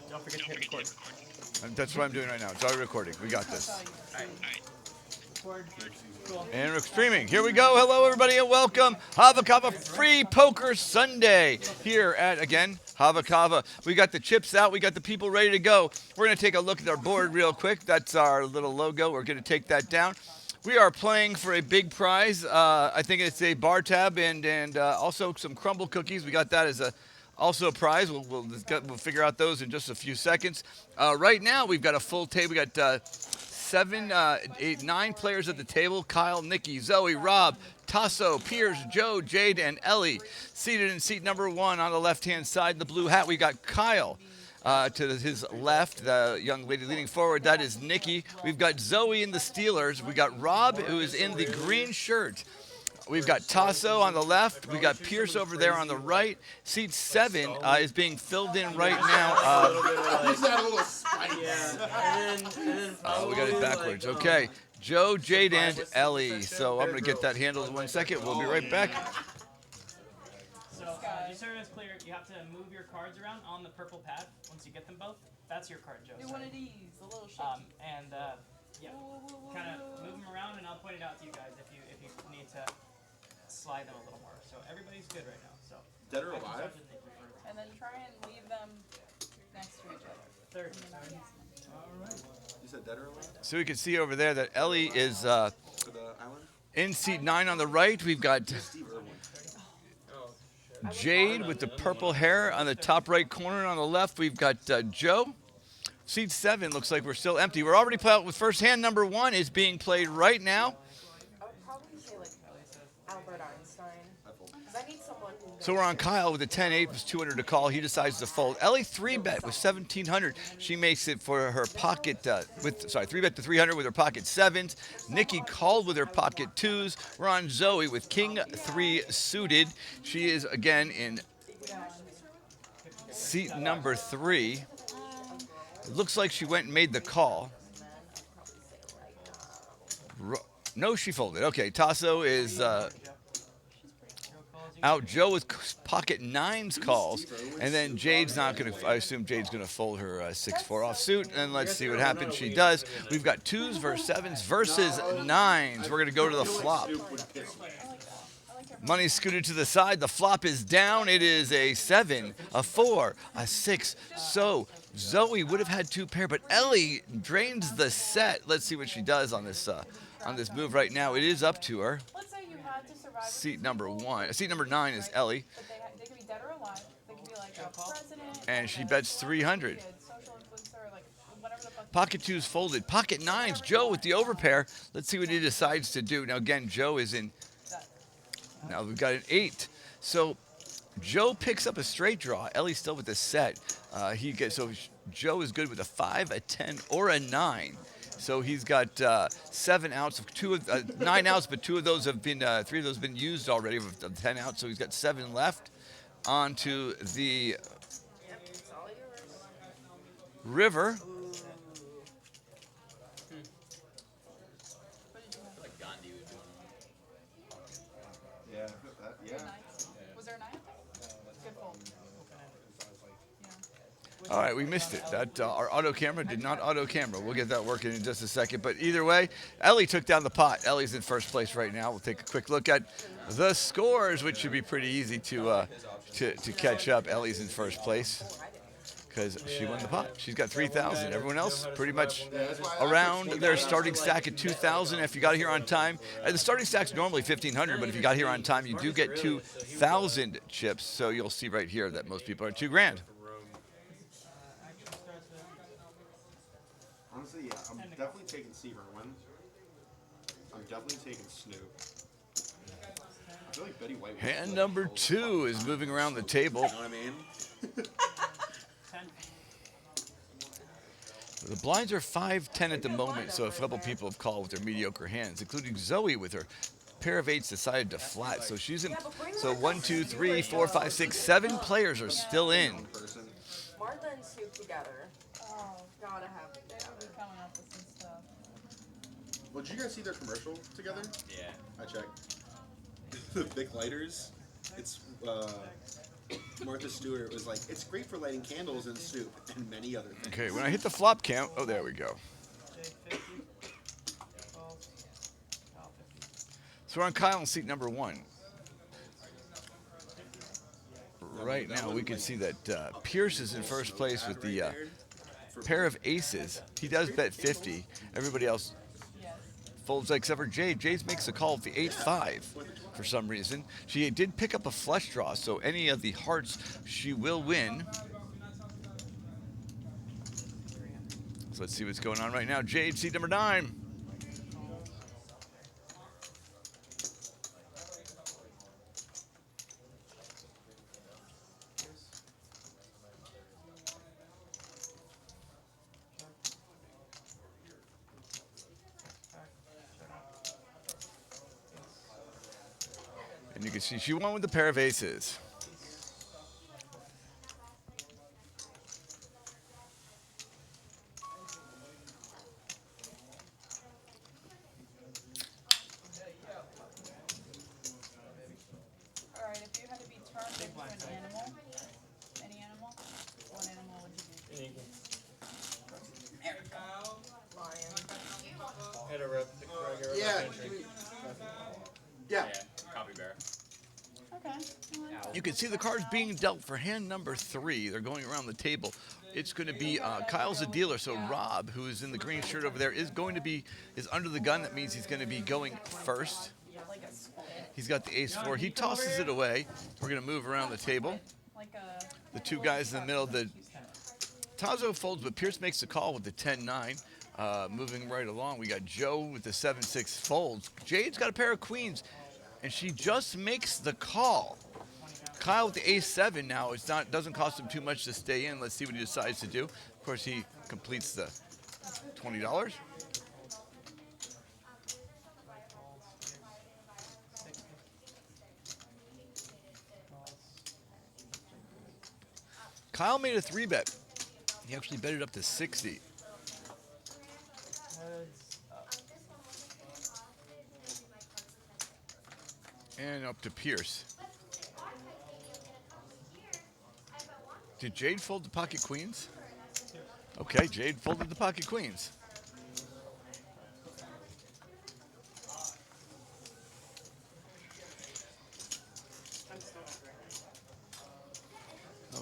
Don't forget to hit record. That's what I'm doing right now. It's already recording. We got this. Record. Cool. And we're streaming. Here we go. Hello, everybody, and welcome. Hava Free Poker Sunday here at, again, Hava. We got the chips out. We got the people ready to go. We're going to take a look at our board real quick. That's our little logo. We're going to take that down. We are playing for a big prize. I think it's a bar tab and also some crumble cookies. We got that as also a prize. We'll figure out those in just a few seconds. Right now, we've got a full table. We got 9 players at the table. Kyle, Nikki, Zoe, Rob, Tasso, Piers, Joe, Jade, and Ellie. Seated in seat number 1 on the left-hand side in the blue hat, we got Kyle. To his left, the young lady leaning forward, that is Nikki. We've got Zoe in the Steelers. We got Rob, who is in the green shirt. We've got Tasso on the left. We got Pierce over there on the right. Seat 7 is being filled in right now. We got it backwards. Okay, Joe, Jade, and Ellie. So I'm going to get that handled in 1 second. We'll be right back. So your service clear. You have to move your cards around on the purple pad. Once you get them both, that's your card, Joe. Do one of these, a little shaky. Yeah, kind of move them around, and I'll point it out to you guys if you need to slide them a little more. So everybody's good right now. So Dead or alive? And then try and leave them next to each other. 30. All right. You said dead or alive? So we can see over there that Ellie is For the island? in seat 9 on the right. We've got Steve Irwin. Jade with the purple hair on the top right corner. On the left, we've got Joe. Seat 7 looks like we're still empty. We're already playing with first hand number 1 is being played right now. I would probably say like Albert Einstein. Because I need someone who So we're on Kyle with a 10-8 with 200 to call. He decides to fold. Ellie 3-bet with 1,700. She makes it for her pocket 3-bet to 300 with her pocket 7s. Nikki called with her pocket 2s. We're on Zoe with King 3 suited. She is again in seat number 3. It looks like she went and made the call. No, she folded. Okay, Tasso is out. Joe with pocket 9s calls. And then Jade's not going to, I assume Jade's going to fold her 6-4 offsuit. And let's see what happens. She does. We've got 2s versus 7s versus 9s. We're going to go to the flop. Money scooted to the side. The flop is down. It is a 7, a 4, a 6. So Zoe would have had 2 pair, but Ellie drains the set. Let's see what she does on this move right now. It is up to her. Let's say you had to survive. Seat number 1. Seat number 9 is Ellie, But they could be dead or alive. They could be like a president. and she bets 300. Social influencer, like whatever the fuck. Pocket 2s folded. Pocket 9s. Joe with the overpair. Let's see what he decides to do. Now again, Joe is in. Now we've got an 8. So Joe picks up a straight draw. Ellie's still with the set. Joe is good with a 5, a 10, or a 9. So he's got 7 outs of 9 outs, but 3 of those have been used already with 10 outs. So he's got 7 left. On to the river. Yeah. Was there a 9? Good fold. All right, we missed it. That our auto camera did not auto camera. We'll get that working in just a second. But either way, Ellie took down the pot. Ellie's in first place right now. We'll take a quick look at the scores, which should be pretty easy to catch up. Ellie's in first place because she won the pot. She's got 3,000. Everyone else pretty much around their starting stack at 2,000. If you got here on time, the starting stack's normally 1,500, but if you got here on time, you do get 2,000 chips. So you'll see right here that most people are $2,000. Honestly, yeah, I'm definitely taking Steve Irwin. I'm definitely taking Snoop. I feel like Betty White. Hand number 2 is moving around the table. You know what I mean? The blinds are 5-10 at the moment, so a couple people have called with their mediocre hands, including Zoe with her pair of 8s decided to flat. So she's in. So 1, 2, 3, 4, 5, 6, 7 players are still in. Martha and Snoop together. Oh, Gotta have they them would be together. coming up with some stuff. Well, did you guys see their commercial together? Yeah. I checked. The Bic lighters. It's Martha Stewart was like, it's great for lighting candles and soup and many other things. Okay, when I hit the flop count, oh, there we go. Jade 50. Calls. Kyle 50. So we're on Kyle in seat number 1. Right now, we can see that Pierce is in first place with the pair of aces. He does bet 50. Everybody else Yes. folds except for Jade. Jade makes a call with the 8-5 for some reason. She did pick up a flush draw, so any of the hearts she will win. So let's see what's going on right now. Jade, seat number 9. And you can see she won with the pair of aces. Alright, if you had to be turned into an animal, any animal, what animal would you be? Lion. Had a rep, regular Yeah. country. Yeah. Copy bear. Okay. You can see the cards being dealt for hand number 3. They're going around the table. It's going to be Kyle's a dealer, so Rob, who is in the green shirt over there, is under the gun. That means he's going to be going first. Like a split. He's got the ace-4. He tosses it away. We're going to move around the table. Like a. The two guys in the middle. Tazo folds, but Pierce makes the call with the 10-9. Moving right along, we got Joe with the 7-6 folds. Jade's got a pair of queens, and she just makes the call. Kyle with the ace-7 now. Doesn't cost him too much to stay in. Let's see what he decides to do. Of course, he completes the $20. Kyle made a 3-bet. He actually bet it up to 60. Heads up. And up to Pierce. Did Jade fold the pocket queens? Okay, Jade folded the pocket queens.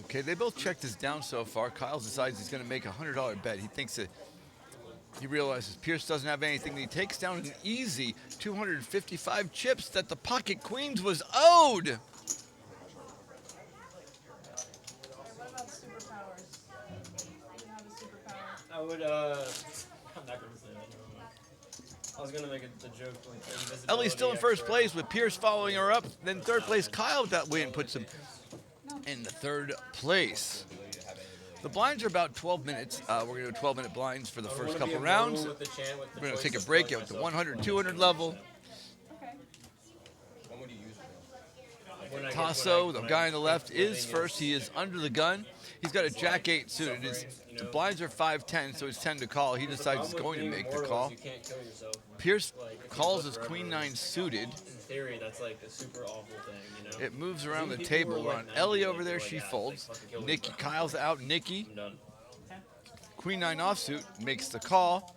Okay, they both checked this down so far. Kyle decides he's going to make a $100 bet. He thinks that he realizes Pierce doesn't have anything. He takes down an easy 255 chips that the pocket queens was owed. What about superpowers? You have a superpower. I would, I'm not gonna say that. Never mind. I was gonna make the joke like invisibility. Ellie's still in first expert. place with Pierce following her up. Then third place, Kyle with that win puts him in the third place. The blinds are about 12 minutes. We're going to do 12-minute blinds for the I first wanna couple be rounds. immortal with the chant, with the We're going to voice take a of break telling at the myself. 100, 200 level. Okay. When would you use it? When I get- Tasso, when the I guy on the think left, the is thing first. He is under the gun. He's got a Jack-8 suited. The blinds are 5-10, so it's 10 to call. He the decides he's problem with going to being make the immortal is call. You can't kill yourself. Pierce Like, if you calls live his forever, Queen-9 suited. In theory, that's like a super awful thing, you know? It moves around the People table. who are We're like on 90, Ellie like, over there. they're She like, yeah, folds. like, fucking kill me, Nikki, bro. Kyle's out. Nikki, I'm done. Queen-9 offsuit, makes the call.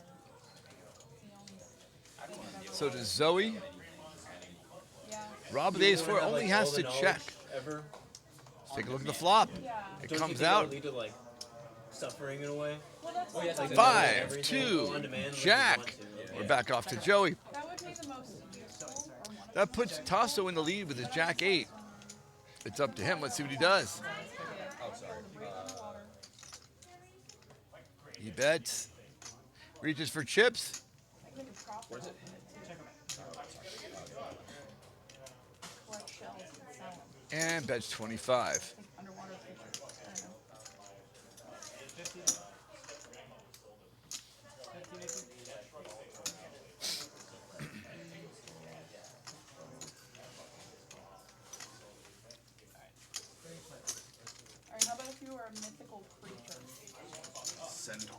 So does Zoe. Yeah. Rob with You ace wanna 4 have, only like, has all to the check. knowledge Ever. Let's take a look at the flop. Yeah. It Don't you comes think that'll out. lead to like suffering in a way? Well, that's Oh, yes, like like, 5, everything 2, on demand, like you Jack. want to. Yeah. We're back off to Joey. that would be the most useful. Or one of That puts Tasso in the lead with his Jack-8. It's up to him. Let's see what he does. He bets. Reaches for chips. Like a prop with it too. Collect shells and sell them. And bets 25. Like underwater creatures. I don't know. 50. 50 maybe. Alright, how about if you were a mythical creature? Centaur.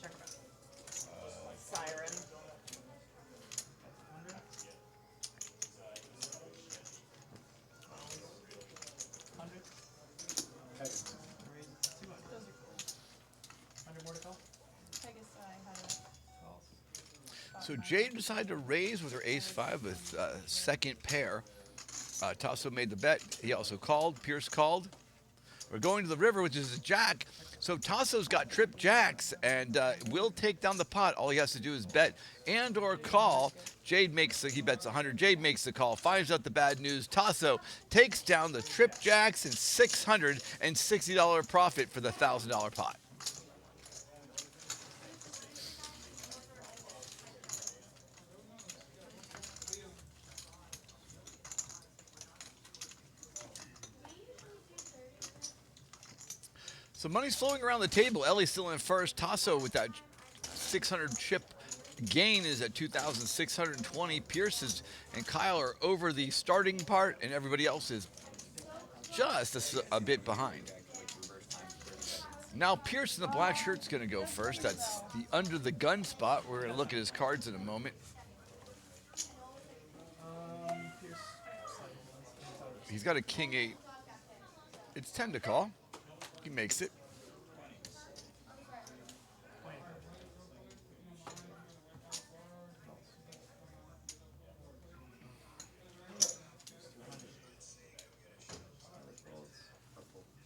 Check them out. Siren. 100. So Jade decided to raise with her ace-5 with second pair. Tasso made the bet. He also called. Pierce called. We're going to the river, which is a jack. So Tasso's got trip jacks and will take down the pot. All he has to do is bet and or call. Jade he bets 100. Jade makes the call, finds out the bad news. Tasso takes down the trip jacks and $660 profit for the $1,000 pot. So money's flowing around the table. Ellie's still in first. Tasso with that 600 chip gain is at 2,620. Pierce and Kyle are over the starting part, and everybody else is just a bit behind. Now Pierce in the black shirt's going to go first. That's the under the gun spot. We're going to look at his cards in a moment. He's got a king 8. It's 10 to call. He makes it.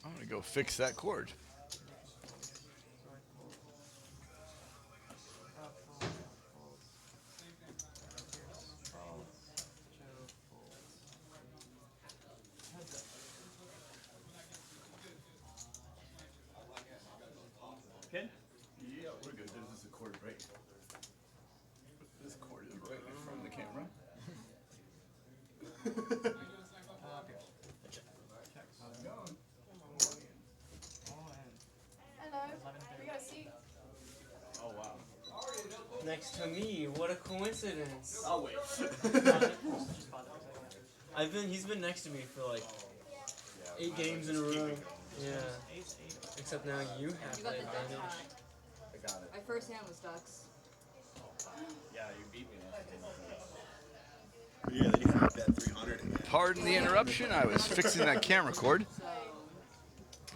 I'm going to go fix that cord. Good? Yeah, we're good. This is a cord break. This cord is right in front of the camera. How's it going? Hello. We got a seat. Oh, wow. Next to me, what a coincidence. I'll wait. He's been next to me for like 8 games in a row. Yeah. Except now you have You the got the advantage. duck I got it. My first hand was ducks. Yeah, you beat me last time. Yeah, then you have bet 300 again. Pardon the interruption. I was fixing that camera cord. So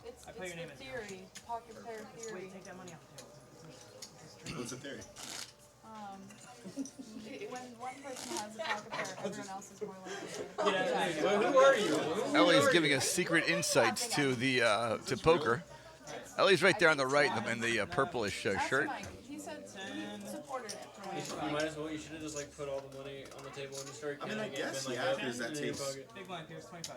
It's I put your name the in. theory, pocket pair theory. Take that money off the table. What's the theory? When one person has a pocket pair, everyone else is more likely to. Who are you? Ellie's giving us secret insights to the to poker. Ellie's right there on the right in the purplish Ask shirt. Mike. He said he supported it for You might as well. You should have just like put all the money on the table and just started I mean, counting I it. guess, and, yeah, like, because that in your takes- pocket. Big blind, Pierce, 25.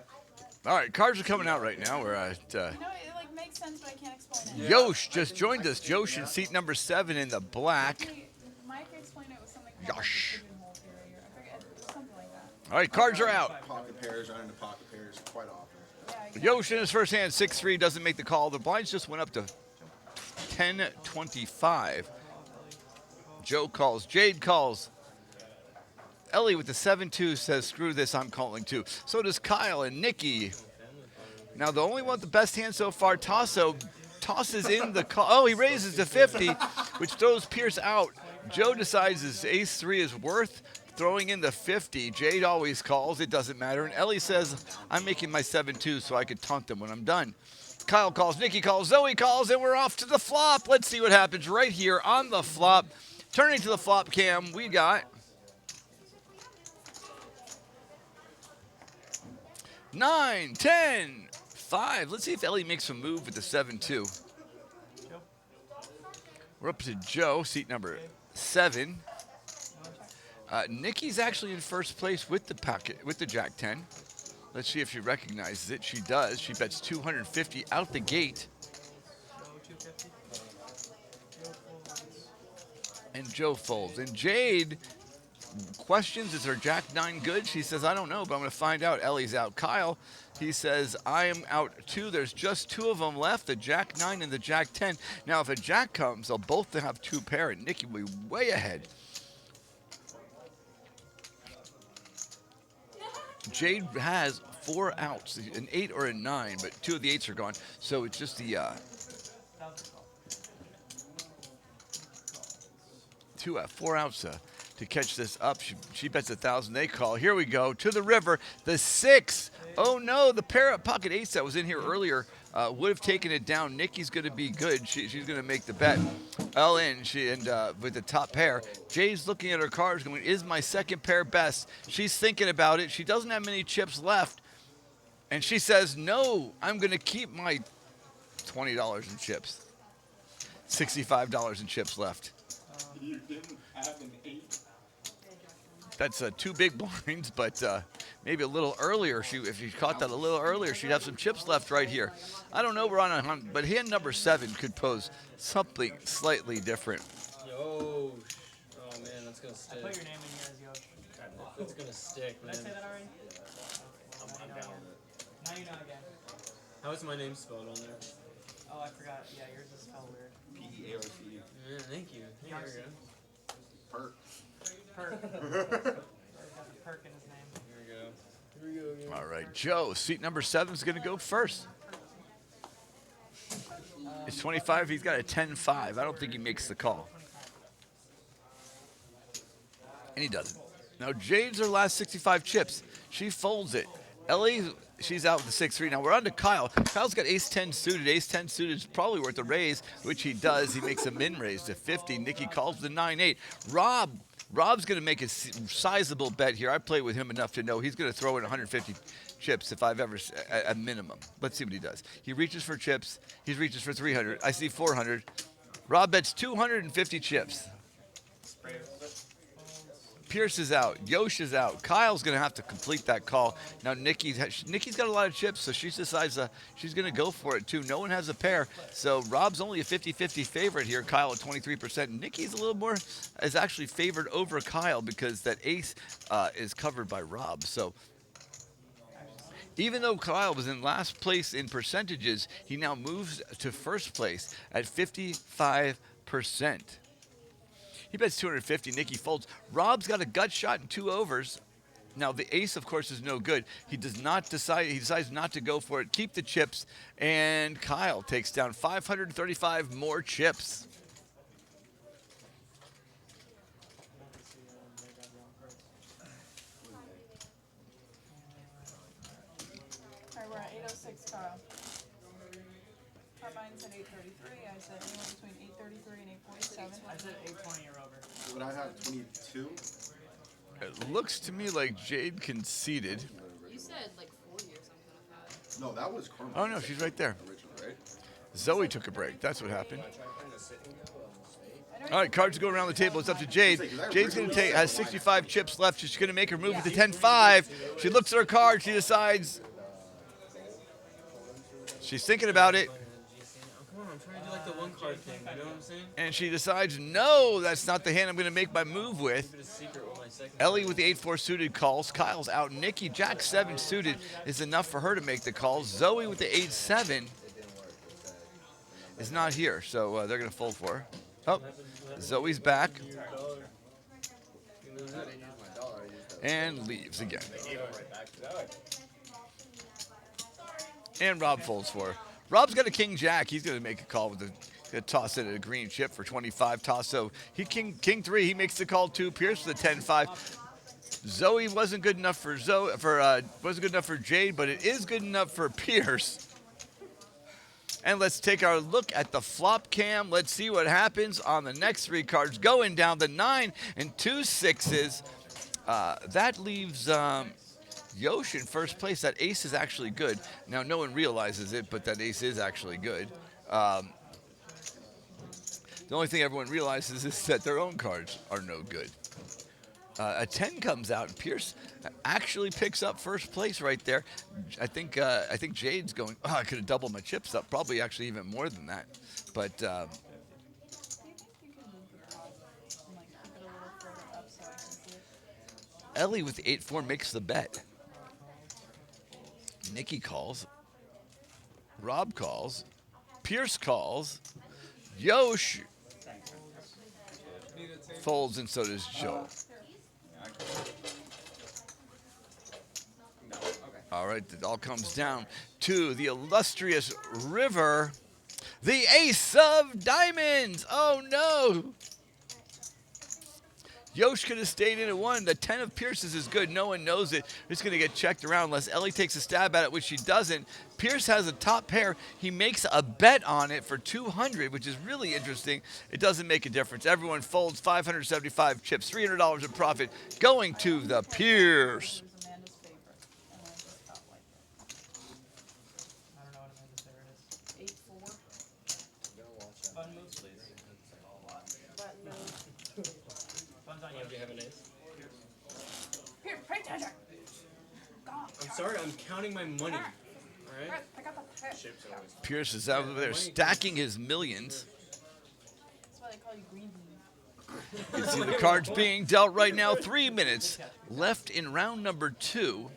All right, cards are coming out right now. We're at You know, it like makes sense, but I can't explain it. Yosh just joined us. Yosh in seat number 7 in the black. Hey, Mike explained it with something called Yosh. the pigeonhole theory, or I forget, something like that. All right, cards are out. Pocket pairs run into pocket pairs quite often. Yeah, Yosh in his first hand, 6-3, doesn't make the call. The blinds just went up to 10-25. Joe calls. Jade calls. Ellie with the 7-2 says, screw this, I'm calling too. So does Kyle and Nikki. Now, the only one with the best hand so far, Tasso, tosses in the call. Oh, he raises to 50, which throws Pierce out. Joe decides his ace-3 is worth throwing in the 50. Jade always calls. It doesn't matter. And Ellie says, I'm making my 7-2 so I could taunt them when I'm done. Kyle calls. Nikki calls. Zoe calls. And we're off to the flop. Let's see what happens right here on the flop. Turning to the flop cam, we got 9, 10, 5. Let's see if Ellie makes a move with the 7-2. We're up to Joe, seat number 7. Nikki's actually in first place with the pocket, with the Jack 10. Let's see if she recognizes it. She does. She bets 250 out the gate. And Joe folds. And Jade questions, is her Jack 9 good? She says, I don't know, but I'm going to find out. Ellie's out. Kyle, he says, I am out too. There's just 2 of them left, the Jack 9 and the Jack 10. Now, if a Jack comes, they'll both have 2 pair, and Nikki will be way ahead. Jade has 4 outs, an 8 or a 9, but 2 of the 8s are gone. So it's just the 4 outs to catch this up. She bets 1,000. They call. Here we go to the river. The 6. Oh no, the pair of pocket 8s that was in here earlier would have taken it down. Nikki's going to be good. She's going to make the bet. All in. With the top pair. Jay's looking at her cards going, is my second pair best? She's thinking about it. She doesn't have many chips left. And she says, no, I'm going to keep my $20 in chips. $65 in chips left. You didn't have an 8. That's 2 big blinds, but maybe a little earlier. If she caught that a little earlier, she'd have some chips left right here. I don't know. We're on a hunt, but hand number 7 could pose something slightly different. Yo. Oh man, that's gonna I stick. put your name in here as Yosh. It's gonna stick, Did I man. say that already? I'm down with it. Now you know again. How is my name spelled on there? Oh, I forgot. Yeah, yours is spelled weird. P-E-A-R-C. Yeah, thank you. There we go. Perk. Perk. He's got the perk in his name. Here we go. Here we go again. All right, Joe, seat number 7 is going to go first. It's 25. He's got a 10-5. I don't think he makes the call. And he doesn't. Now, Jade's her last 65 chips. She folds it. Ellie, she's out with the 6-3. Now, we're on to Kyle. Kyle's got ace-10 suited. Ace-10 suited is probably worth a raise, which he does. He makes a min raise to 50. Nikki calls the 9-8. Rob's going to make a sizable bet here. I play with him enough to know he's going to throw in 150 chips if I've ever, a minimum. Let's see what he does. He reaches for chips. He reaches for 300. I see 400. Rob bets 250 chips. Pierce is out. Yosh is out. Kyle's going to have to complete that call. Now, Nikki's got a lot of chips, so she decides she's going to go for it, too. No one has a pair, so Rob's only a 50-50 favorite here. Kyle at 23%. Nikki's a little more, is actually favored over Kyle because that ace is covered by Rob. So even though Kyle was in last place in percentages, he now moves to first place at 55%. He bets 250. Nikki folds. Rob's got a gut shot and 2 overs. Now, the ace, of course, is no good. He decides not to go for it. Keep the chips. And Kyle takes down 535 more chips. Alright, we're at 806, Kyle. Mine said 833. I said anywhere between 833 and 847. I said 820 or over. Would I have 22? It looks to me like Jade conceded. You said like 40 or something like that. No, that was Carmen. Oh, no, she's right there. Originally, right? Zoe took a break. That's what happened. I know All right, cards go around the table. It's up to Jade. Jade's going to has 65 chips left. She's going to make her move with the 10-5. She looks at her card. She decides. She's thinking about it. Come on, I'm trying to do like the one card thing. You know what I'm saying? And she decides, no, that's not the hand I'm going to make my move with. Keep it a secret with my second. Ellie with the 8-4 suited calls. Kyle's out. Nikki, Jack 7 suited is enough for her to make the calls. Zoe with the 8-7 is not here, so they're going to fold for her. Oh, Zoe's back and leaves again. And Rob folds for her. Rob's got a king jack. He's going to make a call with a toss in a green chip for 25 toss. So he king 3. He makes the call too. Pierce with a 10-5. Zoe wasn't good enough for wasn't good enough for Jade, but it is good enough for Pierce. And let's take our look at the flop cam. Let's see what happens on the next 3 cards. Going down the 9 and 2 6s. That leaves Yosh in first place. That ace is actually good. Now, no one realizes it, but that ace is actually good. The only thing everyone realizes is that their own cards are no good. A 10 comes out, and Pierce actually picks up first place right there. I think Jade's going, oh, I could have doubled my chips up. Probably actually even more than that. But Do you think you can move the pot and like keep it a little further up so I can see it? Ellie with the 8-4 makes the bet. Nikki calls. Rob calls. Pierce calls. Yosh folds, and so does Joe. All right, it all comes down to the illustrious River, the ace of diamonds. Oh, no. Yosh could have stayed in at 1. The 10 of Pierce's is good. No one knows it. It's going to get checked around unless Ellie takes a stab at it, which she doesn't. Pierce has a top pair. He makes a bet on it for 200, which is really interesting. It doesn't make a difference. Everyone folds 575 chips, $300 in profit going to the Pierce. It was Amanda's favorite, and I just felt like it. I don't know what Amanda's favorite is. 8-4. Button moves, please. Button move. Buttons on Why do you. you have an ace? Here, pay attention. God. I'm sorry, I'm counting my money. Alright? I got the Shapes always. Pierce is out there stacking his millions. That's why they call you green bean. You can see the cards being dealt right now. 3 minutes left in round number 2.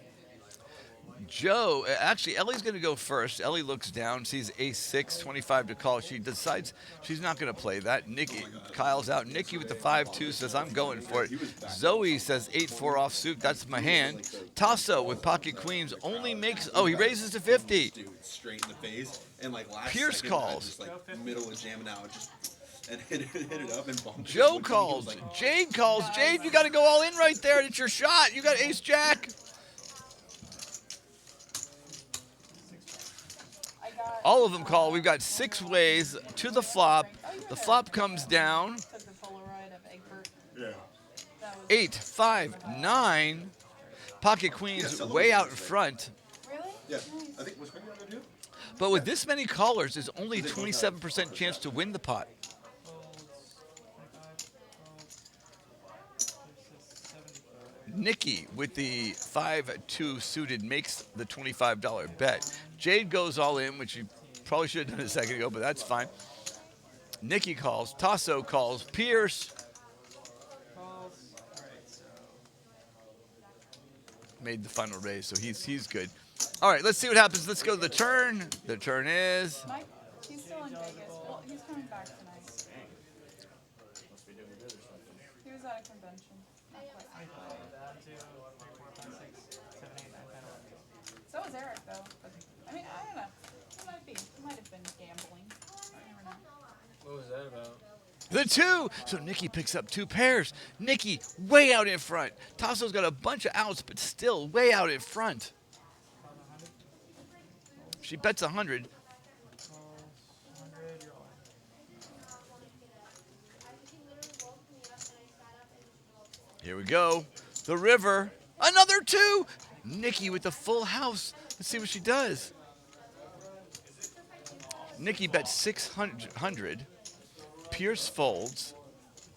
Joe, actually, Ellie's going to go first. Ellie looks down, sees ace-6, 25 to call. She decides she's not going to play that. Nikki, Kyle's out. Nikki with the 5-2 says, I'm going for it. Zoe says 8-4 offsuit. That's my hand. Tasso with pocket queens only makes, he raises to 50. Dude, straight in the face. And like last Pierce second, calls. I just like middle of jamming out, just and hit it up and bumped. Joe calls. Jade calls. Jade, you got to go all in right there. It's your shot. You got ace-jack. I got. All of them call. We've got 6 ways to the flop. The flop comes down. Took the Polaroid of Egbert. Yeah. That was 8, 5, 9. Pocket queens way out in front. Really? Yeah. I think was Queen there too? But with this many callers, there's only 27% chance to win the pot. Folds. 25. Nikki with the 5-2 suited makes the $25 bet. Jade goes all in, which you probably should have done a second ago, but that's fine. Nikki calls. Tasso calls. Pierce Calls. Alright, so. made the final raise, so he's good. All right, let's see what happens. Let's go to the turn. The turn is Mike, he's still in Vegas. Well, he's coming back tonight. He was at a convention. Not quite. 1, 2, 3, 4, 5, 6, 7, 8, 9, 10, 11. So was Eric, though. But, I mean, I don't know. He might have been gambling. You never know. What was that about? the 2. So Nikki picks up 2 pairs. Nikki way out in front. Tasso's got a bunch of outs, but still way out in front. She bets 100. Calls. 100, you're all in. Here we go. The river. Another 2. Nikki with the full house. Let's see what she does. Nikki bets 600. Pierce folds.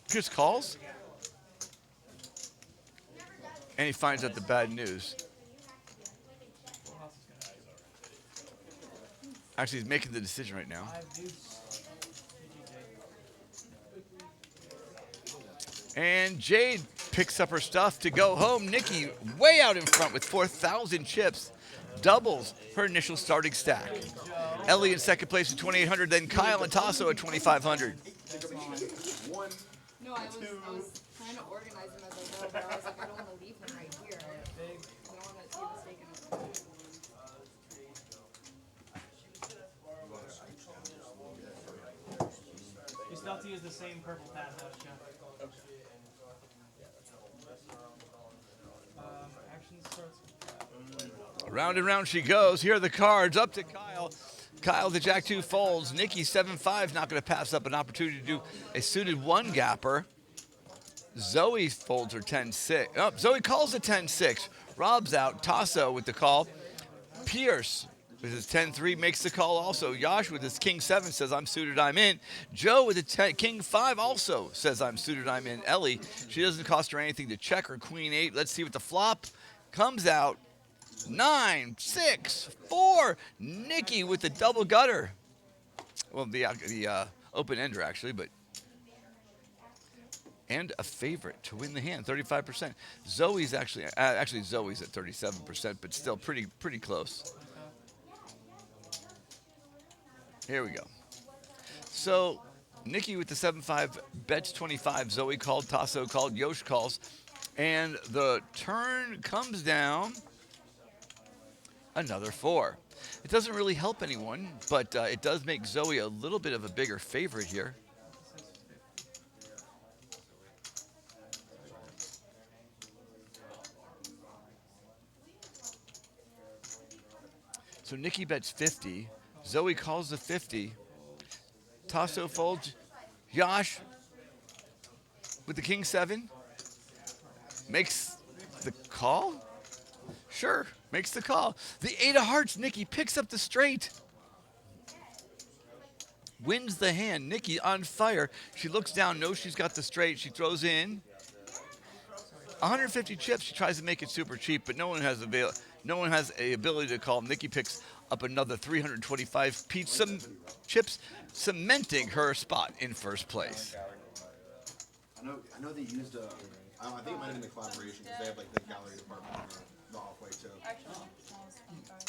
Pierce calls. And he finds out the bad news. Full house is gonna be. Actually, he's making the decision right now. 5 deuce. GG, And Jade picks up her stuff to go home. Nikki way out in front with 4,000 chips. Doubles her initial starting stack. Ellie in second place with 2,800. Then Kyle and Tasso at 2,500. One. No, I was trying to organize them as I go, but I was like, I don't want to leave them right here. Big. I don't want to see a mistake in them. You still have to use the same purple pad though, Jeff. Action starts with that. Round and round she goes. Here are the cards. Up to Kyle. Kyle, the Jack 2 folds. Nikki, 7-5, not going to pass up an opportunity to do a suited 1 gapper. Zoe folds her 10-6. Oh, Zoe calls a 10-6. Rob's out. Tasso with the call. Pierce with his 10-3 makes the call also. Yash with his King 7 says, I'm suited, I'm in. Joe with the King 5 also says, I'm suited, I'm in. Ellie, she doesn't cost her anything to check her Queen 8. Let's see what the flop comes out. 9, 6, 4. Nikki with the double gutter. Well, the open ender actually, but and a favorite to win the hand, 35%. Zoe's actually Zoe's at 37%, but still pretty close. Here we go. So Nikki with the 7-5 bets 25. Zoe called, Tasso called, Yosh calls, and the turn comes down. Another 4. It doesn't really help anyone, but it does make Zoe a little bit of a bigger favorite here. So Nikki bets 50. Zoe calls the 50. Tasso folds. Yash with the king 7 makes the call. Sure, makes the call. The 8 of hearts. Nikki picks up the straight. Wins the hand. Nikki on fire. She looks down, knows she's got the straight. She throws in 150 chips. She tries to make it super cheap, but no one has a ability to call. Nikki picks up another 325 pizza chips, cementing her spot in first place. I know they used I think it might have been the collaboration because they have like the gallery department in the halfway too. Actually, smallest 25.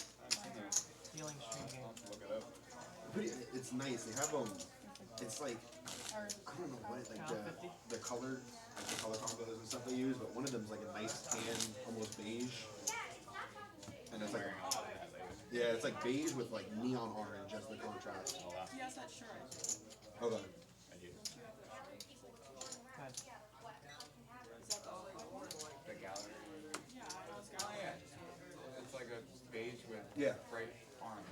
Healing stream game. It's nice. They have it's like I don't know what like the color combos and stuff they use, but one of them's like a nice tan, almost beige, and it's like it's like beige with like neon orange as the contrast. Yes, that shirt. Hold on. The gallery. It's like a beige with bright orange.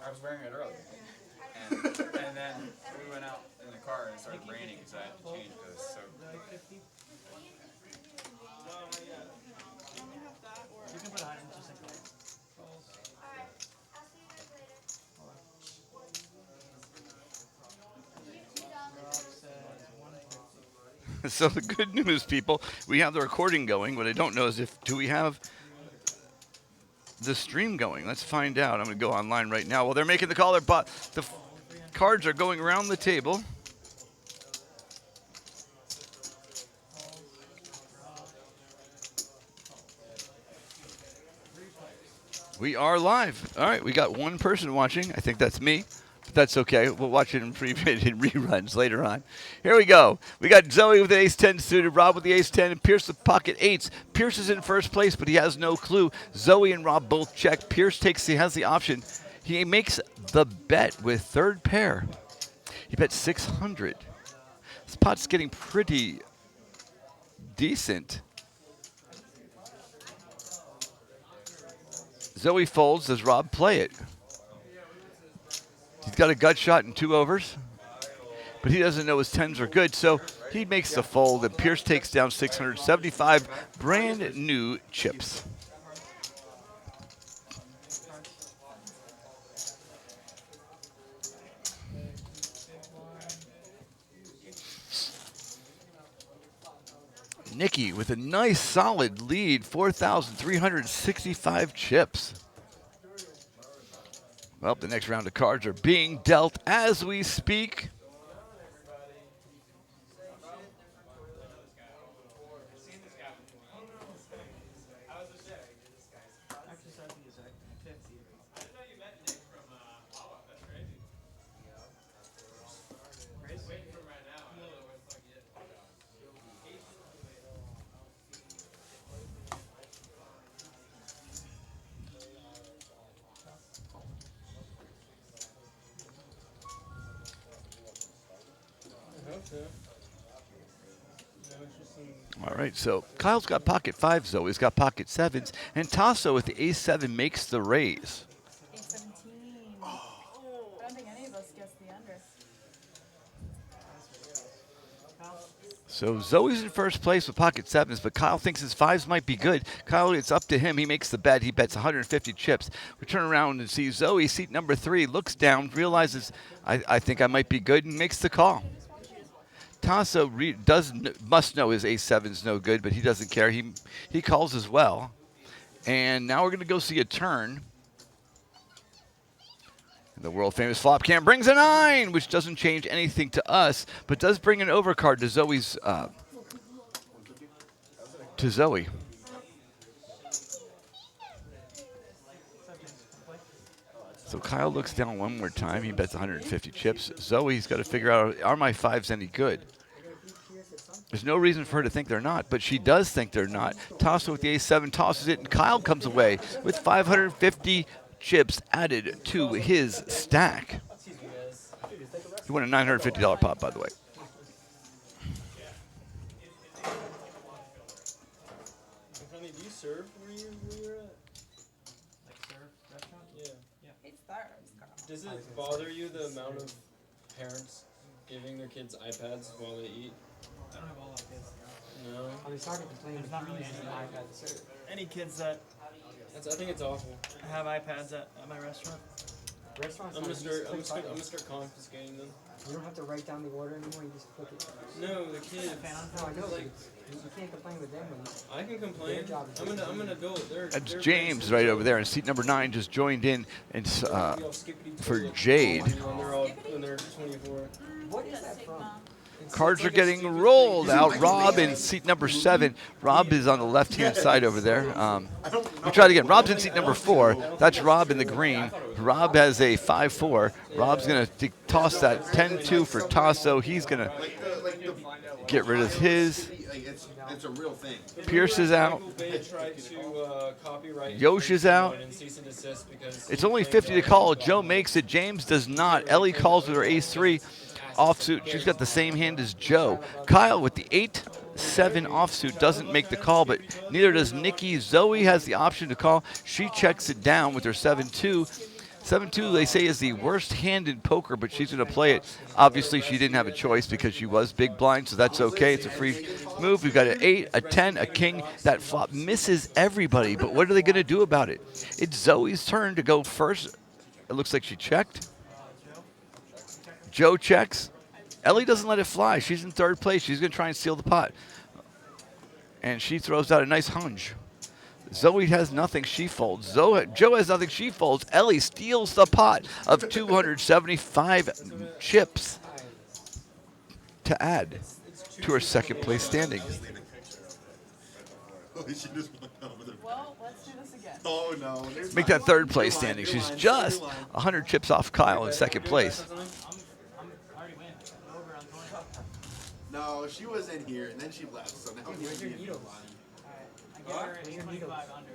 I was wearing it earlier. And then we went out in the car and it started raining because I had to change because it was so You can put 100 just like that. So the good news, people, we have the recording going. What I don't know is do we have the stream going? Let's find out. I'm going to go online right now. Well, they're making the call. The cards are going around the table. We are live. All right, we got one person watching. I think that's me. But that's okay. We'll watch it in reruns later on. Here we go. We got Zoe with the ace-10 suited, Rob with the ace-10, and Pierce with pocket 8s. Pierce is in first place, but he has no clue. Zoe and Rob both check. Pierce has the option. He makes the bet with third pair. He bet 600. This pot's getting pretty decent. Zoe folds. Does Rob play it? He's got a gut shot and 2 overs, but he doesn't know his 10s are good, so he makes the fold, and Pierce takes down 675 brand new chips. Nikki with a nice solid lead, 4,365 chips. Well, the next round of cards are being dealt as we speak. All right, so Kyle's got pocket 5s, Zoe's got pocket 7s, and Tasso with the ace-7 makes the raise. 817. I don't think any of us guessed the under. So Zoe's in first place with pocket 7s, but Kyle thinks his 5s might be good. Kyle, it's up to him. He makes the bet. He bets 150 chips. We turn around and see Zoe, seat number 3, looks down, realizes, I think I might be good, and makes the call. Tasso must know his ace-7's no good, but he doesn't care. He calls as well. And now we're going to go see a turn. The world-famous flop cam brings a 9, which doesn't change anything to us, but does bring an overcard to Zoe's to Zoe. So Kyle looks down one more time. He bets 150 chips. Zoe's got to figure out, are my 5s any good? There's no reason for her to think they're not, but she does think they're not. Tasso with the ace-7 tosses it, and Kyle comes away with 550 chips added to his stack. He won a $950 pot, by the way. Honey, do you serve where you stars, Carl. Does it bother you the amount of parents giving their kids iPads while they eat? I don't have all our kids. No. I mean, sorry to complain, There's but not really use an iPad to serve. Any kids that I think it's awful. have iPads at my restaurant? Restaurants. I'm now, gonna you just start. I'm click gonna start. I'm buttons. gonna start confiscating them. You don't have to write down the order anymore. You just click it. No, the kids. No, I know. Like, You can't complain with them when you. I can complain. Their job is I'm an adult. That's they're James basic. right over there, and seat number 9 just joined in, and for Jade. When they're 24. What is that from? Cards are getting rolled out. Rob in seat number 7. Rob is on the left-hand side over there. We try it again. Rob's in seat number 4. That's Rob in the green. Rob has a 5-4. Rob's going to toss that 10-2 for Tasso. He's going to get rid of his. It's a real thing. Pierce is out. Yosh is out. It's only 50 to call. Joe makes it. James does not. Ellie calls with her ace-3 offsuit. She's got the same hand as Joe. Kyle with the 8-7 offsuit doesn't make the call, but neither does Nikki. Zoe has the option to call. She checks it down with her 7-2. 7-2, they say, is the worst hand in poker, but she's going to play it. Obviously, she didn't have a choice because she was big blind, so that's okay. It's a free move. We've got an 8, a 10, a king. That flop misses everybody, but what are they going to do about it? It's Zoe's turn to go first. It looks like she checked. Joe checks. Ellie doesn't let it fly. She's in third place. She's going to try and steal the pot. And she throws out a nice hunch. Zoe has nothing. She folds. Joe has nothing. She folds. Ellie steals the pot of 275 chips to add to her second place standings. Well, let's do this again. Oh no. Make that third place standing. She's just 100 chips off Kyle in second place. I'm already winning. I'm over on 20. No, she was in here and then she left. So now Where's your needles? I give her an 825 under.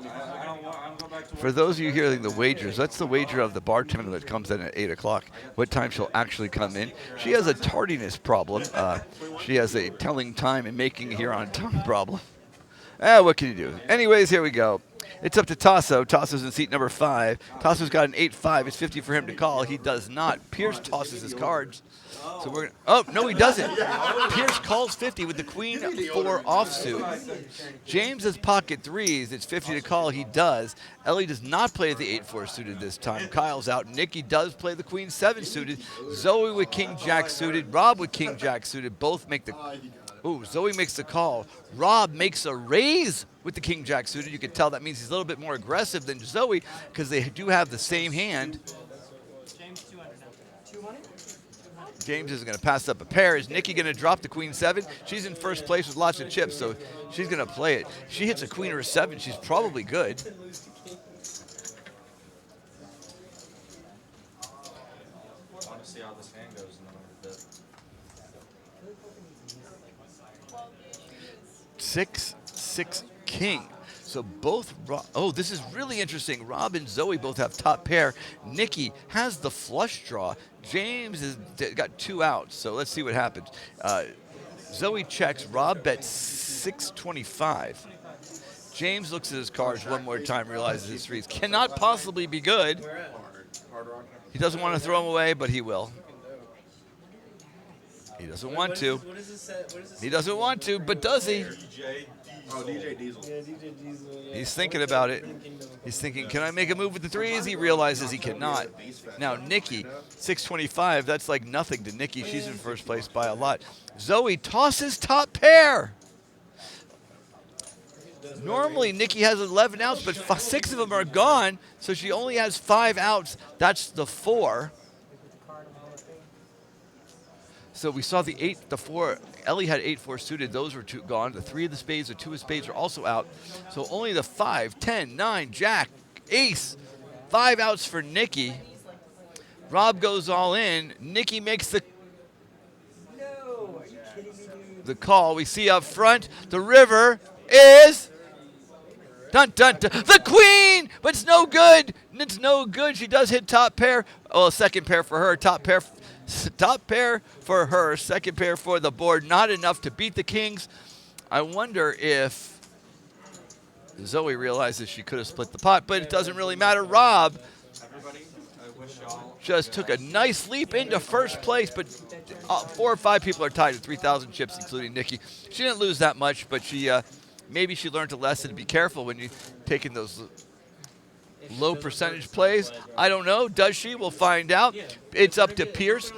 I don't go back to For those of you hearing the wagers, that's the wager of the bartender that comes in at 8 o'clock, what time she'll actually come in. She has a tardiness problem. She has a telling time and making here on time problem. What can you do? Anyways, here we go. It's up to Tasso. Tasso's in seat number 5. Tasso's got an 8-5. It's 50 for him to call. He does not. Pierce tosses his cards. So we're gonna, oh, no, he doesn't. Pierce calls 50 with the queen 4 offsuit. James has pocket 3s. It's 50 to call. He does. Ellie does not play the 8-4 suited this time. Kyle's out. Nikki does play the queen 7 suited. Zoe with king jack suited. Rob with king jack suited. Both make the... Ooh, Zoe makes the call. Rob makes a raise with the king jack suited. You can tell that means he's a little bit more aggressive than Zoe because they do have the same hand. James 200 now. 200? James is going to pass up a pair. Is Nikki going to drop the queen 7? She's in first place with lots of chips, so she's going to play it. She hits a queen or a 7. She's probably good. I want to see how this hand goes in a little bit. 6-6 king. So both, oh, this is really interesting. Rob and Zoe both have top pair. Nikki has the flush draw. James has got 2 outs, so let's see what happens. Zoe checks. Rob bets 625. James looks at his cards one more time, realizes his 3s cannot possibly be good. He doesn't want to throw them away, but he will. He doesn't want to. He doesn't want to, but does he? Oh, DJ Diesel. Yeah, DJ Diesel. Yeah. He's thinking about it. He's thinking, can I make a move with the 3s? He realizes he cannot. Now, Nikki, 625, that's like nothing to Nikki. She's in first place by a lot. Zoe tosses top pair. Normally, Nikki has 11 outs, but 6 of them are gone, so she only has 5 outs. That's the 4. So we saw the 8, the 4. Ellie had 8-4 suited. Those were 2 gone. The 3 of the spades, the 2 of spades are also out. So only the 5, 10, 9, jack, ace. 5 outs for Nikki. Rob goes all in. Nikki makes the call. We see up front, the river is... Dun, dun, dun. The queen, but it's no good. It's no good. She does hit top pair. Oh, second pair for her. Top pair for her. Second pair for the board. Not enough to beat the kings. I wonder if Zoe realizes she could have split the pot, but it doesn't really matter. Rob just took a nice leap into first place, but 4 or 5 people are tied with 3,000 chips, including Nikki. She didn't lose that much, but she maybe she learned a lesson to be careful when you're taking those low percentage plays. I don't know. Does she? We'll find out. It's up to Pierce.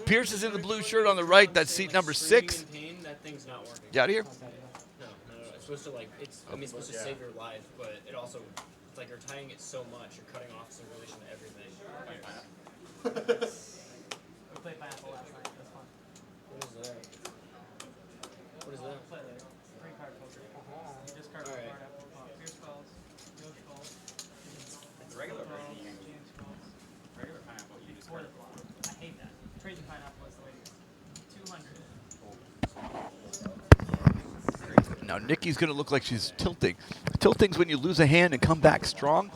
Pierce is in the blue shirt on the right. That's seat number 6. That thing's not working. Get out of here. No. It's supposed to it's supposed to save your life, but it also, it's like you're tying it so much, you're cutting off some relation to everything. We played pineapple last night. It was fun. What is that? What is that? Play later. 3-card poker. You discard one card after the flop. Pierce calls. Yosh calls. Regular Calls. version, you James calls. regular pineapple, you Before discard the flop. I hate that. Crazy pineapple is the way to go. 200. Now Nikki's going to look like she's tilting. Tilting's when you lose a hand and come back strong.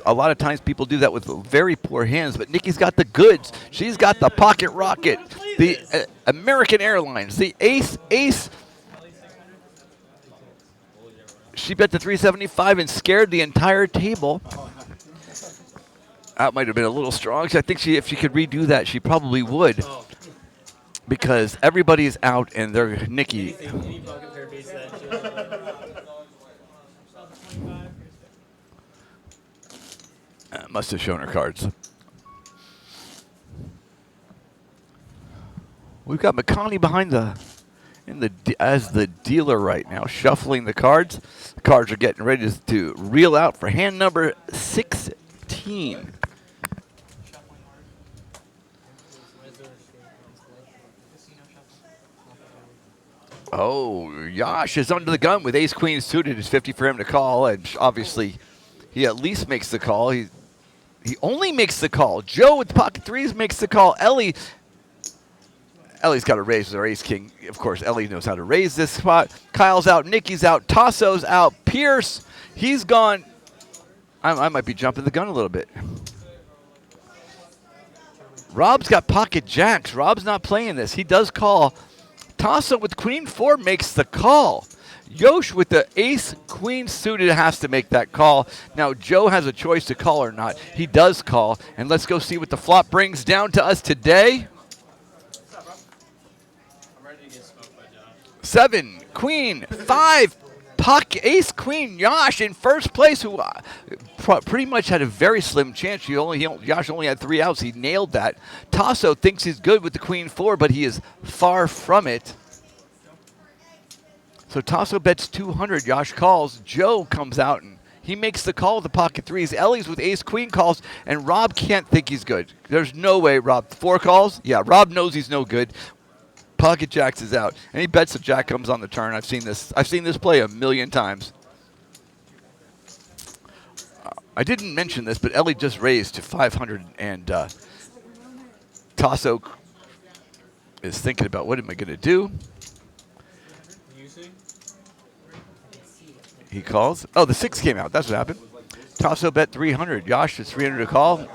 A lot of times people do that with very poor hands, but Nikki's got the goods. She's got the pocket rocket, the American Airlines, the ace. She bet the 375 and scared the entire table. That might have been a little strong. I think if she could redo that, she probably would. Because everybody's out and they're Nikki. Any pocket pair beats that. Must have shown her cards. We've got McConney behind as the dealer right now, shuffling the cards. The cards are getting ready to reel out for hand number 16. Oh, Yash is under the gun with ace queen suited. It's 50 for him to call, and obviously he at least makes the call. He only makes the call. Joe with pocket threes makes the call. Ellie's got to raise with her ace king. Of course, Ellie knows how to raise this spot. Kyle's out. Nikki's out. Tasso's out. Pierce, he's gone. I might be jumping the gun a little bit. Rob's got pocket jacks. Rob's not playing this. He does call. Tasso with queen 4 makes the call. Yosh with the ace queen suited has to make that call. Now Joe has a choice to call or not. He does call, and let's go see what the flop brings down to us today. 7 queen 5 pocket ace queen Yash in first place, who pretty much had a very slim chance. Yash only had 3 outs. He nailed that. Tasso thinks he's good with the queen 4, but he is far from it. So Tasso bets 200. Yash calls. Joe comes out and he makes the call with the pocket threes. Ellie's with ace queen calls, and Rob can't think he's good. There's no way Rob 4 calls. Yeah, Rob knows he's no good. Pocket jacks is out, and he bets the jack comes on the turn. I've seen this play a million times. I didn't mention this, but Ellie just raised to 500, and Tasso is thinking about what am I going to do. He calls. Oh, the 6 came out. That's what happened. Tasso bet 300. Yash is 300 to call.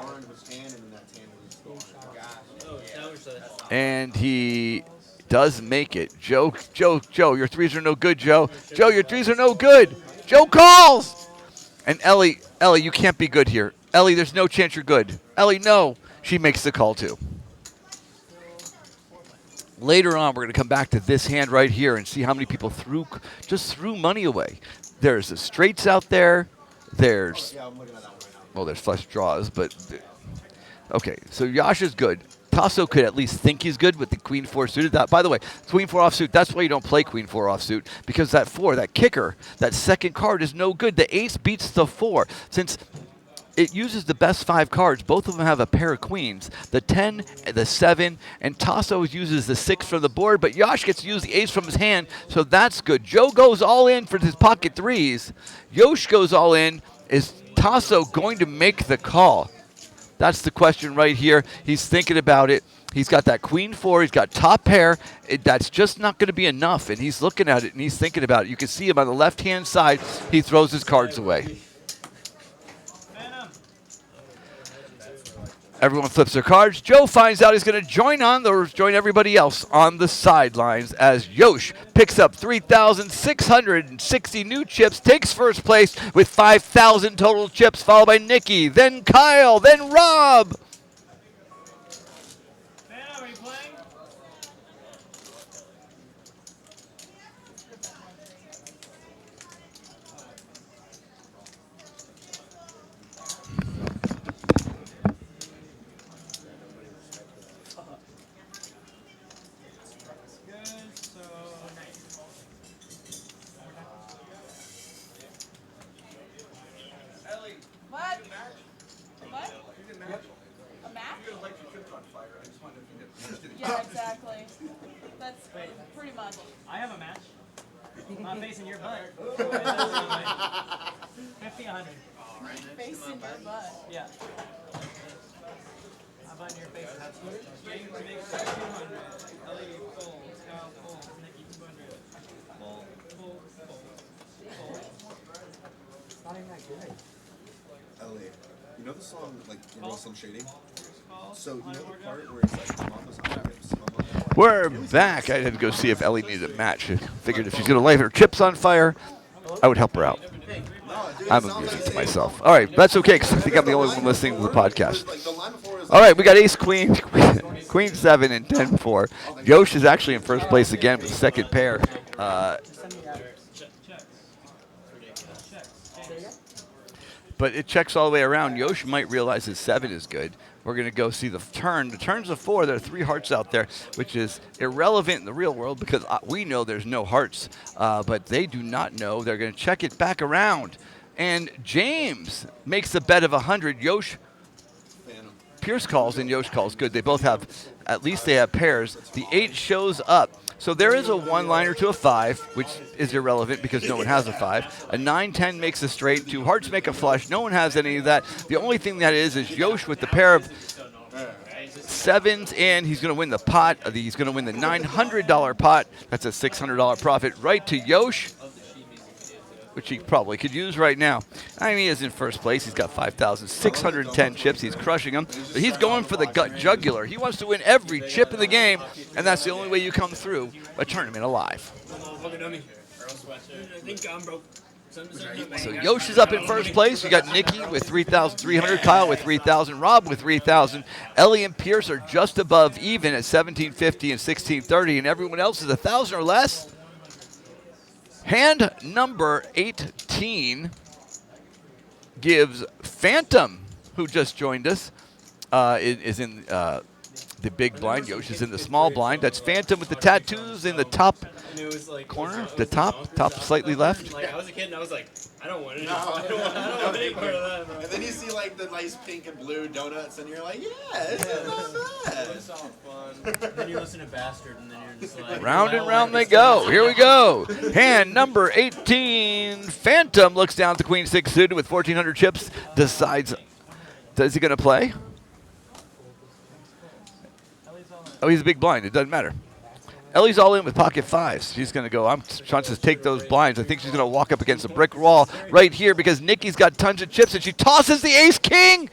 And he does make it. Joe, your threes are no good, Joe. Joe, your threes are no good. Joe calls. And Ellie, you can't be good here. Ellie, there's no chance you're good. Ellie, no. She makes the call too. Later on, we're going to come back to this hand right here and see how many people just threw money away. There's the straights out there. There's flush draws, but okay. So Yash is good. Tasso could at least think he's good with the queen 4 suited. By the way, queen 4 offsuit, that's why you don't play queen 4 offsuit, because that 4, that kicker, that second card is no good. The ace beats the 4. Since it uses the best 5 cards, both of them have a pair of queens, the 10, the 7, and Tasso uses the 6 from the board, but Yash gets to use the ace from his hand, so that's good. Joe goes all in for his pocket threes. Yosh goes all in. Is Tasso going to make the call? That's the question right here. He's thinking about it. He's got that queen 4. He's got top pair. That's just not going to be enough. And he's looking at it, and he's thinking about it. You can see him on the left-hand side. He throws his cards away. Everyone flips their cards. Joe finds out he's going to join everybody else on the sidelines as Yosh picks up 3,660 new chips, takes first place with 5,000 total chips, followed by Nikki, then Kyle, then Rob. What? A match? Yeah, exactly. That's pretty much. I have a match. I'm facing your butt. 50, 100. Facing your butt. Yeah. How about in your face? James makes 200. Ellie folds. Kyle folds. Nikki 200. Fold, fold, fold. It's not even that good. Ellie, you know the song, like, Rainbow Slim Shading? So, you know the part where it's like, Mama's on the hips, Mama. We're back. I had to go see if Ellie needed a match. I figured if she's going to light her chips on fire, I would help her out. I'm amusing to myself. All right, that's okay because I think I'm the only one listening to the podcast. All right, we got ace, queen, queen 7, and 10-4. Yosh is actually in first place again with the second pair. But it checks all the way around. Yosh might realize his 7 is good. We're going to go see the turn. The turn's a 4. There are 3 hearts out there, which is irrelevant in the real world because we know there's no hearts, but they do not know. They're going to check it back around. And James makes a bet of 100. Yosh, Pierce calls and Yosh calls. Good. They both have, at least they have pairs. The 8 shows up. So there is a one-liner to a 5, which is irrelevant because no one has a 5. A 9-10 makes a straight. 2 hearts make a flush. No one has any of that. The only thing that is Yosh with the pair of 7s, and he's going to win the pot. He's going to win the $900 pot. That's a $600 profit right to Yosh, which he probably could use right now. I mean, he is in first place. He's got 5,610 chips. He's crushing them. But he's going for the gut jugular. He wants to win every chip in the game, and that's the only way you come through a tournament alive. So Yosh is up in first place. You got Nikki with 3,300, Kyle with 3,000, Rob with 3,000. Ellie and Pierce are just above even at 1,750 and 1,630, and everyone else is 1,000 or less. Hand number 18 gives Phantom, who just joined us, is in the big blind. Yosh is in the small blind. That's Phantom with the tattoos in the top corner, the top slightly left. Like, I was a kid and I was like, I don't want it. I don't want any part of that. Bro. And then you see like the nice pink and blue donuts, and you're like, yeah, this is not bad. It's all fun. And then you listen to Bastard, and then you're just like, round and round they go. Here we go. Hand number 18. Phantom looks down at the Queen 6 suited with 1,400 chips. Decides, is he going to play? Oh, he's a big blind. It doesn't matter. Ellie's all in with pocket 5s. She's going to go. I'm trying to take those blinds. I think she's going to walk up against a brick wall right here because Nikki's got tons of chips, and she tosses the ace-king.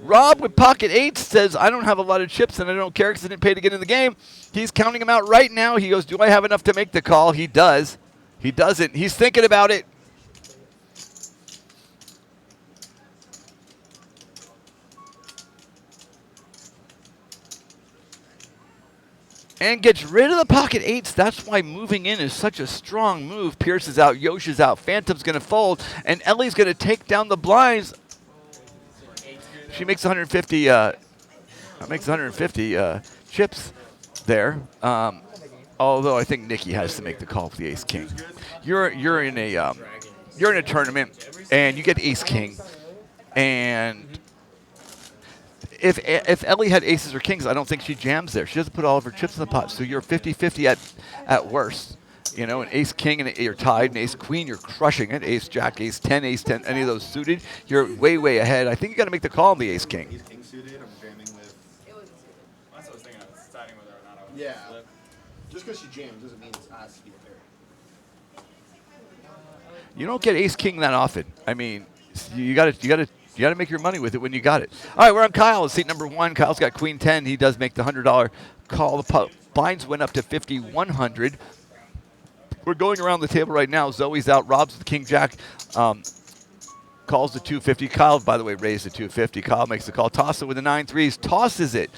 Rob with pocket 8 says, I don't have a lot of chips, and I don't care because I didn't pay to get in the game. He's counting them out right now. He goes, do I have enough to make the call? He does. He doesn't. He's thinking about it. And gets rid of the pocket 8s. That's why moving in is such a strong move. Pierce is out. Yosh is out. Phantom's going to fold. And Ellie's going to take down the blinds. She makes 150 chips there. Although I think Nikki has to make the call for the ace king. You're in a tournament and you get ace king, and if Ellie had aces or kings, I don't think she jams there. She doesn't put all of her chips in the pot. So you're 50-50 at worst. You know, an ace king and you're tied, an ace queen, you're crushing it. Ace jack, ace 10, any of those suited, you're way ahead. I think you got to make the call on the ace king. Ace king suited, I'm jamming with. It was That's what I was thinking. I was deciding whether or not I would. Yeah. Just because she jams doesn't mean it's us to be a pair. You don't get ace king that often. I mean, you got to make your money with it when you got it. All right, we're on Kyle. Seat number 1. Kyle's got queen 10. He does make the $100 call. The blinds went up to 5,100. We're going around the table right now. Zoe's out. Rob's the king jack. Calls the 250. Kyle, by the way, raised the 250. Kyle makes the call. Toss it with the 9-3s. Tosses it.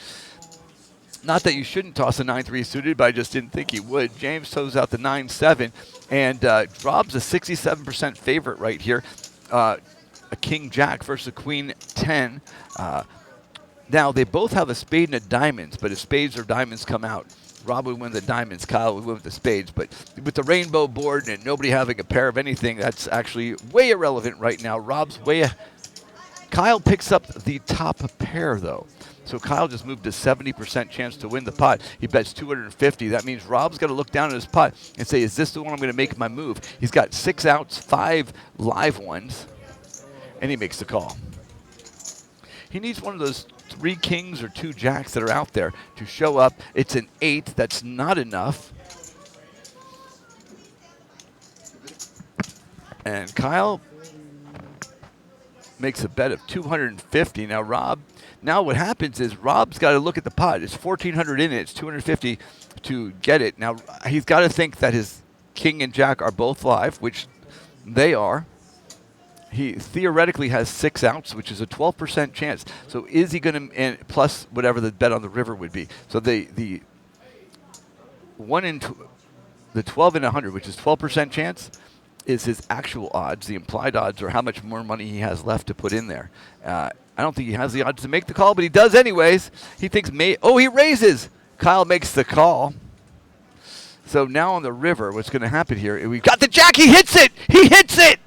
Not that you shouldn't toss a 9-3 suited, but I just didn't think he would. James throws out the 9-7. And Rob's a 67% favorite right here. A king jack versus a queen 10. Now, they both have a spade and a diamonds, but if spades or diamonds come out, Rob would win the diamonds, Kyle would win with the spades. But with the rainbow board and nobody having a pair of anything, that's actually way irrelevant right now. Rob's way Kyle picks up the top pair, though. So Kyle just moved to 70% chance to win the pot. He bets 250. That means Rob's got to look down at his pot and say, is this the one I'm going to make my move? He's got 6 outs, 5 live ones, and he makes the call. He needs one of those 3 kings or 2 jacks that are out there to show up. It's an 8. That's not enough. And Kyle makes a bet of 250. Now, Rob, now what happens is Rob's got to look at the pot. It's 1,400 in it. It's 250 to get it. Now, he's got to think that his king and jack are both live, which they are. He theoretically has 6 outs, which is a 12% chance. So is he going to, plus whatever the bet on the river would be. So the 12 in 100, which is 12% chance, is his actual odds. The implied odds are how much more money he has left to put in there. I don't think he has the odds to make the call, but he does anyways. He thinks, he raises. Kyle makes the call. So now on the river, what's going to happen here, we've got the jack. He hits it. He hits it.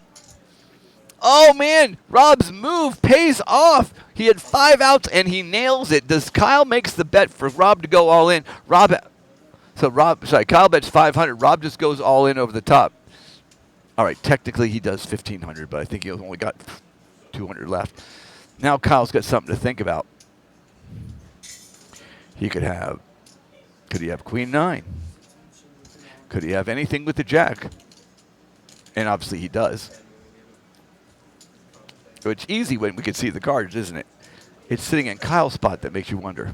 Oh, man. Rob's move pays off. He had 5 outs, and he nails it. Kyle makes the bet for Rob to go all in. Kyle bets 500. Rob just goes all in over the top. All right, technically he does 1,500, but I think he only got 200 left. Now Kyle's got something to think about. Could he have queen 9? Could he have anything with the jack? And obviously he does. So it's easy when we can see the cards, isn't it? It's sitting in Kyle's spot that makes you wonder.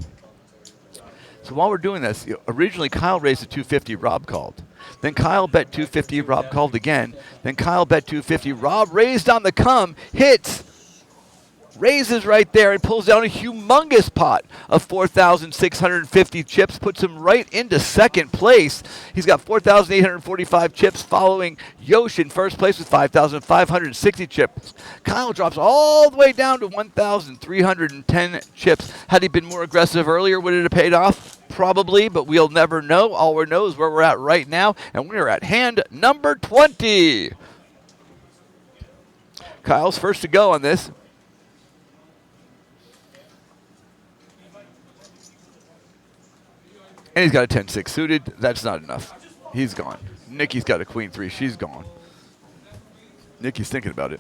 So while we're doing this, originally Kyle raised a 250, Rob called. Then Kyle bet 250, Rob called again. Then Kyle bet 250, Rob raised on the come, hits, raises right there and pulls down a humongous pot of 4,650 chips, puts him right into second place. He's got 4,845 chips following Yosh in first place with 5,560 chips. Kyle drops all the way down to 1,310 chips. Had he been more aggressive earlier, would it have paid off? Probably, but we'll never know. All we know is where we're at right now, and we're at hand number 20. Kyle's first to go on this. And he's got a 10-6 suited. That's not enough. He's gone. Nikki's got a queen 3. She's gone. Nikki's thinking about it.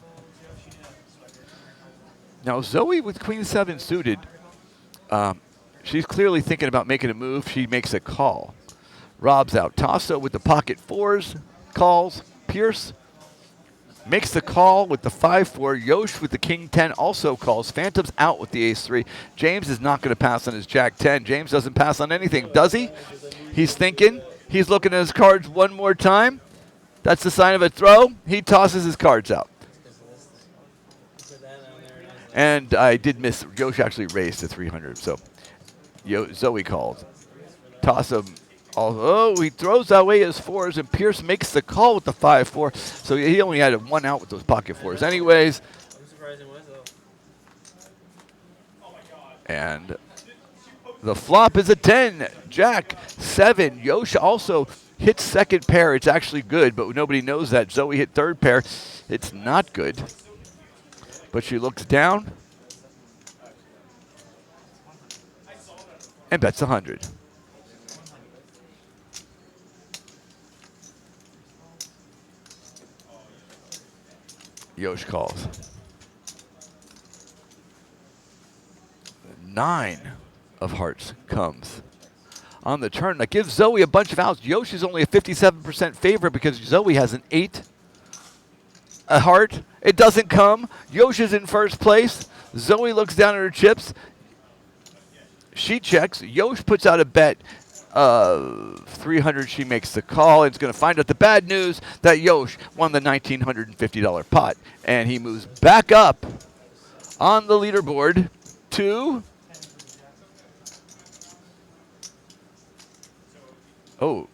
Now, Zoe with queen 7 suited, she's clearly thinking about making a move. She makes a call. Rob's out. Tasso with the pocket 4s calls. Pierce makes the call with the 5-4. Yosh with the king 10 also calls. Phantom's out with the ace 3. James is not going to pass on his jack 10. James doesn't pass on anything, does he? He's thinking. He's looking at his cards one more time. That's the sign of a throw. He tosses his cards out. And I did miss. Yosh actually raised to 300. So Zoe called. Toss him. Oh, he throws away his 4s, and Pierce makes the call with the 5-4. So he only had 1 out with those pocket 4s anyways. I'm surprised it was, though. And the flop is a 10. Jack 7. Yosh also hits second pair. It's actually good, but nobody knows that. Zoe hit third pair. It's not good. But she looks down and bets 100. Yosh calls. 9 of hearts comes on the turn. That gives Zoe a bunch of outs. Yosh is only a 57% favorite because Zoe has an 8. A heart. It doesn't come. Yosh is in first place. Zoe looks down at her chips. She checks. Yosh puts out a bet of 300. She makes the call. It's going to find out the bad news that Yosh won the $1,950 pot. And he moves back up on the leaderboard to... Oh.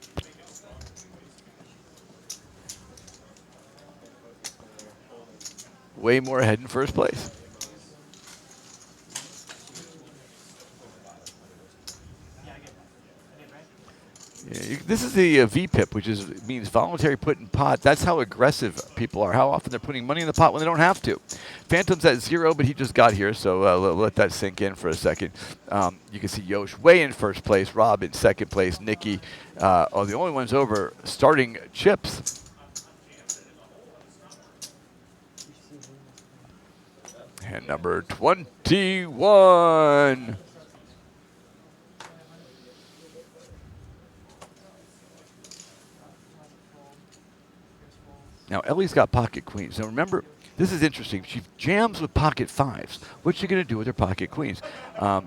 Way more ahead in first place. This is the VPIP, which means voluntary put in pot. That's how aggressive people are, how often they're putting money in the pot when they don't have to. Phantom's at 0, but he just got here, so let that sink in for a second. You can see Yosh way in first place, Rob in second place, Nikki are the only ones over starting chips. And number 21. Now, Ellie's got pocket queens. Now, remember, this is interesting. She jams with pocket fives. What's she going to do with her pocket queens?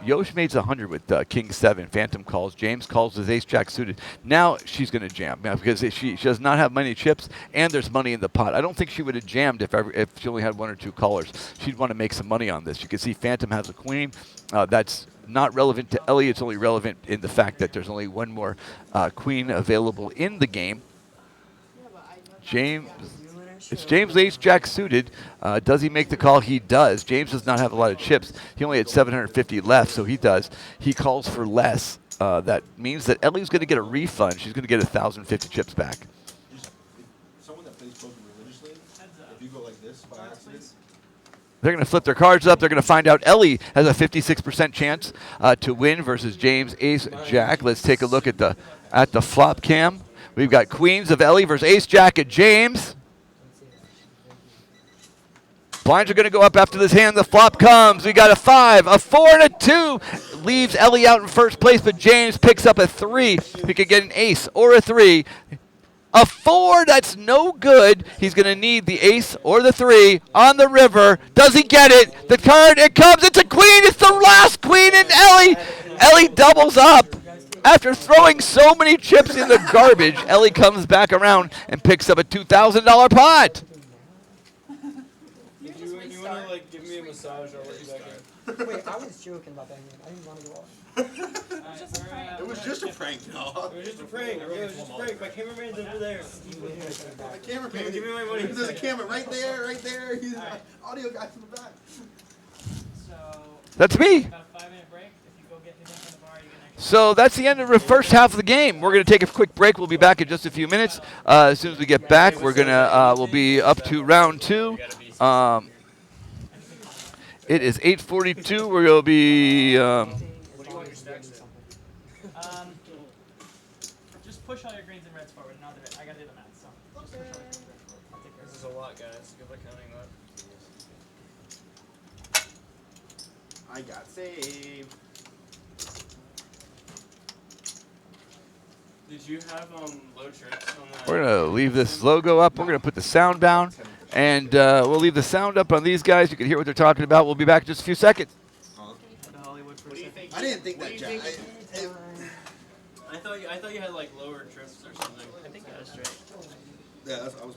Yosh made 100 with King 7. Phantom calls. James calls with Ace Jack suited. Now she's going to jam because she does not have many chips and there's money in the pot. I don't think she would have jammed if she only had 1 or 2 callers. She'd want to make some money on this. You can see Phantom has a queen. That's not relevant to Ellie. It's only relevant in the fact that there's only 1 more queen available in the game. James, it's James Ace Jack suited. Does he make the call? He does. James does not have a lot of chips. He only had 750 left, so he does. He calls for less. That means that Ellie's going to get a refund. She's going to get 1,050 chips back. Someone that plays poker religiously, if you go like this by accident, they're going to flip their cards up. They're going to find out Ellie has a 56% chance to win versus James Ace Jack. Let's take a look at the flop cam. We've got queens of Ellie versus Ace Jack and James. Blinds are going to go up after this hand. The flop comes. We got a 5, a 4, and a 2. Leaves Ellie out in first place, but James picks up a 3. He could get an ace or a 3. A 4, that's no good. He's going to need the ace or the 3 on the river. Does he get it? The card, it comes. It's a queen. It's the last queen, and Ellie doubles up. After throwing so many chips in the garbage, Ellie comes back around and picks up a $2,000 pot. If you want to like give me a massage, I'll let you back in. Wait, I was joking about that game. I didn't want to go off. it was just a prank, dog. It was just a prank. It was just a prank. My cameraman's over there. My cameraman. Give me my money. There's a camera right there. He's audio guy's in the back. So That's me. about a 5-minute break. If you go get anything from the bar, you can So that's the end of the first half of the game. We're going to take a quick break. We'll be back in just a few minutes. As soon as we get back, we're gonna we'll be up to round 2. It is 8:42. We're going to be. just push all your greens and reds forward, and I'll do it. I got to do the math, so just push all your greens and reds forward. I'll take care of This is a lot, guys. Good luck counting that. I got saved. Did you have low trips on that? We're going to leave this logo up. We're going to put the sound down. And we'll leave the sound up on these guys. You can hear what they're talking about. We'll be back in just a few seconds. Hollywood for a second. I didn't think that, Jack. I thought you had like lower trips or something. I think that was straight. Yeah, I was.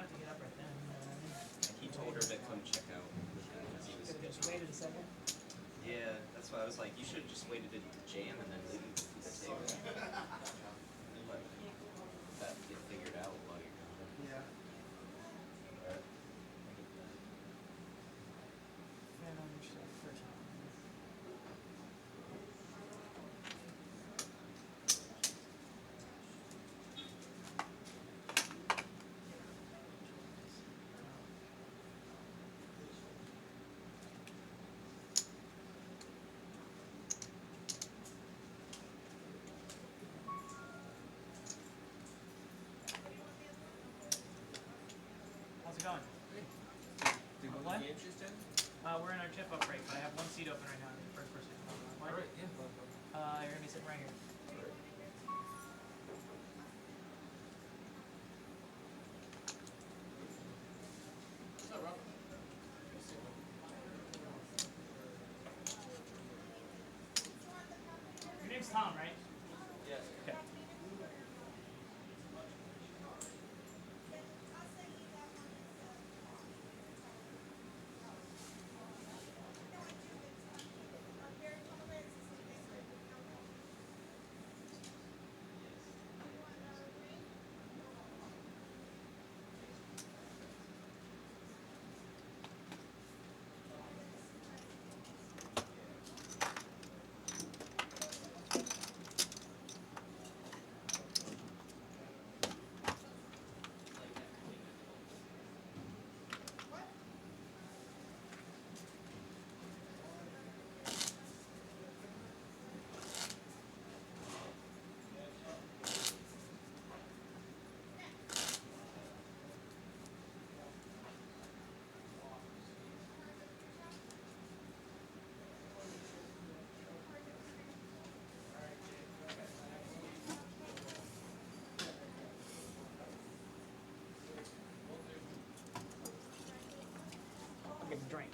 have to get up right then. You know what I mean? And he told her to come check out with him because he was. Could have just waited a second. Yeah, that's why I was like, you should have just waited to jam and then leave him to the table. But that get figured out while you're gone. Yeah. Fan on yourself for time. How's it going? What? We're in our chip up break, but I have one seat open right now. I'm the first person to come on. Alright, yeah. You're gonna be sitting right here. Your name's Tom, right? Yes. Okay. I'll get a drink.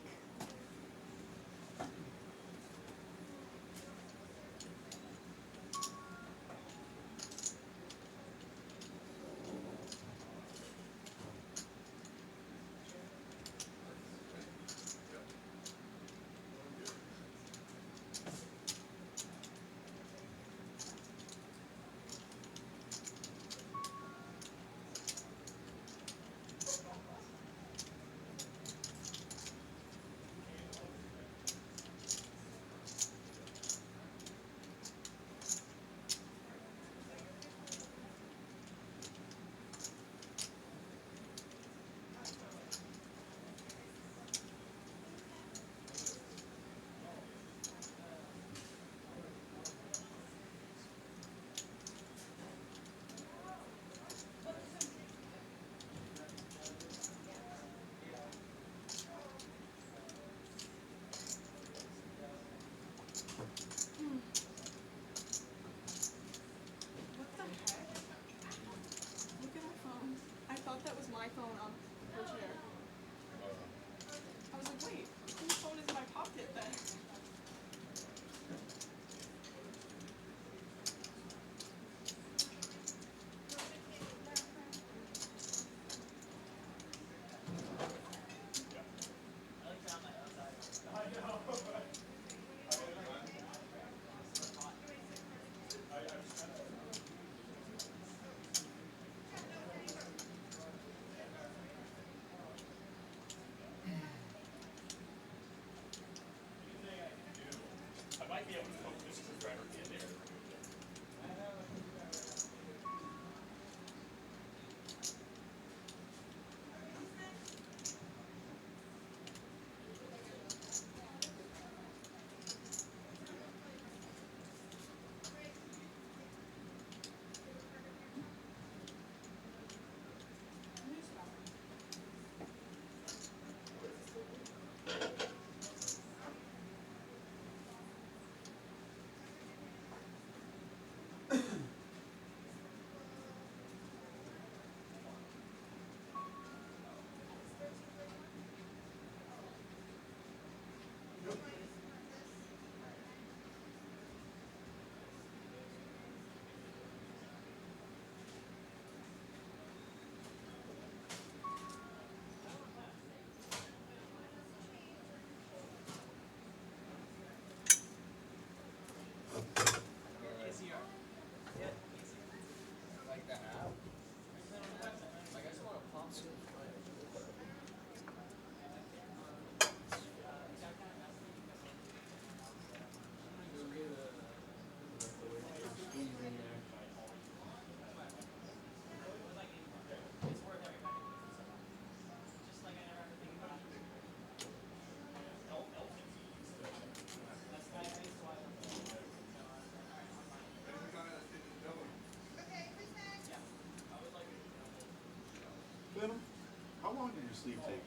your sleeve take?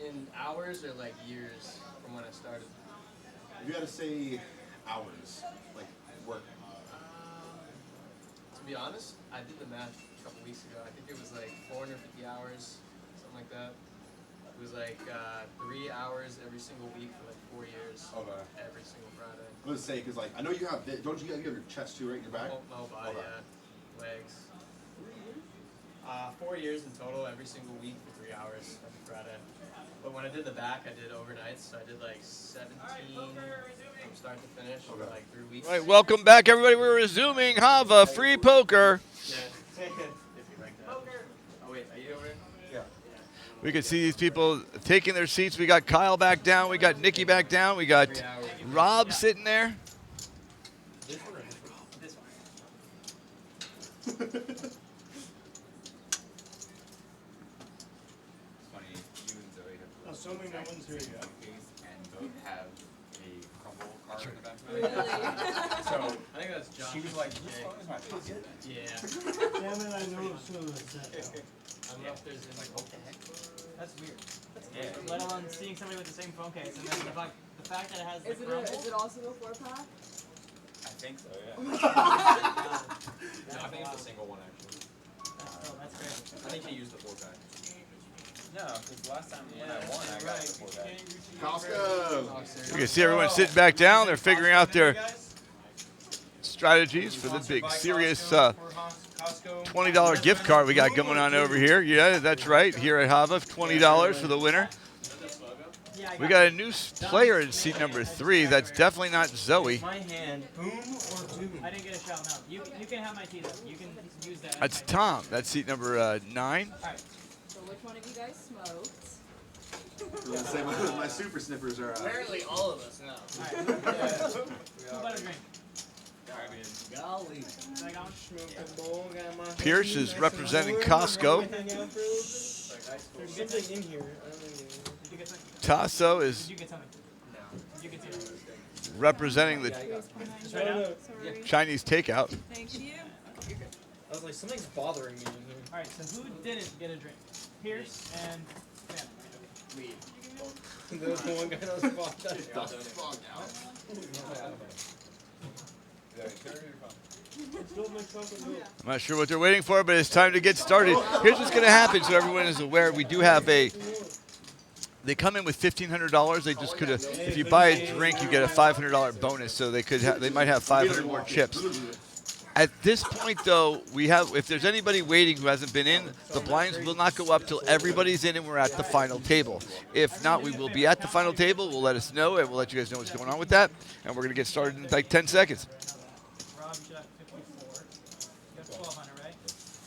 In hours or like years from when I started? If you had to say hours, like work. To be honest, I did the math a couple weeks ago. I think it was like 450 hours, something like that. It was like 3 hours every single week for like 4 years. Okay. Every single Friday. I was gonna say, because like I know you have, don't you have your chest too, right? Your back. Whole body, Okay. yeah. Legs. 4 years in total, every single week for 3 hours every Friday. But when I did the back, I did overnights. So I did like 17 from start to finish for like 3 weeks. All right, welcome back, everybody. We're resuming Hava free poker. Yeah. If you like that. Oh wait, are you over here? Yeah. We can see these people taking their seats. We got Kyle back down. We got Nikki back down. We got Rob sitting there. This one or this one? Funny, you and Zoe have Assuming no one's here yet. and both have a crumble card in the back of Really? it. So I think that's John. she was like, "This phone is my pocket." Yeah. Damn it, I know as soon as it's set. I don't know if there's any. What the heck? That's weird. Yeah. Let alone seeing somebody with the same phone case, and then the fact that it has the Is crumble. it also a 4-pack? I think so, yeah. No, I think it's a single one actually. That's great. I think he used the 4-pack. No, because last time when I won, I got the 4-pack. Costco. You can see everyone sitting back down. They're figuring out their strategies for the big, serious $20 gift card we got going on over here. Yeah, that's right. Here at Hava, $20 for the winner. We got a new player in seat number 3. That's definitely not Zoe. My hand, boom or doom? I didn't get a shell. No, you can have my tea though. You can use that. That's Tom. That's seat number 9. All right. So which one of you guys smoked? I was gonna say, my super sniffers are. Apparently, all of us now. All right. Who bought a drink? Golly. Did I got one? Smoking bowl, got my Pierce is representing Costco. Something in here. I don't know. Did you get something? Tasso Did is you get something? No. Did you get something? representing the Just right now? Chinese takeout. Thank you. I was like, something's bothering me in here. All right. So who didn't get a drink? Pierce and Phantom. Me. There's the one guy that was fucked up. I'm not sure what they're waiting for, but it's time to get started. Here's what's going to happen so everyone is aware. We do have they come in with $1,500. They just could have, if you buy a drink, you get a $500 bonus. So they might have 500 more chips. At this point, though, if there's anybody waiting who hasn't been in, the blinds will not go up till everybody's in and we're at the final table. If not, we will be at the final table. We'll let us know, and we'll let you guys know what's going on with that. And we're going to get started in like 10 seconds. Rob, you should have 54. You have 1,200, right?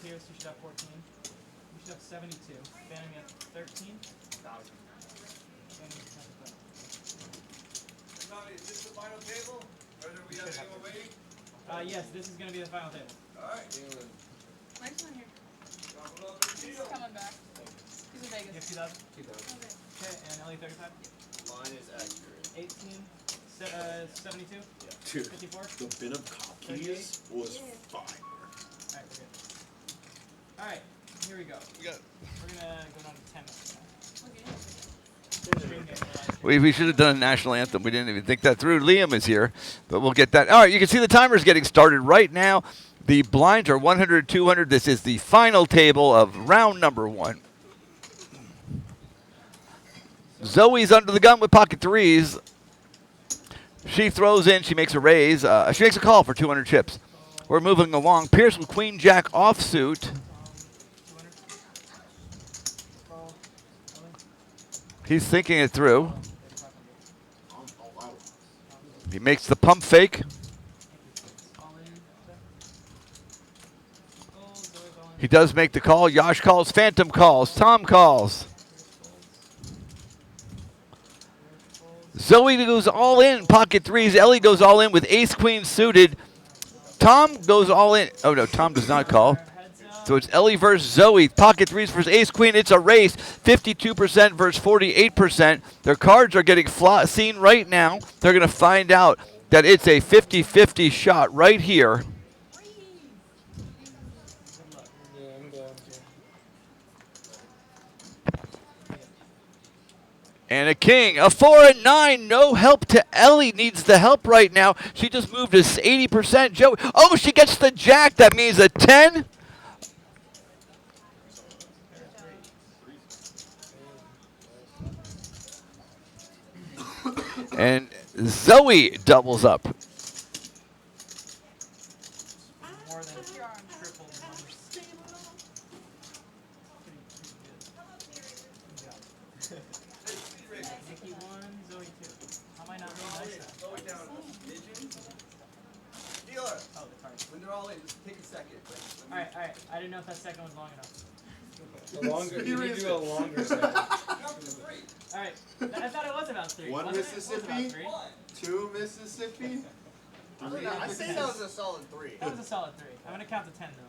Pierce, you should have 14. You should have 72. Phantom, you have 13. 1,000. Is this the final table? Or do we have anyone waiting? Yes, this is going to be the final table. All right. Mike's not here. He's coming back. He's in You have Vegas. 2,000? 2,000. Okay, and Ellie 35? Mine is accurate. 18. 72? Dude, 54? the bin of cop keys was fire. Alright, we're good. Alright, here we go. We're going to go down to 10 minutes now. We should have done a national anthem. We didn't even think that through. Liam is here, but we'll get that. All right, you can see the timer's getting started right now. The blinds are 100, 200. This is the final table of round number 1. Zoe's under the gun with pocket 3s. She throws in. She makes a raise. She makes a call for 200 chips. We're moving along. Pierce with Queen Jack offsuit. He's thinking it through. He makes the pump fake. He does make the call. Yash calls. Phantom calls. Tom calls. Zoe goes all in. Pocket 3s. Ellie goes all in with ace queen suited. Tom goes all in. Oh, no. Tom does not call. So it's Ellie versus Zoe. Pocket 3s versus ace queen. It's a race. 52% versus 48%. Their cards are getting seen right now. They're going to find out that it's a 50-50 shot right here. Yeah, I'm going to. And a king. A 4 and 9. No help to Ellie. Needs the help right now. She just moved to 80%. Joe. Oh, she gets the jack. That means a 10. And Zoe doubles up. More than triple the numbers. Nikki 1, Zoe 2. How am I not being nice now? Dealer. Oh, the card. When they're all in, just take a second. Alright, alright. I didn't know if that second was long enough. You need to do a longer second. Alright. I thought it was about 3. One wasn't it? It was Mississippi, about 3. 2 Mississippi. I think that was a solid 3. That was a solid 3. I'm gonna count to 10 though.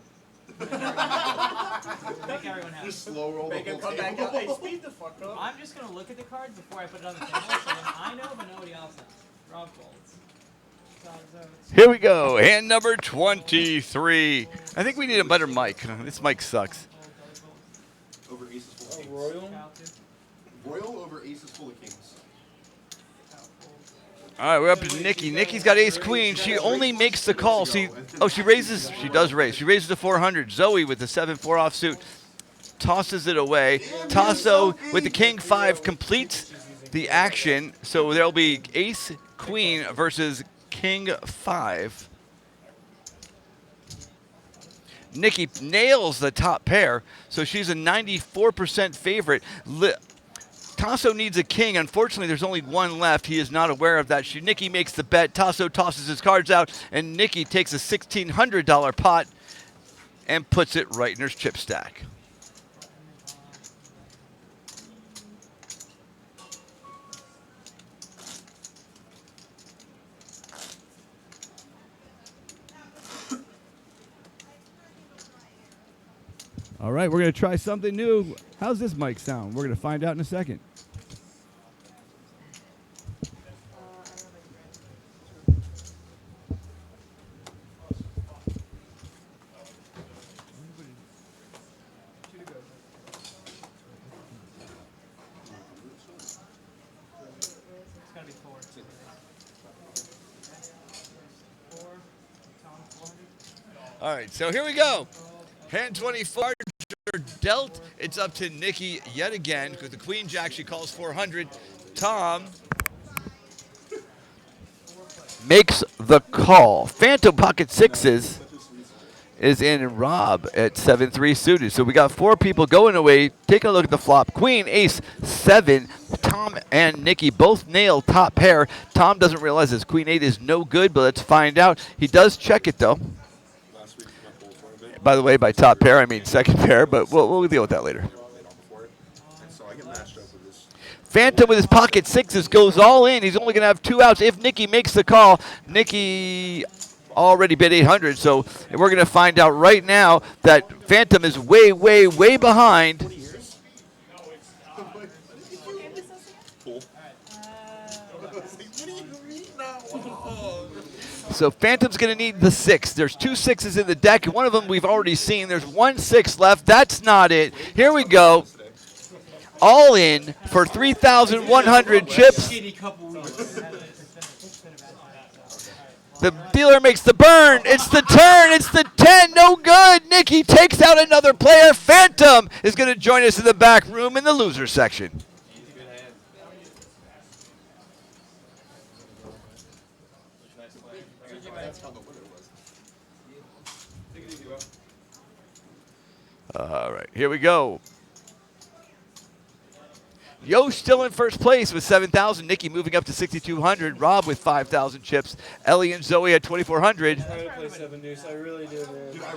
Make everyone happy. Just slow roll the Make him whole come back table. up. Hey, speed the fuck up. I'm just gonna look at the cards before I put it on the table, so then I know, but nobody else knows. Rob folds. Here we go. Hand number 23. I think we need a better mic. This mic sucks. Over aces full of kings. Royal? Royal over aces full of kings. All right, we're up to Nikki. Nikki's got ace queen. She only makes the call. See, oh, she raises. She does raise. She raises to 400. Zoe with the 7-4 offsuit tosses it away. Tasso with the king 5 completes the action. So there'll be ace queen versus king 5. Nikki nails the top pair, so she's a 94% favorite. Tasso needs a king. Unfortunately, there's only one left. He is not aware of that. Nikki makes the bet. Tasso tosses his cards out, and Nikki takes a $1,600 pot and puts it right in her chip stack. All right, we're going to try something new. How's this mic sound? We're going to find out in a second. It's gotta be 4. 4. Tom 400. All right, so here we go. Hand 24 dealt. It's up to Nikki yet again because the queen jack, she calls 400. Tom makes the call. Phantom pocket sixes is in Rob at 7-3 suited. So we got 4 people going away. Taking a look at the flop. Queen, ace, 7. Tom and Nikki both nail top pair. Tom doesn't realize his queen 8 is no good, but let's find out. He does check it though. By the way, by top pair, I mean second pair, but we'll deal with that later. Phantom with his pocket sixes goes all in. He's only going to have 2 outs if Nikki makes the call. Nikki already bid 800, so we're going to find out right now that Phantom is way, way, way behind. So Phantom's going to need the 6. There's 2 6s in the deck. One of them we've already seen. There's 1 6 left. That's not it. Here we go. All in for 3,100 chips. The dealer makes the burn. It's the turn. It's the 10. No good. Nikki takes out another player. Phantom is going to join us in the back room in the loser section. All right, here we go. Yo still in first place with 7,000. Nikki moving up to 6,200. Rob with 5,000 chips. Ellie and Zoe at 2,400. I tried to play 7 deuce. I really did, man. Dude, I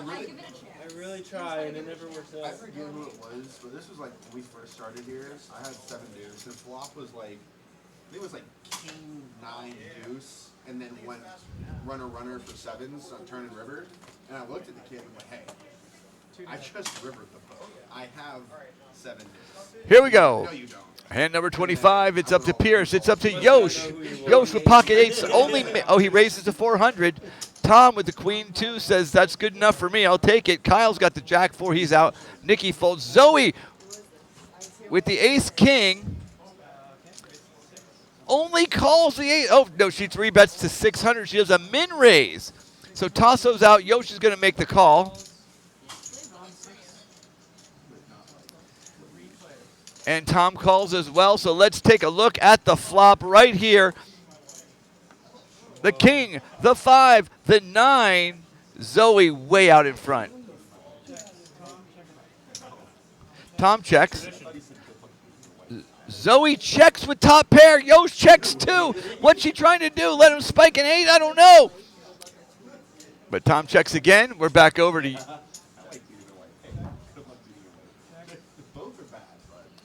really tried, and it never worked out. I forget who it was, but this was like when we first started here. I had 7 deuce. The flop was like, I think it was like king 9 deuce, and then went runner for 7s on turn and river. And I looked at the kid and went, hey, I just rivered the boat. I have 7 deuce. Here we go. No, you don't. Hand number 25. It's up to Pierce. It's up to Yosh. Yosh with pocket 8s. Only. Oh, he raises to 400. Tom with the queen 2 says that's good enough for me. I'll take it. Kyle's got the jack 4. He's out. Nikki folds. Zoe with the ace king. only calls the ace. Oh, no, she 3-bets to 600. She does a min raise. So Tasso's out. Yoshi's going to make the call. And Tom calls as well. So let's take a look at the flop right here. The king, the 5, the 9. Zoe way out in front. Tom checks. Zoe checks with top pair. Yosh checks too. What's she trying to do? Let him spike an 8? I don't know. But Tom checks again. We're back over to...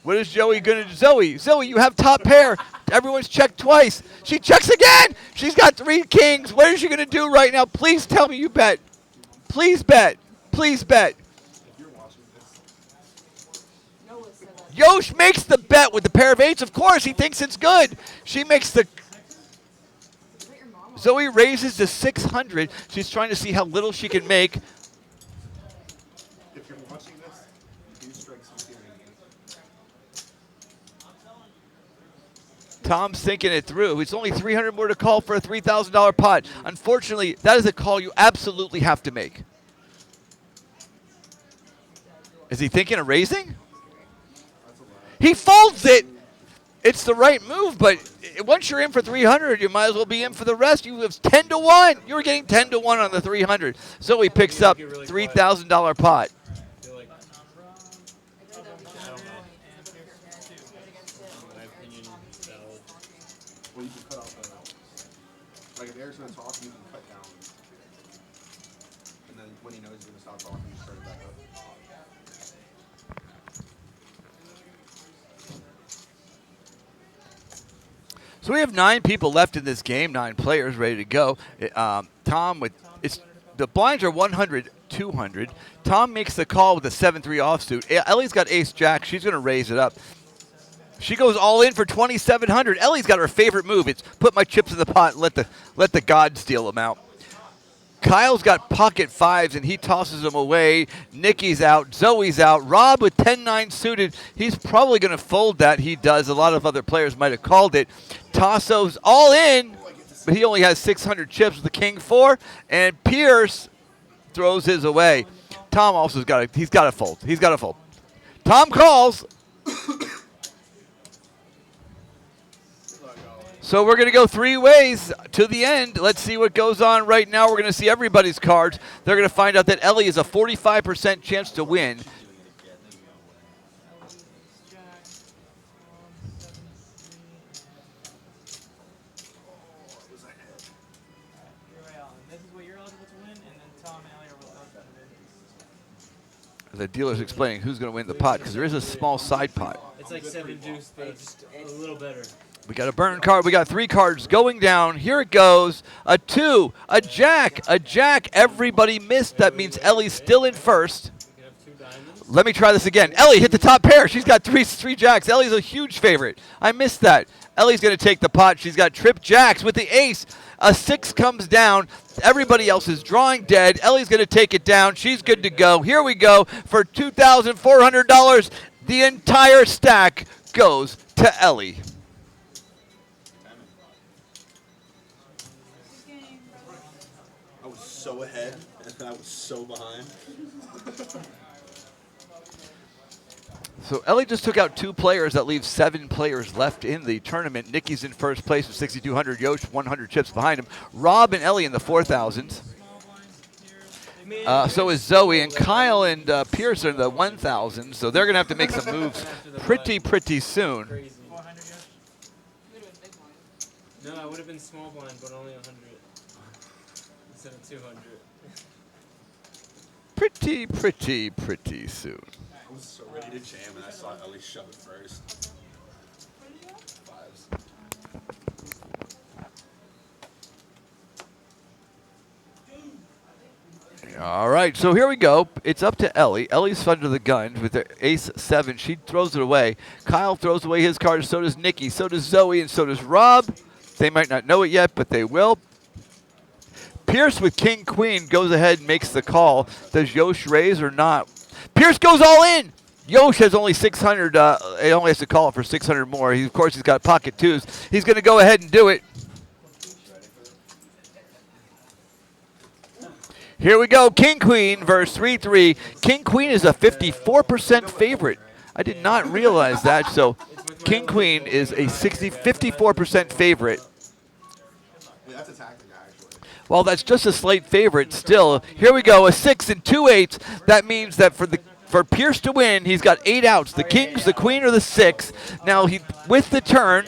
What is Joey going to do? Zoe, you have top pair. Everyone's checked twice. She checks again. She's got 3 kings. What is she going to do right now? Please tell me you bet. Please bet. Please bet. Yosh makes the bet with the pair of 8s. Of course, he thinks it's good. She makes the... Zoe raises to 600. She's trying to see how little she can make. If you're watching this, do strike some theory. Tom's thinking it through. It's only 300 more to call for a $3,000 pot. Unfortunately, that is a call you absolutely have to make. Is he thinking of raising? He folds it. It's the right move, but once you're in for 300, you might as well be in for the rest. You have 10 to 1. You were getting 10 to 1 on the 300. Zoe picks up $3,000 pot. Well, you can cut off like if Eric's gonna talk, you can cut down. And then when he knows he's gonna stop talking, you start it back up. So we have 9 people left in this game, 9 players ready to go. Tom the blinds are 100, 200. Tom makes the call with a 7-3 offsuit. Ellie's got ace jack. She's going to raise it up. She goes all in for 2,700. Ellie's got her favorite move. It's put my chips in the pot and let the gods deal them out. Kyle's got pocket 5s, and he tosses them away. Nikki's out. Zoe's out. Rob with 10-9 suited. He's probably going to fold that. He does. A lot of other players might have called it. Tasso's all in, but he only has 600 chips with the king 4, and Pierce throws his away. Tom also he's got to fold. He's got to fold. Tom calls. So we're going to go 3 ways to the end. Let's see what goes on right now. We're going to see everybody's cards. They're going to find out that Ellie is a 45% chance to win. The dealer's explaining who's going to win the pot because there is a small side pot. It's like 7 deuce, but just a little better. We got a burn card. We got 3 cards going down. Here it goes. A 2, a jack, a jack. Everybody missed. That means Ellie's still in first. Let me try this again. Ellie hit the top pair. She's got three jacks. Ellie's a huge favorite. I missed that. Ellie's going to take the pot. She's got trip jacks with the ace. A 6 comes down. Everybody else is drawing dead. Ellie's going to take it down. She's good to go. Here we go for $2,400. The entire stack goes to Ellie. I was so ahead, and I was so behind. So Ellie just took out 2 players. That leaves 7 players left in the tournament. Nikki's in first place with 6,200. Yosh 100 chips behind him. Rob and Ellie in the 4,000s. So is Zoe, and Kyle and Pierce are in the 1,000s. So they're going to have to make some moves pretty soon. No, I would have been small blind, but only 100 instead of 200. Pretty soon. I was so ready to jam, and I saw Ellie shove it first. 5s. All right, so here we go. It's up to Ellie. Ellie's under the gun with the ace 7. She throws it away. Kyle throws away his cards. So does Nikki. So does Zoe, and so does Rob. They might not know it yet, but they will. Pierce with king queen goes ahead and makes the call. Does Yosh raise or not? Pierce goes all in. Yosh has only 600. He only has to call it for 600 more. Of course, he's got pocket twos. He's going to go ahead and do it. Here we go. King Queen versus 3-3. King Queen is a 54% favorite. I did not realize that. So King Queen is a 54% favorite. Yeah, that's a tactic, actually. Well, that's just a slight favorite still. Here we go, a 6 and 2 8s. That means that for Pierce to win, he's got 8 outs. The kings, the queen, or the 6. Now, with the turn,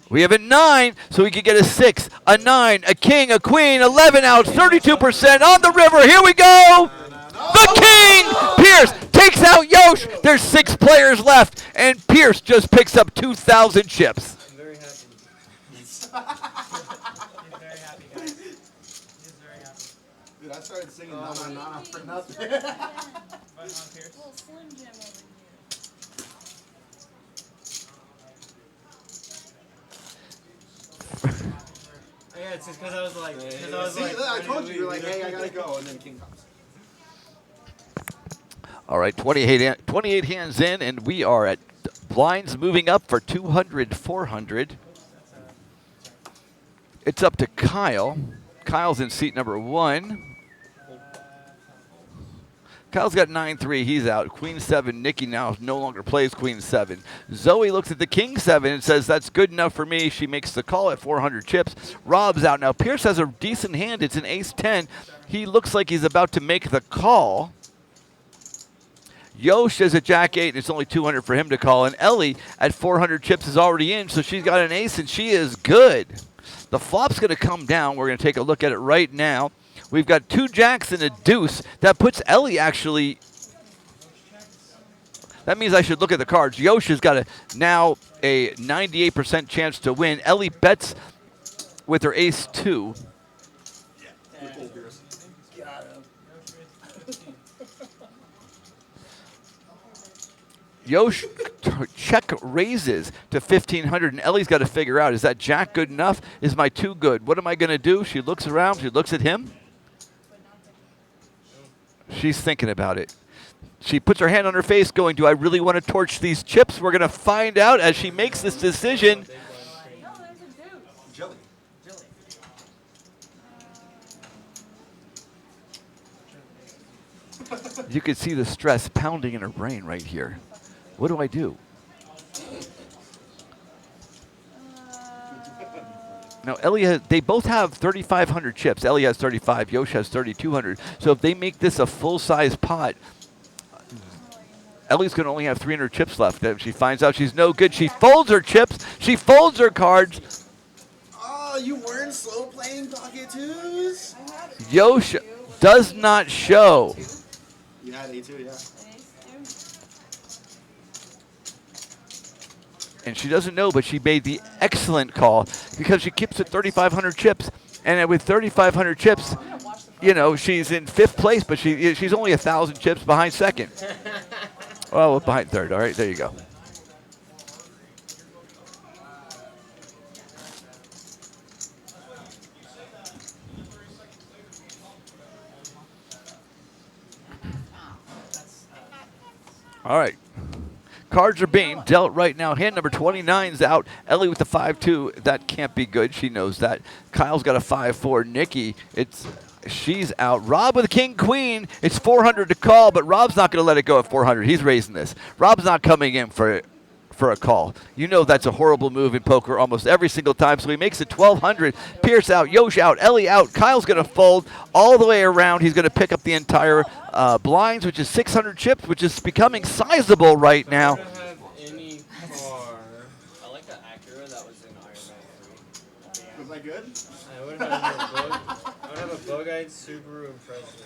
we have a 9, so we could get a 6, a 9, a king, a queen, 11 outs, 32% on the river. Here we go. The king, Pierce, takes out Yosh. There's 6 players left, and Pierce just picks up 2,000 chips. I'm very happy. He's very happy, guys. He's very happy. Dude, I started singing "Na Na Na" for nothing. Button on Pierce. Little Slim Jim over here. Yeah, it's just because I was like, I told you, you're like, hey, I gotta go, and then King comes. All right, 28 hands in, and we are at blinds moving up for 200, 400. It's up to Kyle. Kyle's in seat number 1. Kyle's got 9-3. He's out. Queen 7. Nikki now no longer plays Queen 7. Zoe looks at the King 7 and says, that's good enough for me. She makes the call at 400 chips. Rob's out now. Pierce has a decent hand. It's an ace 10. He looks like he's about to make the call. Yosh is a jack 8, and it's only 200 for him to call. And Ellie at 400 chips is already in, so she's got an ace, and she is good. The flop's going to come down. We're going to take a look at it right now. We've got 2 jacks and a deuce. That puts Ellie actually. That means I should look at the cards. Yosh has got now a 98% chance to win. Ellie bets with her ace 2. Yosh check raises to 1,500, and Ellie's got to figure out, is that jack good enough? Is my 2 good? What am I going to do? She looks around. She looks at him. She's thinking about it. She puts her hand on her face going, do I really want to torch these chips? We're going to find out as she makes this decision. Jelly. You can see the stress pounding in her brain right here. What do I do? Now, Ellie they both have 3,500 chips. Ellie has 35. Yosh has 3,200. So if they make this a full-size pot, Ellie's going to only have 300 chips left. If she finds out she's no good, she folds her chips. She folds her cards. Oh, you weren't slow playing pocket twos? Yosh does not show. You had A2, yeah. And she doesn't know, but she made the excellent call because she keeps at 3,500 chips. And with 3,500 chips, you know, she's in 5th place, but she's only 1,000 chips behind 2nd. Well, behind 3rd. All right, there you go. All right. Cards are being dealt right now. Hand number 29's out. Ellie with the 5-2. That can't be good. She knows that. Kyle's got a 5-4. Nikki, she's out. Rob with a king queen. It's 400 to call, but Rob's not going to let it go at 400. He's raising this. Rob's not coming in for a call. You know that's a horrible move in poker almost every single time, so he makes it 1,200. Pierce out, Yosh out, Ellie out. Kyle's going to fold all the way around. He's going to pick up the entire blinds, which is 600 chips, which is becoming sizable right now. I don't have any car. I like the Acura that was in Iron Man 3. Was that good? I would have a bug-eyed Subaru Impreza.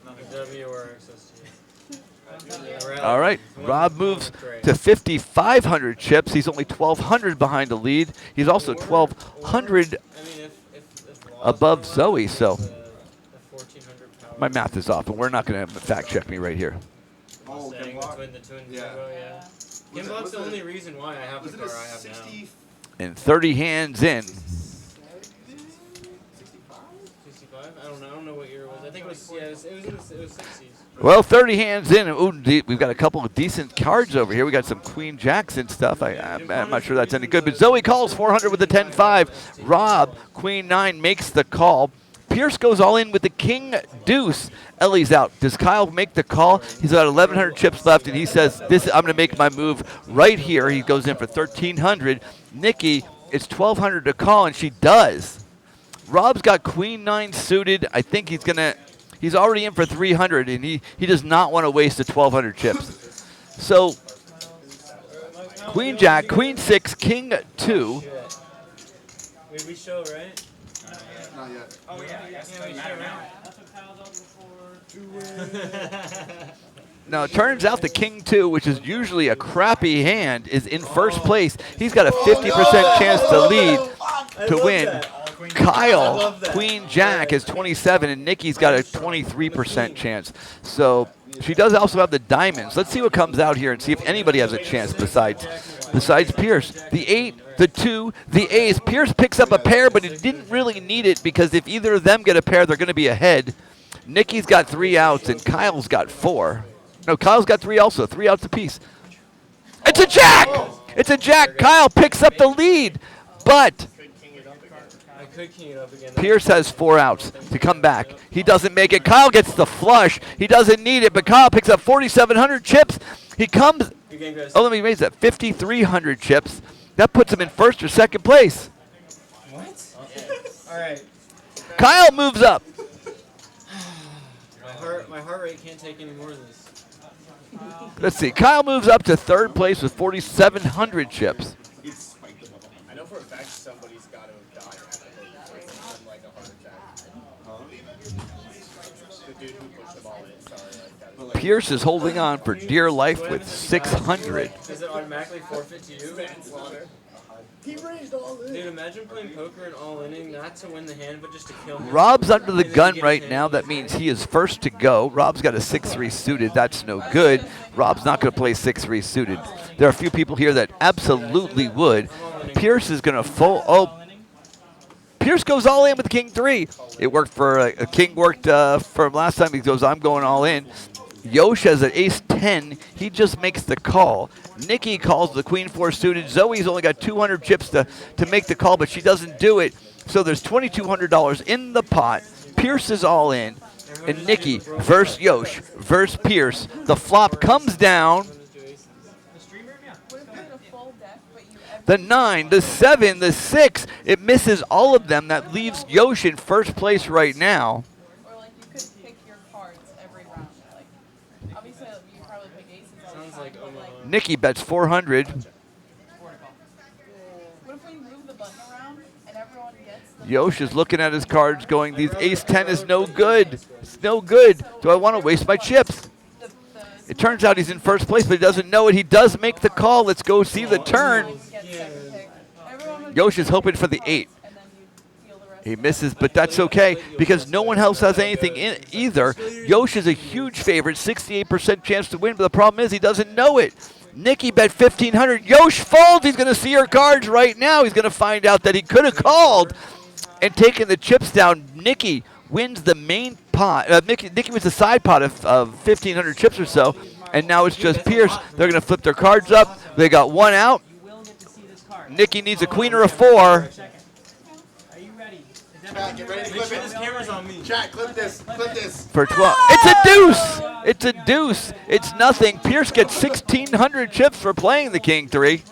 A W or XST. All right, Rob moves to 5,500 chips. He's only 1,200 behind the lead. He's also 1,200 above Zoe, so my math is off, and we're not going to fact check me right here. Oh, Between the twin turbo, yeah. Kimball's the only reason why I have the car I have now. And 30 hands in. 65? 95? I don't know. I don't know what year it was. I think it was. Yeah, it was 60s. Well, 30 hands in. Ooh, we've got a couple of decent cards over here. We got some Queen Jacks and stuff. I'm not sure that's any good. But Zoe calls 400 with the 10-5. Rob, Queen 9, makes the call. Pierce goes all in with the King Deuce. Ellie's out. Does Kyle make the call? He's got 1,100 chips left, and he says, I'm going to make my move right here. He goes in for 1,300. Nikki, it's 1,200 to call, and she does. Rob's got Queen 9 suited. I think he's already in for 300, and he does not want to waste the 1,200 chips. So, Queen Jack, Queen 6, King 2. Wait, we show, right? Not yet. Oh yeah, I guess it doesn't matter now. That's what Kyle's up before. Now, it turns out the King 2, which is usually a crappy hand, is in first place. He's got a 50% chance to lead to win. Kyle, Queen Jack, is 27, and Nikki's got a 23% chance. So she does also have the diamonds. Let's see what comes out here and see if anybody has a chance besides Pierce. The 8, the 2, the ace. Pierce picks up a pair, but he didn't really need it because if either of them get a pair, they're going to be ahead. Nikki's got 3 outs, and Kyle's got 4. No, Kyle's got 3 also, 3 outs apiece. It's a jack! It's a jack. Kyle picks up the lead, but Pierce has 4 outs to come back. He doesn't make it. Kyle gets the flush. He doesn't need it, but Kyle picks up 4,700 chips. He comes, let me raise that, 5,300 chips. That puts him in first or second place. What? All right. Kyle moves up. My heart rate can't take any more of this. Let's see. Kyle moves up to third place with 4,700 chips. I know for a fact somebody's got to have died from like a heart attack. The dude who pushed the ball in. Sorry. Pierce is holding on for dear life with 600. Does it automatically forfeit to you? Manslaughter. He raised all in. Dude, imagine playing poker and all inning, not to win the hand, but just to kill him. Rob's under the gun right now. That means he is first to go. Rob's got a 6-3 suited. That's no good. Rob's not going to play 6-3 suited. There are a few people here that absolutely would. Pierce is going to fold. Oh, Pierce goes all in with the King 3. It worked for King worked for him last time. He goes, I'm going all in. Yosh has an ace 10. He just makes the call. Nikki calls the Queen 4 suited. Zoe's only got 200 chips to make the call, but she doesn't do it. So there's $2,200 in the pot. Pierce is all in. And Nikki versus Yosh versus Pierce. The flop comes down. The 9, the 7, the 6. It misses all of them. That leaves Yosh in first place right now. Nikki bets 400. Yosh is looking at his cards going, these ace 10 is no good. It's no good. Do I want to waste my chips? It turns out he's in first place, but he doesn't know it. He does make the call. Let's go see the turn. Yosh is hoping for the 8. He misses, but that's okay because no one else has anything in either. Yosh is a huge favorite, 68% chance to win, but the problem is he doesn't know it. Nikki bet 1,500. Yosh folds. He's going to see her cards right now. He's going to find out that he could have called and taken the chips down. Nikki wins the main pot. Nikki wins the side pot of 1,500 chips or so, and now it's just Pierce. They're going to flip their cards up. They got 1 out. Nikki needs a queen or a 4. Chat, get ready to clip it. This camera's on me. Chat, clip this. Clip this. For 12. It's a deuce. It's a deuce. It's nothing. Pierce gets 1,600 chips for playing the King 3.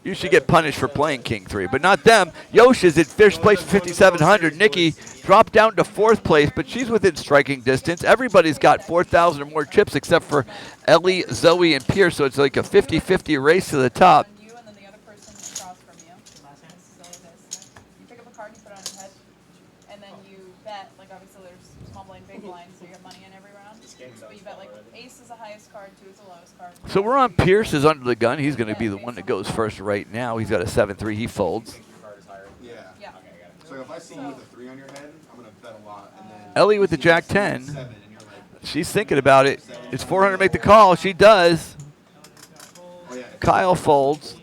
You should get punished for playing King 3, but not them. Yosh is at first place with 5,700. Nikki dropped down to 4th place, but she's within striking distance. Everybody's got 4,000 or more chips except for Ellie, Zoe, and Pierce, so it's like a 50-50 race to the top. So we're on Pierce is under the gun. He's going to be the one that goes first right now. He's got a 7-3. He folds. Yeah. So if I see you with a 3 on your head, I'm going to bet a lot. And then Ellie with the Jack 10. She's thinking about it. It's 400 to make the call. She does. Kyle folds.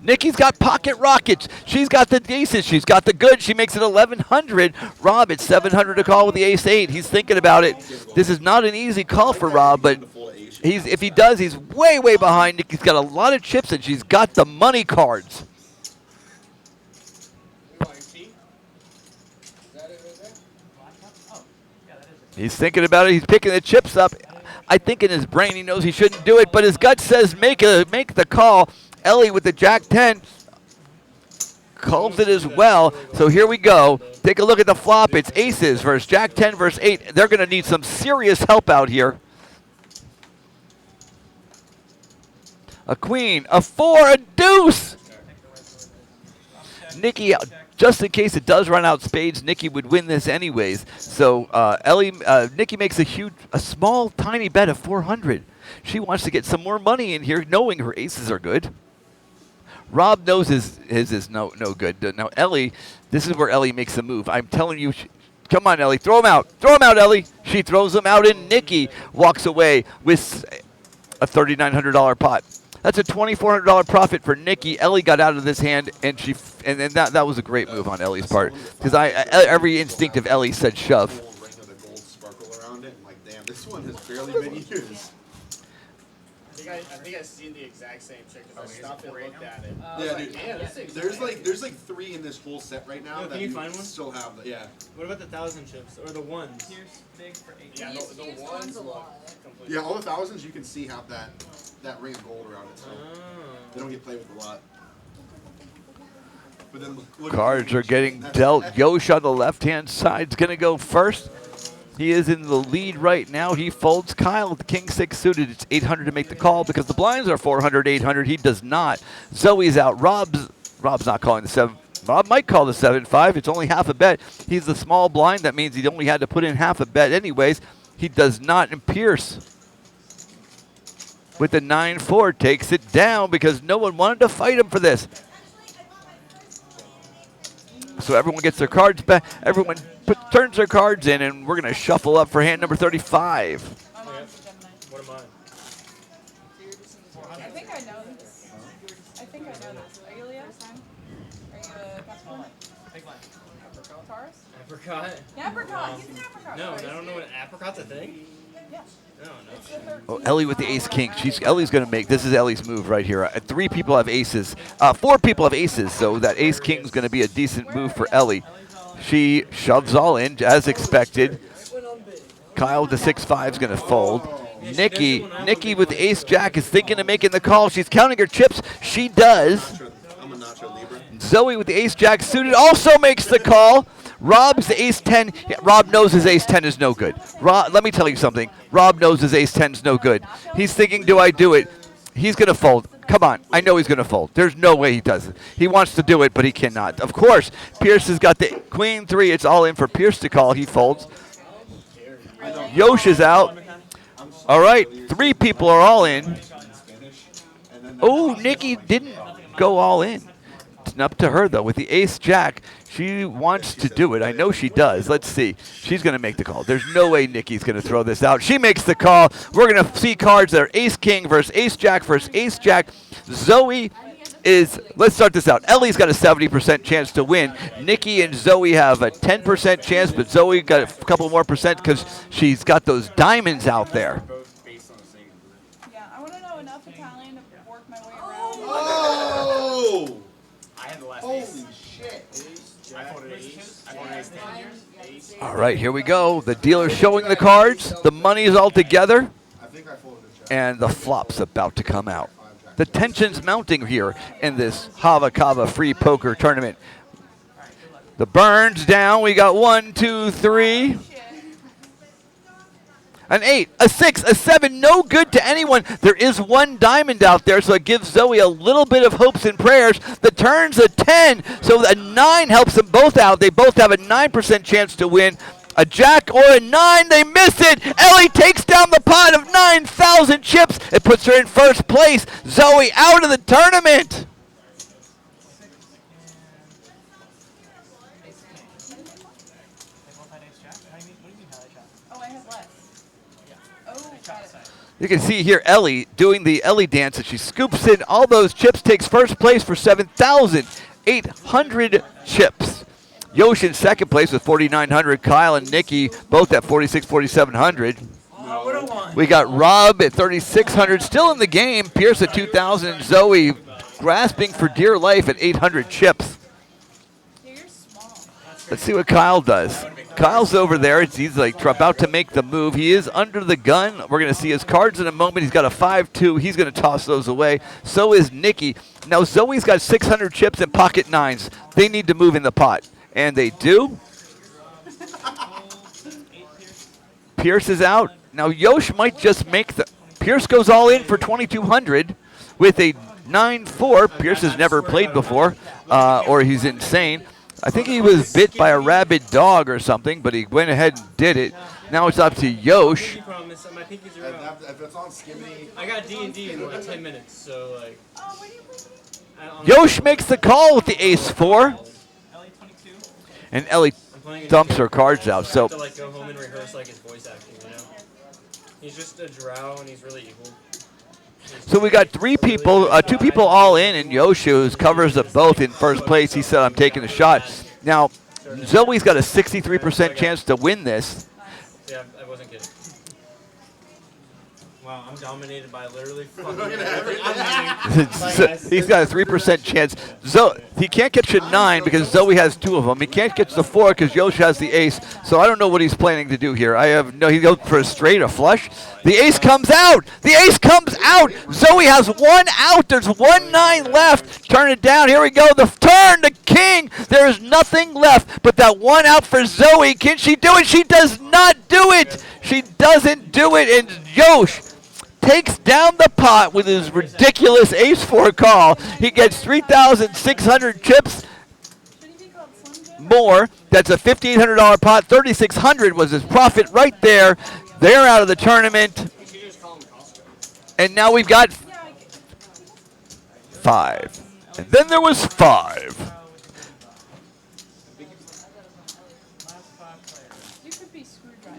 Nikki's got pocket rockets. She's got the aces. She's got the good. She makes it 1,100. Rob, it's 700 to call with the ace-8. He's thinking about it. This is not an easy call for Rob, but if he does, he's way, way behind. Nikki's got a lot of chips, and she's got the money cards. He's thinking about it. He's picking the chips up. I think in his brain he knows he shouldn't do it, but his gut says make the call. Ellie with the Jack-10 calls it as well. So here we go. Take a look at the flop. It's aces versus Jack-10 versus 8. They're going to need some serious help out here. A queen, a 4, a deuce. Nikki, just in case it does run out spades, Nikki would win this anyways. So Nikki makes a small, tiny bet of 400. She wants to get some more money in here, knowing her aces are good. Rob knows his is no good. Now Ellie, this is where Ellie makes a move. I'm telling you, come on Ellie, throw him out. Throw him out, Ellie. She throws him out, and Nikki walks away with a $3,900 pot. That's a $2,400 profit for Nikki. Ellie got out of this hand, and that was a great move on Ellie's part, because every instinct of Ellie said shove. Ring of the gold sparkle around it. I'm like, damn, this one has barely been used. I think I've seen the exact same trick because I stopped and looked at it. Yeah, dude. There's like 3 in this whole set right now. Yo, that can you find one? Still have. Yeah. What about the 1,000 chips or the ones? Here's big for 8. Yeah, the ones look completely. Yeah, all the thousands you can see have that ring of gold around it. So they don't get played with a lot. But then Cards are getting dealt. Yosh on the left-hand side is going to go first. He is in the lead right now. He folds Kyle with the king-6 suited. It's 800 to make the call because the blinds are 400, 800. He does not. Zoe's out. Rob's not calling the 7. Rob might call the 7-5. It's only half a bet. He's the small blind. That means he only had to put in half a bet anyways. He does not. And Pierce with the 9-4 takes it down because no one wanted to fight him for this. So everyone gets their cards back. Everyone turns their cards in, and we're going to shuffle up for hand number 35. What am I? I think I know this. Are you Leo? Are you a Capricorn? Big line. Taurus? Apricot? Yeah, apricot. He's an apricot. No, I don't know what apricot's a thing. Yeah. No. Oh, Ellie with the ace-king. Ellie's going to make, this is Ellie's move right here. 3 people have aces. 4 people have aces, so that ace-king is going to be a decent move for Ellie. She shoves all in, as expected. Kyle with the 6-5 is going to fold. Nikki with the ace-jack is thinking of making the call. She's counting her chips. She does. Zoe with the ace-jack suited also makes the call. Rob's ace-10. Yeah, Rob knows his ace-10 is no good. Let me tell you something. Rob knows his ace-10 is no good. He's thinking, do I do it? He's going to fold. Come on. I know he's going to fold. There's no way he does it. He wants to do it, but he cannot. Of course, Pierce has got the queen 3. It's all in for Pierce to call. He folds. Yosh is out. All right. 3 people are all in. Oh, Nikki didn't go all in. It's up to her, though. With the ace-jack, she wants to do it. I know she does. Let's see. She's going to make the call. There's no way Nikki's going to throw this out. She makes the call. We're going to see cards that are ace-king versus ace-jack versus ace-jack. Zoe is, let's start this out. Ellie's got a 70% chance to win. Nikki and Zoe have a 10% chance, but Zoe got a couple more percent because she's got those diamonds out there. Yeah, I want to know enough Italian to work my way around. Oh! I had the last Holy ace. shit. I voted ace. I voted ace. All right, here we go. The dealer's showing the cards. The money is all together. And the flop's about to come out. The tension's mounting here in this Hava Kava free poker tournament. The burns down. We got 1, 2, 3. An 8, a 6, a 7, no good to anyone. There is 1 diamond out there, so it gives Zoe a little bit of hopes and prayers. The turn's a 10, so a 9 helps them both out. They both have a 9% chance to win. A jack or a 9, they miss it. Ellie takes down the pot of 9,000 chips. It puts her in first place. Zoe out of the tournament. Oh, I have less. Oh, got it. You can see here Ellie doing the Ellie dance as she scoops in all those chips, takes first place for 7,800 chips. Yosh in second place with 4,900. Kyle and Nikki both at 4,700. We got Rob at 3,600, still in the game. Pierce at 2,000, and Zoe grasping for dear life at 800 chips. Let's see what Kyle does. Kyle's over there. He's like about to make the move. He is under the gun. We're going to see his cards in a moment. He's got a 5-2. He's going to toss those away. So is Nikki. Now Zoe's got 600 chips and pocket nines. They need to move in the pot. And they do. Pierce is out. Now Yosh might just make the... Pierce goes all in for 2,200 with a 9-4. Pierce has never played before, or he's insane. I think he was bit by a rabid dog or something, but he went ahead and did it. Now it's up to Yosh. If it's on Skimmy, I got D&D in like 10 minutes, so like... Yosh makes the call with the ace-4. And Ellie dumps her cards out. So I have to like go home and rehearse like his voice acting, you know? He's just a drow and he's really evil. So we got two people all in, and Yosh covers them both in first place. He said, I'm taking a shot. Now, Zoe's got a 63% chance to win this. Yeah, I wasn't kidding. Wow, I'm dominated by literally fucking everything. He's got a 3% chance. He can't get to 9 because Zoe has 2 of them. He can't get to 4 because Yosh has the ace. So I don't know what he's planning to do here. He goes for a straight, a flush. The ace comes out. The ace comes out. Zoe has 1 out. There's 1 9 left. Turn it down. Here we go. The turn, the king. There is nothing left but that 1 out for Zoe. Can she do it? She does not do it. She doesn't do it. And Yosh takes down the pot with his ridiculous ace-4 call. He gets 3,600 chips more. That's a $5,800 pot. 3,600 was his profit right there. They're out of the tournament. And now we've got 5. And then there was 5. You could be screwdriver.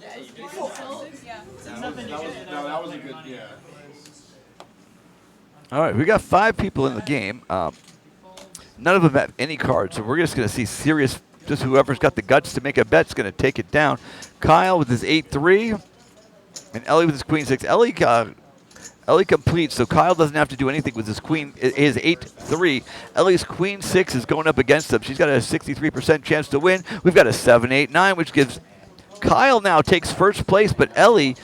Yeah, you did. Yeah. That was a good, yeah. All right, we got 5 people in the game. None of them have any cards, so we're just going to see serious, just whoever's got the guts to make a bet is going to take it down. Kyle with his 8-3, and Ellie with his queen 6. Ellie completes, so Kyle doesn't have to do anything with his 8-3. Ellie's queen 6 is going up against him. She's got a 63% chance to win. We've got a 7-8-9, which gives Kyle now takes first place, but Ellie's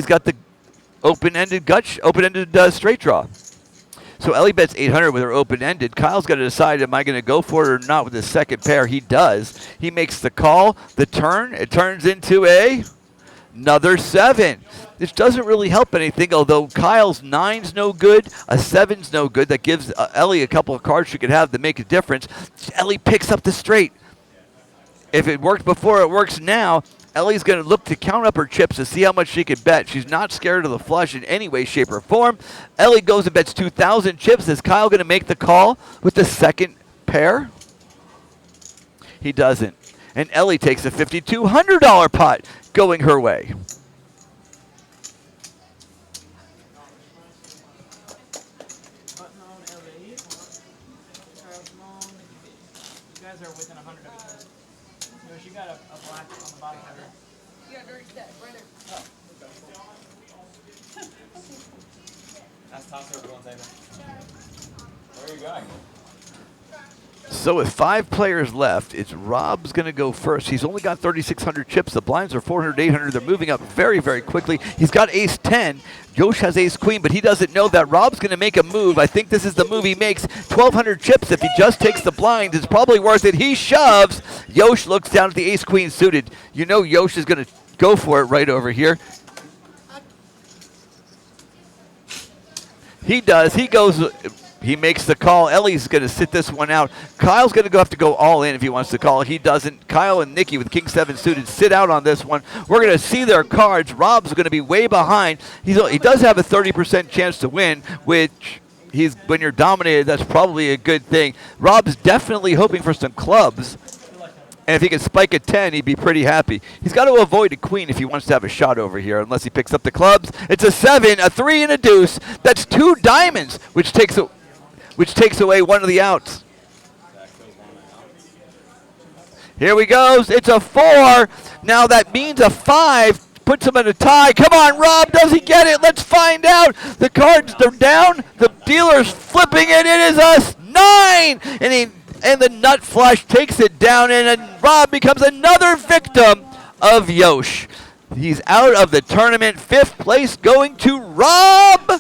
got the open-ended straight draw. So Ellie bets 800 with her open-ended. Kyle's got to decide, am I going to go for it or not with his second pair? He does. He makes the call, the turn. It turns into another 7. This doesn't really help anything, although Kyle's 9's no good, a 7's no good. That gives Ellie a couple of cards she could have to make a difference. Ellie picks up the straight. If it worked before, it works now. Ellie's going to look to count up her chips to see how much she can bet. She's not scared of the flush in any way, shape, or form. Ellie goes and bets 2,000 chips. Is Kyle going to make the call with the second pair? He doesn't. And Ellie takes a $5,200 pot going her way. You guys are within 100 of each other. Yosh, you got a black on the bottom of it. You got very dead, right there. Oh. That's toss over one table. Where are you going? So with 5 players left, it's Rob's going to go first. He's only got 3,600 chips. The blinds are 400, 800. They're moving up very, very quickly. He's got ace-10. Yosh has ace-queen, but he doesn't know that Rob's going to make a move. I think this is the move he makes. 1,200 chips. If he just takes the blind, it's probably worth it. He shoves. Yosh looks down at the ace-queen suited. You know Yosh is going to go for it right over here. He does. He goes... He makes the call. Ellie's going to sit this one out. Kyle's going to have to go all in if he wants to call. He doesn't. Kyle and Nikki with King 7 suited sit out on this one. We're going to see their cards. Rob's going to be way behind. He does have a 30% chance to win, which when you're dominated, that's probably a good thing. Rob's definitely hoping for some clubs. And if he can spike a 10, he'd be pretty happy. He's got to avoid a queen if he wants to have a shot over here, unless he picks up the clubs. It's a 7, a 3, and a deuce. That's 2 diamonds, which takes away one of the outs. Here we go. It's a 4. Now that means a 5 puts him in a tie. Come on, Rob. Does he get it? Let's find out. The cards are down. The dealer's flipping it. It is a 9. And the nut flush takes it down, and Rob becomes another victim of Yosh. He's out of the tournament. 5th place going to Rob.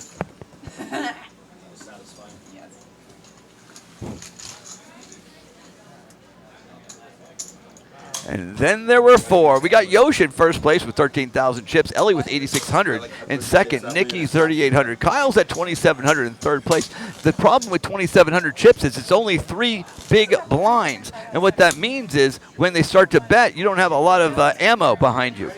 And then there were 4. We got Yosh in first place with 13,000 chips. Ellie with 8,600 in second. Nikki 3,800. Kyle's at 2,700 in third place. The problem with 2,700 chips is it's only 3 big blinds. And what that means is when they start to bet, you don't have a lot of ammo behind you.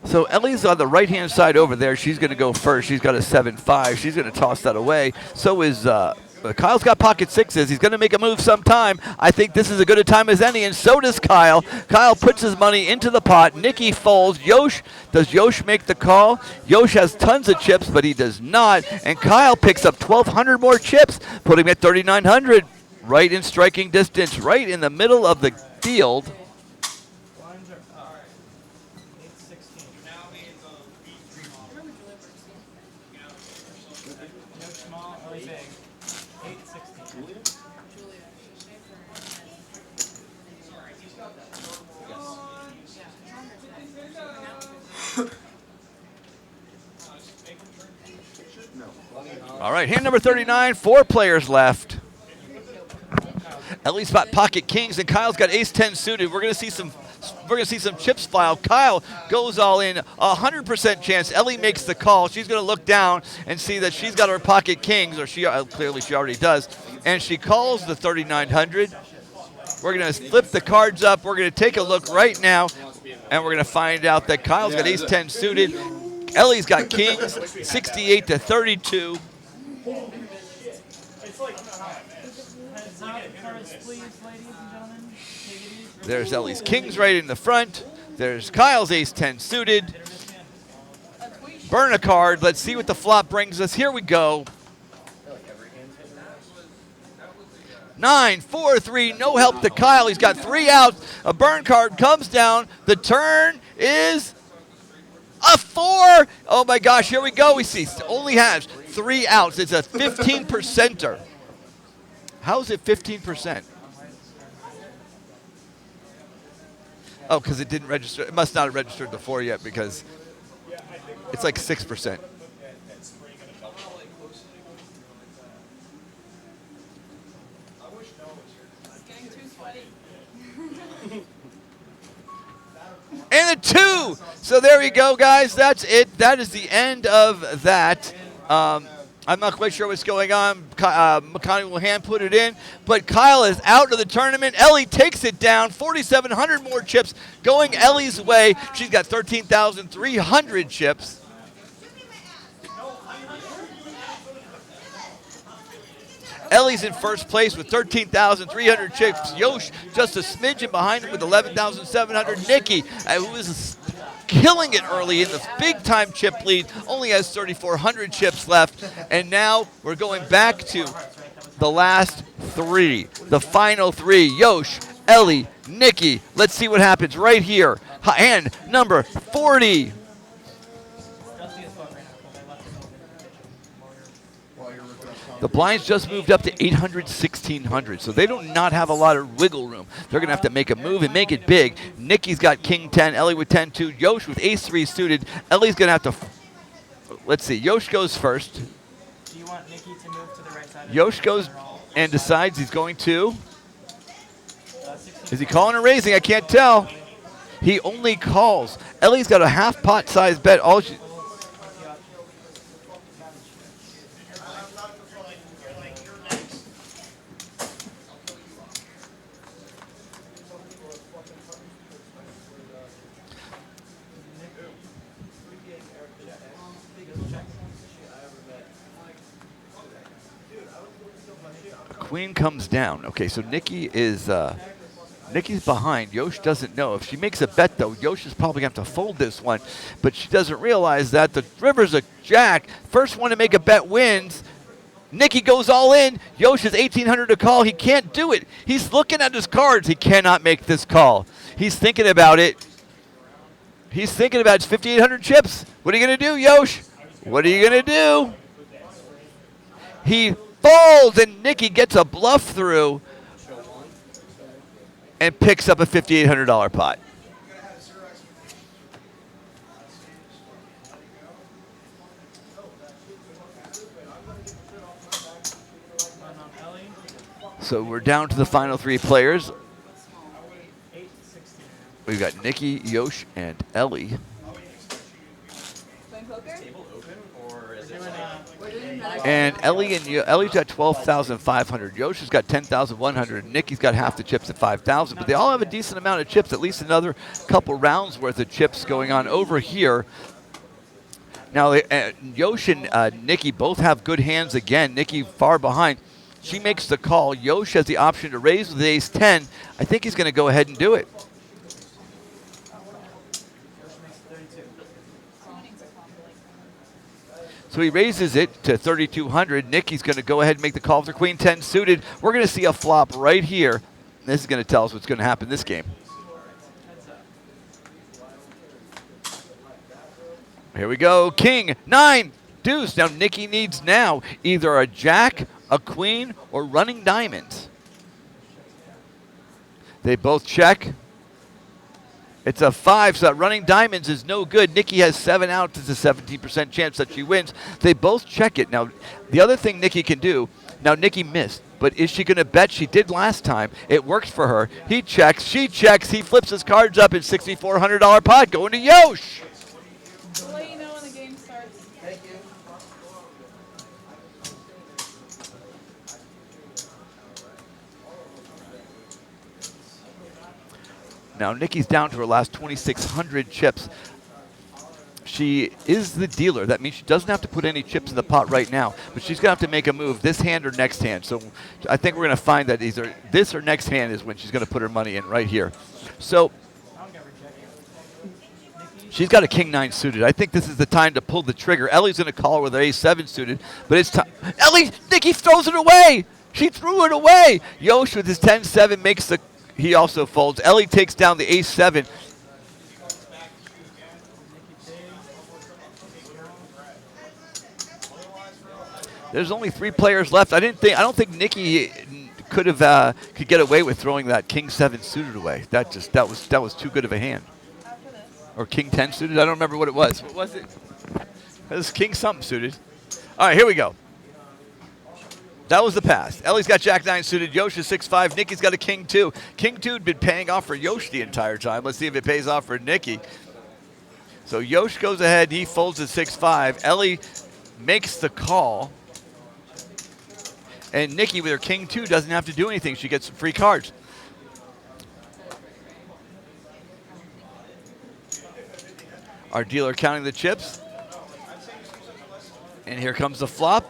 So Ellie's on the right-hand side over there. She's going to go first. She's got a 7-5. She's going to toss that away. So is Kyle's got pocket 6s. He's going to make a move sometime. I think this is as good a time as any, and so does Kyle. Kyle puts his money into the pot. Nikki folds. Does Yosh make the call? Yosh has tons of chips, but he does not. And Kyle picks up 1,200 more chips, putting him at 3,900, right in striking distance, right in the middle of the field. All right, hand number 39, 4 players left. Ellie's got pocket kings, and Kyle's got ace-10 suited. We're gonna see some chips filed. Kyle goes all in, 100% chance. Ellie makes the call. She's gonna look down and see that she's got her pocket kings, or clearly she already does, and she calls the 3,900. We're gonna flip the cards up. We're gonna take a look right now, and we're gonna find out that Kyle's got ace-10 suited. Ellie's got kings, 68 to 32. There's Ellie's kings right in the front. There's Kyle's ace-10 suited. Burn a card. Let's see what the flop brings us. Here we go. 9, 4, 3, no help to Kyle. He's got 3 outs. A burn card comes down. The turn is a 4. Oh my gosh, here we go. We see only has 3 outs. It's a 15%er. How is it 15%? Oh, because it didn't register. It must not have registered the 4 yet because it's like 6%. And a 2. So there you go, guys. That's it. That is the end of that. I'm not quite sure what's going on. McConaughey will hand put it in. But Kyle is out of the tournament. Ellie takes it down. 4,700 more chips going Ellie's way. She's got 13,300 chips. Ellie's in first place with 13,300 chips. Yosh just a smidgen behind him with 11,700. Nikki, who is killing it early in the big-time chip lead, only has 3,400 chips left. And now we're going back to the last 3, the final 3. Yosh, Ellie, Nikki. Let's see what happens right here. Hand number 40. The blinds just moved up to 800, 1,600, so they do not have a lot of wiggle room. They're going to have to make a move and make it big. Nikki's got king 10, Ellie with 10-2, Yosh with ace-3 suited. Ellie's going to have to, let's see, Yosh goes first. Do you want Nikki to move to the right side? Yosh goes and decides he's going to. Is he calling or raising? I can't tell. He only calls. Ellie's got a half pot size bet. All she, queen comes down. Okay, so Nikki is Nikki's behind. Yosh doesn't know. If she makes a bet, though, Yosh is probably going to have to fold this one. But she doesn't realize that the river's a jack. First one to make a bet wins. Nikki goes all in. Yosh is 1,800 to call. He can't do it. He's looking at his cards. He cannot make this call. He's thinking about it. He's thinking about it's 5,800 chips. What are you going to do, Yosh? What are you going to do? He folds, and Nikki gets a bluff through and picks up a $5,800 pot. So we're down to the final three players. We've got Nikki, Yosh, and Ellie. And Ellie's got 12,500. Yosh has got 10,100. Nikki's got half the chips at 5,000. But they all have a decent amount of chips, at least another couple rounds worth of chips going on over here. Now, Yosh and Nikki both have good hands again. Nikki far behind. She makes the call. Yosh has the option to raise with the ace-10. I think he's going to go ahead and do it. So he raises it to 3,200. Nikki's going to go ahead and make the call with her queen 10 suited. We're going to see a flop right here. This is going to tell us what's going to happen this game. Here we go. King, 9, deuce. Now Nikki needs now either a jack, a queen, or running diamonds. They both check. It's a 5, so that running diamonds is no good. Nikki has 7 outs. It's a 17% chance that she wins. They both check it. Now, the other thing Nikki can do, now Nikki missed, but is she going to bet? She did last time. It works for her. He checks. She checks. He flips his cards up in $6,400 pot going to Yosh. We'll let you know when the game starts. Thank you. Now, Nikki's down to her last 2,600 chips. She is the dealer. That means she doesn't have to put any chips in the pot right now, but she's going to have to make a move this hand or next hand. So I think we're going to find that either this or next hand is when she's going to put her money in right here. So she's got a king-9 suited. I think this is the time to pull the trigger. Ellie's going to call with her ace-7 suited, but it's time. Nikki throws it away. She threw it away. Yosh with his 10-7 makes the. He also folds. Ellie takes down the ace-7. There's only 3 players left. I don't think Nikki could get away with throwing that king-7 suited away. That was too good of a hand. Or king-10 suited. I don't remember what it was. What was it? It was king-something suited. All right, here we go. That was the pass. Ellie's got jack-9 suited. Yosh is 6-5. Nikki's got a king-2. King-2 had been paying off for Yosh the entire time. Let's see if it pays off for Nikki. So Yosh goes ahead. He folds at 6-5. Ellie makes the call. And Nikki, with her king-2, doesn't have to do anything. She gets some free cards. Our dealer counting the chips. And here comes the flop.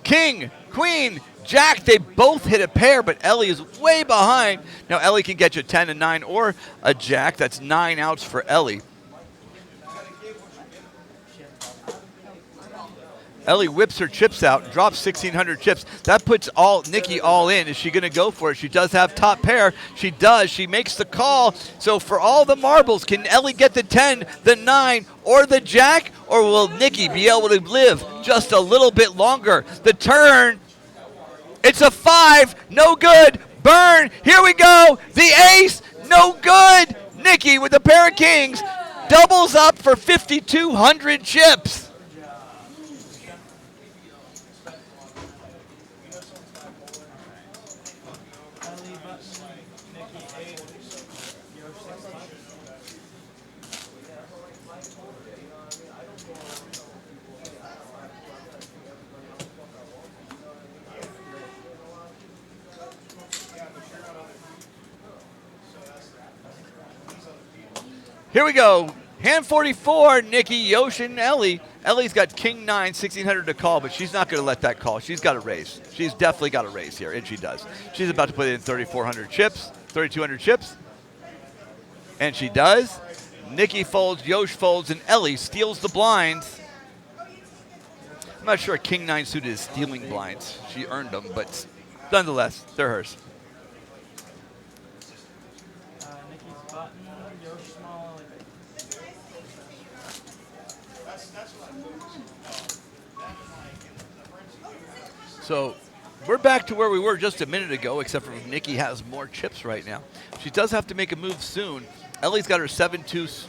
King, queen, jack. They both hit a pair, but Ellie is way behind. Now Ellie can get you 10 and 9 or a jack. That's 9 outs for Ellie. Ellie whips her chips out, drops 1,600 chips. That puts Nikki all in. Is she going to go for it? She does have top pair. She does. She makes the call. So for all the marbles, can Ellie get the 10, the 9, or the jack? Or will Nikki be able to live just a little bit longer? The turn. It's a 5. No good. Burn. Here we go. The ace. No good. Nikki with a pair of kings doubles up for 5,200 chips. Here we go. Hand 44, Nikki, Yosh, and Ellie. Ellie's got king 9, 1600 to call, but she's not going to let that call. She's got to raise. She's definitely got to raise here, and she does. She's about to put in 3,400 chips, 3,200 chips, and she does. Nikki folds, Yosh folds, and Ellie steals the blinds. I'm not sure king 9 suited is stealing blinds. She earned them, but nonetheless, they're hers. Nikki's button, Yosh small. So we're back to where we were just a minute ago, except for Nikki has more chips right now. She does have to make a move soon. Ellie's got her 7-2,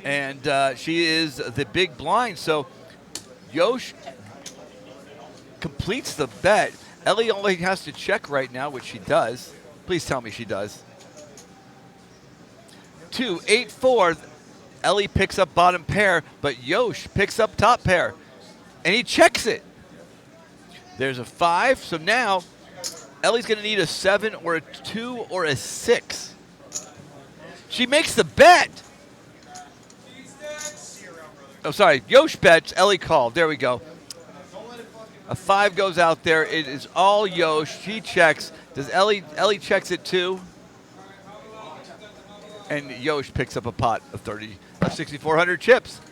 and she is the big blind. So Yosh completes the bet. Ellie only has to check right now, which she does. Please tell me she does. 2, 8, 4. Ellie picks up bottom pair, but Yosh picks up top pair, and he checks it. There's a 5, so now Ellie's going to need a 7 or a 2 or a 6. She makes the bet. Oh, sorry. Yosh bets. Ellie called. There we go. A 5 goes out there. It is all Yosh. She checks. Does Ellie checks it too? And Yosh picks up a pot of 6,400 chips.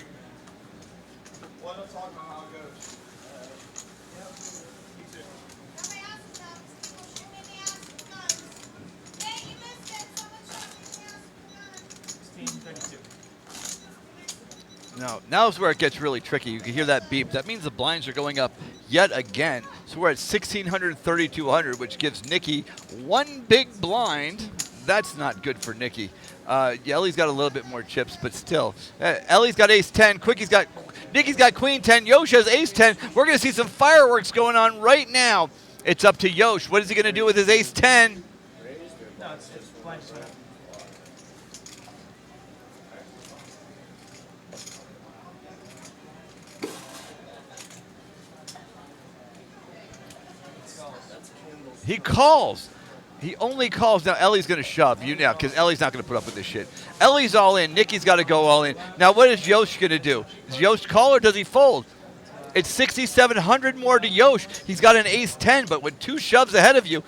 Now is where it gets really tricky. You can hear that beep. That means the blinds are going up yet again. So we're at 1,600, 3,200, which gives Nikki one big blind. That's not good for Nikki. Ellie's got a little bit more chips, but still. Ellie's got ace 10. Nikki's got queen 10. Yosh has ace 10. We're going to see some fireworks going on right now. It's up to Yosh. What is he going to do with his ace 10? No, it's blind. He calls. He only calls. Now, Ellie's going to shove you now because Ellie's not going to put up with this shit. Ellie's all in. Nikki's got to go all in. Now, what is Yosh going to do? Does Yosh call or does he fold? It's 6,700 more to Yosh. He's got an ace 10, but with 2 shoves ahead of you,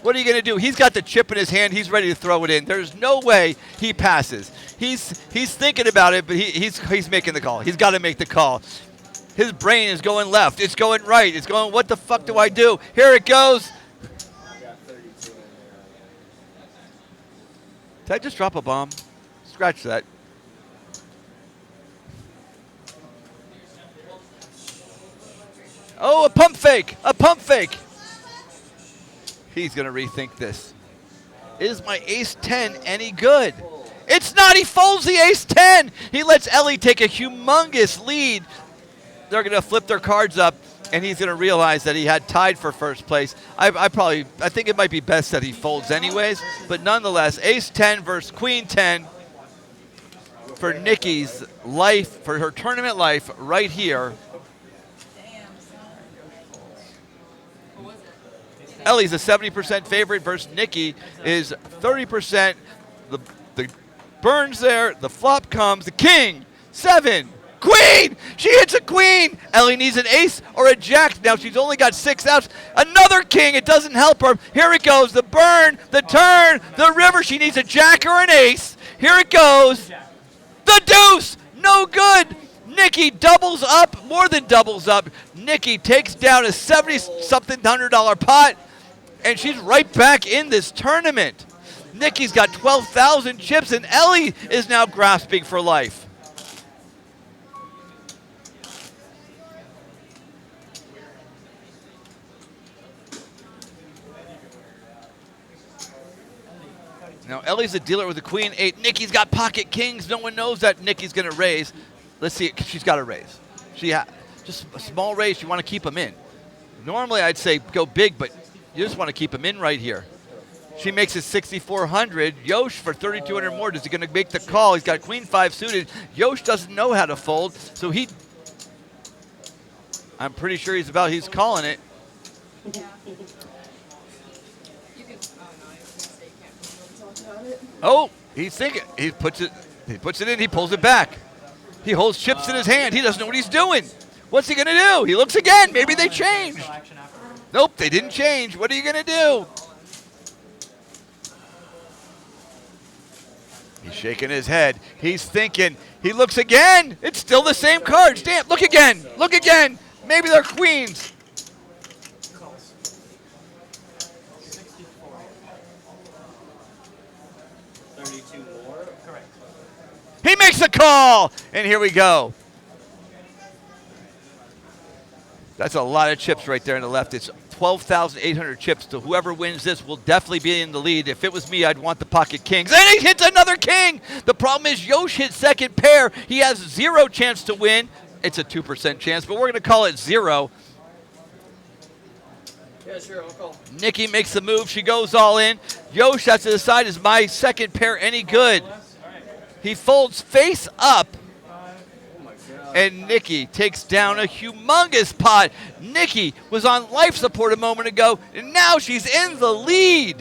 what are you going to do? He's got the chip in his hand. He's ready to throw it in. There's no way he passes. He's thinking about it, but he's making the call. He's got to make the call. His brain is going left. It's going right. It's going, what the fuck do I do? Here it goes. Did I just drop a bomb? Scratch that. Oh, a pump fake! A pump fake! He's going to rethink this. Is my ace 10 any good? It's not! He folds the ace 10! He lets Ellie take a humongous lead. They're going to flip their cards up, and he's going to realize that he had tied for first place. I think it might be best that he folds anyways, but nonetheless, ace 10 versus queen 10 for Nikki's life, for her tournament life right here. Ellie's a 70% favorite versus Nikki is 30%. The burns there, the flop comes, the king, 7. Queen! She hits a queen! Ellie needs an ace or a jack. Now she's only got 6 outs. Another king. It doesn't help her. Here it goes. The burn, the turn, the river. She needs a jack or an ace. Here it goes. The deuce! No good! Nikki doubles up, more than doubles up. Nikki takes down a $70-something $100 pot, and she's right back in this tournament. Nikki's got 12,000 chips, and Ellie is now grasping for life. Now, Ellie's a dealer with a queen 8. Nikki's got pocket kings. No one knows that Nikki's going to raise. Let's see. She's got to raise. Just a small raise. You want to keep them in. Normally, I'd say go big, but you just want to keep them in right here. She makes it 6,400. Yosh for 3,200 more. Is he going to make the call? He's got queen 5 suited. Yosh doesn't know how to fold, so I'm pretty sure he's calling it. Yeah. Oh, he's thinking. He puts it in. He pulls it back. He holds chips in his hand. He doesn't know what he's doing. What's he going to do? He looks again. Maybe they changed. Nope, they didn't change. What are you going to do? He's shaking his head. He's thinking. He looks again. It's still the same cards. Damn, look again. Look again. Maybe they're queens. 32 more? Correct. He makes a call. And here we go. That's a lot of chips right there on the left. It's 12,800 chips. So whoever wins this will definitely be in the lead. If it was me, I'd want the pocket kings. And he hits another king. The problem is Yosh hit second pair. He has 0 chance to win. It's a 2% chance, but we're going to call it 0. Yeah, sure, I'll call. Nikki makes the move. She goes all in. Yosh has to decide, is my second pair any good? He folds face up. And Nikki takes down a humongous pot. Nikki was on life support a moment ago, and now she's in the lead.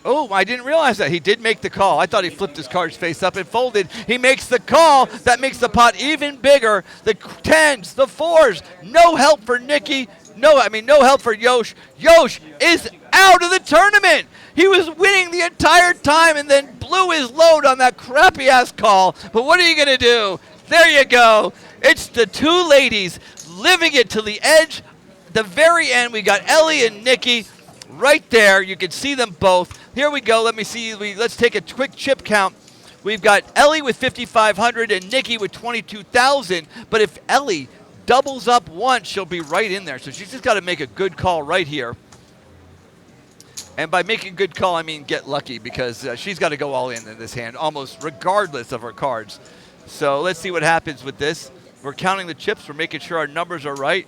Oh, I didn't realize that. He did make the call. I thought he flipped his cards face up and folded. He makes the call. That makes the pot even bigger. The 10s, the 4s. No help for Nikki. No help for Yosh. Yosh is out of the tournament. He was winning the entire time and then blew his load on that crappy-ass call. But what are you going to do? There you go. It's the two ladies living it to the edge. The very end, we got Ellie and Nikki right there. You can see them both. Here we go. Let me see. Let's take a quick chip count. We've got Ellie with 5,500 and Nikki with 22,000. But if Ellie doubles up once, she'll be right in there. So she's just got to make a good call right here. And by making a good call, I mean get lucky, because she's got to go all in this hand, almost regardless of her cards. So let's see what happens with this. We're counting the chips. We're making sure our numbers are right.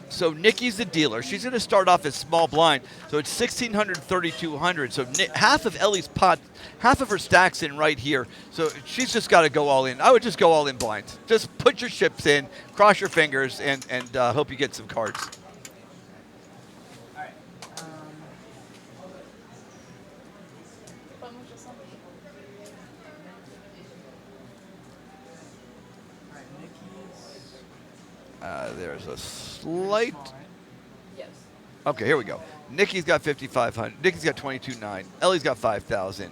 So Nikki's the dealer. She's going to start off as small blind. So it's 1,600, 3,200. So half of Ellie's pot, half of her stack's in right here. So she's just got to go all in. I would just go all in blind. Just put your chips in, cross your fingers, and hope you get some cards. All right. There's a slight. Yes. Okay, here we go. Nikki's got 5,500. Nikki's got 22,900. Ellie's got 5,000.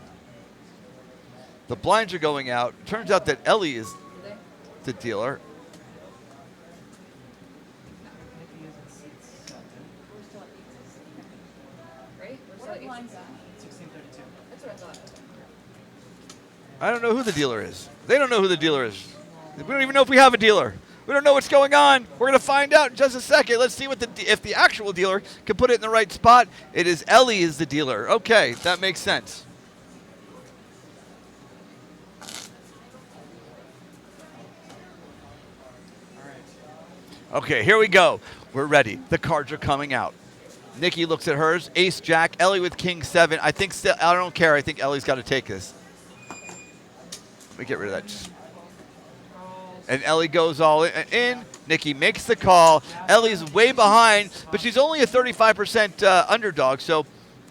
The blinds are going out. Turns out that Ellie is the dealer. Right? What are blinds at? 1632. That's what I thought. I don't know who the dealer is. They don't know who the dealer is. We don't even know if we have a dealer. We don't know what's going on. We're going to find out in just a second. Let's see if the actual dealer can put it in the right spot. It is Ellie is the dealer. Okay, that makes sense. Okay, here we go. We're ready. The cards are coming out. Nikki looks at hers. Ace, Jack. Ellie with King 7. I don't care. I think Ellie's got to take this. Let me get rid of that. And Ellie goes all in. Nikki makes the call. Ellie's way behind, but she's only a 35% underdog. So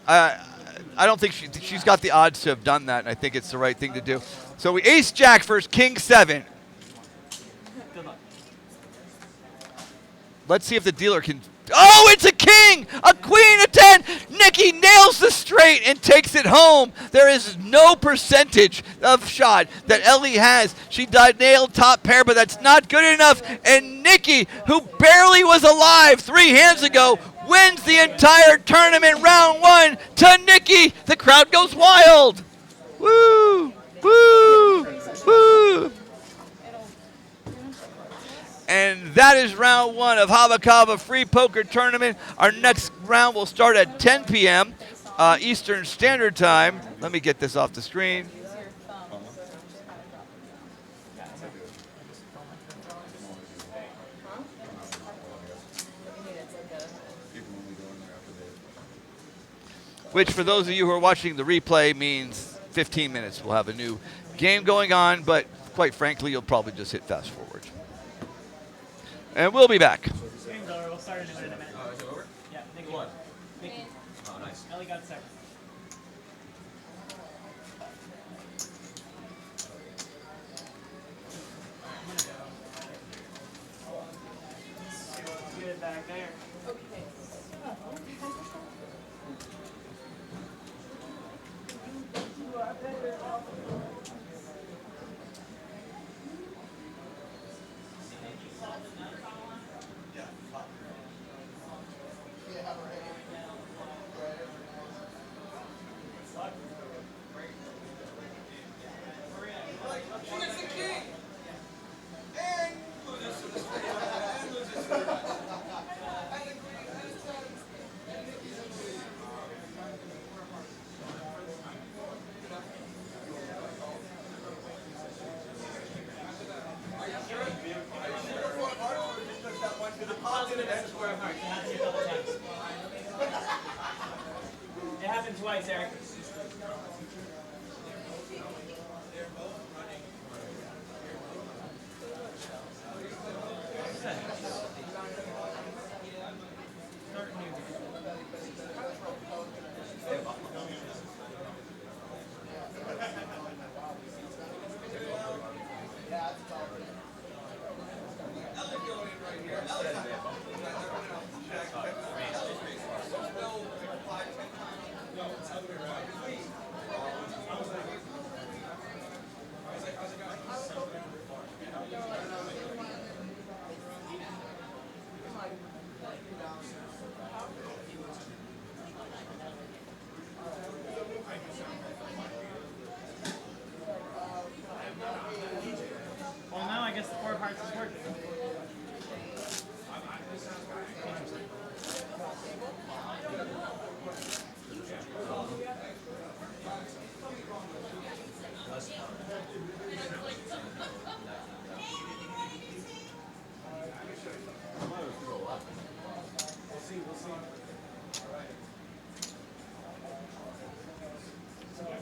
I don't think she's got the odds to have done that, and I think it's the right thing to do. So we ace Jack first, King 7. Good luck. Let's see if the dealer can. Oh, it's a king, a queen, a 10. Nikki nails the straight and takes it home. There is no percentage of shot that Ellie has. She nailed top pair, but that's not good enough. And Nikki, who barely was alive 3 hands ago, wins the entire tournament round 1 to Nikki. The crowd goes wild. Woo, woo, woo. And that is round 1 of Hava Free Poker Tournament. Our next round will start at 10 p.m. Eastern Standard Time. Let me get this off the screen. Which, for those of you who are watching the replay, means 15 minutes. We'll have a new game going on, but quite frankly, you'll probably just hit fast forward. And we'll be back. Game's over. We'll start a new one in a minute. Oh, is it over? Yeah, Nikki. What? Nikki. Oh, nice. Ellie got second. Let's get it back there. It happened twice, Eric. Well, now I guess the 4 parts is working.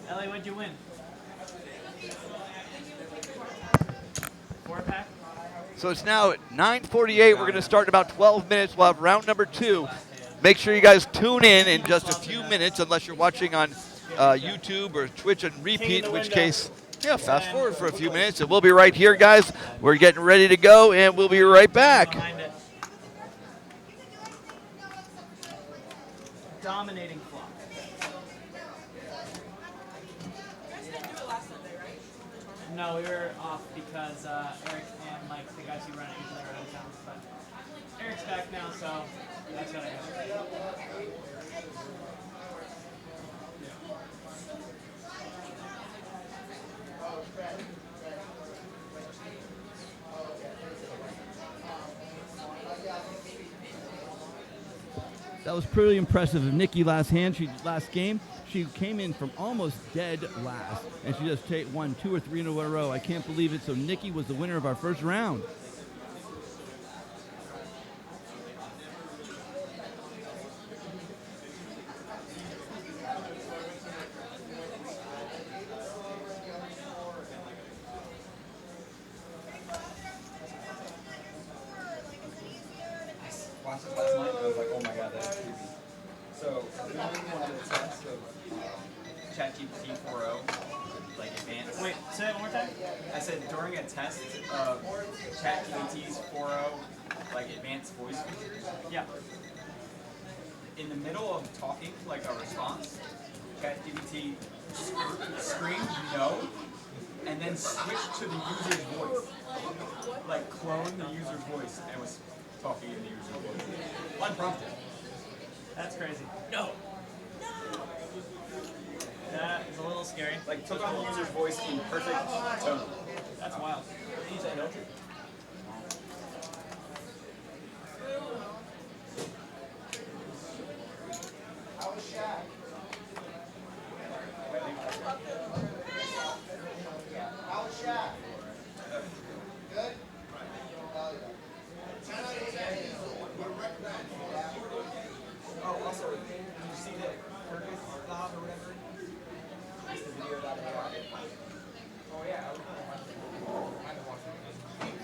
Ellie, what'd you win? 4-pack? So it's now at 9:48. We're going to start in about 12 minutes. We'll have round number 2. Make sure you guys tune in just a few minutes, unless you're watching on YouTube or Twitch and repeat, in which case, yeah, fast forward for a few minutes. And we'll be right here, guys. We're getting ready to go, and we'll be right back. Dominating flock. No, we were off because Eric and Mike, the guys who run it, usually run out of town. But Eric's back now, so that's what I got. That was pretty impressive of Nikki last game. She came in from almost dead last, and she just won 2 or 3 in a row. I can't believe it. So Nikki was the winner of our first round. Watched it last night and I was like, oh my god, that's creepy. So, during one of the tests of ChatGPT 4.0, like advanced. Wait, say that one more time? I said during a test of ChatGPT's 4.0, like advanced voice features. Yeah. In the middle of talking, like a response, ChatGPT screamed no, and then switched to the user's voice. Like cloned the user's voice and was talking in the user's voice. Unprompted. That's crazy. No. That is a little scary. Like took on the user's voice in perfect tone. That's wild. He's a note. Oh, also, did you see that Curtis Bob or whatever? It's the video about AI. Oh yeah, I was kind of watching it.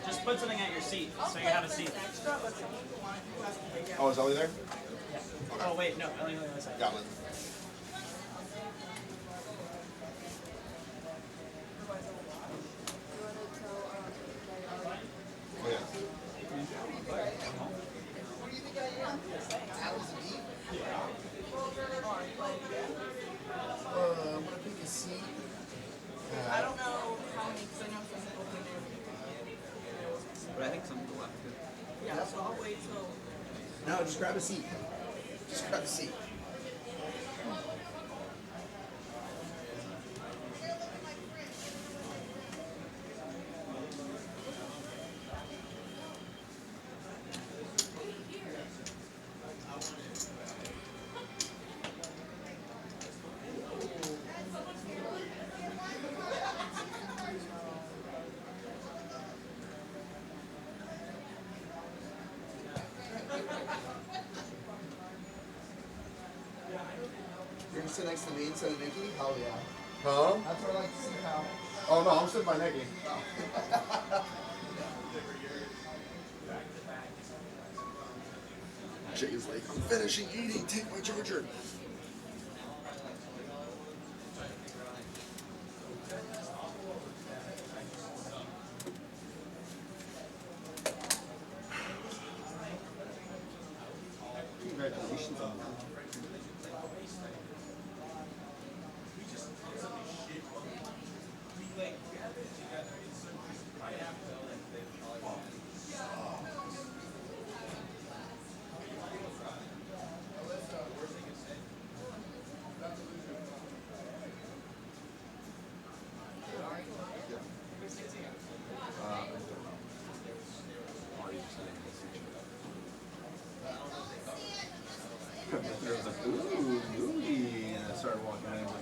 Just put something at your seat, so you have a seat. Oh, is Ellie there? Yeah. Oh wait, no, Ellie on the other side. Got it. Oh, yeah. I'm gonna pick a seat. I don't know how many, because I know some people do there. But I think some people left too. Yeah, so I'll wait till. No, just grab a seat. Just grab a seat. You're gonna sit next to me instead of Nikki? Hell yeah. Huh? That's what I like to see, pal. Oh, no, I'm sitting by Nikki. Jay's like, I'm finishing eating, take my charger. Congratulations on that. There was like, ooh, ooey, and I started walking in like,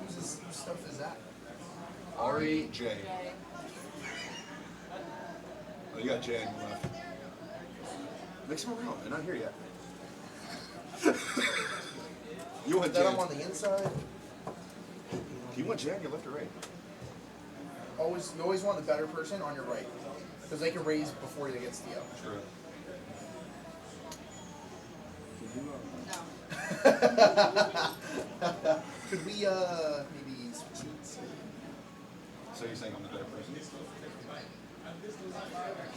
Whose stuff is that? Ari J. Oh, you got Jay on your left. Mix them around, they're not here yet. You want That Jay? I'm on the inside. Do you want Jay on your left or right? You always want the better person on your right. Because they can raise before they get to you. True. Could we maybe switch seats? So you're saying I'm the better person?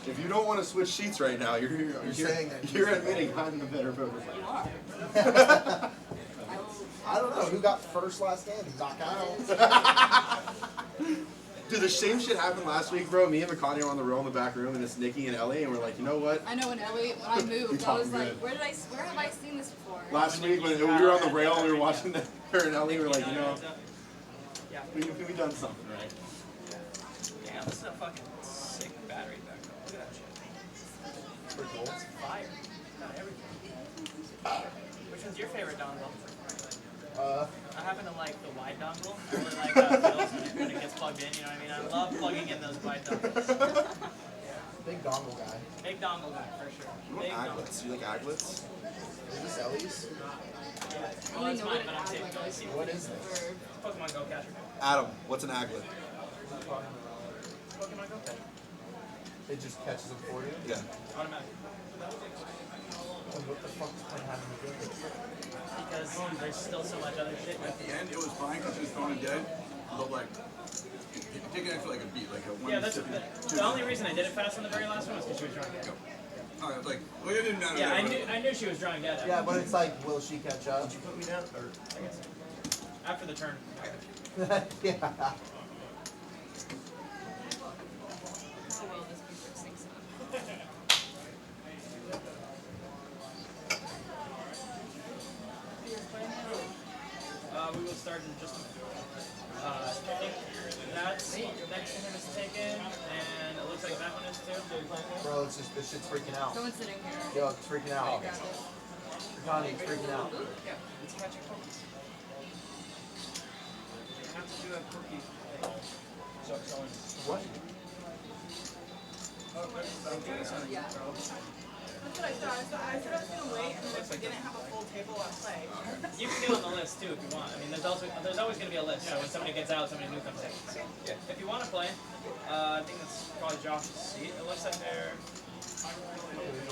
If you don't want to switch seats right now, you're saying that you're admitting I'm the better person. You are. I don't know. Who got first last game? Doc Kyle. Dude, the same shit happened last week, bro. Me and McConaughey were on the row in the back room, and it's Nikki and Ellie, and we're like, you know what? I know when Ellie, when I moved, I was like, where have I seen this before? Last week when we were on the rail, and we were watching her and Ellie, we were like, you know, we done something right. Damn, this is a fucking sick battery back there. Look at that shit. Pretty cool. It's fire. Got everything. Which one's your favorite dongle? I happen to like the wide dongle. I really like how it feels when it gets plugged in, you know what I mean? I love plugging in those wide dongles. Big dongle guy. Big dongle guy, for sure. You want aglets? You like aglets? Is this Ellie's? Yeah. Well, that's mine, but I'm taking it. What is this? Pokemon Go Catcher. Adam, what's an aglet? Pokemon Go Catcher. It just catches them for you? Yeah. Automatic. And what the fuck is playing having to do with it? Because there's still so much other shit. At the end, it was fine because she was throwing dead, but like, take it for like a beat, like a one. Yeah, that's the only reason I did it fast on the very last one was because she was drawing dead. Alright, like, well, you didn't know. Yeah, I knew she was drawing dead. Yeah, but it's like, will she catch up? Did you put me down? Or I guess after the turn. Yeah. How will this be fixing some? We will start in just a minute. I think that's next to him is taken, and it looks like that one is too. Bro, it's just, this shit's freaking out. Someone's sitting here. Yo, it's freaking out. Grab it. Connie, it's freaking out. Yeah, it's catching cookies. You have to do a cookie thing. So, What? Yeah. That's what I thought. I thought I was gonna wait, and then if we didn't have a full table, I'd play. you can get on the list too if you want. I mean, there's always going to be a list. So when somebody gets out, somebody new comes in. So, yeah. If you want to play, I think that's probably Josh's seat. It looks like they're.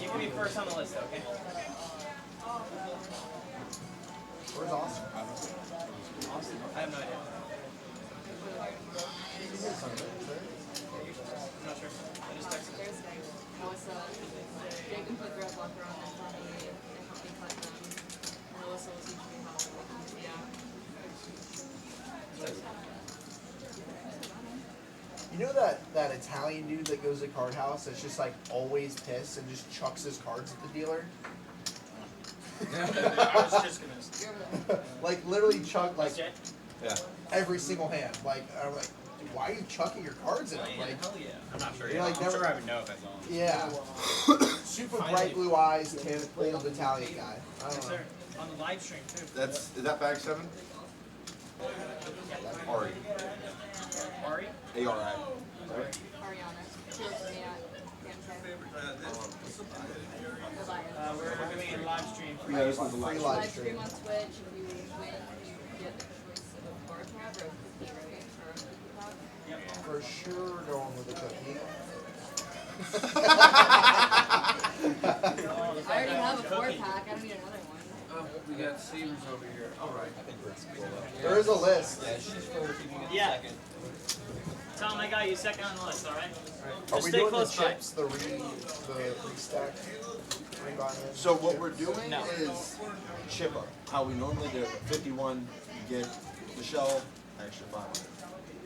You can be first on the list, okay? Where's Austin? Austin? I have no idea. I'm not sure. I just texted him. Melissa, Jacob put Red Blocker on there for me and helped me cut them. And Melissa was teaching me how to You know that Italian dude that goes to card house that's just like always pissed and just chucks his cards at the dealer? I was just gonna. Like literally chuck like Yeah. every single hand. Like I'm like, dude, why are you chucking your cards in? Like, Hell yeah. I'm not sure. You're Yeah, like I'm never- sure I would know if I saw him. yeah. Super bright blue eyes, tan, old Italian guy. I Yes, don't know. sir. On the live stream too. Is that bag 7? Ari. Ari? A-R-I. Right? Ariana. She looks at me at We're doing a live stream for Yeah, this one's a Free live live live stream. stream on Twitch. If you win, you get the choice of a bar tab or a cookie, right? Or a cookie pop. For sure going with the cookie. I already have a 4-pack. I don't need another one. We got Seavers over here. All right. There is a list. Yeah. Tell him I got you second on the list, alright? Are Just we stay doing the close by. chips, the restack? Rebinding? So what we're doing No. is chip up. How we normally do it. 51, you get the shell, extra 5.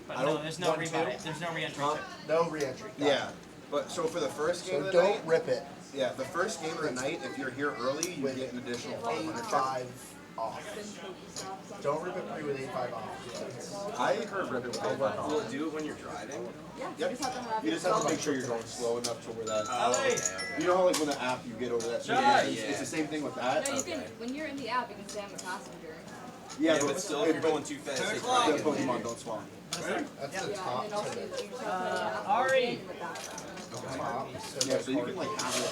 But I no, don't there's no want rebuy. to. There's no re-entry. Huh? No re-entry. Got Yeah. it. But so for the first game So of the don't night, rip it. yeah, the first game of the night, if you're here early, you With get an additional 500. 5 off. Don't rip it free with 85 off. I heard rip it with 85 Will off. it do it when you're driving? Yeah, Yep. you just have to have You just have to make sure you're going slow enough to where that. You know how like when the app you get over that speed Sure. distance? It's the same thing with that. No, you can, when you're in the app, you can say I'm a passenger. Yeah, but still, if you're going too fast, they the probably Pokemon don't spawn. That's Yeah, the and then top also to you the just have to put it out Ari. in the background. top. Yeah, so you can like have it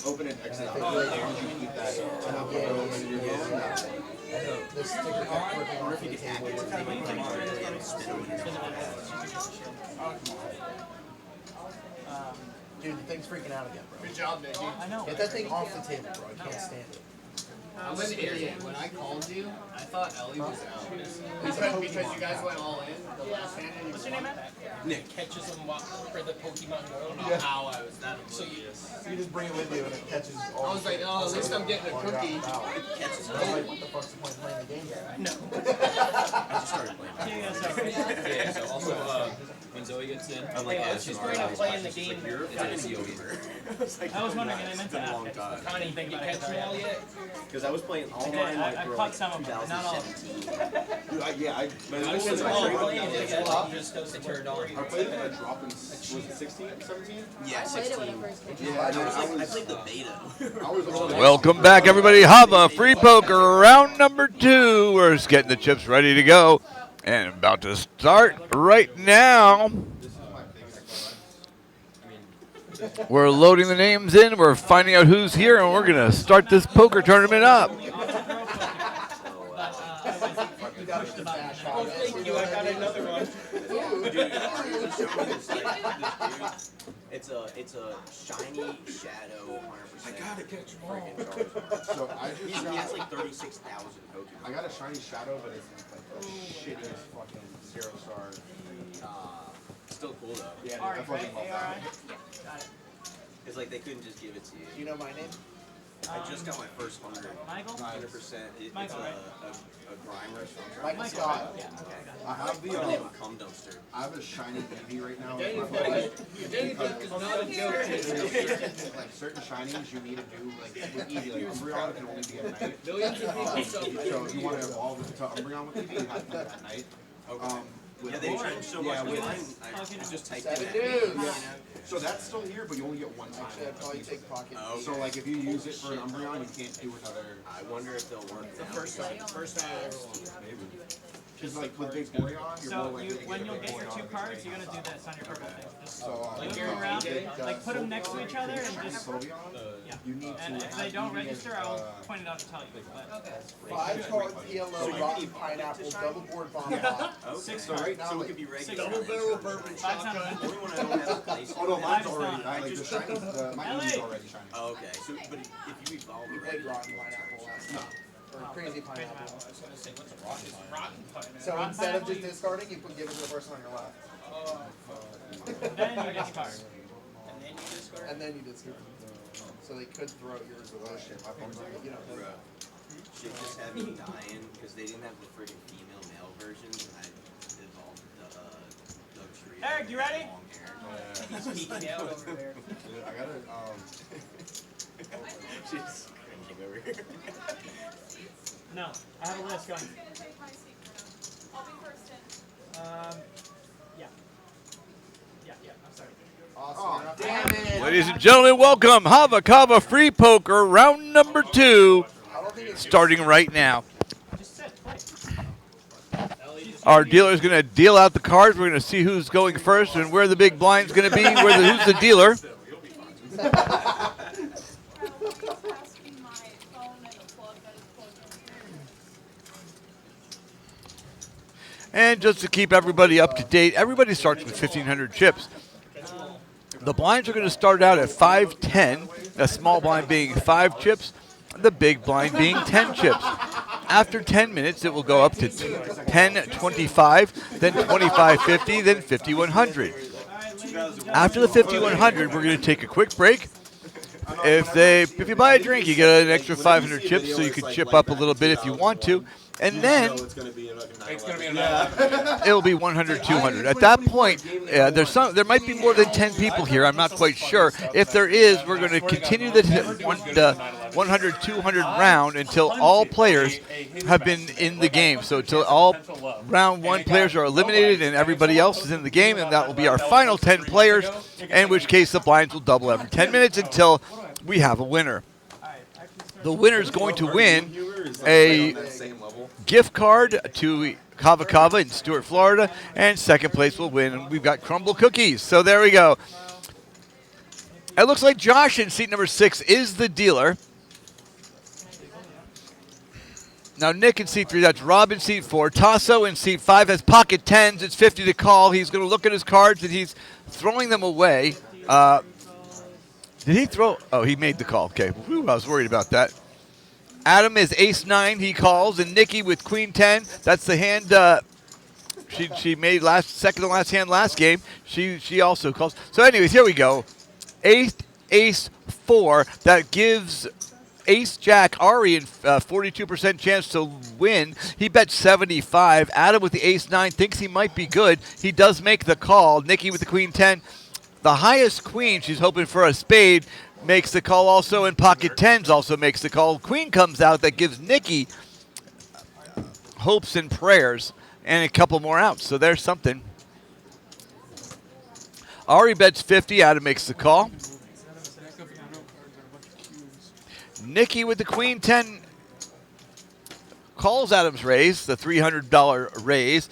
open and exit out. And I As think long as you keep that to have Yeah, it open in your phone. The sticker kept ripping off the table. Dude, the thing's freaking out again, bro. Good job, Nicky. I know. Get that thing off the table, bro. I can't stand it. I'm an idiot. When I called you, I thought Ellie was out. Because you guys went all in the last hand and you What's your name, Matt? Nick catches them for the Pokemon Go. I don't know Yeah. how I was that oblivious. You just bring it with you and it catches all I was like, oh, at least I'm getting a cookie. I was like, what the fuck's the point of playing the game then? No. I just started playing. Yeah, so Yeah, so also, when Zoe gets in, I'm like, Wait, she's going to play in the game. It's an easy over. I was wondering, and I meant to It's been a ask long it. time. Connie, think you catch me all yet? Because I was playing all Okay, mine like I for caught like some of them, but not all of them. 2017. Dude, I But I it was I all played playing it it just goes to turn on. I played it at a drop in, was it 16, 17? Yeah, I played it when it 16. first came Yeah, out. no, I played the beta. I was Welcome back, everybody. Hava, free poker, round number 2. We're just getting the chips ready to go. And about to start right now. We're loading the names in. We're finding out who's here, and we're going to start this poker tournament up. Oh, thank you. I got another one. It's a shiny shadow 100%. I gotta catch them all. Freaking Charizard. So I just he has like 36,000 Pokemon. I got a shiny shadow, but it's like the shittiest fucking 0-star. Still cool though. Yeah, Alright, I fucking love that. Got it. It's like they couldn't just give it to you. Do you know my name? I just got my first 100. Michael? 100%. It's Michael, a Grimer. So I'm trying Michael to Scott. Yeah, okay, got it. I have the I'm gonna name him Cum Dumpster. I have a shiny Eevee right now. Daniel With my Duck phone. is not a joke. Like certain shinies you need to do like with Eevee. Like Umbreon can only be at night. Millions of people So if you want to evolve to Umbreon with Eevee, you have to do it at night. Yeah, they changed so much. with Mine, I just typed Seven in dudes. that. So that's still here, but you only get one time. Actually, I'd probably take Pocket. Oh, So like if you use it for an Umbreon, you can't do another. I wonder if they'll work now. First time I ever won. Because like with Big Boy on, you're more So likely you, to get when a you'll Big get Boy your on 2 cards, you're gonna do this on your purple thing. Just So like go around, like put them next to each other and just yeah. You need And to if they don't register, I will point it out and tell you. But 5-card PLO, rotten pineapple, double board bomb pop. Okay. So right now, So it like, could be regular. Double barrel bourbon shotgun. Only when I don't have a place. Oh no, mine's Five's already. done. I like the shiny. My Eevee's already shiny. Oh, okay. So, but if you evolve we already, played rotten pineapple last time. Or crazy pineapple. I was gonna say, what's a rotten pineapple? So instead of just discarding, you give it to the person on your left. then you discard. And then you discard? And then you discard. So they could throw yours away. You know, bro, shit just had me dying because they didn't have the friggin' female-male versions, and I evolved the tree. Eric, you ready? Long hair. He's peeking out over there. I gotta She's cringing over here. No, I have a list going. Yeah. I'm sorry. awesome. Damn it. Ladies and gentlemen, welcome Hava Kava Free Poker round number 2, I don't think it's starting right now. Just sit. Our dealer is going to deal out the cards. We're going to see who's going first and where the big blind's going to be. Who's the dealer? And just to keep everybody up to date, everybody starts with 1,500 chips. The blinds are going to start out at 510, a small blind being 5 chips, the big blind being 10 chips. After 10 minutes, it will go up to 10.25, then 25.50, then 5,100. After the 5,100, we're going to take a quick break. If you buy a drink, you get an extra 500 chips, so you can chip up a little bit if you want to. And then it'll be 100, 200. At that point, there might be more than 10 people here. I'm not quite sure. If there is, we're going to continue the 100, 200 round until all players have been in the game. So until all round 1 players are eliminated and everybody else is in the game, and that will be our final 10 players, in which case the blinds will double every 10 minutes until we have a winner. The winner is going to win a gift card to Hava Kava in Stuart, Florida, and second place will win. We've got crumble cookies. So there we go. It looks like Josh in seat number 6 is the dealer. Now Nick in seat 3, that's Rob in seat 4. Tasso in seat 5 has pocket 10s. It's 50 to call. He's going to look at his cards and he's throwing them away. Did he throw? Oh, he made the call. Okay. Whew, I was worried about that. Adam is ace 9. He calls. And Nikki with queen 10. That's the hand she made second to last hand last game. She also calls. So anyways, here we go. Ace 4. That gives Ace Jack Ari a 42% chance to win. He bet 75. Adam with the ace 9 thinks he might be good. He does make the call. Nikki with the queen 10. The highest queen, she's hoping for a spade, makes the call also, and pocket 10s also makes the call. Queen comes out, that gives Nikki hopes and prayers and a couple more outs. So there's something. Ari bets 50. Adam makes the call. Nikki with the queen 10 calls Adam's raise, the $300 raise.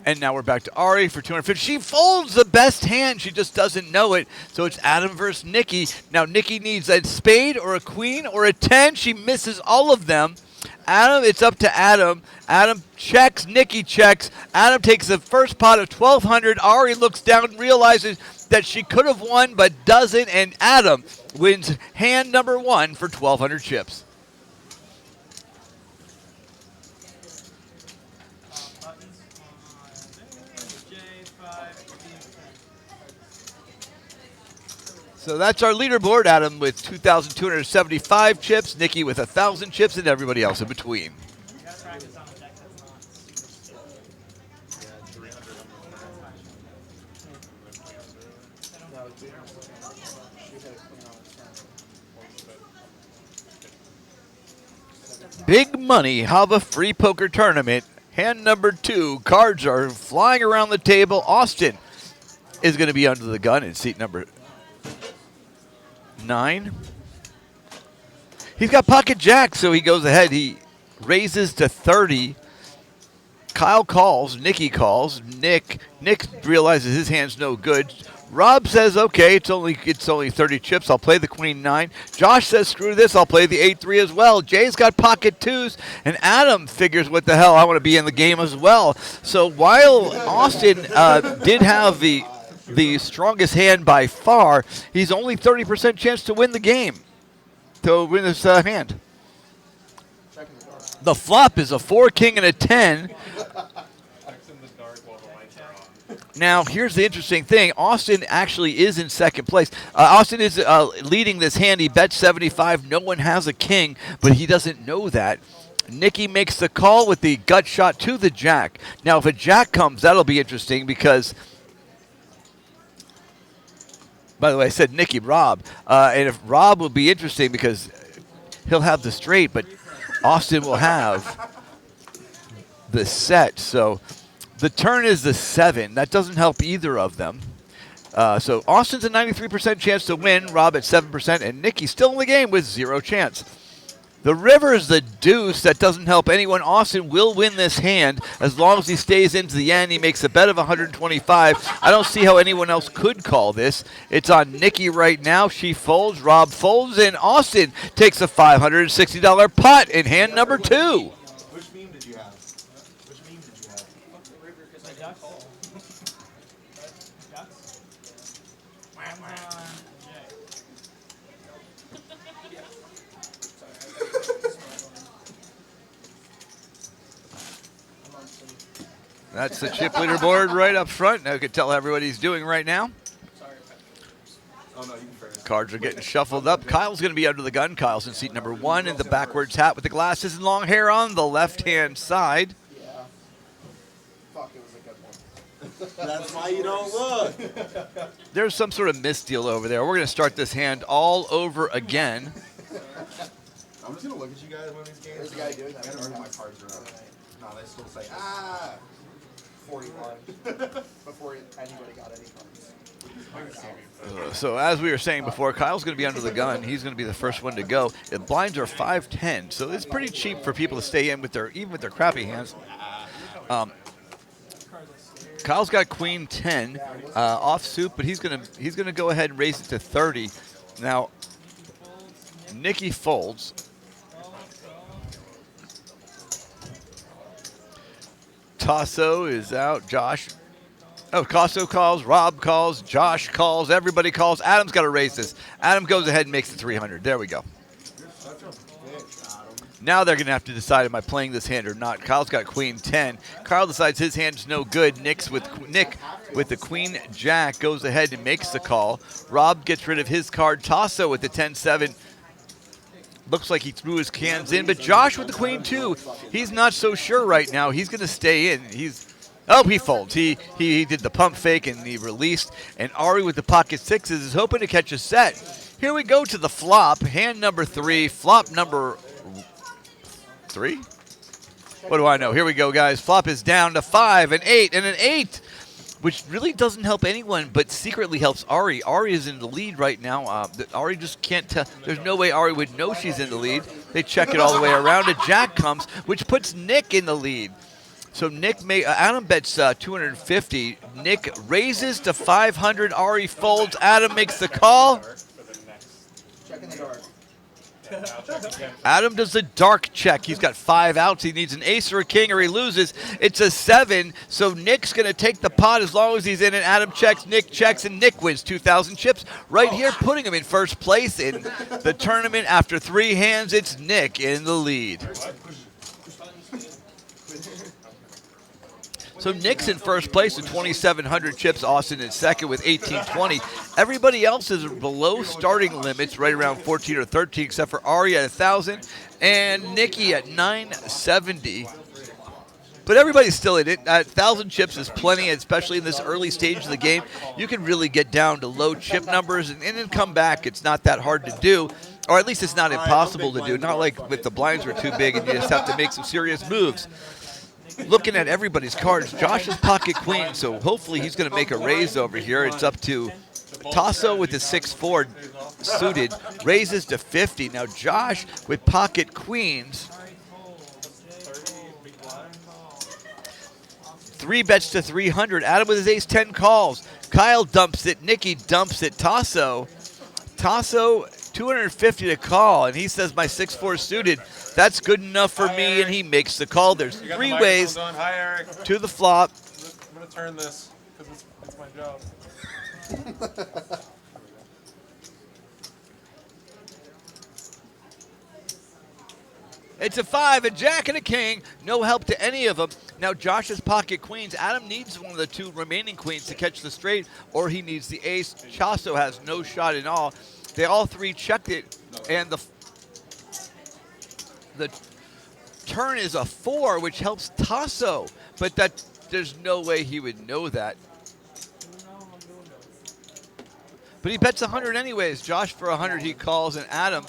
And now we're back to Ari for 250. She folds the best hand. She just doesn't know it. So it's Adam versus Nikki. Now Nikki needs a spade or a queen or a 10. She misses all of them. Adam, it's up to Adam. Adam checks. Nikki checks. Adam takes the first pot of 1,200. Ari looks down and realizes that she could have won but doesn't, and Adam wins hand number 1 for 1,200 chips. So that's our leaderboard. Adam with 2,275 chips, Nikki with 1,000 chips, and everybody else in between. Big money Hava free poker tournament. Hand number 2. Cards are flying around the table. Austin is going to be under the gun in seat number 9. He's got pocket jack, so he goes ahead. He raises to 30. Kyle calls. Nikki calls. Nick realizes his hand's no good. Rob says, okay, it's only 30 chips. I'll play the queen 9. Josh says, screw this. I'll play the 8-3 as well. Jay's got pocket 2s, and Adam figures, what the hell, I want to be in the game as well. So while Austin did have the strongest hand by far, he's only 30% chance to win the game, to win this hand. The flop is a 4, king, and a 10. Now, here's the interesting thing. Austin actually is in second place. Austin is leading this hand. He bets 75. No one has a king, but he doesn't know that. Nikki makes the call with the gut shot to the jack. Now, if a jack comes, that'll be interesting because, by the way, I said Nikki, Rob. And if Rob will be interesting because he'll have the straight, but Austin will have the set. So the turn is the 7. That doesn't help either of them. So Austin's a 93% chance to win, Rob at 7%, and Nikki's still in the game with 0 chance. The river is the deuce. That doesn't help anyone. Austin will win this hand as long as he stays into the end. He makes a bet of 125. I don't see how anyone else could call this. It's on Nikki right now. She folds. Rob folds, and Austin takes a $560 pot in hand number 2. Which meme did you have? Which meme did you have? That's the chip leaderboard right up front. Now you can tell everybody he's doing right now. Oh, no, you can first. Cards are getting shuffled up. Kyle's going to be under the gun. Kyle's in seat number 1 in the backwards hat with the glasses and long hair on the left-hand side. Yeah. Fuck, it was a good one. That's why you don't look. There's some sort of misdeal over there. We're going to start this hand all over again. I'm just going to look at you guys when these games. There's a guy doing that. I gotta remember my cards are up. No, they still say, 41 before anybody got any cards. So as we were saying before, Kyle's going to be under the gun. He's going to be the first one to go. The blinds are 5-10, so it's pretty cheap for people to stay in with even with their crappy hands. Kyle's got queen 10 off suit, but he's gonna go ahead and raise it to 30. Now, Nikki folds. Tasso is out. Josh. Oh, Tasso calls. Rob calls. Josh calls. Everybody calls. Adam's got to raise this. Adam goes ahead and makes the 300. There we go. Now they're going to have to decide, am I playing this hand or not? Kyle's got queen 10. Kyle decides his hand's no good. Nick with the queen jack goes ahead and makes the call. Rob gets rid of his card. Tasso with the 10-7. Looks like he threw his cans in, but Josh with the queen 2. He's not so sure right now. He's going to stay in. He folds. He did the pump fake and he released. And Ari with the pocket 6s is hoping to catch a set. Here we go to the flop. Hand number 3. Flop number 3? What do I know? Here we go, guys. Flop is down to 5, an 8, and an 8, which really doesn't help anyone, but secretly helps Ari. Ari is in the lead right now. Ari just can't tell. There's no way Ari would know she's in the lead. They check it all the way around. A jack comes, which puts Nick in the lead. So Adam bets 250. Nick raises to 500. Ari folds. Adam makes the call. Checking the dark. Adam does the dark check. He's got 5 outs. He needs an ace or a king or he loses. It's a 7, so Nick's going to take the pot as long as he's in it. Adam checks, Nick checks, and Nick wins 2,000 chips right here, putting him in first place in the tournament. After 3 hands, it's Nick in the lead. So Nick's in first place with 2,700 chips. Austin in second with 1,820. Everybody else is below starting limits, right around 14 or 13, except for Ari at 1,000 and Nikki at 970. But everybody's still in it. 1,000 chips is plenty, especially in this early stage of the game. You can really get down to low chip numbers and then come back. It's not that hard to do, or at least it's not impossible to do. Not like if the blinds were too big and you just have to make some serious moves. Looking at everybody's cards, Josh is pocket queen, so hopefully he's going to make a raise over here. It's up to Tasso with the 6-4 suited, raises to 50. Now Josh with pocket queens, 3 bets to 300. Adam with his ace-10 calls. Kyle dumps it. Nikki dumps it. Tasso 250 to call, and he says my 6-4 suited. That's good enough for me, and he makes the call. There's 3 ways to the flop. I'm going to turn this because it's my job. It's a 5, a jack, and a king. No help to any of them. Now Josh's pocket queens. Adam needs one of the 2 remaining queens to catch the straight, or he needs the ace. Tasso has no shot in all. They all 3 checked it, and the turn is a 4, which helps Tasso, but there's no way he would know that. But he bets 100 anyways. Josh for 100 he calls, and Adam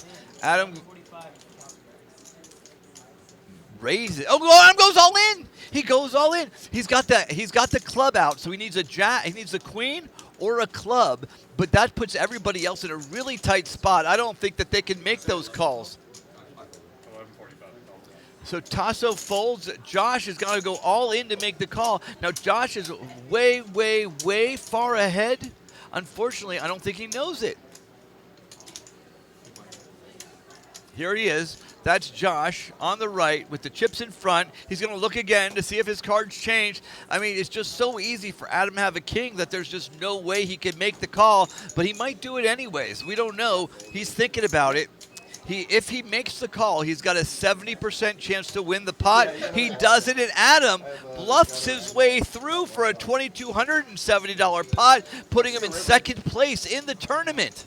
raises. Oh, Adam goes all in. He goes all in. He's got the club out, so he needs a jack. He needs a queen or a club, but that puts everybody else in a really tight spot. I don't think that they can make those calls. So Tasso folds. Josh is going to go all in to make the call. Now Josh is way, way, way far ahead. Unfortunately, I don't think he knows it. Here he is. That's Josh on the right with the chips in front. He's going to look again to see if his cards change. I mean, it's just so easy for Adam to have a king that there's just no way he can make the call, but he might do it anyways. We don't know. He's thinking about it. If he makes the call, he's got a 70% chance to win the pot. He does it, and Adam bluffs his way through for a $2,270 pot, putting him in second place in the tournament.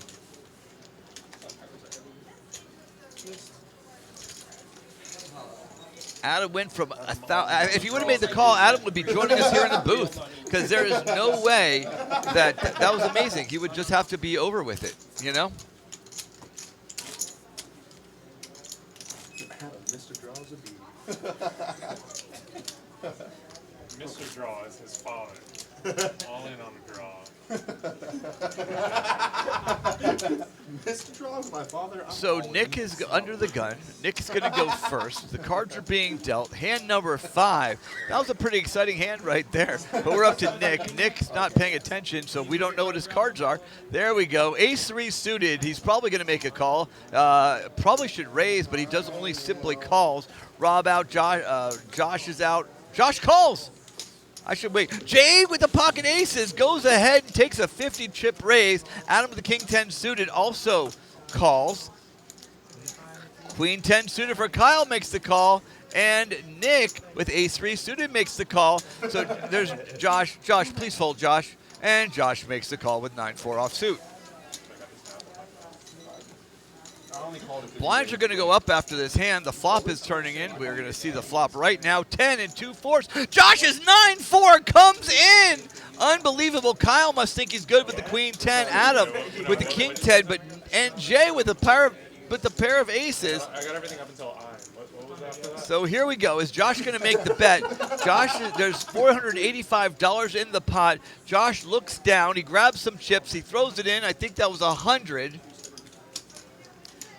Adam went from if he would have made the call, Adam would be joining us here in the booth, because there is no way that was amazing. He would just have to be over with it, you know? Mr. Draws a beat. Mr. Draw is his father. All in on the draw. Mr. Draw is my father. So Nick is under the gun. Nick's going to go first. The cards are being dealt. Hand number 5. That was a pretty exciting hand right there. But we're up to Nick. Nick's not paying attention, so we don't know what his cards are. There we go. Ace-3 suited. He's probably going to make a call. Probably should raise, but he does only simply calls. Rob out. Josh is out. Josh calls. I should wait. Jay with the pocket aces goes ahead and takes a 50-chip raise. Adam with the king 10 suited also calls. Queen 10 suited for Kyle makes the call. And Nick with ace-3 suited makes the call. So there's Josh. Josh, please fold, Josh. And Josh makes the call with 9-4 offsuit. Blinds are going to go up after this hand. The flop is turning in. We're going to see the flop right now. 10 and 2 fours. Josh's 9-4 comes in. Unbelievable. Kyle must think he's good with the queen 10. Adam with the king 10, and Jay with a pair of aces. I got everything up until I. What was after that? So here we go. Is Josh going to make the bet? Josh, there's $485 in the pot. Josh looks down. He grabs some chips. He throws it in. I think that was 100.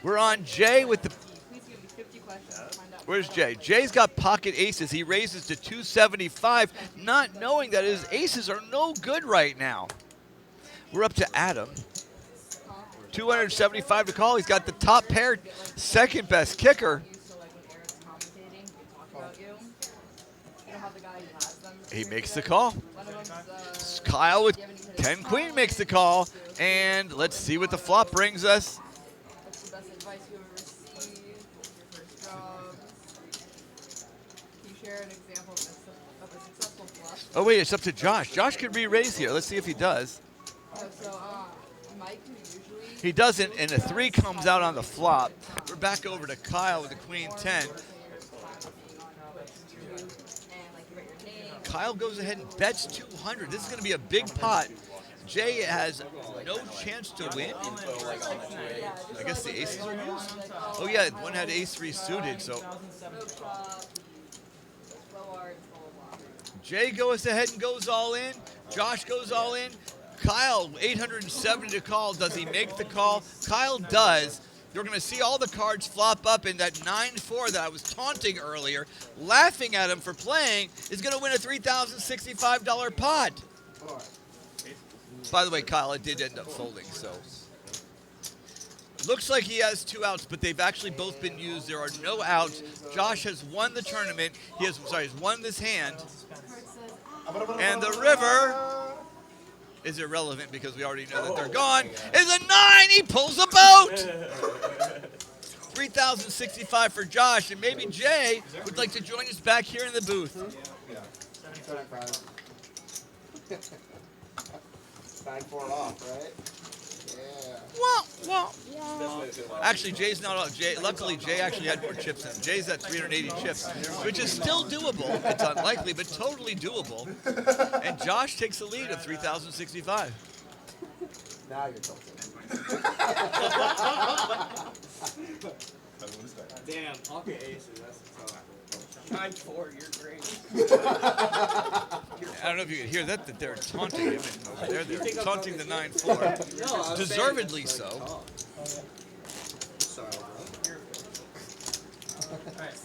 We're on Jay with the... Where's Jay? Jay's got pocket aces. He raises to 275, not knowing that his aces are no good right now. We're up to Adam. 275 to call. He's got the top pair, second best kicker. So like when Aaron's commentating, they talk about you. You know how the guy who has them. He makes the call. One of them's Kyle with 10 queen makes the call. And let's see what the flop brings us. what's the best advice you ever received? Your first job. Can you share an example of a successful flop? Oh, wait, it's up to Josh. Josh could re-raise here. Let's see if he does. So Mike usually. He doesn't, and a 3 comes out on the flop. We're back over to Kyle with the queen 10. Kyle goes ahead and bets 200. This is going to be a big pot. Jay has no chance to win. I guess the aces are used. Oh yeah, one had ace-3 suited, so. Jay goes ahead and goes all in. Josh goes all in. Kyle, 870 to call. Does he make the call? Kyle does. You're going to see all the cards flop up, in that 9-4 that I was taunting earlier, laughing at him for playing, is going to win a $3,065 pot. By the way, Kyle, it did end up folding, so. Looks like he has 2 outs, but they've actually both been used. There are no outs. Josh has won the tournament. He's won this hand. And the river is irrelevant because we already know that they're gone. Is a 9. He pulls a boat. 3,065 for Josh, and maybe Jay would like to join us back here in the booth. Yeah. 75. Bag 4 off, right? Yeah. Actually, Jay's not off. Luckily, Jay actually had more chips than him. Jay's at 380 chips, which is still doable. It's unlikely, but totally doable. And Josh takes the lead of 3,065. Now you're tilting. Damn, pocket aces, that's tough. 9-4, you're great. I don't know if you could hear that they're taunting him. They're taunting the 9-4. Deservedly so.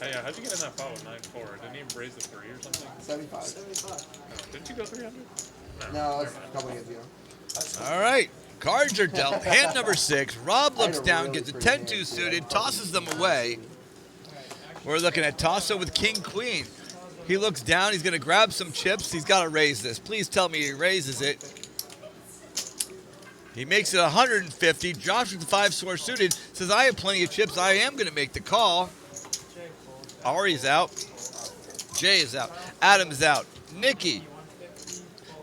Hey, how'd you get in that pot with 9-4? Didn't he even raise the 3 or something? 75. No, didn't you go 300? No, that's a couple of years ago. All right. Cards are dealt. Hand number 6. Rob looks down, gets a 10-2 suited, tosses them away. We're looking at Tasso with king-queen. He looks down. He's going to grab some chips. He's got to raise this. Please tell me he raises it. He makes it 150. Josh with the 5-4 suited says, I have plenty of chips. I am going to make the call. Ari's out. Jay is out. Adam's out. Nikki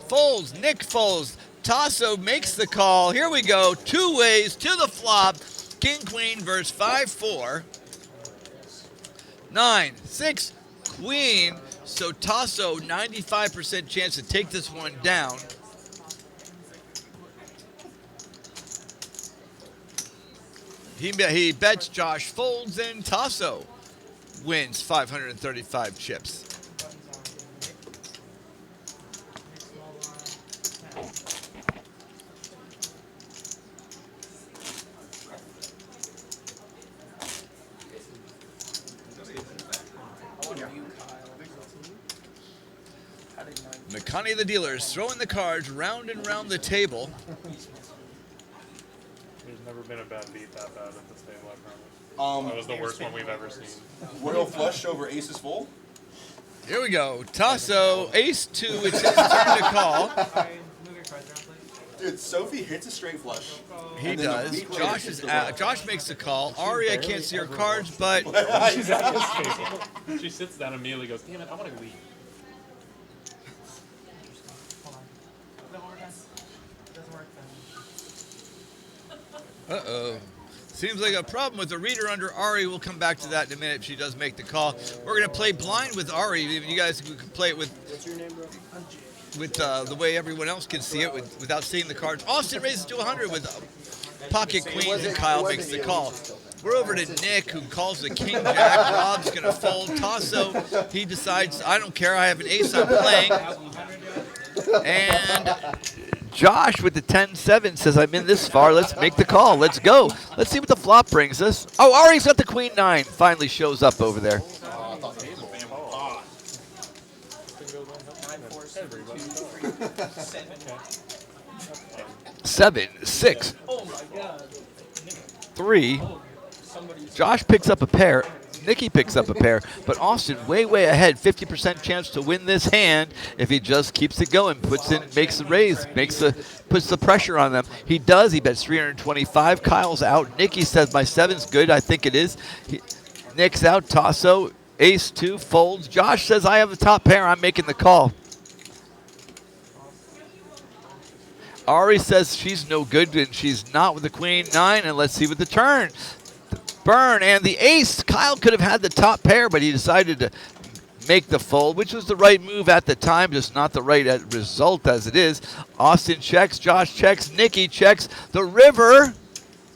folds. Nick folds. Tasso makes the call. Here we go. 2 ways to the flop. King-queen versus 5-4. 9-6 queen. So Tasso, 95% chance to take this one down. He bets, Josh folds, and Tasso wins 535 chips. McConaughey the dealer is throwing the cards round and round the table. There's never been a bad beat that bad at this table, I promise. That was the worst one we've ever seen. Royal flush over aces full. Here we go. Tasso, ace-2. It's his turn to call. Dude, Sophie hits a straight flush. He does. Josh is out. Josh makes the call. Ari, I can't see her cards, but She's at this table. She sits down immediately, goes, damn it, I want to leave. Uh-oh. Seems like a problem with the reader under Ari. We'll come back to that in a minute if she does make the call. We're going to play blind with Ari. You guys can play it with, What's your name, bro? with the way everyone else can see it without seeing the cards. Austin raises to 100 with pocket queens, and Kyle makes the call. We're over to Nick, who calls the king jack. Rob's going to fold. Tasso, he decides, I don't care. I have an ace I'm playing. And Josh with the 10-7 says, I'm in this far. Let's make the call. Let's go. Let's see what the flop brings us. Oh, Ari's got the queen 9. Finally shows up over there. 7-6. Oh my god. 3. Josh picks up a pair. Nikki picks up a pair, but Austin way ahead. 50% chance to win this hand if he just keeps it going, makes the raise, puts the pressure on them. He does. He bets 325. Kyle's out. Nikki says my 7's good. I think it is. Nick's out. Tasso, ace 2 folds. Josh says I have the top pair. I'm making the call. Ari says she's no good and she's not with the queen 9. And let's see what the turn. Burn and the ace. Kyle could have had the top pair, but he decided to make the fold, which was the right move at the time, just not the right result as it is. Austin checks, Josh checks, Nikki checks, the river,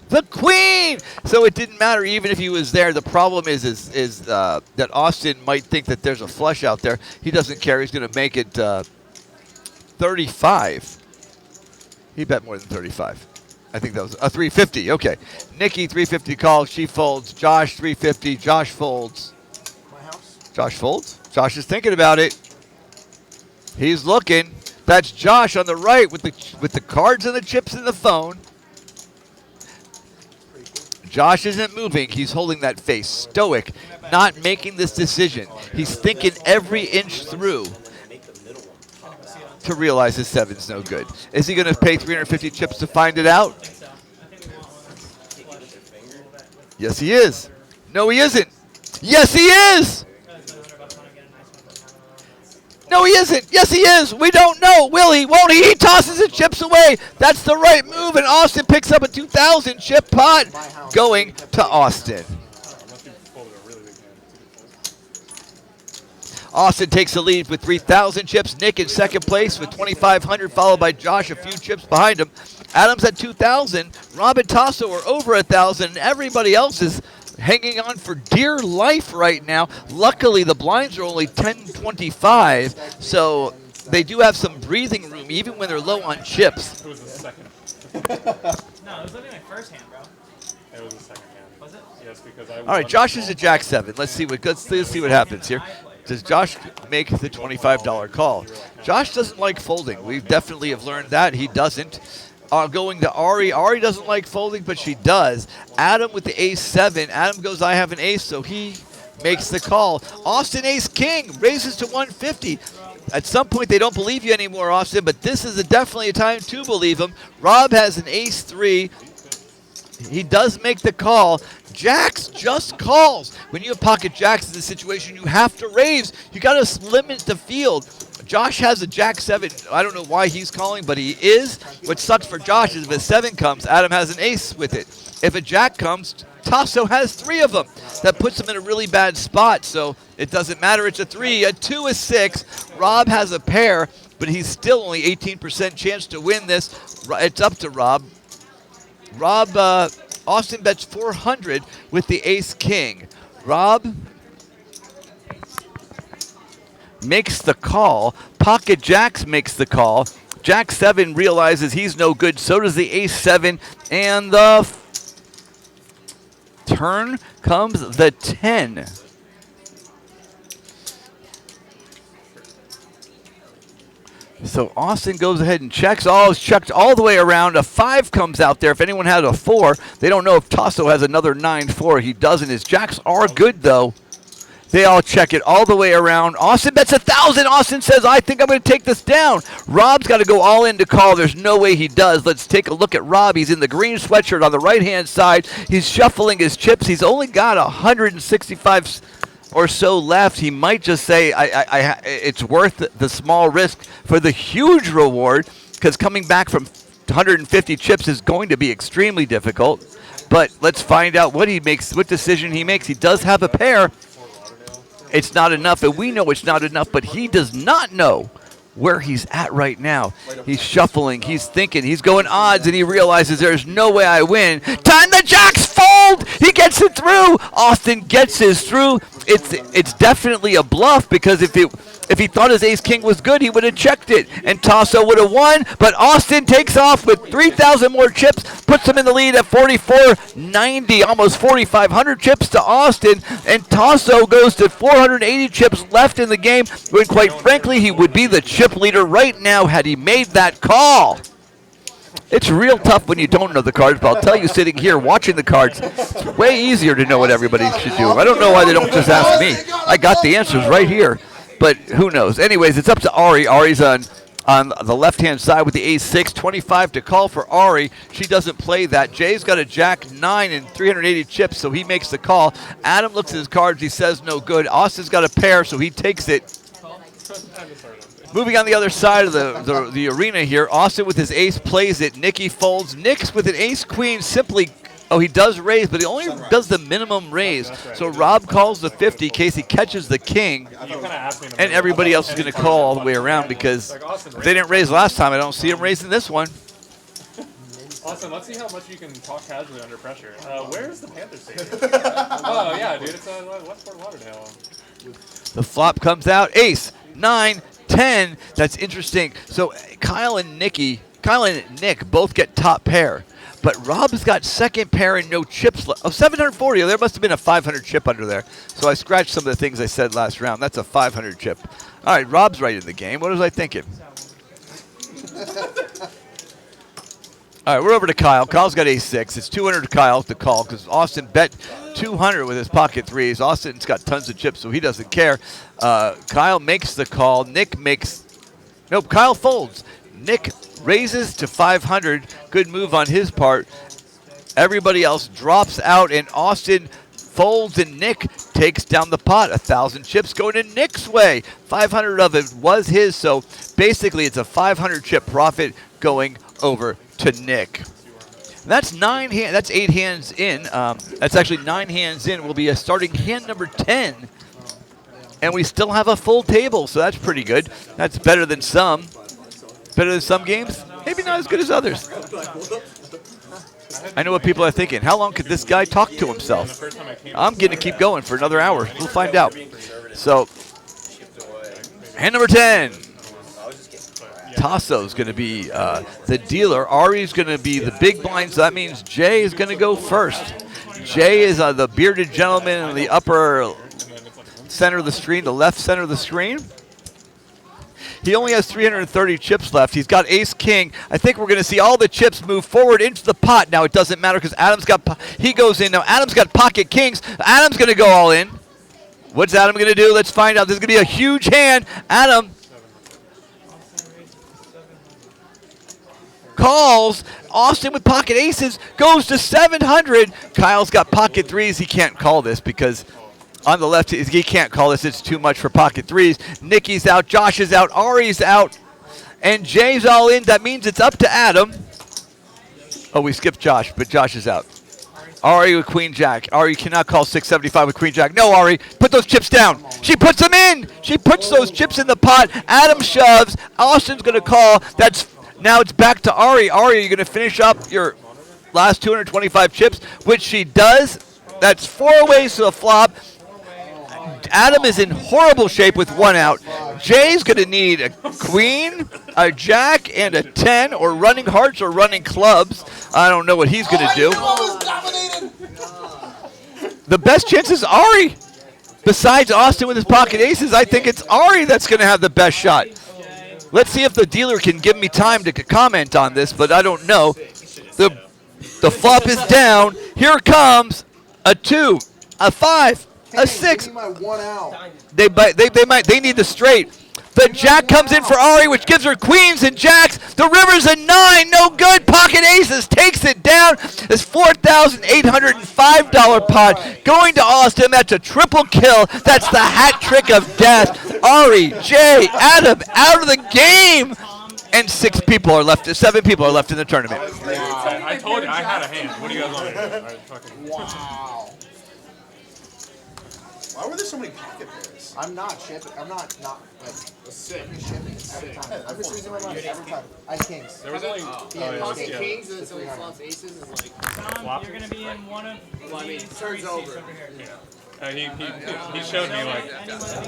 the queen. So it didn't matter even if he was there. The problem is that Austin might think that there's a flush out there. He doesn't care. He's going to make it 35. He bet more than 35. I think that was a 350. Okay. Nikki, 350 calls. She folds. Josh, 350. Josh folds. My house? Josh folds. Josh is thinking about it. He's looking. That's Josh on the right with the cards and the chips in the phone. Josh isn't moving. He's holding that face. Stoic. Not making this decision. He's thinking every inch through to realize his 7's no good. Is he going to pay 350 chips to find it out? Yes, he is. No, he isn't. Yes, he is. No, he isn't. Yes, he is. We don't know. Will he? Won't he? He tosses his chips away. That's the right move, and Austin picks up a 2,000 chip pot going to Austin. Austin takes the lead with 3,000 chips. Nick in second place with 2,500, followed by Josh a few chips behind him. Adam's at 2,000. Rob and Tasso are over 1,000. Everybody else is hanging on for dear life right now. Luckily, the blinds are only 10.25, so they do have some breathing room, even when they're low on chips. It was the second. No, it was literally my first hand, bro. It was the second hand. Was it? Yes, because I. All right, Josh is at Jack 7. Let's see what happens here. Does Josh make the $25 call? Josh doesn't like folding. We definitely have learned that. He doesn't. Going to Ari. Ari doesn't like folding, but she does. Adam with the ace 7. Adam goes, I have an ace, so he makes the call. Austin ace king raises to 150. At some point, they don't believe you anymore, Austin, but this is definitely a time to believe him. Rob has an ace 3. He does make the call. Jacks just calls. When you have pocket jacks in this situation, you have to raise. You got to limit the field. Josh has a Jack 7. I don't know why he's calling, but he is. What sucks for Josh is if a 7 comes, Adam has an ace with it. If a Jack comes, Tasso has 3 of them. That puts him in a really bad spot, so it doesn't matter. It's a 3. A 2 is 6. Rob has a pair, but he's still only 18% chance to win this. It's up to Rob. Austin bets 400 with the ace king. Rob makes the call. Pocket Jacks makes the call. Jack 7 realizes he's no good. So does the ace 7. And the turn comes the 10. So Austin goes ahead and checks. Oh, it's checked all the way around. A 5 comes out there. If anyone had a 4, they don't know if Tasso has another 9-4. He doesn't. His jacks are good, though. They all check it all the way around. Austin bets 1,000. Austin says, I think I'm going to take this down. Rob's got to go all in to call. There's no way he does. Let's take a look at Rob. He's in the green sweatshirt on the right-hand side. He's shuffling his chips. He's only got 165 or so left. He might just say, it's worth the small risk for the huge reward, because coming back from 150 chips is going to be extremely difficult. But let's find out what he makes, what decision he makes. He does have a pair. It's not enough, and we know it's not enough, but he does not know where he's at right now. He's shuffling, he's thinking, he's going odds, and he realizes there's no way I win. Time the jacks fold! He gets it through! Austin gets his through. It's definitely a bluff, because if he thought his ace-king was good, he would have checked it, and Tasso would have won, but Austin takes off with 3,000 more chips, puts him in the lead at 4,490, almost 4,500 chips to Austin, and Tasso goes to 480 chips left in the game, when quite frankly, he would be the chip leader right now had he made that call. It's real tough when you don't know the cards, but I'll tell you, sitting here watching the cards, it's way easier to know what everybody should do. I don't know why they don't just ask me. I got the answers right here, but who knows? Anyways, it's up to Ari. Ari's on the left-hand side with the ace-6, 25 to call for Ari. She doesn't play that. Jay's got a jack-9 and 380 chips, so he makes the call. Adam looks at his cards. He says no good. Austin's got a pair, so he takes it. Moving on the other side of the arena here, Austin with his ace plays it. Nikki folds. Nick's with an ace-queen simply. Oh, he does raise, but he only does the minimum raise. So Rob calls the 50. Casey catches the king, and everybody else is going to call all the way around because if they didn't raise last time, I don't see them raising this one. Austin, let's see how much you can talk casually under pressure. Where's the Panthers Stadium? Oh, yeah, dude, it's Westport Lauderdale. The flop comes out. Ace, 9, 10. That's interesting. So Kyle and Nick both get top pair. But Rob's got second pair and no chips left. Oh, 740. There must have been a 500 chip under there. So I scratched some of the things I said last round. That's a 500 chip. All right, Rob's right in the game. What was I thinking? All right, we're over to Kyle. Kyle's got ace-6. It's 200 to Kyle to call because Austin bet 200 with his pocket threes. Austin's got tons of chips, so he doesn't care. Kyle makes the call. Kyle folds. Nick raises to 500. Good move on his part. Everybody else drops out, and Austin folds, and Nick takes down the pot. 1,000 chips going to Nick's way. 500 of it was his, so basically it's a 500 chip profit going over to Nick. That's 8 hands in. That's actually 9 hands in. Will be a starting hand number 10. And we still have a full table, so that's pretty good. That's better than some. Better than some games? Maybe not as good as others. I know what people are thinking. How long could this guy talk to himself? I'm going to keep going for another hour. We'll find out. So, hand number 10. Tasso's going to be the dealer. Ari's going to be the big blind, so that means Jay is going to go first. Jay is the bearded gentleman in the upper center of the screen, the left center of the screen. He only has 330 chips left. He's got ace-king. I think we're going to see all the chips move forward into the pot. Now, it doesn't matter because he goes in. Now, Adam's got pocket kings. Adam's going to go all in. What's Adam going to do? Let's find out. This is going to be a huge hand. Adam calls. Austin with pocket aces goes to 700. Kyle's got pocket threes. He can't call this because on the left, he can't call this. It's too much for pocket threes. Nikki's out. Josh is out. Ari's out. And Jay's all in. That means it's up to Adam. Oh, we skipped Josh, but Josh is out. Ari with queen jack. Ari cannot call 675 with queen jack. No, Ari, put those chips down. She puts them in. She puts those chips in the pot. Adam shoves. Austin's going to call. Now it's back to Ari. Ari, are you going to finish up your last 225 chips? Which she does. That's 4 ways to the flop. Adam is in horrible shape with 1 out. Jay's going to need a queen, a jack, and a 10, or running hearts or running clubs. I don't know what he's going to do. The best chance is Ari. Besides Austin with his pocket aces, I think it's Ari that's going to have the best shot. Let's see if the dealer can give me time to comment on this, but I don't know. The flop is down. Here comes a 2, a 5. A 6. They need the straight. The jack comes in for Ari, which gives her queens and jacks. The river's a 9. No good. Pocket aces takes it down. It's $4,805 pot going to Austin. That's a triple kill. That's the hat trick of death. Ari, Jay, Adam out of the game. And 7 people are left in the tournament. I told you I had a hand. What do you guys want to do? Wow. Why were there so many pocket pairs? I'm not shipping. I'm not like shipping every time. Every season we're running, every time. I have kings. There was only pocket kings and so he flops aces is like. Tom, you're gonna be in one of these three seats over here. He showed me like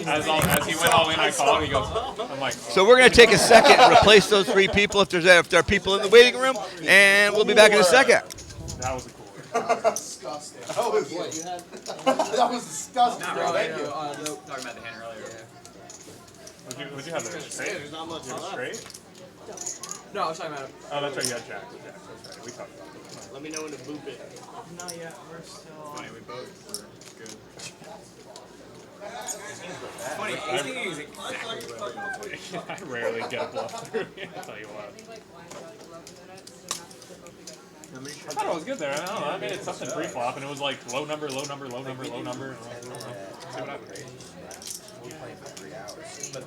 as he went all in, I called. He goes, I'm like. So we're gonna take a second and replace those 3 people if there are people in the waiting room, and we'll be back in a second. That was a cool. Disgusting. That was disgusting. Not really. Thank you. Talking about the hand earlier. Would you have the straight? There's not much straight? No, I was talking about. Oh, that's right. You had Jack. That's right. We talked about it. Let me know when to boop it. Not yet. We're still. Funny, we both were good. Funny, ace king is exactly what I'm going for. I rarely get a bluff through. I'll tell you what. I thought it was good there. I don't know. I made it something pre-flop, and it was like low number, low number, low number, low number. I don't know. See what happens. We're playing for 3 hours. But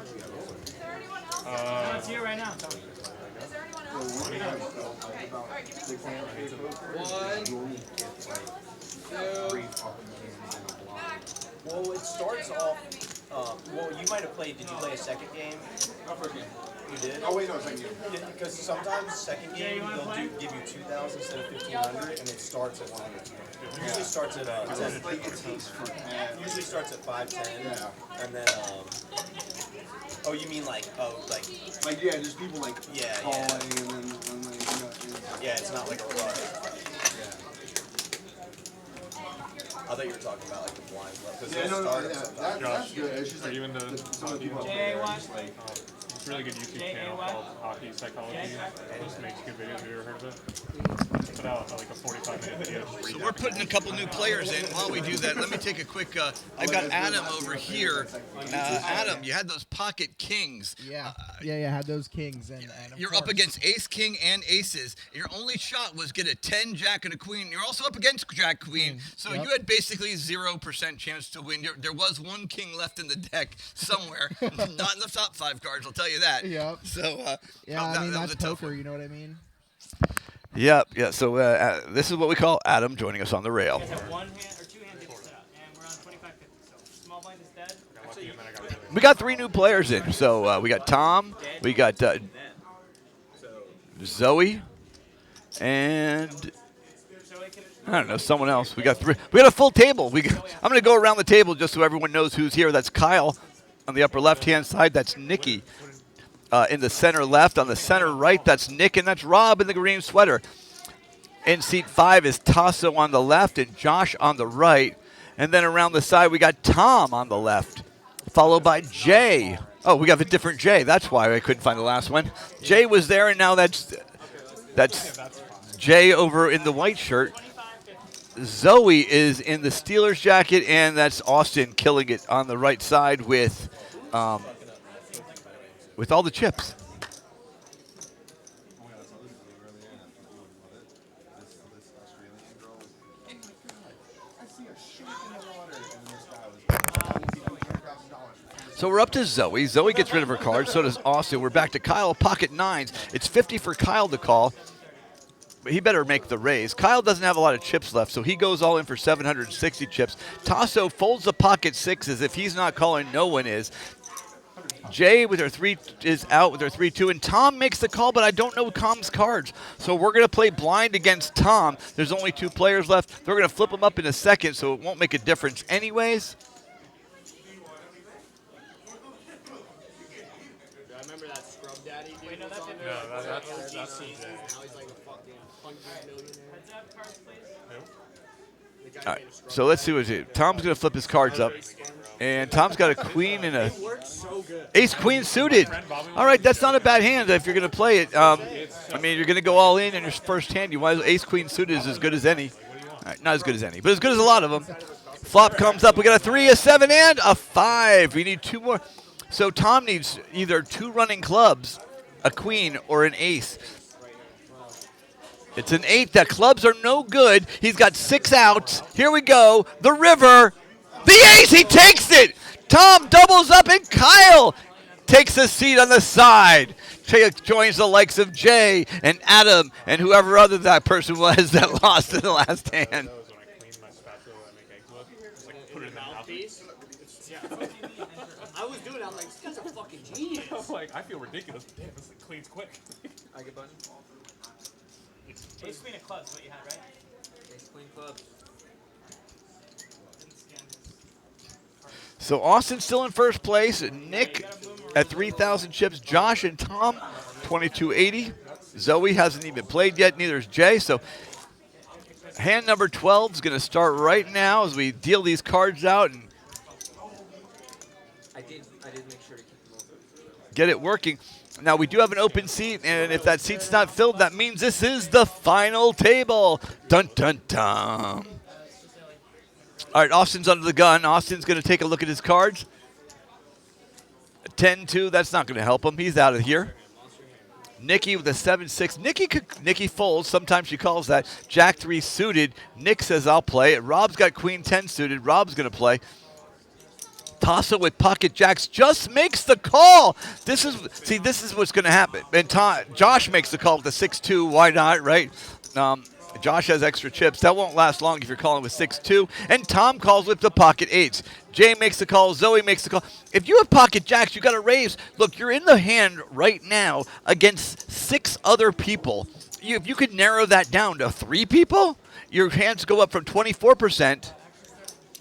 No, it's here right now. Is there anyone else? Okay. Alright, give me well, it starts off. Well, you might have played. Did you play a second game? Oh, first game. You did? Oh, wait, no, second game. Because sometimes second game they'll give you 2,000 instead of 1,500, and it starts at 100. Usually starts at 10. Like it takes forever. Usually starts at 510. Yeah. And then oh, you mean like yeah, just people like yeah, calling yeah. and then like Yeah, it's not like a rush. I thought you were talking about like the blind left. Yeah, no, that's good. It's just Are like you into some of the people. It's a really good YouTube channel called Hockey Psychology. It just makes good videos. Have you ever heard of it? Put out like a 45-minute video. So we're putting a couple new players in. While we do that, let me take a quick. I've got Adam over here. Adam, you had those pocket kings. Yeah, I had those kings, and You're up against ace, king, and aces. Your only shot was get a 10, jack, and a queen. You're also up against jack, queen. So you had basically 0% chance to win. There was one king left in the deck somewhere. Not in the top 5 cards, I'll tell you that. Yep. So I mean, that was that's a tough poker, one. you know what I mean? Yeah. So this is what we call Adam joining us on the rail. You guys have 1 hand or 2 hands to set up, and we're on 25-50. So small blind is dead. We got 3 new players in. So we got Tom, we got Zoe, and I don't know, someone else. We got 3. We got a full table. I'm going to go around the table just so everyone knows who's here. That's Kyle on the upper left-hand side. That's Nikki in the center left. On the center right, that's Nick, and that's Rob in the green sweater. In seat 5 is Tasso on the left and Josh on the right. And then around the side, we got Tom on the left, followed by Jay. Oh, we got a different Jay. That's why I couldn't find the last one. Jay was there, and now that's Jay over in the white shirt. Zoe is in the Steelers jacket, and that's Austin killing it on the right side with all the chips. So we're up to Zoe. Zoe gets rid of her card. So does Austin. We're back to Kyle, pocket 9s. It's 50 for Kyle to call. But he better make the raise. Kyle doesn't have a lot of chips left, so he goes all in for 760 chips. Tasso folds the pocket 6s. If he's not calling, no one is. Jay with her 3 is out with her 3-2, and Tom makes the call, but I don't know Tom's cards. So we're going to play blind against Tom. There's only 2 players left. They're going to flip them up in a second, so it won't make a difference anyways. I remember that scrub daddy dude. Wait, no, was that's on it. there? that's Now he's like a fucking 100 millionaire. Heads up, cards, please. The guy All right, made a scrub so let's see what he do. Tom's going to flip his cards up. And Tom's got a queen and a ace-queen suited. All right, that's not a bad hand if you're going to play it. I mean, you're going to go all in your first hand. You might as well, ace-queen suited is as good as any. All right, not as good as any, but as good as a lot of them. Flop comes up. We got a 3, a 7, and a 5. We need 2 more. So Tom needs either 2 running clubs, a queen, or an ace. It's an 8. The clubs are no good. He's got 6 outs. Here we go. The river. The ace, he takes it. Tom doubles up, and Kyle takes a seat on the side. Joins the likes of Jay and Adam and whoever other that person was that lost in the last hand. I was doing it. I'm like, this guy's a fucking genius. I'm like, I feel ridiculous. Damn, this thing cleans quick. I get button. Ace queen of clubs, what you had, right? Ace queen clubs. So Austin's still in first place. Nick at 3,000 chips. Josh and Tom, 2280. Zoe hasn't even played yet. Neither is Jay. So hand number 12 is going to start right now as we deal these cards out and I did make sure to keep them open. get it working. Now, we do have an open seat, and if that seat's not filled, that means this is the final table. Dun, dun, dun. All right, Austin's under the gun. Austin's going to take a look at his cards. 10-2, that's not going to help him. He's out of here. Nikki with a 7-6. Nikki folds. Sometimes she calls that. Jack 3 suited. Nick says, I'll play it. Rob's got Queen 10 suited. Rob's going to play. Tasso with pocket jacks just makes the call. This is what's going to happen. And Josh makes the call with the 6-2. Why not, right? Josh has extra chips. That won't last long if you're calling with 6-2. And Tom calls with the pocket eights. Jay makes the call. Zoe makes the call. If you have pocket jacks, you got to raise. Look, you're in the hand right now against 6 other people. If you could narrow that down to 3 people, your hands go up from 24%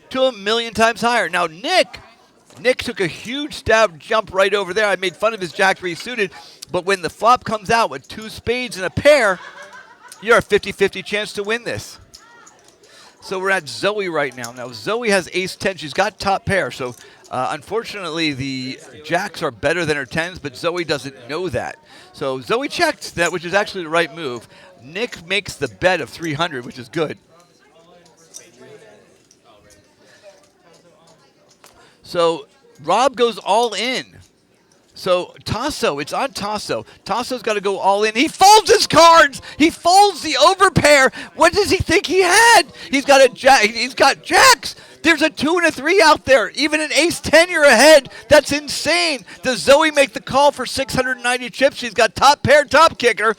to 1,000,000 times higher. Now, Nick took a huge stab jump right over there. I made fun of his Jack 3 suited, but when the flop comes out with 2 spades and a pair, you're a 50-50 chance to win this. So we're at Zoe right now. Now, Zoe has ace 10. She's got top pair. So, unfortunately, the jacks are better than her 10s, but Zoe doesn't know that. So Zoe checked that, which is actually the right move. Nick makes the bet of 300, which is good. So Rob goes all in. So Tasso, it's on Tasso. Tasso's got to go all in. He folds his cards. He folds the overpair. What does he think he had? He's got a jack. He's got jacks. There's a 2 and a 3 out there. Even an ace 10, you're ahead. That's insane. Does Zoe make the call for 690 chips? She's got top pair, top kicker.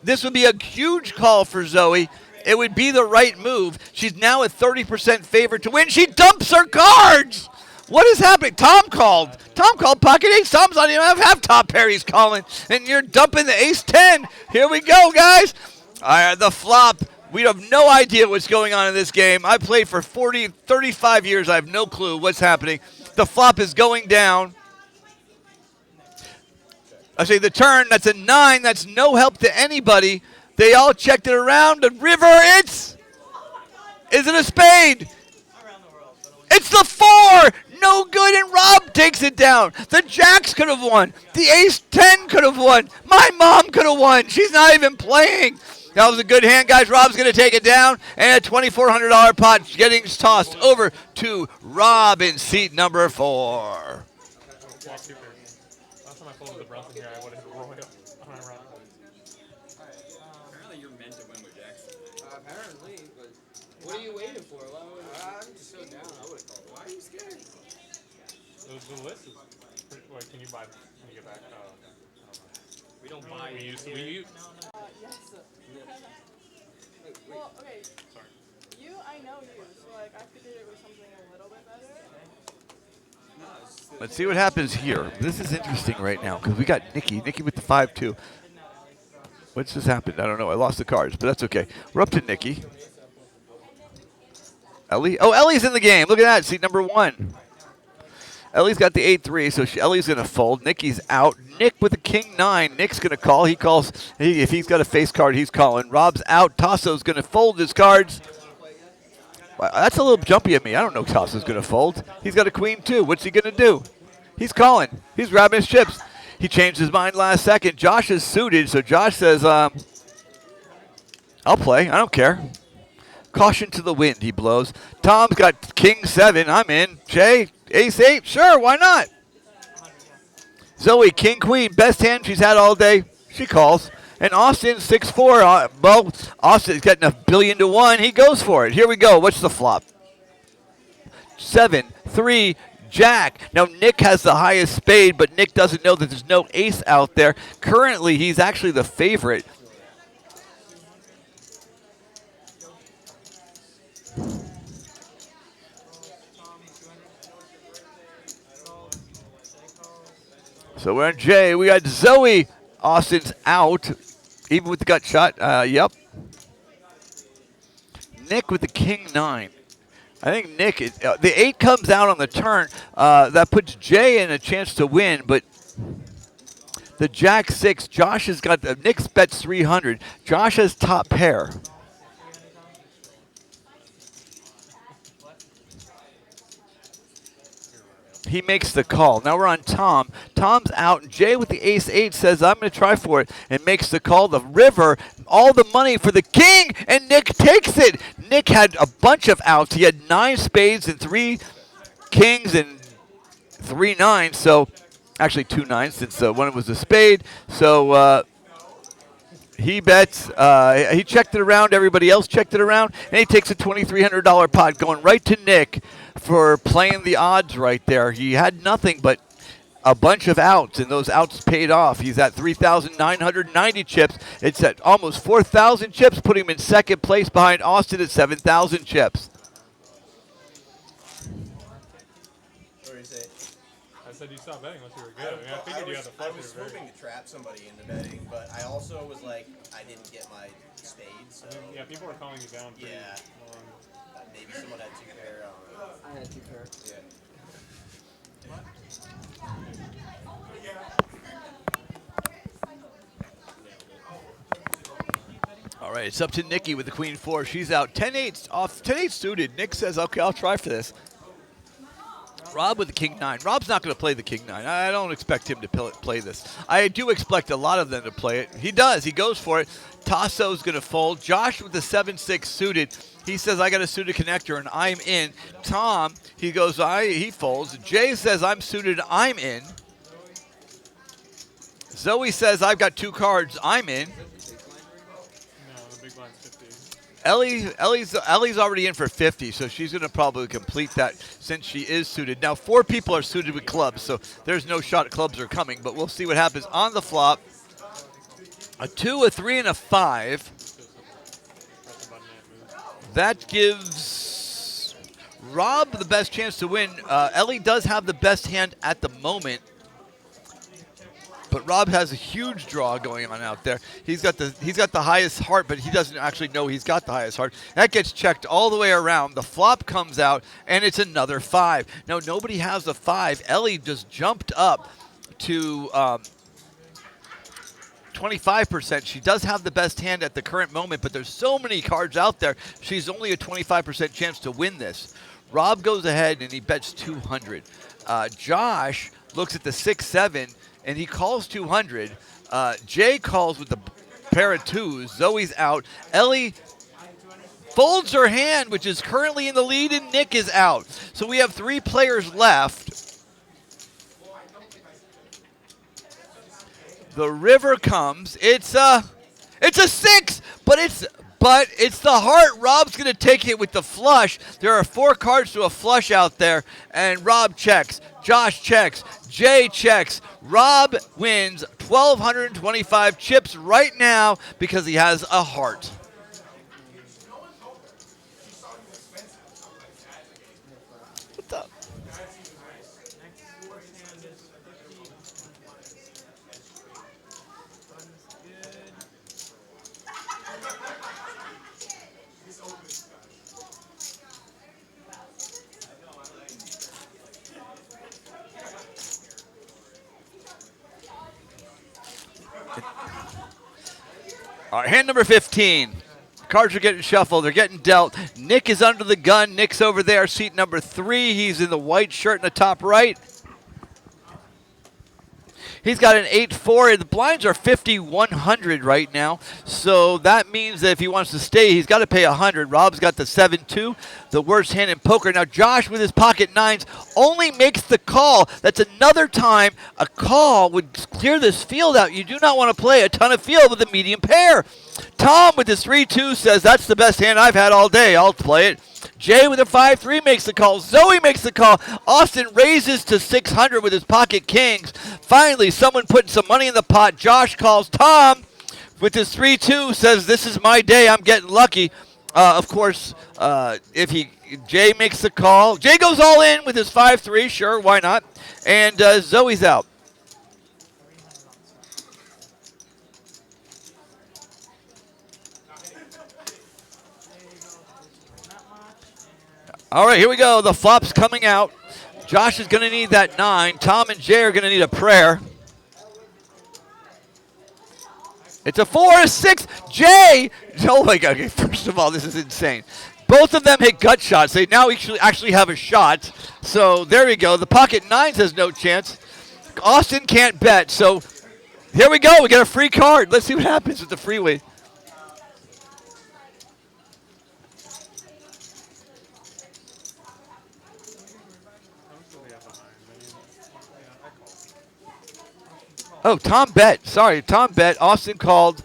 This would be a huge call for Zoe. It would be the right move. She's now a 30% favorite to win. She dumps her cards. What is happening? Tom called pocket ace. Tom's not even have top pair he's calling. And you're dumping the ace 10. Here we go, guys. The flop. We have no idea what's going on in this game. I played for 35 years. I have no clue what's happening. The flop is going down. I say the turn. That's a 9. That's no help to anybody. They all checked it around. The river, is it a spade? It's the 4. No good, and Rob takes it down. The jacks could have won. The ace 10 could have won. My mom could have won. She's not even playing. That was a good hand, guys. Rob's going to take it down, and a $2,400 pot getting tossed over to Rob in seat number 4. Last time I folded the Brunson here, I would have hit Royal on my run. Apparently you're meant to win with jacks. Apparently, but what are you waiting for? I'm just so down. I would have called. Why are you scared? The list is pretty, wait, can you get back? We don't buy we use. Yes. Well, okay. Sorry. I know you, so like I figured it was something a little bit better. Let's see what happens here. This is interesting right now because we got Nikki with the 5-2. What's just happened? I don't know. I lost the cards, but that's okay. We're up to Nikki. Ellie? Oh, Ellie's in the game. Look at that. Seat number 1. Ellie's got the 8-3, so Ellie's going to fold. Nikki's out. Nick with the king 9. Nick's going to call. He calls. If he's got a face card, he's calling. Rob's out. Tasso's going to fold his cards. Wow, that's a little jumpy of me. I don't know if Tasso's going to fold. He's got a queen 2. What's he going to do? He's calling. He's grabbing his chips. He changed his mind last second. Josh is suited, so Josh says, I'll play. I don't care. Caution to the wind, he blows. Tom's got king 7. I'm in. Jay, ace 8. Sure, why not? Zoe, king queen. Best hand she's had all day. She calls. And Austin, 6-4. Well, Austin's getting a billion to 1. He goes for it. Here we go. What's the flop? 7, 3, Jack. Now, Nick has the highest spade, but Nick doesn't know that there's no ace out there. Currently, he's actually the favorite. So we're on Jay. We got Zoe. Austin's out, even with the gut shot. Yep. Nick with the king 9. I think Nick, the 8 comes out on the turn. That puts Jay in a chance to win, but the jack 6, Josh has got, Nick's bets 300. Josh has top pair. He makes the call. Now we're on Tom. Tom's out. And Jay with the ace-8 says, I'm going to try for it, and makes the call. The river, all the money for the king, and Nick takes it. Nick had a bunch of outs. He had 9 spades and 3 kings and 3 nines. So actually 2 nines since one was a spade. So he bets. He checked it around. Everybody else checked it around, and he takes a $2,300 pot, going right to Nick for playing the odds right there. He had nothing but a bunch of outs, and those outs paid off. He's at 3,990 chips. It's at almost 4,000 chips, putting him in second place behind Austin at 7,000 chips. What do you say? I said you stopped betting once you were good. I mean, I figured you had the I flush. was hoping to trap somebody into betting, but I also was like, I didn't get my spade, so. Yeah, people were calling you down. Yeah. Maybe someone had 2 pair. I had 2 pair. Yeah. All right, it's up to Nikki with the queen 4. She's out 10-8 off, 10-8 suited. Nick says, okay, I'll try for this. Rob with the king 9. Rob's not going to play the king 9. I don't expect him to play this. I do expect a lot of them to play it. He does. He goes for it. Tasso's going to fold. Josh with the 7-6 suited. He says, I got a suited connector, and I'm in. Tom, he goes, he folds. Jay says, I'm suited, I'm in. Zoe says, I've got 2 cards, I'm in. No, the big blind's 50. Ellie's already in for 50, so she's going to probably complete that since she is suited. Now, 4 people are suited with clubs, so there's no shot clubs are coming, but we'll see what happens on the flop. A 2, a 3, and a 5. That gives Rob the best chance to win. Ellie does have the best hand at the moment, but Rob has a huge draw going on out there. He's got the highest heart, but he doesn't actually know he's got the highest heart. That gets checked all the way around. The flop comes out, and it's another 5. Now, nobody has a 5. Ellie just jumped up to 25%. She does have the best hand at the current moment, but there's so many cards out there, she's only a 25% chance to win this. Rob goes ahead, and he bets 200. Josh looks at the 6-7, and he calls 200. Jay calls with the pair of 2s. Zoe's out. Ellie folds her hand, which is currently in the lead, and Nick is out. So we have 3 players left. The river comes. It's a 6, but it's the heart. Rob's going to take it with the flush. There are 4 cards to a flush out there, and Rob checks. Josh checks. Jay checks. Rob wins 1,225 chips right now because he has a heart. What's up? All right, hand number 15. Cards are getting shuffled. They're getting dealt. Nick is under the gun. Nick's over there, seat number 3. He's in the white shirt in the top right. He's got an 8-4. The blinds are 5,100 right now. So that means that if he wants to stay, he's got to pay 100. Rob's got the 7-2, the worst hand in poker. Now Josh with his pocket 9s only makes the call. That's another time a call would clear this field out. You do not want to play a ton of field with a medium pair. Tom with his 3-2 says, that's the best hand I've had all day. I'll play it. Jay with a 5-3 makes the call. Zoe makes the call. Austin raises to 600 with his pocket kings. Finally, someone putting some money in the pot. Josh calls. Tom with his 3-2 says, this is my day. I'm getting lucky. Of course, Jay makes the call. Jay goes all in with his 5-3. Sure, why not? And Zoe's out. All right, here we go. The flop's coming out. Josh is going to need that 9. Tom and Jay are going to need a prayer. It's a 4, a 6. Jay! Oh, my God. Okay, first of all, this is insane. Both of them hit gut shots. They now actually have a shot. So there we go. The pocket 9s has no chance. Austin can't bet, so here we go. We got a free card. Let's see what happens with the freeway. Oh, Tom bet. Sorry, Tom bet. Austin called.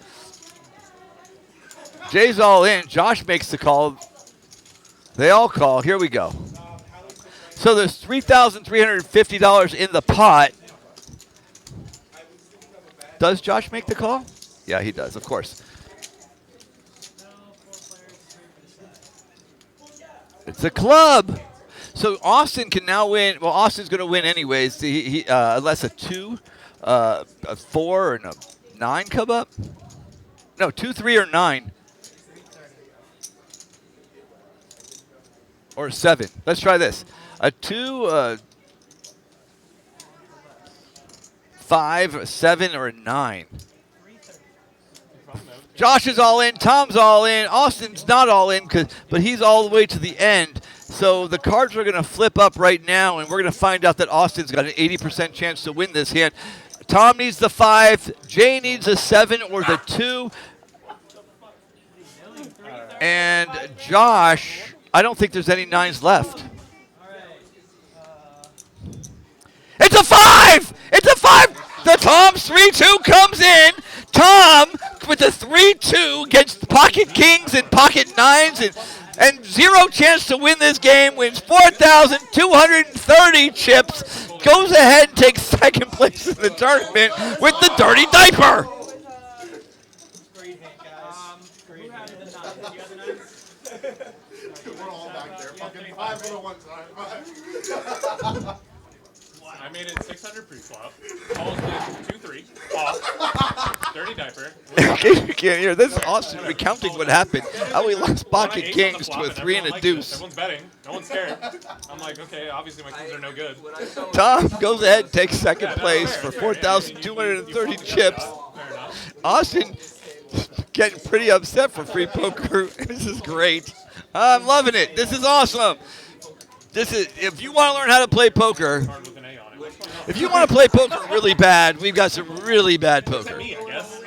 Jay's all in. Josh makes the call. They all call. Here we go. So there's $3,350 in the pot. Does Josh make the call? Yeah, he does, of course. It's a club. So Austin can now win. Well, Austin's going to win anyways. Unless a 2, a 4, and a 9 come up. No, 2, 3, or 9. Or 7. Let's try this. A 2, 5, a 7, or a 9. Josh is all in. Tom's all in. Austin's not all in, but he's all the way to the end. So the cards are going to flip up right now, and we're going to find out that Austin's got an 80% chance to win this hand. Tom needs the 5. Jay needs a 7 or the 2. And Josh, I don't think there's any 9s left. It's a 5! It's a 5! The Tom's 3-2 comes in. Tom with the 3-2 gets pocket kings and pocket 9s and 0 chance to win this game, wins 4,230 chips, goes ahead and takes second place in the tournament with the dirty diaper. We're all back there. Fucking 5 for the one time. I made it 600 pre-flop. Calls with 2-3. Off. Dirty diaper. You can't hear. This is Austin recounting what happened. How he lost pocket kings to a 3 and a deuce. Everyone's betting. No one's scared. I'm like, okay, obviously my kings are no good. Tom goes ahead and takes second place for 4,230 chips. Austin getting pretty upset for free poker. This is great. I'm loving it. This is awesome. This is, if you want to learn how to play poker, if you want to play poker really bad, we've got some really bad poker. Me, I guess.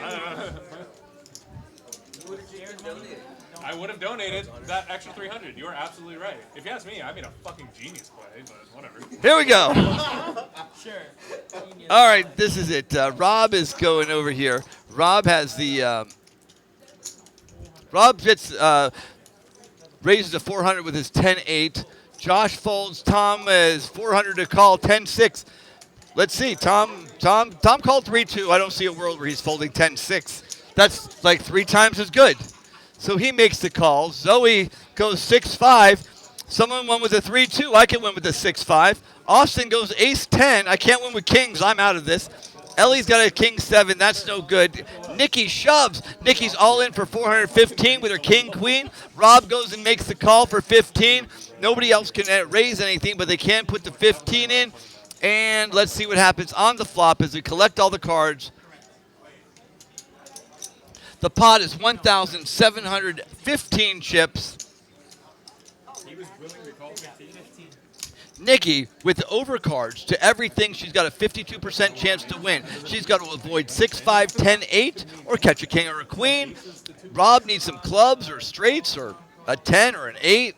I would have donated that extra 300. You are absolutely right. If you ask me, I made a fucking genius play, but whatever. Here we go. Sure. All right, this is it. Rob is going over here. Rob has the. Rob gets raises to 400 with his 10-8. Josh folds. Tom is 400 to call 10-6. Let's see. Tom called 3-2. I don't see a world where he's folding 10-6. That's like 3 times as good. So he makes the call. Zoe goes 6-5. Someone won with a 3-2. I can win with a 6-5. Austin goes ace-10. I can't win with kings. I'm out of this. Ellie's got a king-7. That's no good. Nikki shoves. Nikki's all in for 415 with her king-queen. Rob goes and makes the call for 15. Nobody else can raise anything, but they can put the 15 in. And let's see what happens on the flop as we collect all the cards. The pot is 1,715 chips. He was willing to call 15. Nikki, with the overcards to everything, she's got a 52% chance to win. She's got to avoid 6-5, 10-8, or catch a king or a queen. Rob needs some clubs or straights or a 10 or an 8.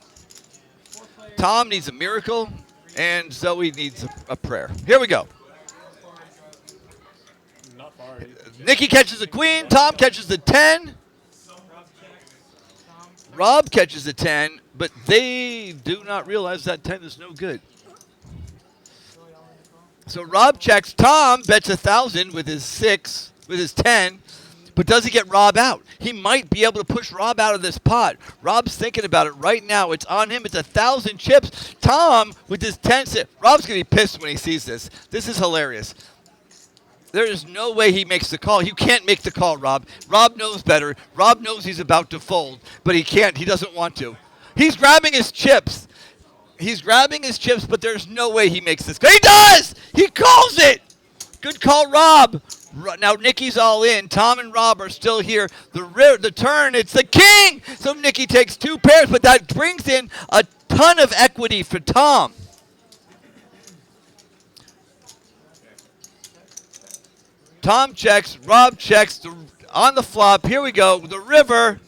Tom needs a miracle, and Zoe needs a prayer. Here we go. Nikki catches a queen. Tom catches the 10. Rob catches a 10, but they do not realize that 10 is no good. So Rob checks. Tom bets 1,000 with his 6, with his 10. But does he get Rob out? He might be able to push Rob out of this pot. Rob's thinking about it right now. It's on him. It's 1,000 chips. Tom with his 10. Rob's going to be pissed when he sees this. This is hilarious. There is no way he makes the call. You can't make the call, Rob. Rob knows better. Rob knows he's about to fold, but he can't. He doesn't want to. He's grabbing his chips. He's grabbing his chips, but there's no way he makes this. He does! He calls it! Good call, Rob. Now Nikki's all in. Tom and Rob are still here. The turn, it's the king! So Nikki takes 2 pairs, but that brings in a ton of equity for Tom. Tom checks. Rob checks. On the flop. Here we go. The river.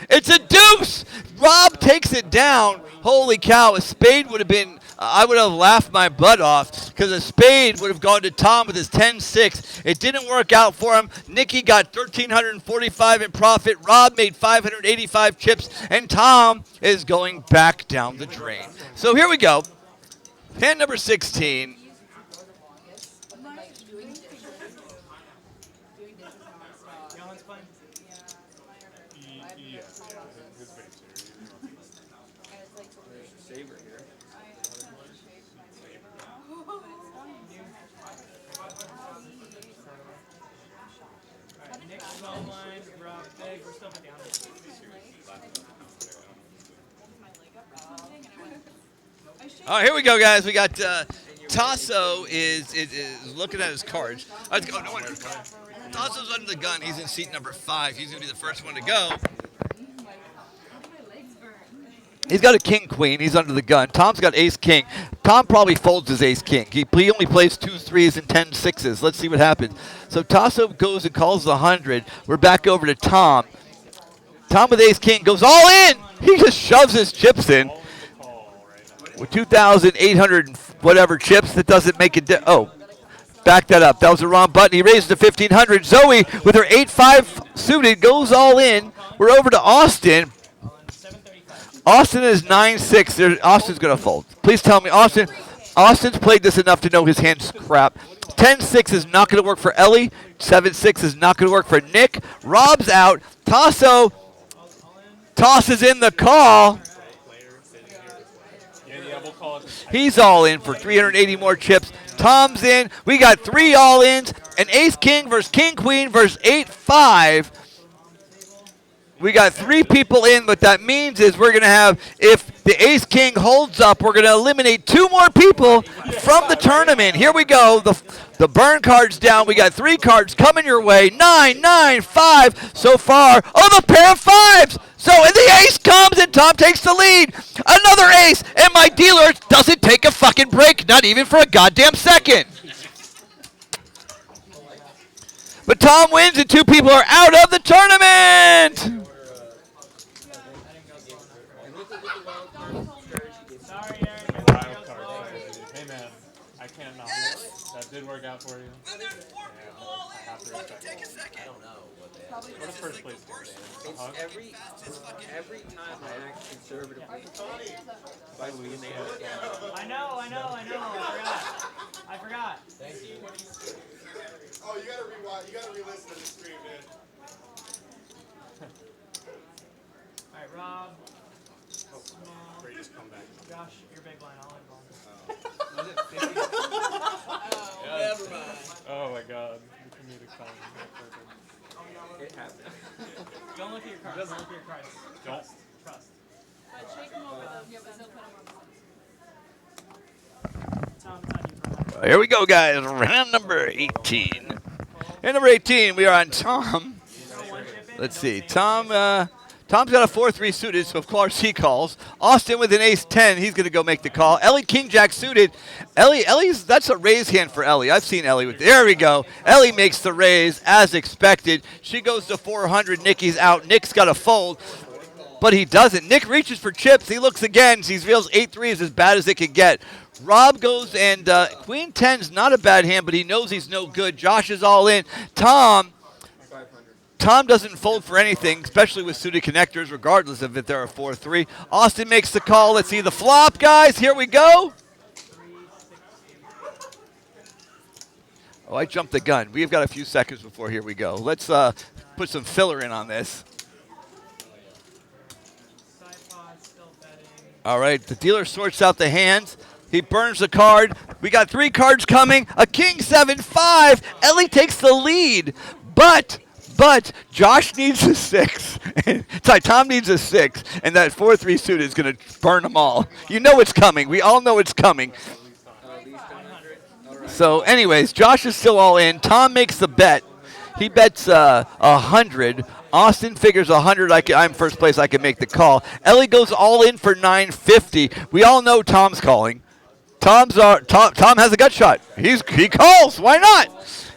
It's a deuce. Rob takes it down. Holy cow. A spade would have been, I would have laughed my butt off because a spade would have gone to Tom with his 10-6. It didn't work out for him. Nikki got 1,345 in profit. Rob made 585 chips. And Tom is going back down the drain. So here we go. Hand number 16. Saber here. Nick's small line, Rob big. We're still down. All right, here we go, guys. We got Tasso is looking at his cards. Oh, no wonder. Tasso's under the gun. He's in seat number 5. He's going to be the first one to go. He's got a king-queen. He's under the gun. Tom's got ace-king. Tom probably folds his ace-king. He only plays 2 3s and 10 6s. Let's see what happens. So Tasso goes and calls the 100. We're back over to Tom. Tom with ace-king goes all in. He just shoves his chips in. With 2,800 whatever chips, that doesn't make it. Oh, back that up. That was the wrong button. He raised to 1,500. Zoe with her 8-5 suited goes all in. We're over to Austin. Austin is 9-6. Austin's going to fold. Please tell me, Austin. Austin's played this enough to know his hand's crap. 10-6 is not going to work for Ellie. 7-6 is not going to work for Nick. Rob's out. Tasso tosses in the call. He's all in for 380 more chips. Tom's in. We got 3 all-ins. An ace-king versus king-queen versus 8-5. We got 3 people in. What that means is we're going to have, if the ace-king holds up, we're going to eliminate 2 more people from the tournament. Here we go. The burn card's down. We got 3 cards coming your way. 9, 9, 5 so far. Oh, the pair of 5s. So, and the ace comes, and Tom takes the lead. Another ace, and my dealer doesn't take a fucking break, not even for a goddamn second. But Tom wins, and 2 people are out of the tournament. Hey man, I can't not. That did work out for you. I have to respect it. I don't know what they What a first place today. It's every time I act conservatively, by losing they have a I know. I forgot. Thank you. Oh, you gotta rewind. You gotta re-listen to the stream, dude. All right, Rob. Greatest comeback. Josh, your big line. I'll end Was it 50? Oh, never mind. Oh my god. The comedic timing. It happened. Don't look at your cards. Don't look at your cards. Don't. Trust. Shake him over. Yeah, but he'll put him on. Tom, it's on you for Here we go, guys. Round number 18. Hand number 18, we are on Tom. Let's see. Tom's got a 4-3 suited, so of course he calls. Austin with an ace-10, he's going to go make the call. Ellie king-jack suited. That's a raise hand for Ellie. I've seen Ellie with. There we go. Ellie makes the raise as expected. She goes to 400. Nikki's out. Nick's got a fold, but he doesn't. Nick reaches for chips. He looks again. He feels 8-3 is as bad as it can get. Rob goes, and Queen 10's not a bad hand, but he knows he's no good. Josh is all in. Tom doesn't fold for anything, especially with suited connectors, regardless of if they're a 4-3. Austin makes the call. Let's see the flop, guys. Here we go. Oh, I jumped the gun. We've got a few seconds before here we go. Let's put some filler in on this. All right, the dealer sorts out the hands. He burns the card. We got 3 cards coming. A king 7-5. Ellie takes the lead, but Josh needs a 6. Sorry, Tom needs a 6, and that 4-3 suit is going to burn them all. You know it's coming. We all know it's coming. So, anyways, Josh is still all in. Tom makes the bet. He bets 100. Austin figures 100. I'm first place. I can make the call. Ellie goes all in for 950. We all know Tom's calling. Tom has a gut shot. He calls. Why not?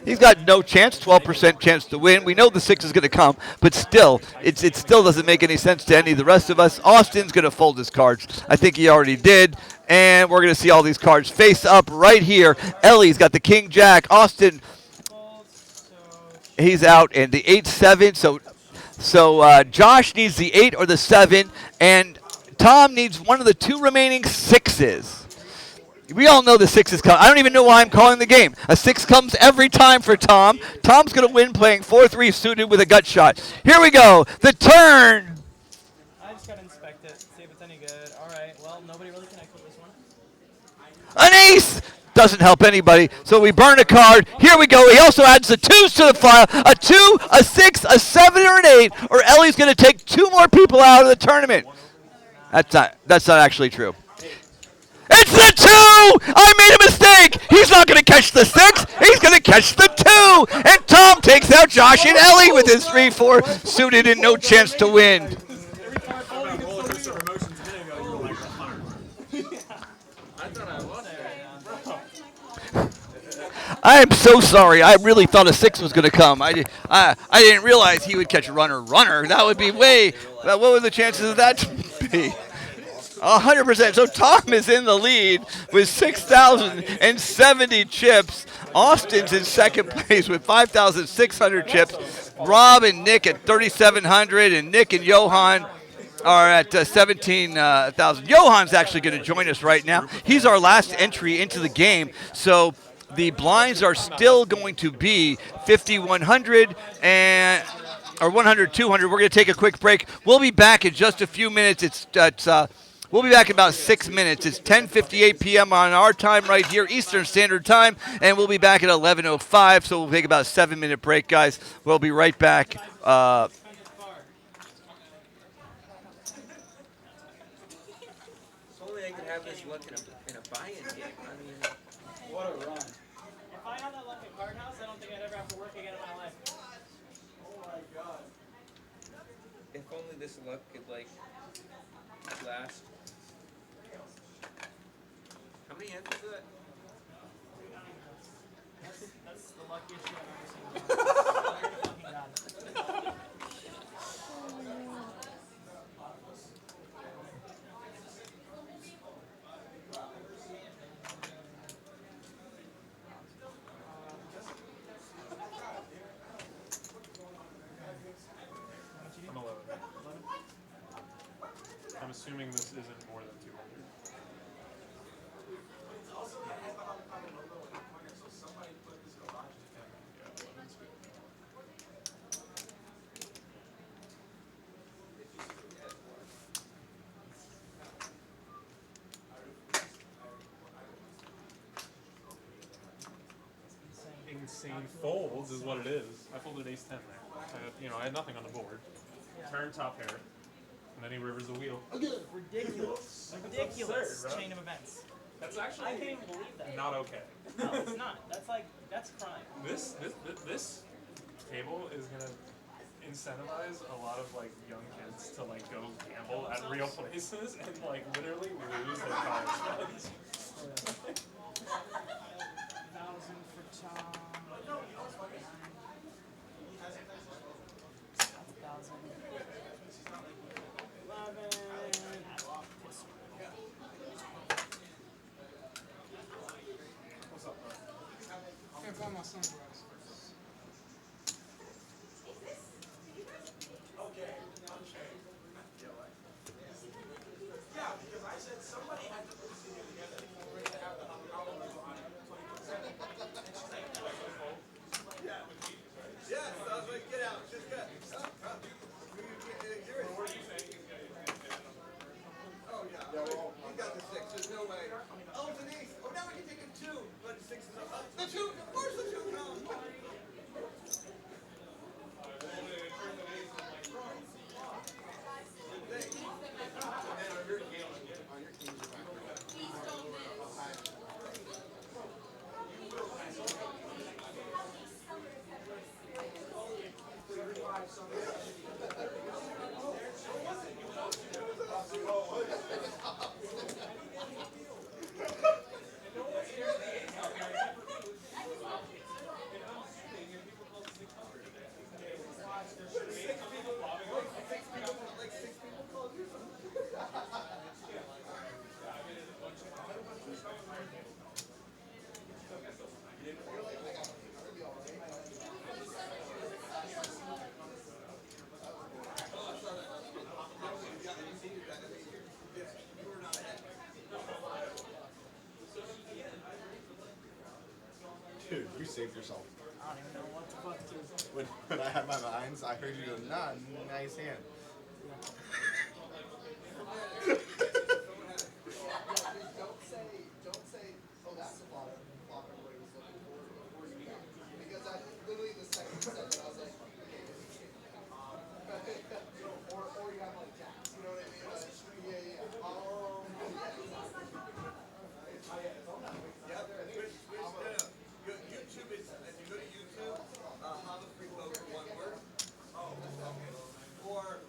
He's got no chance, 12% chance to win. We know the 6 is going to come, but still, it still doesn't make any sense to any of the rest of us. Austin's going to fold his cards. I think he already did. And we're going to see all these cards face up right here. Ellie's got the King Jack. Austin, he's out, and the 8-7. So Josh needs the 8 or the 7, and Tom needs one of the 2 remaining 6s. We all know the 6 is coming. I don't even know why I'm calling the game. A 6 comes every time for Tom. Tom's going to win playing 4-3 suited with a gut shot. Here we go. The turn. I just got to inspect it, see if it's any good. All right, well, nobody really connected with this one. An ace. Doesn't help anybody. So we burn a card. Here we go. He also adds the 2s to the file. A 2, a 6, a 7, or an 8, or Ellie's going to take 2 more people out of the tournament. That's not actually true. It's the 2! I made a mistake! He's not going to catch the 6. He's going to catch the 2! And Tom takes out Josh and Ellie with his 3-4 suited and no chance to win. I am so sorry. I really thought a 6 was going to come. I didn't realize he would catch a runner. That would be way. What would the chances of that be? 100%. So Tom is in the lead with 6,070 chips. Austin's in second place with 5,600 chips. Rob and Nick at 3,700, and Nick and Johan are at 17,000. Johan's actually going to join us right now. He's our last entry into the game. So the blinds are still going to be 5,100 or 100, 200. We're going to take a quick break. We'll be back in just a few minutes. We'll be back in about 6 minutes. It's 10:58 p.m. on our time right here, Eastern Standard Time, and we'll be back at 11:05. So we'll take about a 7-minute break, guys. We'll be right back. If only I could have this luck in a buy-in game. I mean, what a run. If I had that luck at Card House, I don't think I'd ever have to work again in my life. Oh my god. If only this luck could, like, last. How many hands is that? That's the luckiest shit I've ever seen. I'm 11. I'm assuming this isn't more than 200. Insane folds is what it is. I folded ace 10 there. I had nothing on the board. Turn top pair, and then he rivers the wheel. Ridiculous. Ridiculous absurd, chain of events. That's actually I can't even believe that. not okay. No, it's not. That's crime. This table is gonna incentivize a lot of like young kids to like go gamble at real places and like literally lose their college funds. 1,000 for Tom. 11. Can't find my sunglasses. Yeah, because I said somebody had to put this together for it to have the alcohol on it. Yeah. Yeah, so I was like, get out, just get. What are you saying? Oh, yeah. He got the 6, there's no way. Oh, it's an ace. Oh, now we can take a 2, but 6 is up. The 2, of course the 2 comes. You saved yourself. I don't even know what the fuck to do. When I had my lines, I heard you go, nah, nice hand. Don't say, oh, that's the blocker what he was looking for before you got it. Because I literally the second you said that, I was like, okay, or you have like jacks, you know what I mean? Like, yeah. YouTube is, if you go to YouTube, Hava free poker, one word. Oh, okay. Or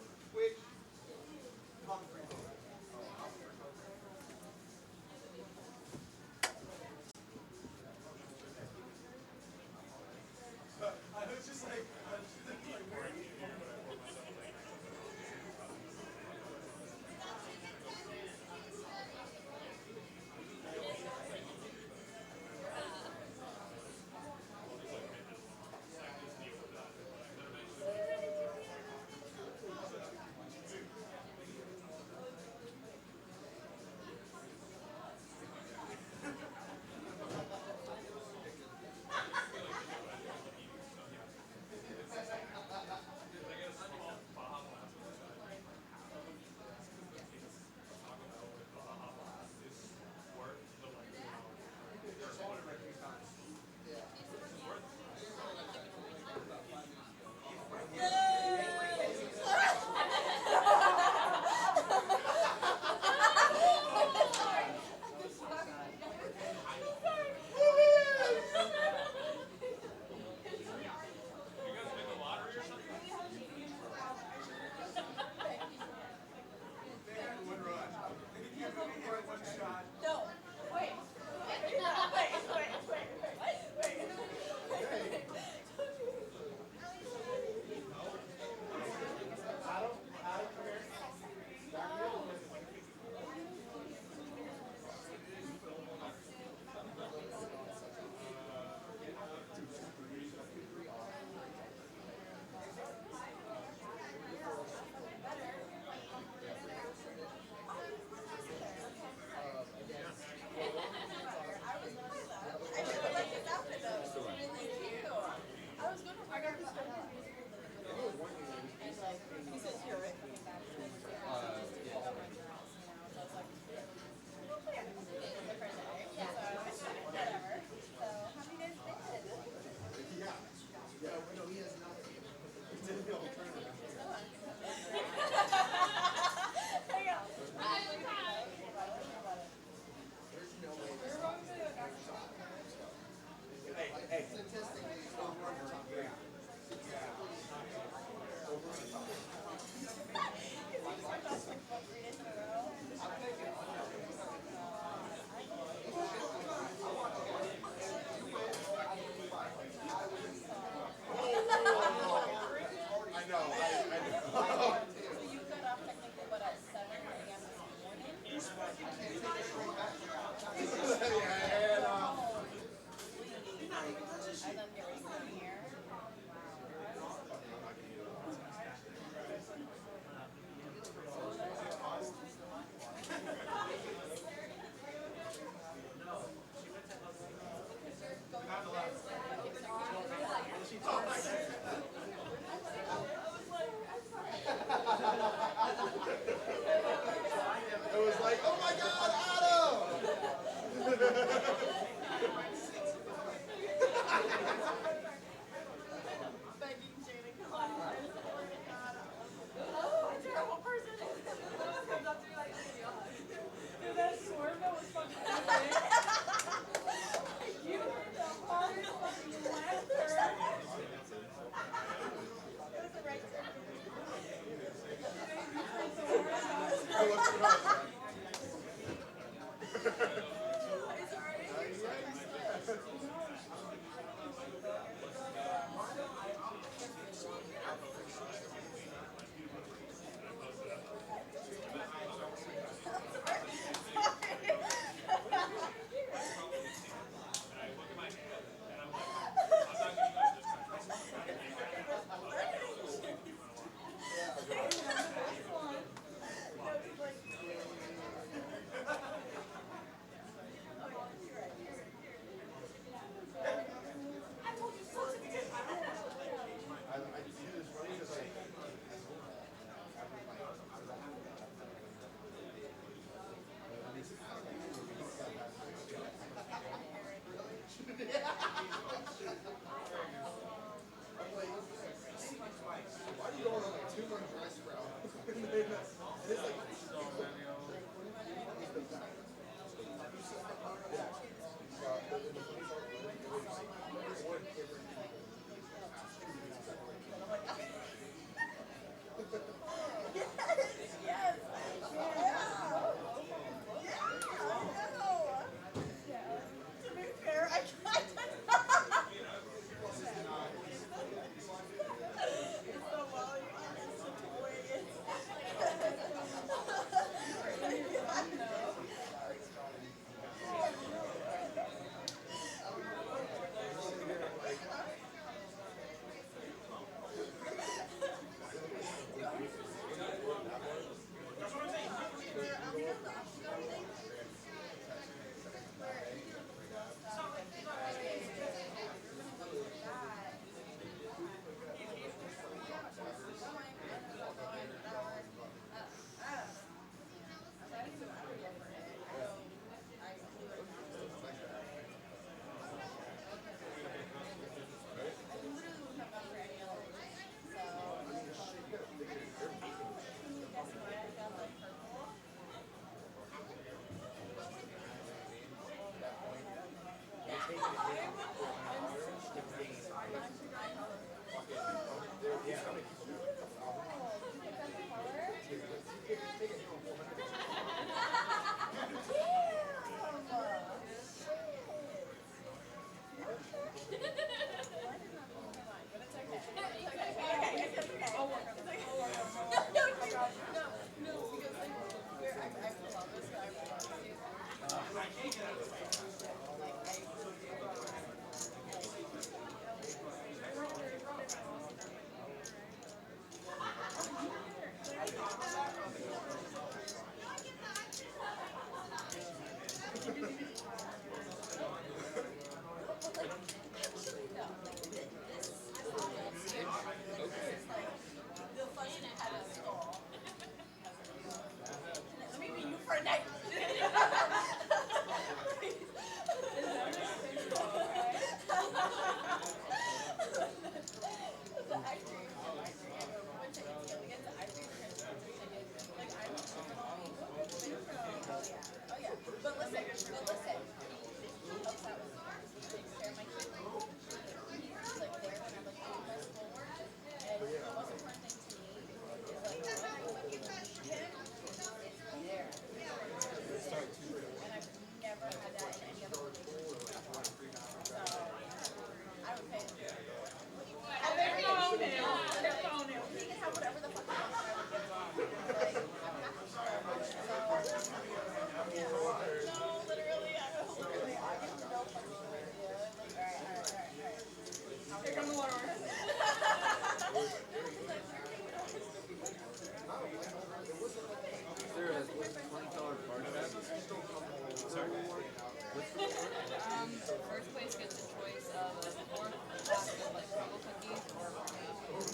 First place gets a choice of a 4-pack of like crumble cookies or a bar tab. A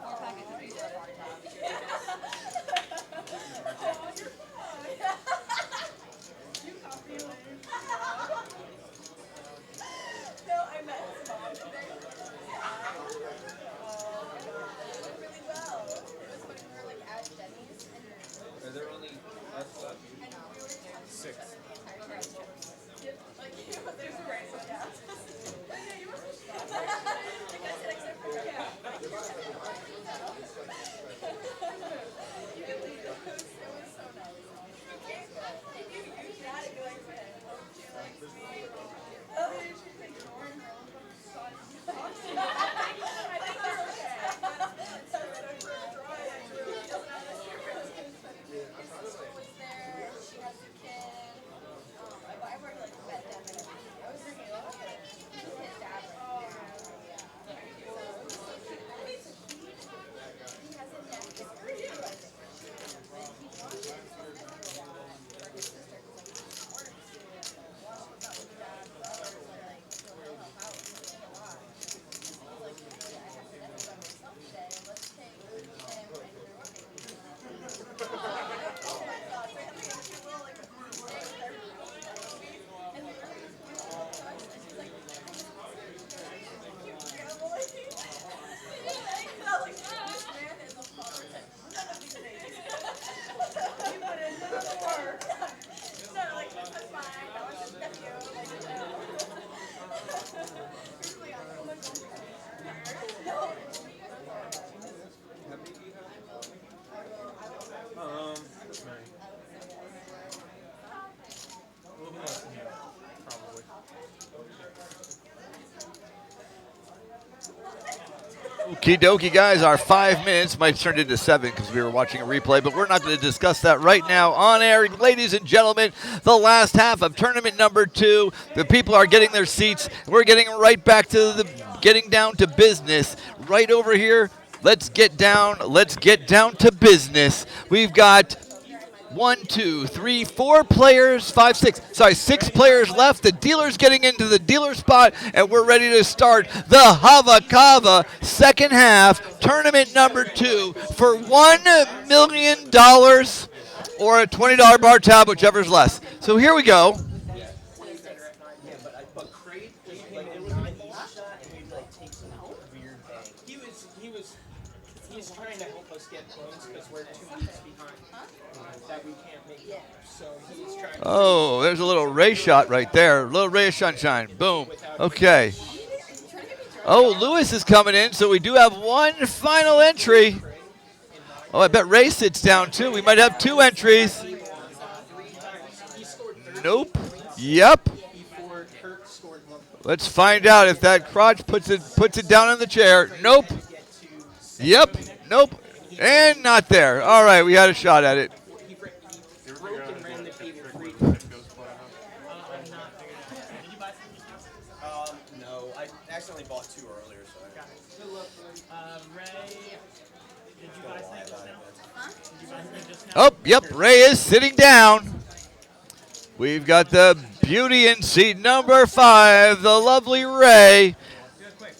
4-pack of cookies or a bar tab. No, I met his mom today. Really well. It was when we were like at Denny's and Are there only us left? six. Like he was there's a race, yeah. Yeah, you must have. The guy said except for yeah. You can leave. It was so nice. You can't go. You gotta go like that. She likes me. Oh, she's ignoring her. I think they're okay. So they don't really dry actually. He doesn't have this year. His sister was there. She has a kid. I've already like met them and everything. I was thinking, oh, his dad right there. He has a nephew. And he wants his nephew for his sister because like he works. While she's not with dad, brothers like he'll help out. He's a lot. He's like, yeah, I have a nephew by myself today. Let's take him and your baby. Oh my gosh! I have like a cute little like thing with their baby, and we were just and she's like, cute family. And I was like, this man is a father to none of these babies. He put in none of the work. So like, this is fine. That was his nephew. Like, he's like, I'm so much no. How many do you have? That's many. A little bit less than you, probably. Okie dokie, guys. Our 5 minutes might turn into 7 because we were watching a replay, but we're not going to discuss that right now on air. Ladies and gentlemen, the last half of tournament number 2. The people are getting their seats. We're getting right back to getting down to business. Right over here, let's get down to business. We've got 1, 2, 3, 4 players, 5, 6. Sorry, 6 players left. The dealer's getting into the dealer spot, and we're ready to start the Hava second half, tournament number 2 for $1 million or a $20 bar tab, whichever's less. So here we go. But Crate, it was an easy shot, and he'd like take some weird bang. He's trying to help us get points because we're 2 weeks behind. That we can't make up. So he's trying to. Oh, there's a little ray shot right there. A little ray of sunshine. Boom. Okay. Oh, Lewis is coming in, so we do have one final entry. Oh, I bet Ray sits down too. We might have 2 entries. Nope. Yep. Let's find out if that crotch puts it down in the chair. Nope. Yep. Nope. And not there. All right, we had a shot at it. No, I accidentally bought 2 earlier, so. Got it. Good luck. Ray, did you buy something just now? Did you buy something just now? Oh, yep, Ray is sitting down. We've got the beauty in seat number 5, the lovely Ray. Do it quick.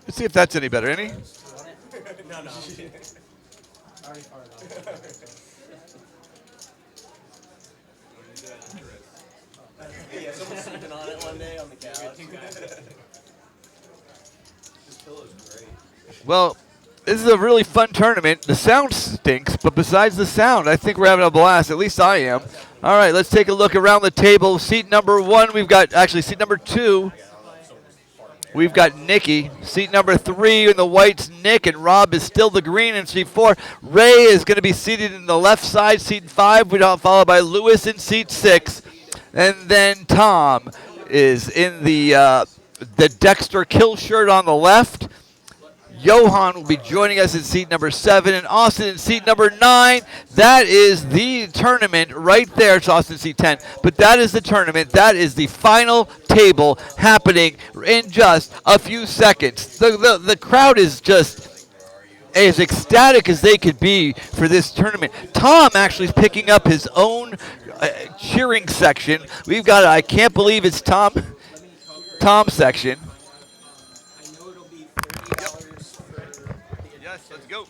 Let's see if that's any better. Any? No. Already far Yeah, someone's sleeping on it one day on the couch. This pillow's great. Well, this is a really fun tournament. The sound stinks, but besides the sound, I think we're having a blast. At least I am. All right, let's take a look around the table. Seat number 1, we've got, actually, seat number 2. We've got Nikki. Seat number 3 in the whites, Nick, and Rob is still the green in seat 4. Ray is going to be seated in the left side, seat 5. We're followed by Lewis in seat 6. And then Tom is in the Dexter kill shirt on the left. Johan will be joining us in seat number 7, and Austin in seat number 9. That is the tournament right there. It's Austin seat 10, but that is the tournament. That is the final table happening in just a few seconds. The crowd is just as ecstatic as they could be for this tournament. Tom actually is picking up his own cheering section. We've got I can't believe it's Tom section. Yes, let's go.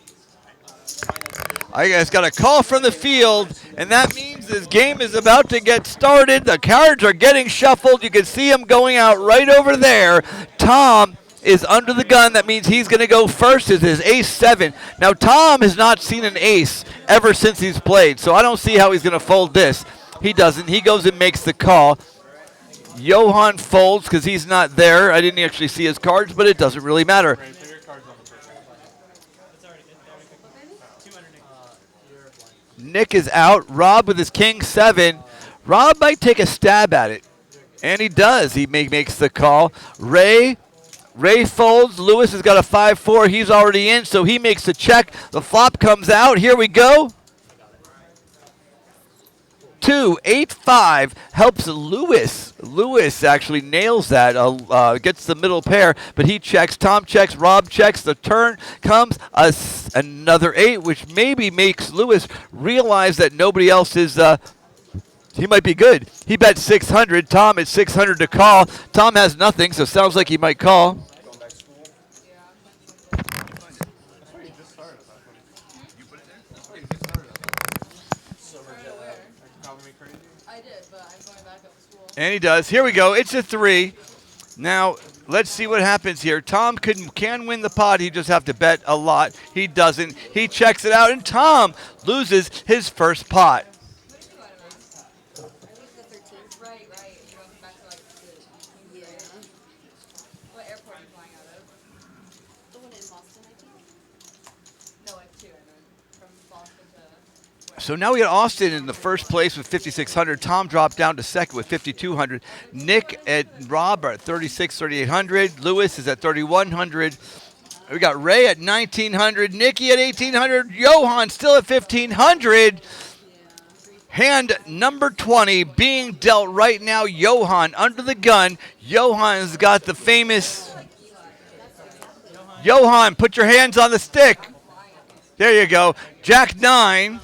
I guys got a call from the field, and that means this game is about to get started. The cards are getting shuffled. You can see them going out right over there. Tom is under the gun. That means he's going to go first. Is his ace 7. Now, Tom has not seen an ace ever since he's played, so I don't see how he's going to fold this. He doesn't. He goes and makes the call. Johan folds because he's not there. I didn't actually see his cards, but it doesn't really matter. Nick is out. Rob with his king 7. Rob might take a stab at it, and he does. He makes the call. Ray folds. Lewis has got a 5-4. He's already in, so he makes the check. The flop comes out. Here we go. 2, 8, 5 helps Lewis. Lewis actually nails that, gets the middle pair, but he checks. Tom checks. Rob checks. The turn comes another 8, which maybe makes Lewis realize that nobody else is. He might be good. He bet 600. Tom at 600 to call. Tom has nothing, so sounds like he might call. And he does. Here we go. It's a 3. Now, let's see what happens here. Tom can win the pot. He just have to bet a lot. He doesn't. He checks it out, and Tom loses his first pot. What airport are you flying out of? The one in Boston, I think. No, like 2, I meant. From Boston to... So now we got Austin in the first place with 5,600. Tom dropped down to second with 5,200. Nick and Rob are at 3,800. Lewis is at 3,100. We got Ray at 1,900. Nikki at 1,800. Johan still at 1,500. Hand number 20 being dealt right now. Johan under the gun. Johan's got the famous... Johan, put your hands on the stick. There you go. Jack 9.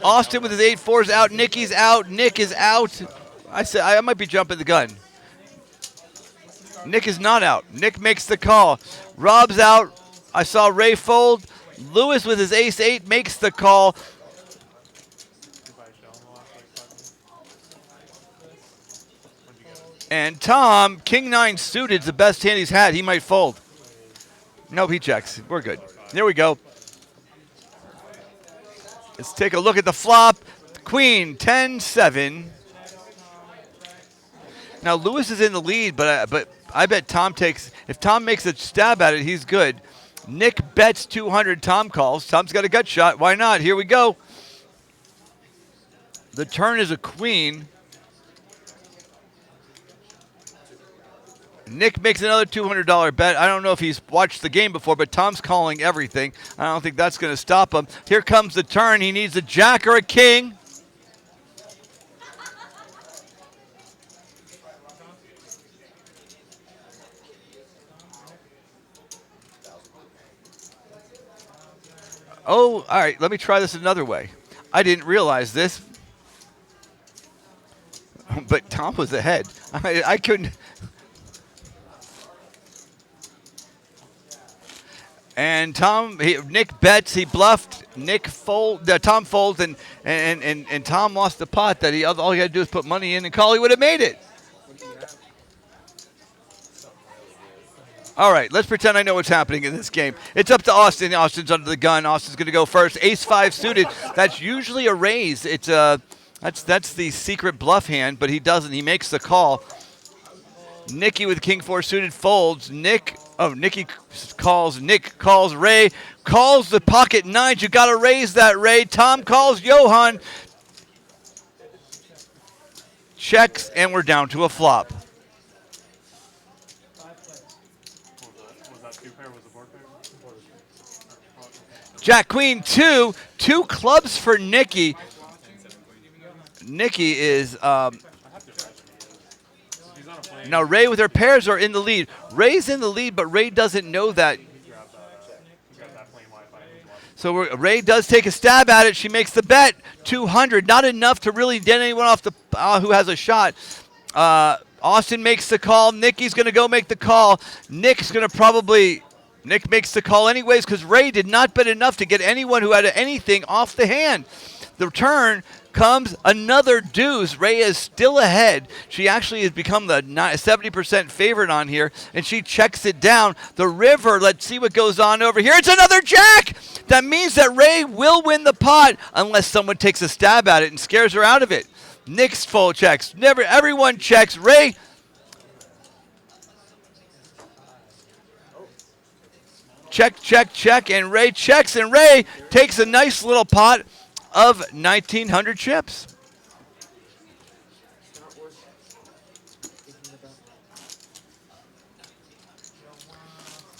Austin with his 8-4s out. Nikki's out. Nick is out. I said I might be jumping the gun. Nick is not out. Nick makes the call. Rob's out. I saw Ray fold. Lewis with his ace-8 makes the call. And Tom, king-9 suited, is the best hand he's had. He might fold. Nope, he checks. We're good. There we go. Let's take a look at the flop. Queen, 10-7. Now, Lewis is in the lead, but I bet Tom takes, if Tom makes a stab at it, he's good. Nick bets 200. Tom calls. Tom's got a gut shot. Why not? Here we go. The turn is a queen. Nick makes another $200 bet. I don't know if he's watched the game before, but Tom's calling everything. I don't think that's going to stop him. Here comes the turn. He needs a jack or a king. Oh, all right. Let me try this another way. I didn't realize this, but Tom was ahead. I couldn't. And Nick bets. He bluffed. Tom folds, and Tom lost the pot. All he had to do was put money in and call. He would have made it. All right, let's pretend I know what's happening in this game. It's up to Austin. Austin's under the gun. Austin's going to go first. Ace-5 suited. That's usually a raise. It's that's the secret bluff hand, but he doesn't. He makes the call. Nicky with King-4 suited folds. Nicky calls. Nick calls. Ray calls the pocket nines. You got to raise that, Ray. Tom calls Johan. Checks, and we're down to a flop. Jack Queen 2, 2 clubs for Nicky. Nicky is now Ray with her pairs are in the lead. Ray's in the lead, but Ray doesn't know that. So Ray does take a stab at it. She makes the bet, 200, not enough to really get anyone off the who has a shot. Austin makes the call. Nicky's going to go make the call. Nick makes the call anyways because Ray did not bet enough to get anyone who had anything off the hand. The turn comes another deuce. Ray is still ahead. She actually has become the 70% favorite on here, and she checks it down. The river, let's see what goes on over here. It's another jack! That means that Ray will win the pot unless someone takes a stab at it and scares her out of it. Nick's full checks. Everyone checks. Ray. Check, check, check, and Ray checks, and Ray takes a nice little pot of 1,900 chips.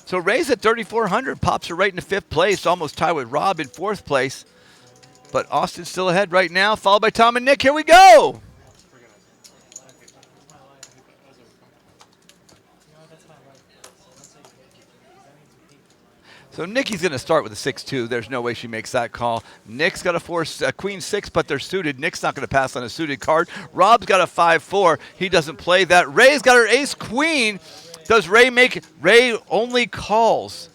So Ray's at 3,400, pops her right into 5th place, almost tied with Rob in 4th place. But Austin's still ahead right now, followed by Tom and Nick. Here we go. So Nikki's going to start with a 6-2. There's no way she makes that call. Nick's got a queen 6, but they're suited. Nick's not going to pass on a suited card. Rob's got a 5-4. He doesn't play that. Ray's got her ace queen. Does Ray make? Ray only calls.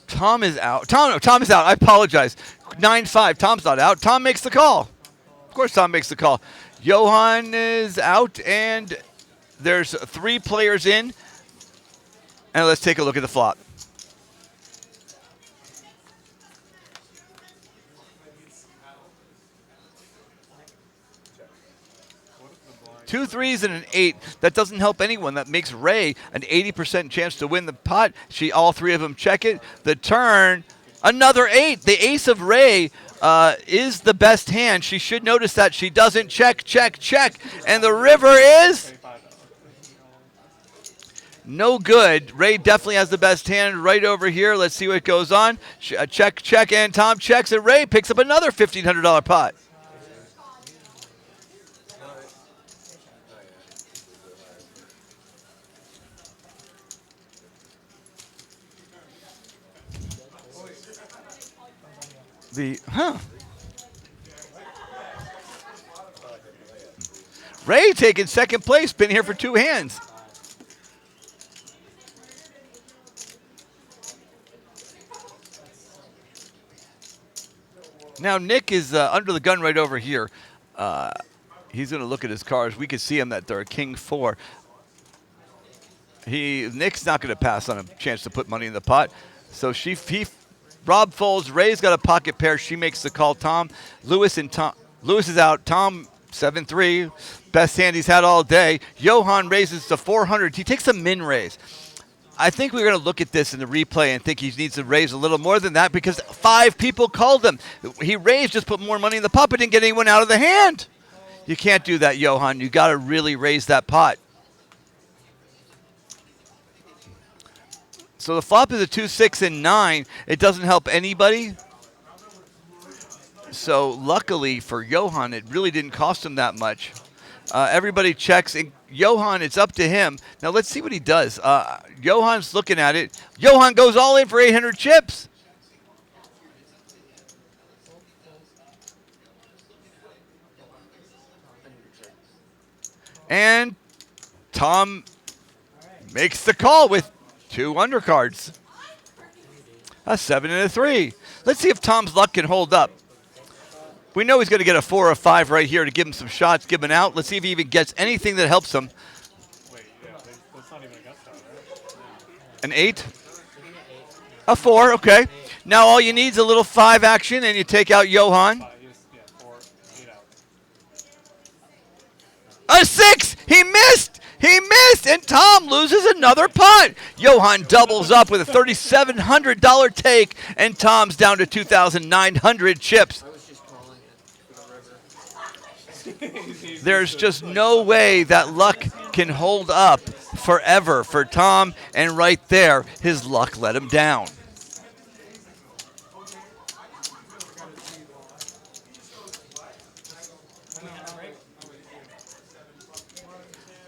Tom is out. Tom is out. I apologize. 9-5. Tom's not out. Tom makes the call. Of course Tom makes the call. Johan is out, and there's 3 players in. And let's take a look at the flop. Two threes and an 8. That doesn't help anyone. That makes Ray an 80% chance to win the pot. All 3 of them check it. The turn, another 8. The ace of Ray is the best hand. She should notice that. She doesn't. Check, check, check. And the river is no good. Ray definitely has the best hand right over here. Let's see what goes on. Check, check, and Tom checks, and Ray picks up another $1,500 pot. Ray taking 2nd place. Been here for 2 hands. Now, Nick is under the gun right over here. He's going to look at his cards. We can see him that they're a king 4. Nick's not going to pass on a chance to put money in the pot. So Rob folds. Ray's got a pocket pair. She makes the call. Lewis is out. Tom 7-3. Best hand he's had all day. Johan raises to 400. He takes a min raise. I think we're going to look at this in the replay and think he needs to raise a little more than that because 5 people called him. He raised, just put more money in the pot, but didn't get anyone out of the hand. You can't do that, Johan. You got to really raise that pot. So the flop is a 2, 6, and 9. It doesn't help anybody. So luckily for Johan, it really didn't cost him that much. Everybody checks. And Johan, it's up to him. Now let's see what he does. Johan's looking at it. Johan goes all in for 800 chips. And Tom makes the call with 2 undercards. A 7 and a 3. Let's see if Tom's luck can hold up. We know he's going to get a 4 or 5 right here to give him some shots, give him out. Let's see if he even gets anything that helps him. Wait, yeah, that's not even a gut shot, right? An 8? A 4, okay. Now all you need is a little 5 action, and you take out Johan. Yeah, 4, 8 A out. 6! He missed! He missed, and Tom loses another putt. Johan doubles up with a $3,700 take, and Tom's down to 2,900 chips. There's just no way that luck can hold up forever for Tom, and right there, his luck let him down.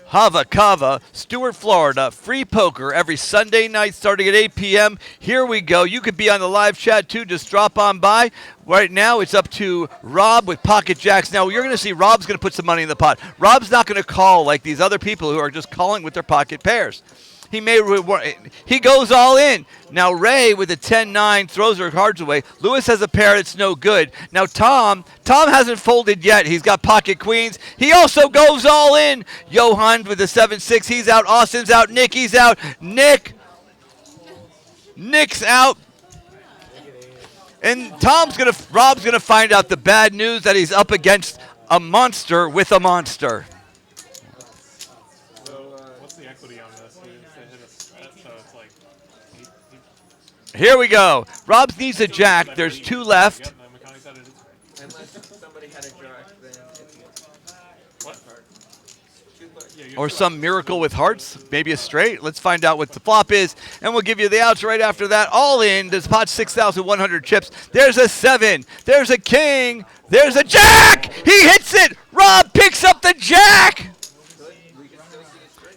Hava, Cava, Stuart, Florida. Free poker every Sunday night starting at 8 p.m. Here we go. You could be on the live chat too. Just drop on by. Right now it's up to Rob with Pocket Jacks. Now you're going to see Rob's going to put some money in the pot. Rob's not going to call like these other people who are just calling with their pocket pairs. He goes all in. Now Ray with a 10-9 throws her cards away. Lewis has a pair that's no good. Now Tom hasn't folded yet. He's got pocket queens. He also goes all in. Johan with the 7-6. He's out. Austin's out. Nicky's out. Nick's out. And Rob's gonna find out the bad news that he's up against a monster with a monster. Here we go. Rob needs a jack. There's 2 left. Or some miracle with hearts. Maybe a straight. Let's find out what the flop is. And we'll give you the outs right after that. All in. This pot's 6,100 chips. There's a 7. There's a king. There's a jack. He hits it. Rob picks up the jack.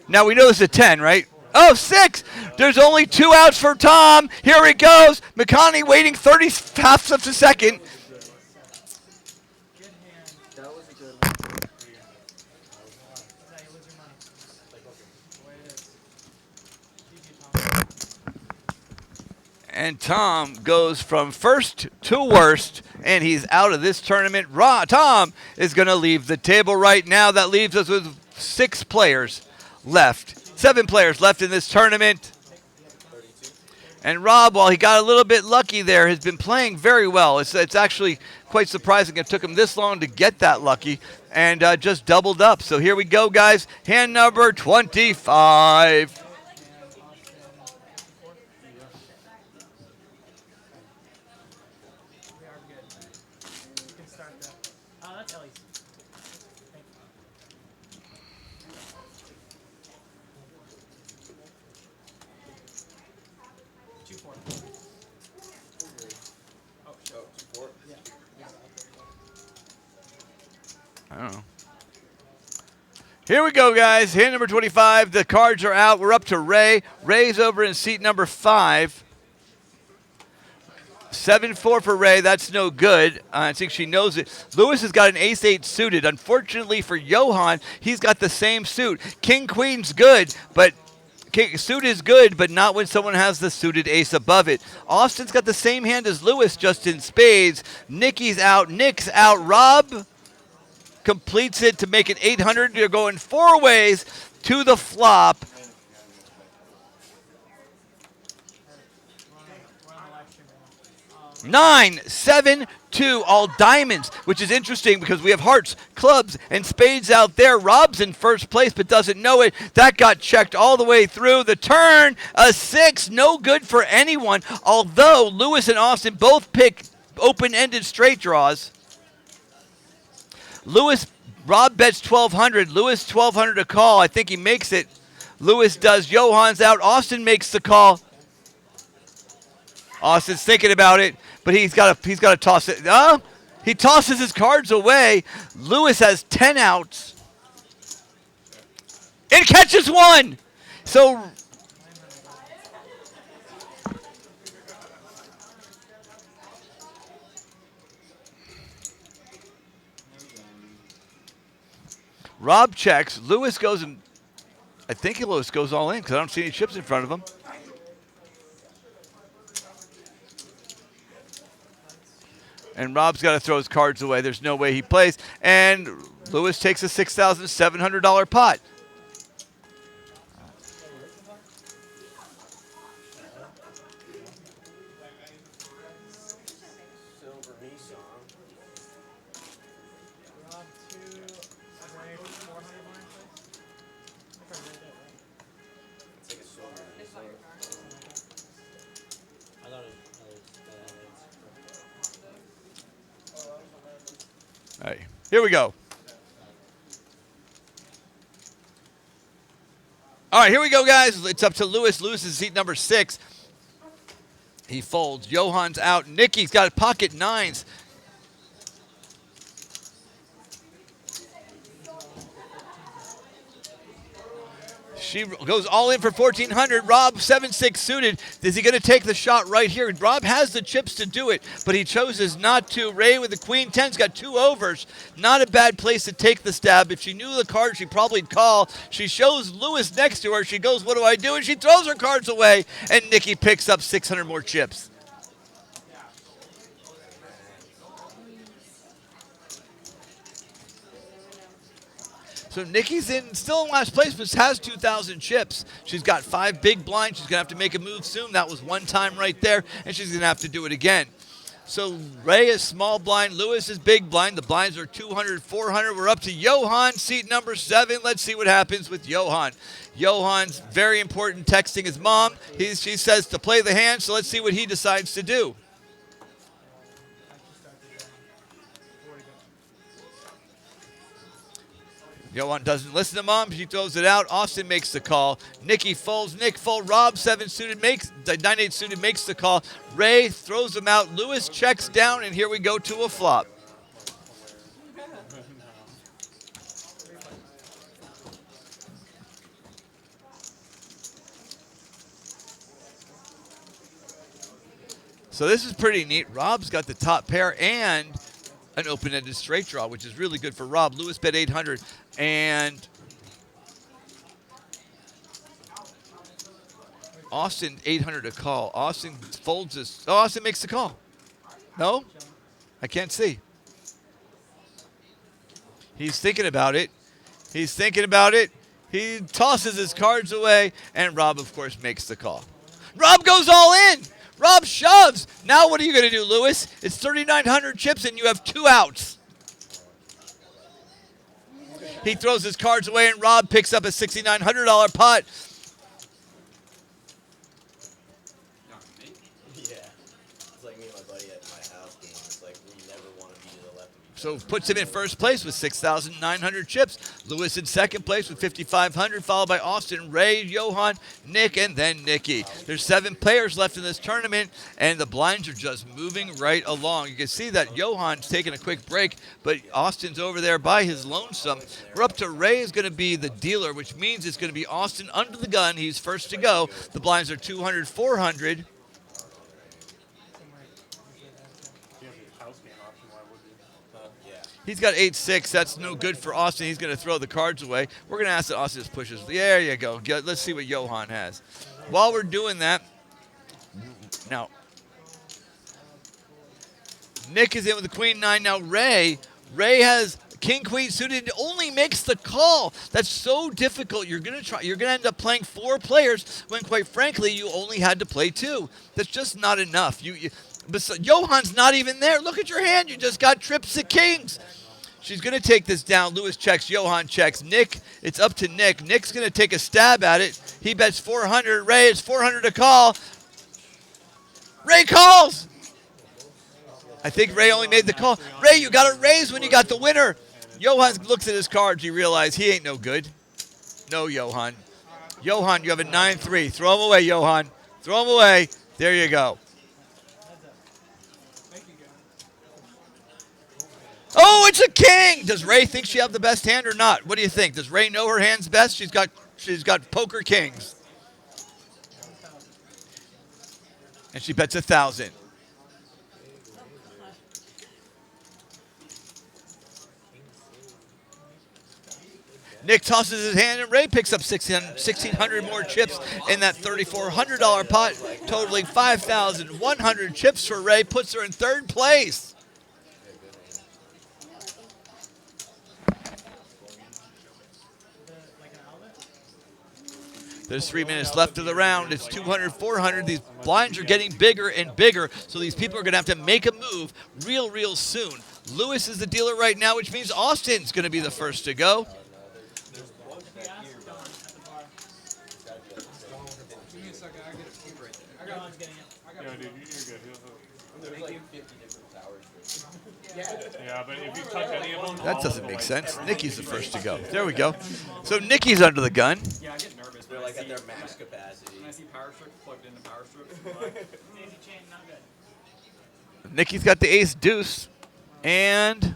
Now we know it's a 10, right? Oh, 6. There's only 2 outs for Tom. Here he goes. McConney waiting 30/2 of a second. And Tom goes from first to worst, and he's out of this tournament. Tom is going to leave the table right now. That leaves us with 6 players left. 7 players left in this tournament. And Rob, while he got a little bit lucky there, has been playing very well. It's actually quite surprising it took him this long to get that lucky, and just doubled up. So here we go, guys. Hand number 25. I don't know. Here we go, guys. Hand number 25. The cards are out. We're up to Ray. Ray's over in seat number 5. 7-4 for Ray. That's no good. I think she knows it. Lewis has got an ace-8 suited. Unfortunately for Johan, he's got the same suit. King-queen's good, but suit is good, but not when someone has the suited ace above it. Austin's got the same hand as Lewis, just in spades. Nicky's out. Nick's out. Rob completes it to make it 800. You're going 4 ways to the flop. Nine, 7, 2, all diamonds, which is interesting because we have hearts, clubs, and spades out there. Rob's in first place but doesn't know it. That got checked all the way through. The turn, a 6, no good for anyone, although Lewis and Austin both pick open-ended straight draws. Lewis Rob bets 1,200. Lewis 1,200 to call. I think he makes it. Lewis does. Johan's out. Austin makes the call. Austin's thinking about it, but he's got to toss it. He tosses his cards away. Lewis has 10 outs and catches one. So Rob checks. Lewis goes and I think Lewis goes all in because I don't see any chips in front of him. And Rob's got to throw his cards away. There's no way he plays. And Lewis takes a $6,700 pot. Silver Nissan. Rob 2, Ray 400 line, please. It's like a silver. I thought it was. All right, here we go. All right, here we go, guys. It's up to Lewis. Lewis is seat number 6. He folds. Johan's out. Nikki's got pocket 9s. She goes all in for 1,400. Rob 7-6 suited. Is he going to take the shot right here? Rob has the chips to do it, but he chooses not to. Ray with the queen 10's got 2 overs. Not a bad place to take the stab. If she knew the card, she'd probably call. She shows Lewis next to her. She goes, what do I do? And she throws her cards away, and Nikki picks up 600 more chips. So Nikki's still in last place, but has 2,000 chips. She's got 5 big blinds. She's going to have to make a move soon. That was one time right there, and she's going to have to do it again. So Ray is small blind. Lewis is big blind. The blinds are 200, 400. We're up to Johan, seat number 7. Let's see what happens with Johan. Johan's very important texting his mom. She says to play the hand, so let's see what he decides to do. Johan doesn't listen to mom. She throws it out. Austin makes the call. Nikki folds. Nick folds. Rob 7 suited makes 9-8 suited makes the call. Ray throws him out. Lewis checks down, and here we go to a flop. So this is pretty neat. Rob's got the top pair and an open-ended straight draw, which is really good for Rob. Lewis bet 800, and Austin 800 to call. Austin folds this. Oh, Austin makes the call. No? I can't see. He's thinking about it. He's thinking about it. He tosses his cards away, and Rob, of course, makes the call. Rob goes all in. Rob shoves. Now what are you going to do, Lewis? It's 3,900 chips, and you have 2 outs. He throws his cards away, and Rob picks up a $6,900 pot. Yeah. It's like me and my buddy at my house game. It's like we never want to be to the left of each So puts him in first place with 6,900 chips. Lewis in second place with 5,500, followed by Austin, Ray, Johan, Nick, and then Nikki. There's 7 players left in this tournament, and the blinds are just moving right along. You can see that Johan's taking a quick break, but Austin's over there by his lonesome. We're up to Ray is going to be the dealer, which means it's going to be Austin under the gun. He's first to go. The blinds are 200, 400. He's got 8-6. That's no good for Austin. He's going to throw the cards away. We're going to ask that Austin just pushes. There you go. Let's see what Johan has. While we're doing that, now, Nick is in with the queen 9. Now, Ray has king, queen suited, only makes the call. That's so difficult. You're going to end up playing 4 players when, quite frankly, you only had to play 2. That's just not enough. Johan's not even there. Look at your hand. You just got trips of kings. She's going to take this down. Lewis checks. Johan checks. Nick, it's up to Nick. Nick's going to take a stab at it. He bets 400. Ray, it's 400 to call. Ray calls. I think Ray only made the call. Ray, you got to raise when you got the winner. Johan looks at his cards. He realizes he ain't no good. No, Johan. Johan, you have a 9-3. Throw him away, Johan. Throw him away. There you go. Oh, it's a king. Does Ray think she have the best hand or not? What do you think? Does Ray know her hands best? She's got poker kings. And she bets 1,000. Nick tosses his hand, and Ray picks up 1,600 more chips in that $3,400 pot, totaling 5,100 chips for Ray, puts her in third place. There's 3 minutes left of the round. It's 200, 400. These blinds are getting bigger and bigger, so these people are going to have to make a move real soon. Lewis is the dealer right now, which means Austin's going to be the first to go. Yeah, but if you touch any of them, that doesn't make sense. Nikki's the first to go. There we go. So Nikki's under the gun. Yeah, I get nervous. They're like at their max capacity. When I see power strip plugged into power strip. Nikki's got the ace deuce. And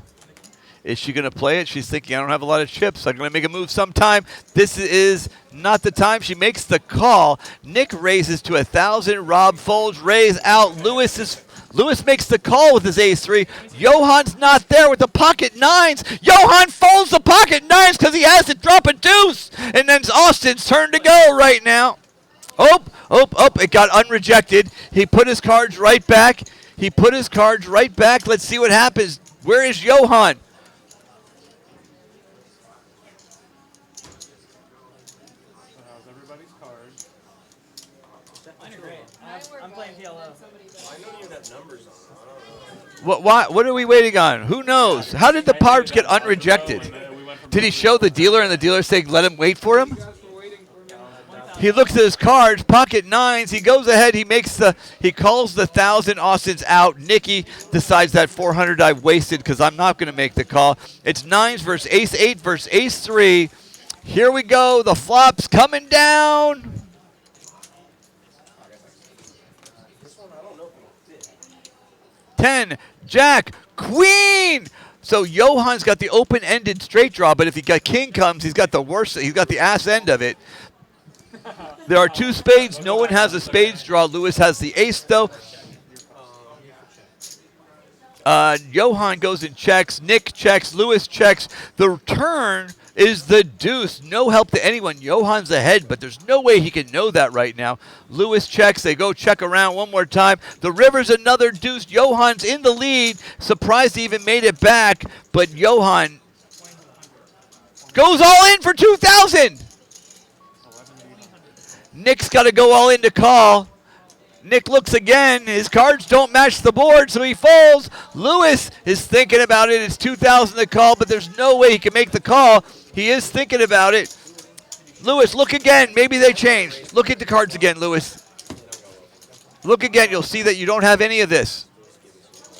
is she going to play it? She's thinking, I don't have a lot of chips. I'm going to make a move sometime. This is not the time. She makes the call. Nick raises to 1,000. Rob folds. Ray's out. Lewis makes the call with his ace-3. Johan's not there with the pocket nines. Johan folds the pocket nines because he has to drop a deuce. And then it's Austin's turn to go right now. Oh, it got unrejected. He put his cards right back. Let's see what happens. Where is Johan? I'm playing PLO. I know you have numbers on it. What are we waiting on? Who knows? How did the cards get unrejected? Did he show the dealer and the dealer say let him wait for him? He looks at his cards, pocket nines. He goes ahead. He calls the 1,000. Austin's out. Nikki decides that 400 I wasted because I'm not going to make the call. It's nines versus ace-8 versus ace-3. Here we go. The flop's coming down. 10, Jack, Queen. So Johan's got the open-ended straight draw, but if he got king comes, he's got the worst. He's got the ass end of it. There are 2 spades. No one has a spades draw. Lewis has the ace, though. Johan goes and checks. Nick checks. Lewis checks. The turn is the deuce. No help to anyone. Johan's ahead, but there's no way he can know that right now. Lewis checks. They go check around one more time. The river's another deuce. Johan's in the lead. Surprised he even made it back, but Johan goes all in for 2,000. Nick's got to go all in to call. Nick looks again. His cards don't match the board, so he folds. Lewis is thinking about it. It's 2,000 to call, but there's no way he can make the call. He is thinking about it. Lewis, look again. Maybe they changed. Look at the cards again, Lewis. Look again. You'll see that you don't have any of this.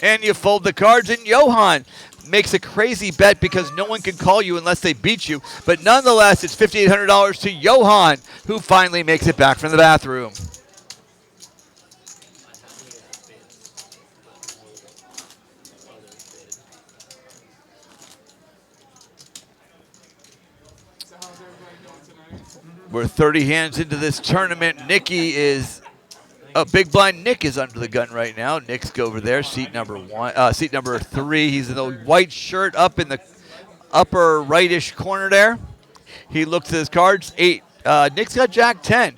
And you fold the cards, and Johan makes a crazy bet because no one can call you unless they beat you. But nonetheless, it's $5,800 to Johan, who finally makes it back from the bathroom. We're 30 hands into this tournament. Nikki is big blind. Nick is under the gun right now. Nick's over there, seat number 3. He's in the white shirt up in the upper rightish corner there. He looks at his cards. 8. Nick's got Jack 10.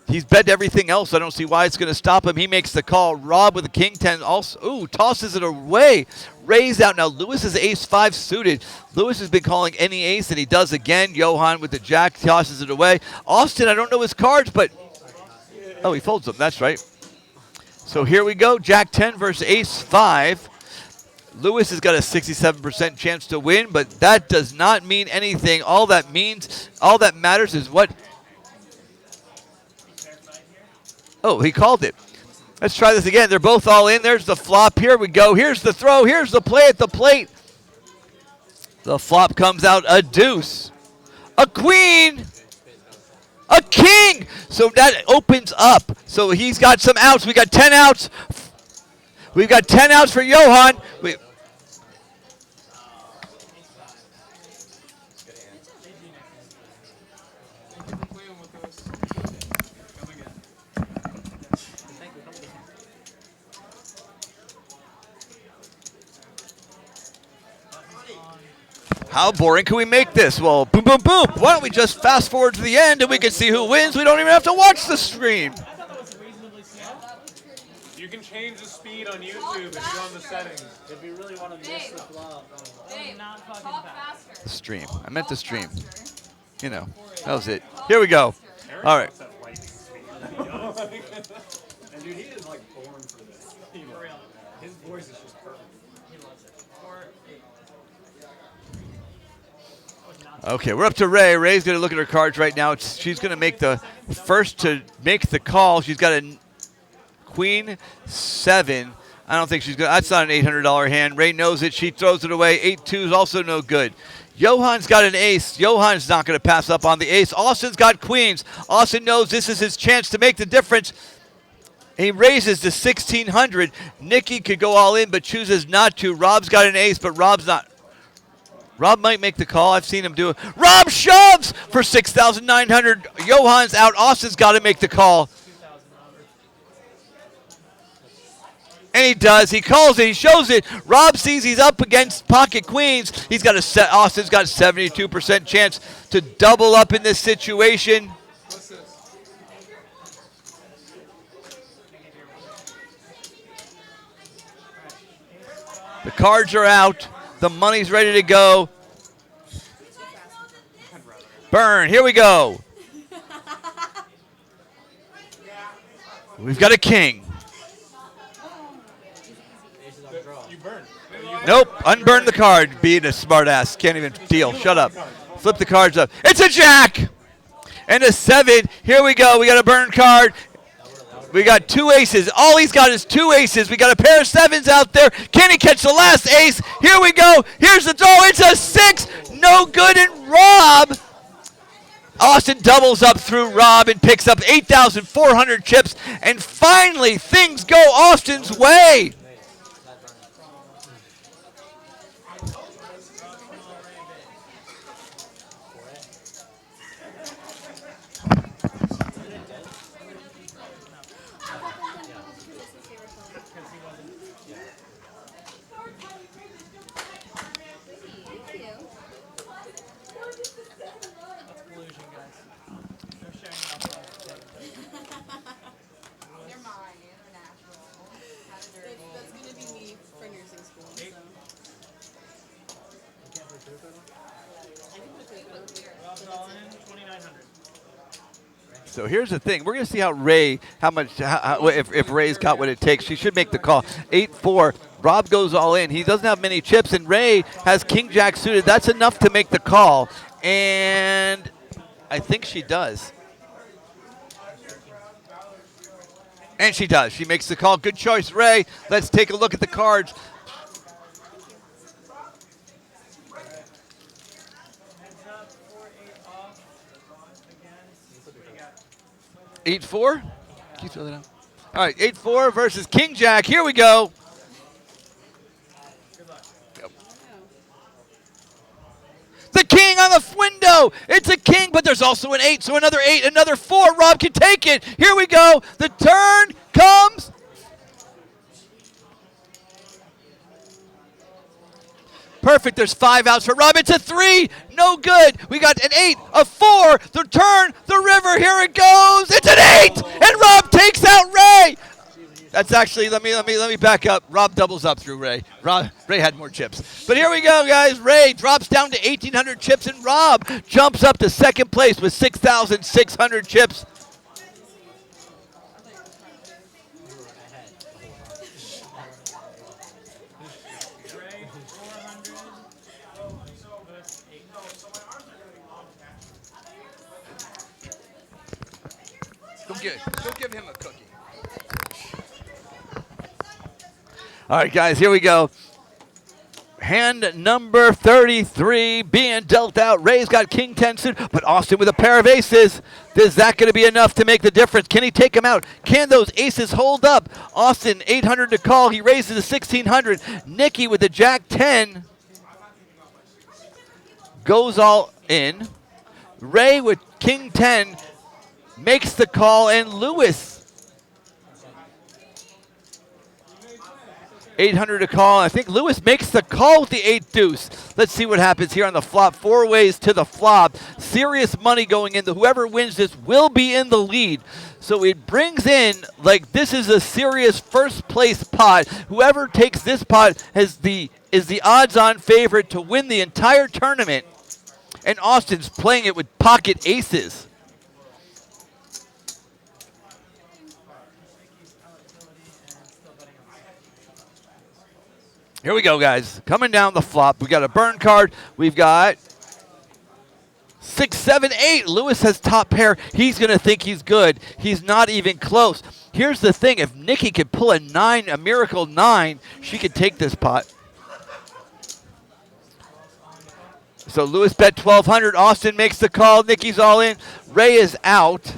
He's bet everything else. I don't see why it's going to stop him. He makes the call. Rob with the king 10 also, tosses it away. Raise out. Now Lewis is ace 5 suited. Lewis has been calling any ace, and he does again. Johan with the jack tosses it away. Austin, I don't know his cards, but oh, he folds them. That's right. So here we go. Jack 10 versus ace 5. Lewis has got a 67% chance to win, but that does not mean anything. All that matters is what. Oh, he called it. Let's try this again. They're both all in. There's the flop. Here we go. Here's the throw. Here's the play at the plate. The flop comes out a deuce, a queen, a king. So that opens up. So he's got some outs. We got 10 outs. We've got 10 outs for Johan. How boring can we make this? Well, boom, boom, boom. Why don't we just fast forward to the end and we can see who wins? We don't even have to watch the stream. You can change the speed on YouTube if you go in the settings. If you really want to miss the flop, not fucking fast. The stream. I meant the stream. You know, that was it. Here we go. All right. And dude, he is like born for this. His voice is just perfect. He loves it. Okay, we're up to Ray. Ray's going to look at her cards right now. She's going to make the first to make the call. She's got a queen 7. I don't think she's going to. That's not an $800 hand. Ray knows it. She throws it away. 8-2 is also no good. Johan's got an ace. Johan's not going to pass up on the ace. Austin's got queens. Austin knows this is his chance to make the difference. He raises to 1,600. Nikki could go all in, but chooses not to. Rob's got an ace, but Rob's not. Rob might make the call. I've seen him do it. Rob shoves for 6,900. Johan's out. Austin's got to make the call. And he does. He calls it. He shows it. Rob sees he's up against pocket queens. He's got a Austin's got a 72% chance to double up in this situation. The cards are out. The money's ready to go. Burn. Here we go. We've got a king. Nope. Unburn the card. Being a smart ass. Can't even deal. Shut up. Flip the cards up. It's a jack. And a 7. Here we go. We got a burn card. We got 2 aces. All he's got is 2 aces. We got a pair of 7s out there. Can he catch the last ace? Here we go. Here's the throw. It's a 6. No good. And Rob. Austin doubles up through Rob and picks up 8,400 chips. And finally, things go Austin's way. So here's the thing. We're going to see how Ray, if Ray's got what it takes. She should make the call. 8-4. Rob goes all in. He doesn't have many chips, and Ray has King Jack suited. That's enough to make the call, and I think she does. And she does. She makes the call. Good choice, Ray. Let's take a look at the cards. 8-4. Can you throw that out? All right, 8-4 versus King Jack. Here we go. Yep. The king on the window. It's a king, but there's also an 8. So another 8, another 4. Rob can take it. Here we go. The turn comes. Perfect. There's 5 outs for Rob. It's a 3. No good. We got an 8, a 4. The turn, the river. Here it goes. It's an 8, and Rob takes out Ray. That's actually. Let me back up. Rob doubles up through Ray. Ray had more chips. But here we go, guys. Ray drops down to 1,800 chips, and Rob jumps up to second place with 6,600 chips. Go give him a cookie. All right, guys, here we go. Hand number 33 being dealt out. Ray's got king 10 suit, but Austin with a pair of aces. Is that going to be enough to make the difference? Can he take him out? Can those aces hold up? Austin 800 to call. He raises to 1600. Nikki with the jack 10 goes all in. Ray with king 10 makes the call, and Lewis 800 to call. I think Lewis makes the call with the 8 deuce. Let's see what happens here on the flop. 4 ways to the flop. Serious money going in. Whoever wins this will be in the lead. So it brings in, like, this is a serious first place pot. Whoever takes this pot is the odds-on favorite to win the entire tournament. And Austin's playing it with pocket aces. Here we go, guys. Coming down the flop. We got a burn card. We've got 6, 7, 8. Lewis has top pair. He's going to think he's good. He's not even close. Here's the thing. If Nikki could pull a 9, a miracle 9, she could take this pot. So Lewis bet 1,200. Austin makes the call. Nikki's all in. Ray is out.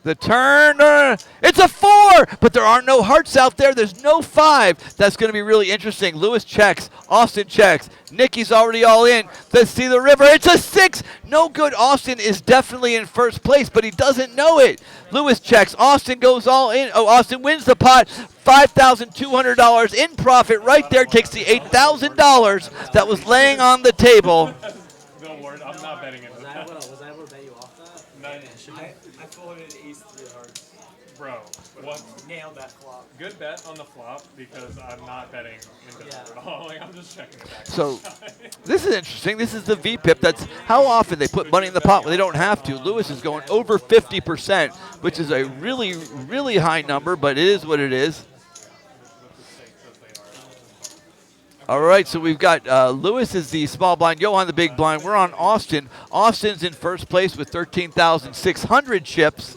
The turn, it's a 4, but there are no hearts out there. There's no 5. That's going to be really interesting. Lewis checks. Austin checks. Nikki's already all in. Let's see the river. It's a 6. No good. Austin is definitely in first place, but he doesn't know it. Lewis checks. Austin goes all in. Oh, Austin wins the pot. $5,200 in profit right there. Takes the $8,000 that was laying on the table. Don't worry, I'm not betting it. Was I able to bet you off that? I forwarded ace 3 of hearts. Bro, what? Nailed that flop. Good bet on the flop because I'm not betting into that at all. Like, I'm just checking it back. So this is interesting. This is the VPIP. That's how often they put money in the pot when they don't have to. Lewis is going over 50%, which is a really, really high number, but it is what it is. All right, so we've got Lewis is the small blind, Johan the big blind. We're on Austin. Austin's in first place with 13,600 chips.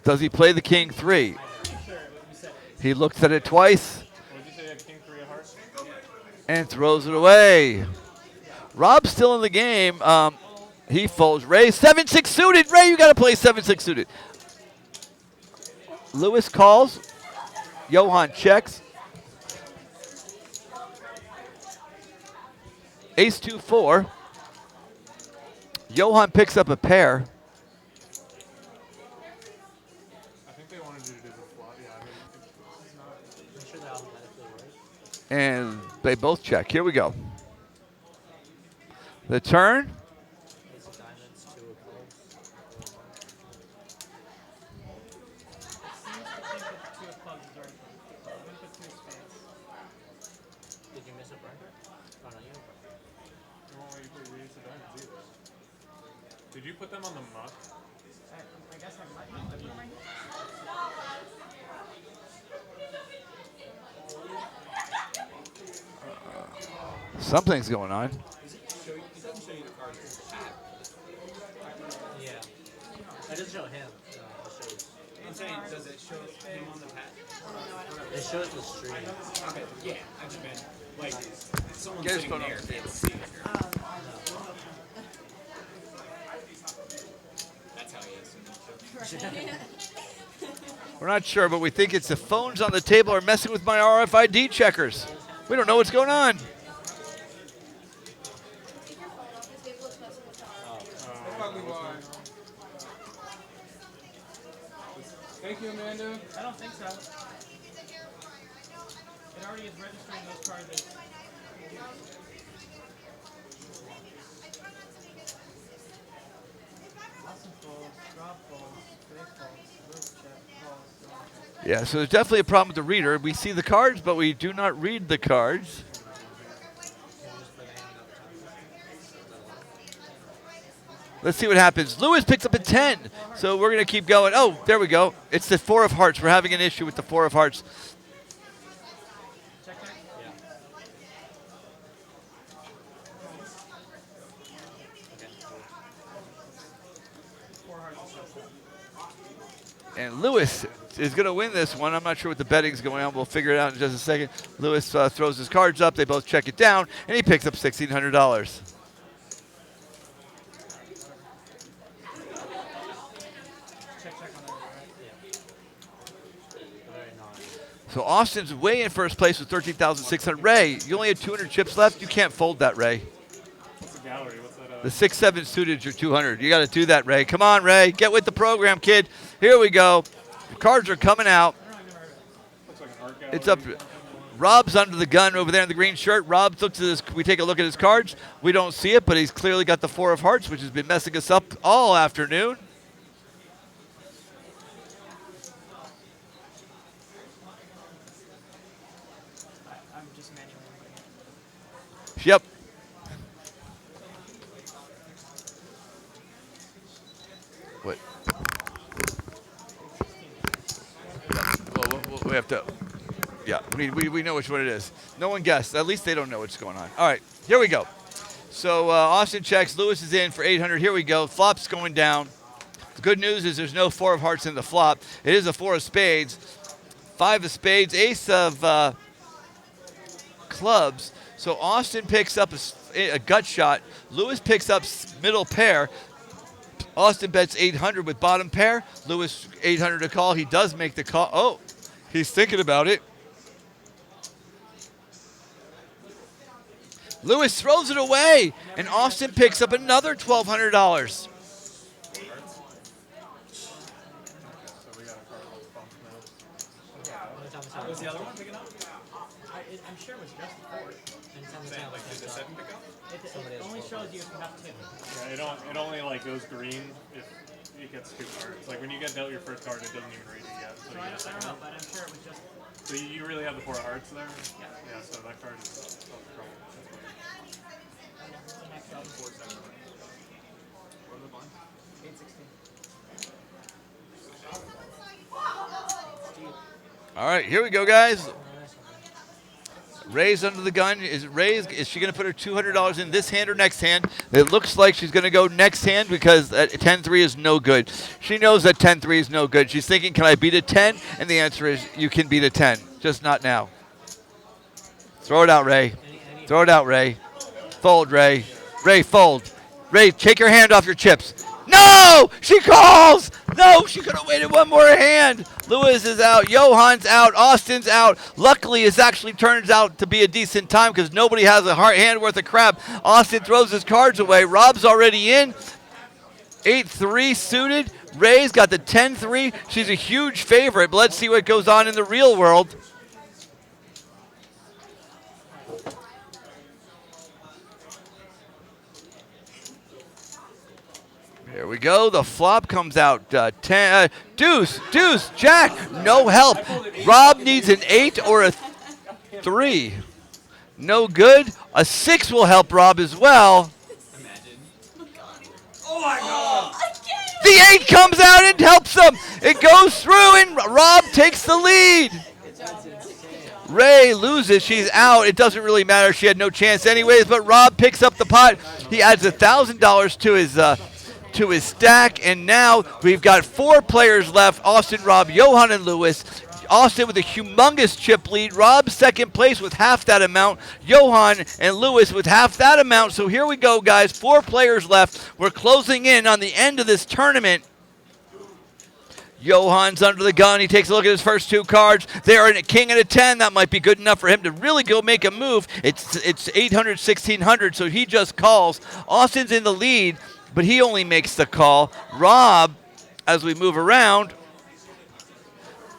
Does he play the king 3? He looks at it twice and throws it away. Rob's still in the game. He folds. Ray 7-6 suited. Ray, you got to play 7-6 suited. Lewis calls. Johan checks. Ace 2-4. Johan picks up a pair. I think they wanted you to do the flop. Yeah, I'm sure that automatically works. And they both check. Here we go. The turn. Did you put them on the muck? I guess I might not put them right here. Something's going on. It doesn't show you the card. Yeah. It doesn't show him. I'm saying, does it show him on the pad? It shows the stream. Okay, yeah, I just meant, like, someone Get his sitting phone there, on the they table. see it. That's how he is. We're not sure, but we think it's the phones on the table are messing with my RFID checkers. We don't know what's going on. Thank you, Amanda. I don't think so. It already is registering those cards as. Awesome folds, drop folds, big folds, loose check, calls. Yeah, so there's definitely a problem with the reader. We see the cards, but we do not read the cards. Let's see what happens. Lewis picks up a 10, so we're going to keep going. Oh, there we go. It's the 4 of hearts. We're having an issue with the 4 of hearts. And Lewis is going to win this one. I'm not sure what the betting's going on. We'll figure it out in just a second. Lewis throws his cards up. They both check it down, and he picks up $1,600. So Austin's way in first place with 13,600. Ray, you only had 200 chips left. You can't fold that, Ray. What's the gallery? What's that? The 6-7 suited your 200. You got to do that, Ray. Come on, Ray. Get with the program, kid. Here we go. The cards are coming out. Looks like an art gallery. It's up. Rob's under the gun over there in the green shirt. Rob looks at this. We take a look at his cards. We don't see it, but he's clearly got the 4 of hearts, which has been messing us up all afternoon. I'm just manually. Yep. What? Well, we have to. Yeah, we know which one it is. No one guessed. At least they don't know what's going on. All right, here we go. So Austin checks. Lewis is in for 800. Here we go. Flop's going down. The good news is there's no 4 of hearts in the flop. It is a 4 of spades, 5 of spades, ace of clubs. So Austin picks up a gut shot. Lewis picks up middle pair. Austin bets 800 with bottom pair. Lewis 800 to call. He does make the call. Oh, he's thinking about it. Lewis throws it away, and Austin picks up another $1,200. Was the other one picking up? I'm sure it was just the 4. Like, did the 7 pick up? It only shows you if you have 2. Yeah, it only like goes green if it gets 2 cards. Like when you get dealt your first card, it doesn't even read it yet. So you get a second one. But I'm sure it was just. So you really have the 4 of hearts there? Yeah. Yeah. So that card is trouble. That's why. 4, 7. What are the blinds? 816. All right, here we go, guys. Ray's under the gun. Is she going to put her $200 in this hand or next hand? It looks like she's going to go next hand because 10-3 is no good. She knows that 10-3 is no good. She's thinking, can I beat a 10? And the answer is, you can beat a 10, just not now. Throw it out, Ray. Throw it out, Ray. Fold, Ray. Ray, fold. Ray, take your hand off your chips. No! She calls! No, she could have waited one more hand. Lewis is out. Johan's out. Austin's out. Luckily, it actually turns out to be a decent time because nobody has a hand worth of crap. Austin throws his cards away. Rob's already in. 8-3 suited. Ray's got the 10-3. She's a huge favorite, but let's see what goes on in the real world. Here we go. The flop comes out. Deuce, Jack. No help. Rob needs an 8 or a 3. No good. A 6 will help Rob as well. Oh my God! The 8 comes out and helps him. It goes through, and Rob takes the lead. Ray loses. She's out. It doesn't really matter. She had no chance anyways, but Rob picks up the pot. He adds $1,000 to his stack, and now we've got 4 players left: Austin, Rob, Johan, and Lewis. Austin with a humongous chip lead. Rob second place with half that amount. Johan and Lewis with half that amount. So here we go, guys. 4 players left. We're closing in on the end of this tournament. Johan's under the gun. He takes a look at his first 2 cards. They are a king and a 10. That might be good enough for him to really go make a move. It's 800, 1600, so he just calls. Austin's in the lead, but he only makes the call. Rob, as we move around,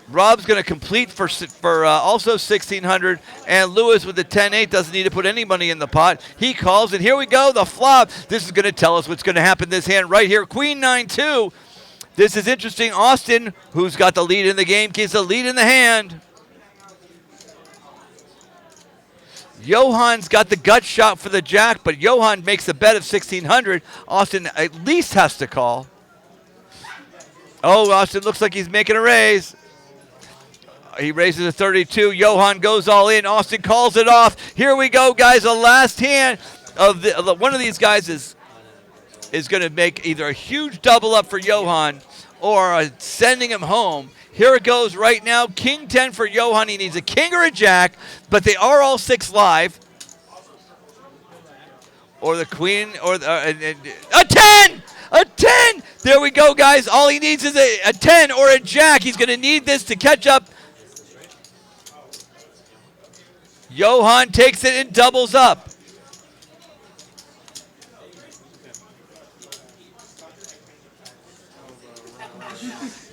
Rob's going to complete for also 1,600, and Lewis with the 10-8 doesn't need to put any money in the pot. He calls, and here we go, the flop. This is going to tell us what's going to happen this hand right here. Queen 9-2. This is interesting. Austin, who's got the lead in the game, gets the lead in the hand. Johan's got the gut shot for the jack, but Johan makes a bet of 1,600. Austin at least has to call. Oh, Austin looks like he's making a raise. He raises a 32. Johan goes all in. Austin calls it off. Here we go, guys. The last hand of one of these guys is going to make either a huge double up for Johan, or sending him home. Here it goes right now. King 10 for Johan. He needs a king or a jack, but they are all 6 live. Or the queen, or a 10! A 10! There we go, guys. All he needs is a 10 or a jack. He's going to need this to catch up. Johan takes it and doubles up.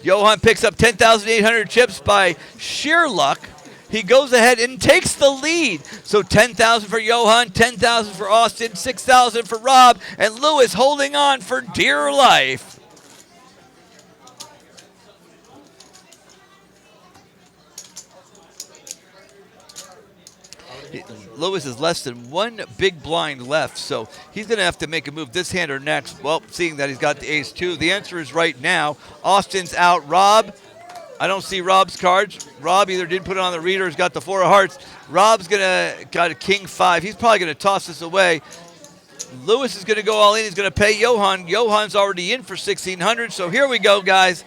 Johan picks up 10,800 chips by sheer luck. He goes ahead and takes the lead. So 10,000 for Johan, 10,000 for Austin, 6,000 for Rob, and Lewis holding on for dear life. Lewis is less than 1 big blind left, so he's going to have to make a move this hand or next. Well, seeing that he's got the ace 2, the answer is right now. Austin's out. Rob, I don't see Rob's cards. Rob either didn't put it on the reader or has got the 4 of hearts. Rob's got a king 5. He's probably going to toss this away. Lewis is going to go all in. He's going to pay Johan. Johan's already in for 1,600, so here we go, guys.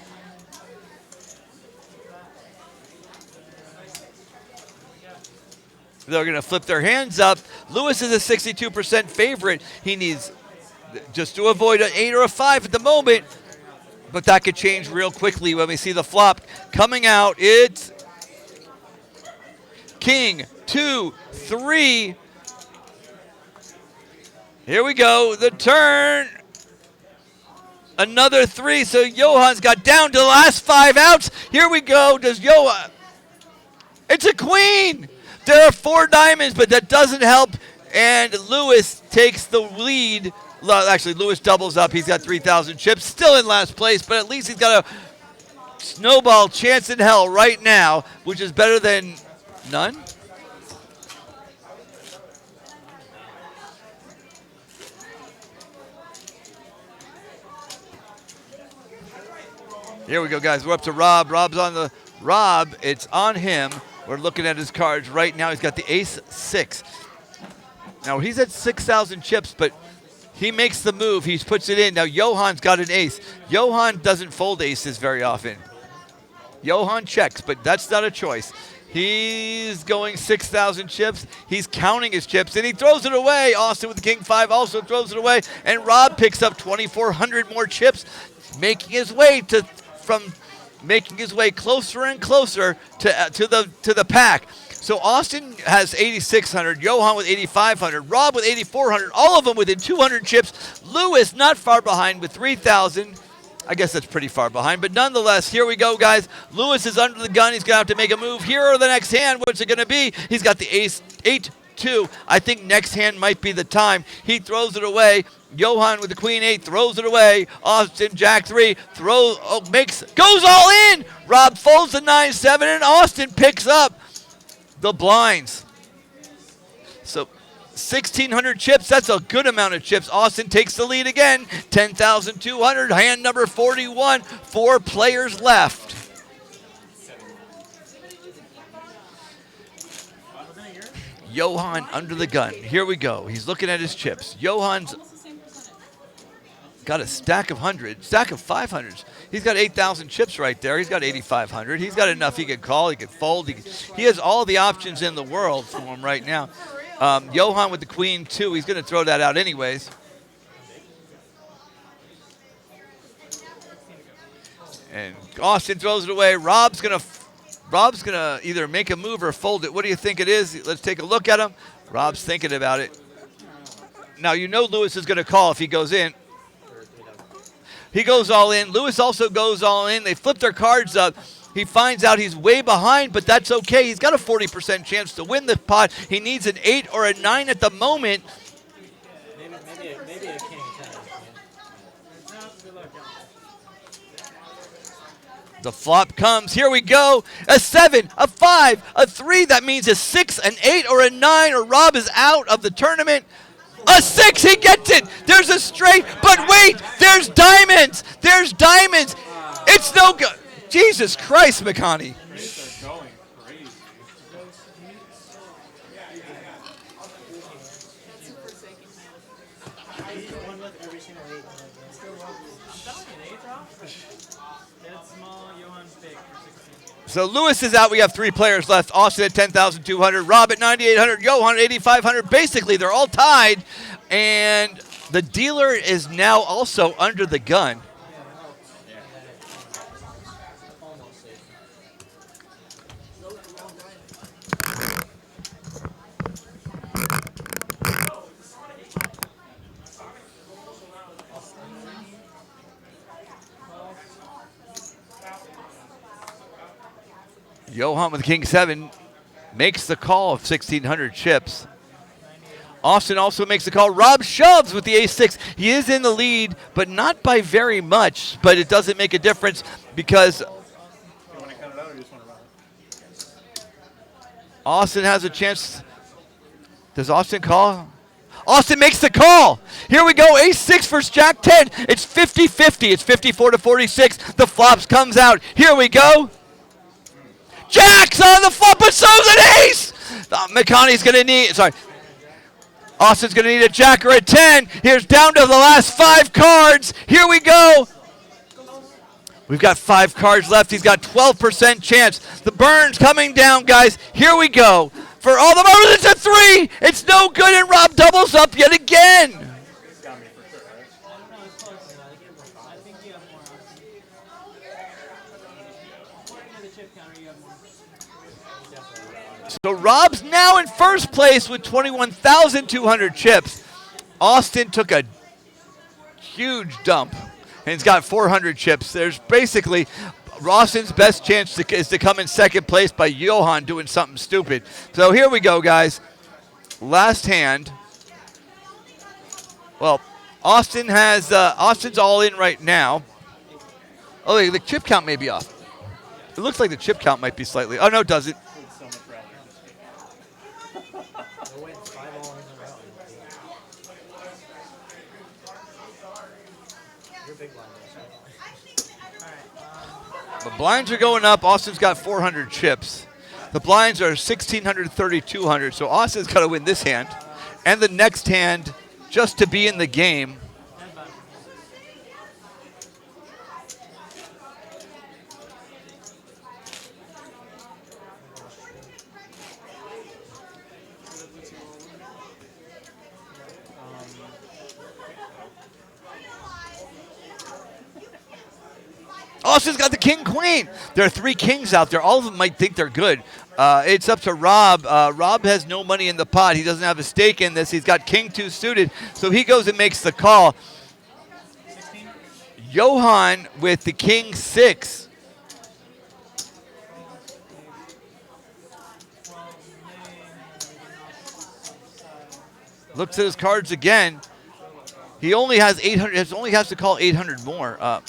They're going to flip their hands up. Lewis is a 62% favorite. He needs just to avoid an 8 or a 5 at the moment. But that could change real quickly when we see the flop coming out. It's King, 2, 3. Here we go. The turn. Another 3. So Johan's got down to the last 5 outs. Here we go. Does Johan? It's a queen. There are 4 diamonds, but that doesn't help. And Lewis takes the lead. Actually, Lewis doubles up. He's got 3,000 chips. Still in last place, but at least he's got a snowball chance in hell right now, which is better than none. Here we go, guys. We're up to Rob. Rob, it's on him. We're looking at his cards right now. He's got the ace 6. Now, he's at 6,000 chips, but he makes the move. He puts it in. Now, Johan's got an ace. Johan doesn't fold aces very often. Johan checks, but that's not a choice. He's going 6,000 chips. He's counting his chips, and he throws it away. Austin with the king 5 also throws it away, and Rob picks up 2,400 more chips, making his way closer and closer to the pack. So Austin has 8,600, Johan with 8,500, Rob with 8,400, all of them within 200 chips. Lewis not far behind with 3,000. I guess that's pretty far behind, but nonetheless, here we go, guys. Lewis is under the gun. He's going to have to make a move. Here are the next hand. What's it going to be? He's got the ace 8-2. I think next hand might be the time. He throws it away. Johan with the queen 8 throws it away. Austin jack 3 goes all in. Rob folds the 9-7, and Austin picks up the blinds. So 1,600 chips, that's a good amount of chips. Austin takes the lead again. 10,200, hand number 41. 4 players left. Johan under the gun. Here we go. He's looking at his chips. Johan's got a stack of 500s. He's got 8,000 chips right there. He's got 8,500. He's got enough he could call, he could fold. He has all the options in the world for him right now. Johan with the queen 2. He's going to throw that out anyways. And Austin throws it away. Rob's gonna either make a move or fold it. What do you think it is? Let's take a look at him. Rob's thinking about it. Now you know Lewis is going to call if he goes in. He goes all in. Lewis also goes all in. They flip their cards up. He finds out he's way behind, but that's okay. He's got a 40% chance to win the pot. He needs an 8 or a 9 at the moment. Maybe a king 10. The flop comes. Here we go. A 7, a 5, a 3. That means a 6, an 8, or a 9, or Rob is out of the tournament. A 6, he gets it. There's a straight, but wait, there's diamonds. There's diamonds. It's no good. Jesus Christ, McConney. with every single 8. I'm telling you, the 8's off. Dead small, Johan's big for 16. So Lewis is out. We have 3 players left. Austin at 10,200. Rob at 9,800. Johan at 8,500. Basically, they're all tied. And the dealer is now also under the gun. Johan with King 7 makes the call of 1,600 chips. Austin also makes the call. Rob shoves with the ace-6. He is in the lead, but not by very much. But it doesn't make a difference because Austin has a chance. Does Austin call? Austin makes the call. Here we go. Ace-6 versus Jack-10. It's 50-50. It's 54-46. The flops comes out. Here we go. Jack's on the flop, but so's an ace. McConaughey's going to need, Austin's going to need a jack or a 10. Here's down to the last 5 cards. Here we go. We've got 5 cards left. He's got 12% chance. The burn's coming down, guys. Here we go. For all the motors, it's a 3. It's no good, and Rob doubles up yet again. So Rob's now in first place with 21,200 chips. Austin took a huge dump, and he's got 400 chips. There's basically Austin's best chance is to come in second place by Johan doing something stupid. So here we go, guys. Last hand. Well, Austin's all in right now. Oh, the chip count may be off. It looks like the chip count might be slightly. Oh, no, it doesn't. The blinds are going up. Austin's got 400 chips. The blinds are 1,600, 3,200. So Austin's got to win this hand and the next hand just to be in the game. Austin's got the king-queen. There are 3 kings out there. All of them might think they're good. It's up to Rob. Rob has no money in the pot. He doesn't have a stake in this. He's got king-2 suited, so he goes and makes the call. 16. Johan with the king-6. Looks at his cards again. He only has 800. Only has to call 800 more.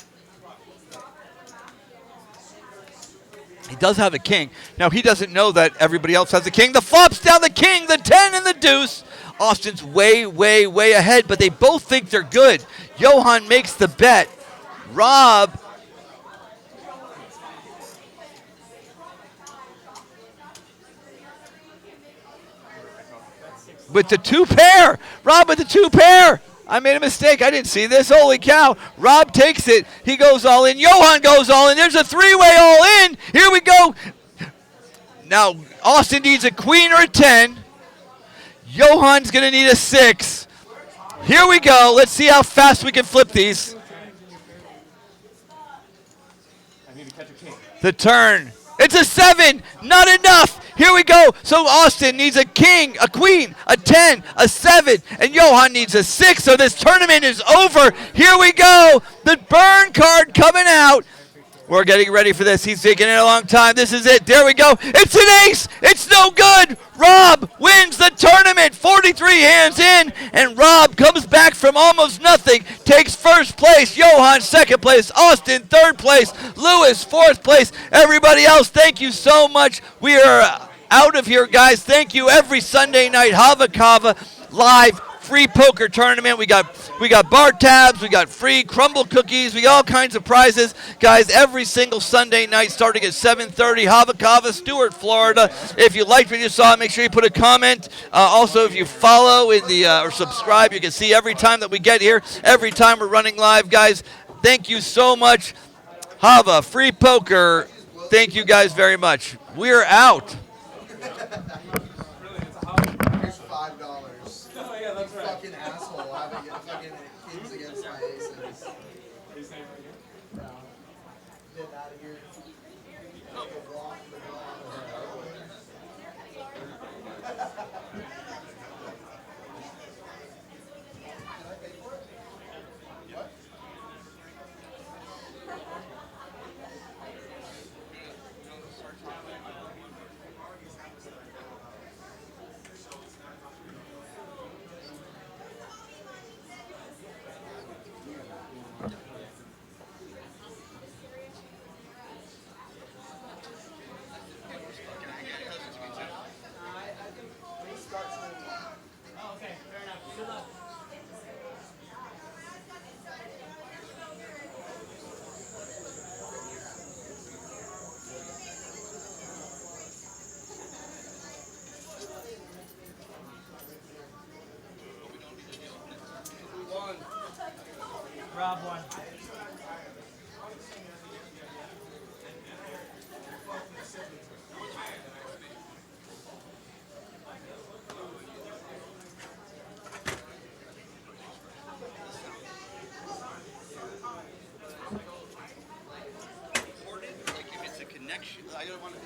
He does have a king. Now, he doesn't know that everybody else has a king. The flop's down the king, the 10, and the deuce. Austin's way, way, way ahead, but they both think they're good. Johan makes the bet. Rob with the 2 pair. Rob with the 2 pair. I made a mistake. I didn't see this. Holy cow. Rob takes it. He goes all in. Johan goes all in. There's a 3-way all in. Here we go. Now, Austin needs a queen or a 10. Johan's going to need a 6. Here we go. Let's see how fast we can flip these. I need to catch a king. The turn. It's a 7. Not enough. Here we go. So Austin needs a king, a queen, a 10, a 7, and Johan needs a 6. So this tournament is over. Here we go. The burn card coming out. We're getting ready for this. He's taking it a long time. This is it. There we go. It's an ace. It's no good. Rob wins the tournament. 43 hands in, and Rob comes back from almost nothing. Takes first place. Johan second place. Austin third place. Lewis fourth place. Everybody else, thank you so much. We are out of here, guys. Thank you every Sunday night. Hava Kava live free poker tournament. We got bar tabs. We got free crumble cookies. We got all kinds of prizes, guys. Every single Sunday night, starting at 7:30. Hava, Stewart, Florida. If you liked what you saw, make sure you put a comment. Also, if you follow in the or subscribe, you can see every time that we get here. Every time we're running live, guys. Thank you so much, Hava, free poker. Thank you guys very much. We're out. Here's $5. Oh, yeah, that's You right. fucking asshole having fucking kings against my aces. No. Get out of here. Oh, okay, fair enough. Good luck. Rob won. Like if it's a connection, I don't want to.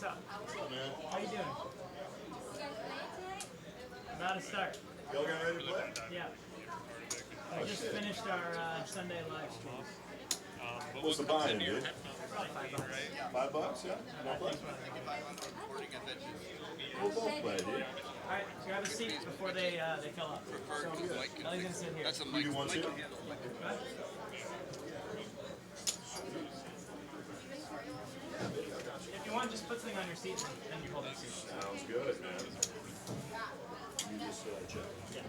What's up? How you doing? About to start. Y'all getting ready to play? Yeah. I just finished our Sunday live stream. What's the buy-in, dude? Probably $5. $5, yeah? No play? We'll both play, dude. Alright, grab a seat before they fill up. So, Ellie's gonna sit here. That's a You do one too? What? If you want, just put something on your seat and then you hold the seat. Sounds good, man. You just check. Yeah.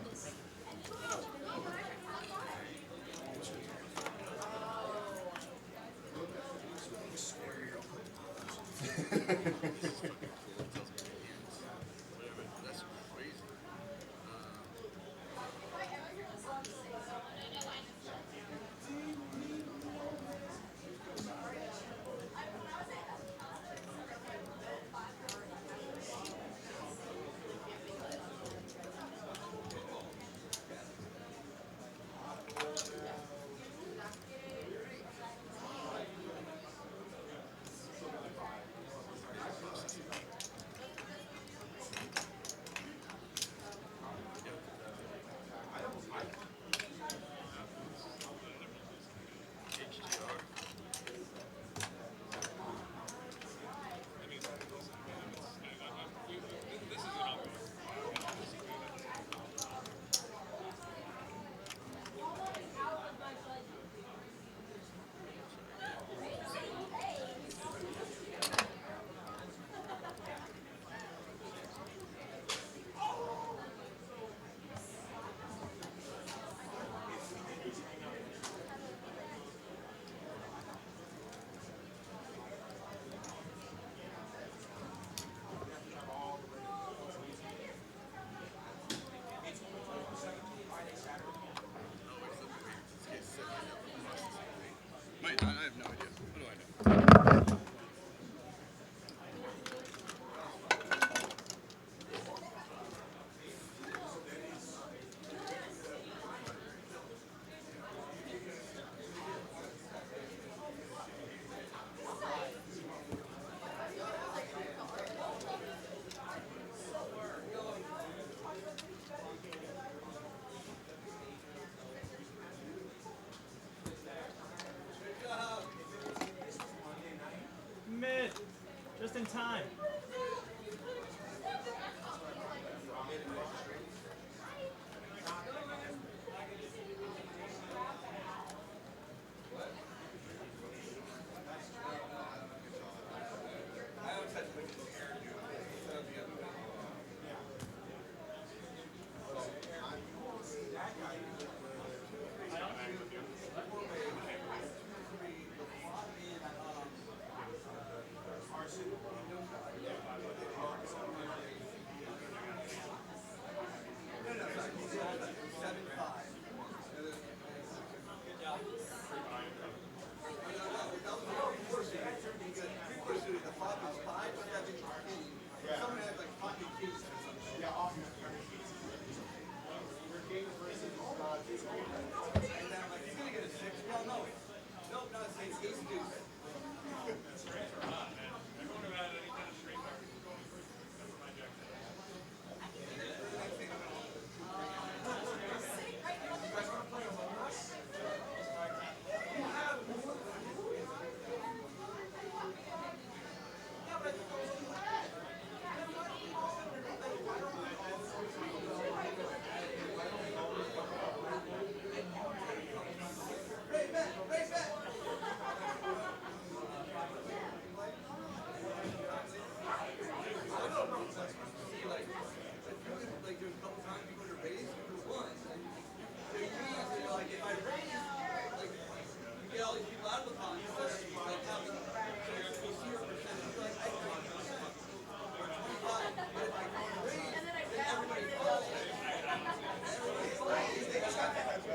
We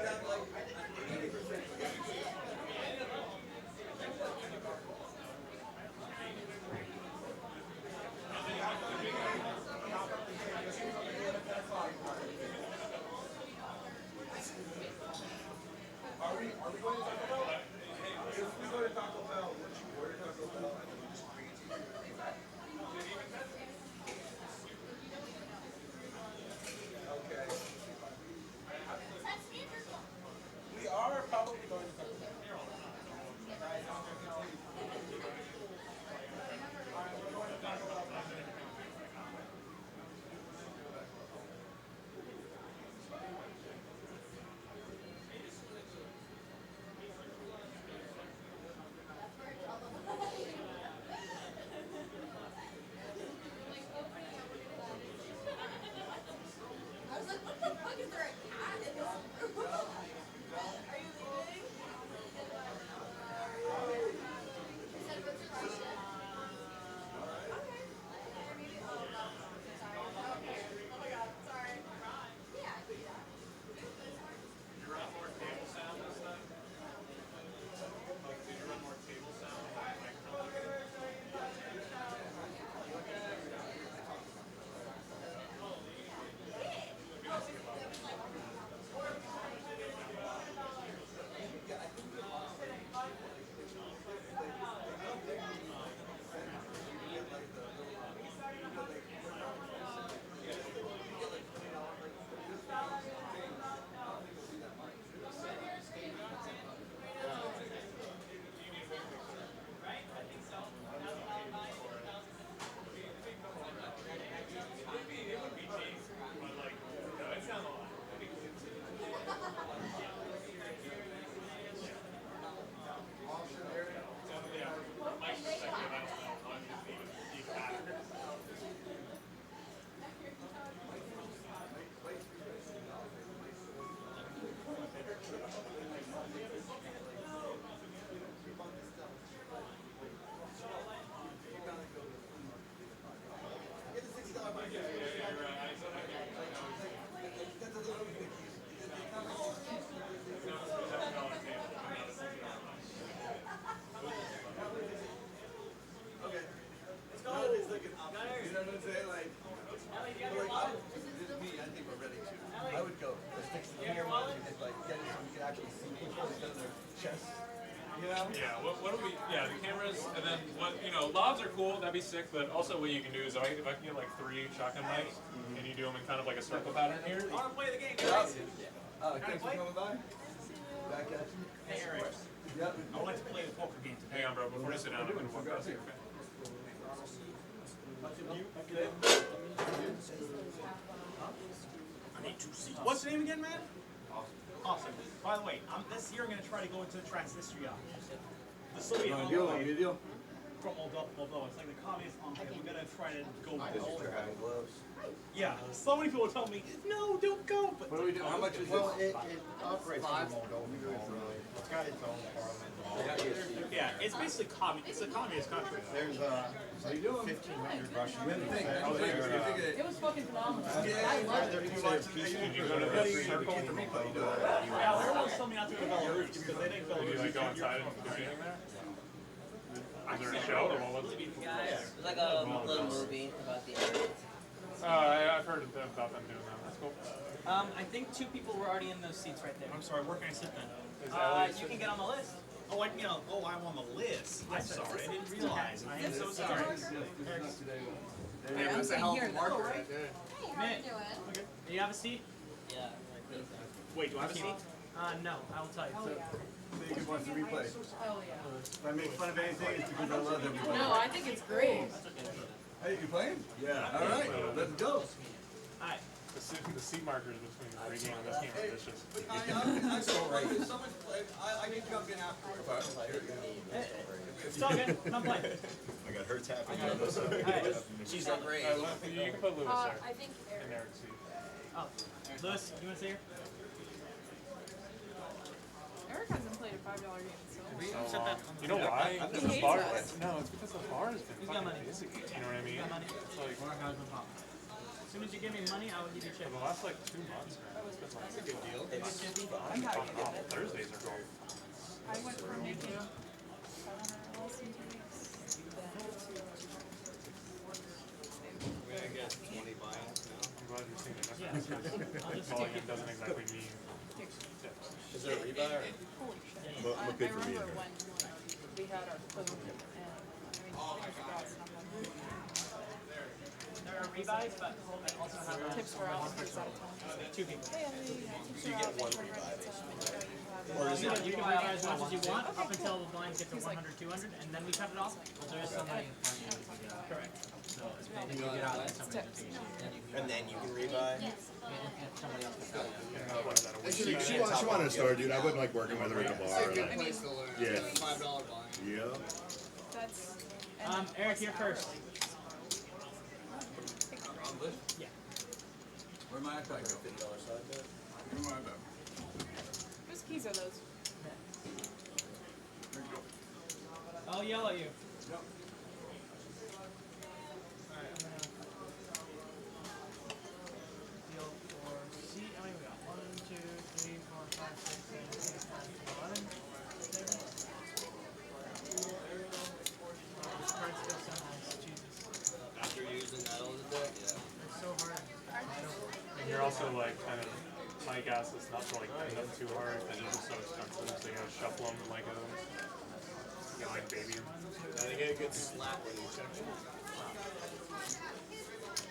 are probably going to Taco Bell. I was like, what the fuck, is there a cat in this room? Are you leaving? He said, what's your question? Okay. Or maybe, oh, no. Sorry. Okay. Oh my god, sorry. Yeah, I can do that. Did you run more table sound and stuff? Like, did you run more table sound? Yeah, what do we, yeah, the cameras, and then what, lobs are cool, that'd be sick, but also what you can do is if I can get like 3 shotgun mics, and you do them in kind of like a circle pattern here. I want to play the game, guys. Thanks for coming by. Back at you. Hey, Eric. Yep. I would like to play the poker game today. Hang on, bro, before you sit down, I'm going to walk across here. I need 2 seats. What's the name again, man? Awesome. By the way, this year I'm going to try to go into Transnistria. The Soviet enclave from Moldova. It's like the communist enclave. We're going to try to go over. Yeah, so many people tell me, no, don't go. But what do we do? How much is Well, this? it operates in Moldova. It's got its own parliament. Yeah, it's basically it's a communist country. There's 1,500 Russians. It was fucking phenomenal. I loved it. Did you go to the circle? Yeah, everyone's telling me not to go to Belarus because they think Belarus. Did you like go inside and do anything there? Was there a show or what was it? It's like a little movie about the area. I've heard about them doing that. That's cool. I think 2 people were already in those seats right there. I'm sorry, where can I sit then? You can get on the list. Oh, I'm on the list. I'm sorry, I didn't realize. I am so sorry. I'm sitting here though, right? Hey, how are you doing? Do you have a seat? Yeah. Wait, do I have a seat? No, I will tell you. So, You can watch the replay. Oh yeah. If I make fun of anything, it's because I love everybody. No, I think it's great. Hey, you playing? Yeah. All right, let's go. Alright. The seat markers between the pregame and this game are vicious. I can jump in afterwards. It's all good. Come play. I got her tapping. She's like great. You can put Lewis there. I think In Eric's seat. Oh, Lewis, you want to sit here? Eric hasn't played a $5 game in so long. You know why? Because the hates bar. us. No, it's because the bar has been He's got fucking money. busy. You know what I mean? He's got money. It's like As soon as you give me money, I will give you a check. for the last like 2 months, man. It's been like, That's a good deal. I'm happy to Oh, get it. Thursdays are gone. I went from making 500 or less in 2 weeks. We're gonna get 20 buy-ins now. I'm glad you're seeing the Yeah, difference. I'll just Volume take it. doesn't exactly mean tips. Is there a rebuy or? Holy shit. I'm a I big for remember being when we had our food and fingers crossed, knock on wood. There are rebuys, but I also have a Tips were out, tips out of town. 2 people. Hey, tips So you are get out, one thanks for rebuy, having Or is You it? can rebuy as much as you want Okay, up until cool. the blinds get to 100, 200, and then we cut it off. There's somebody in front of you. Correct. So it's Then you get out and somebody Tips. takes you. And then you can rebuy? If somebody else gets out. She wanted to start, dude. I wouldn't like working with her at the bar. It's a good Like, place to learn. Yeah. $5 buy-in. yeah. That's. Eric, you're first. Yeah. Where am I at? $50 side bet. Where am I at? Whose keys are those? I'll yell at you. Yep. Alright, I'm gonna deal for C. How many we got? 1, 2, 3, 4, 5, 6, 7, 8, 9, 10, 11. This card's still so nice. Jesus. After using that all the day? Yeah. They're so hard. And you're also like kind of, my guess is not to like bend them too hard because they're just so expensive, so you gotta shuffle them like a, you know, like baby them. And they get a good slap when you check them.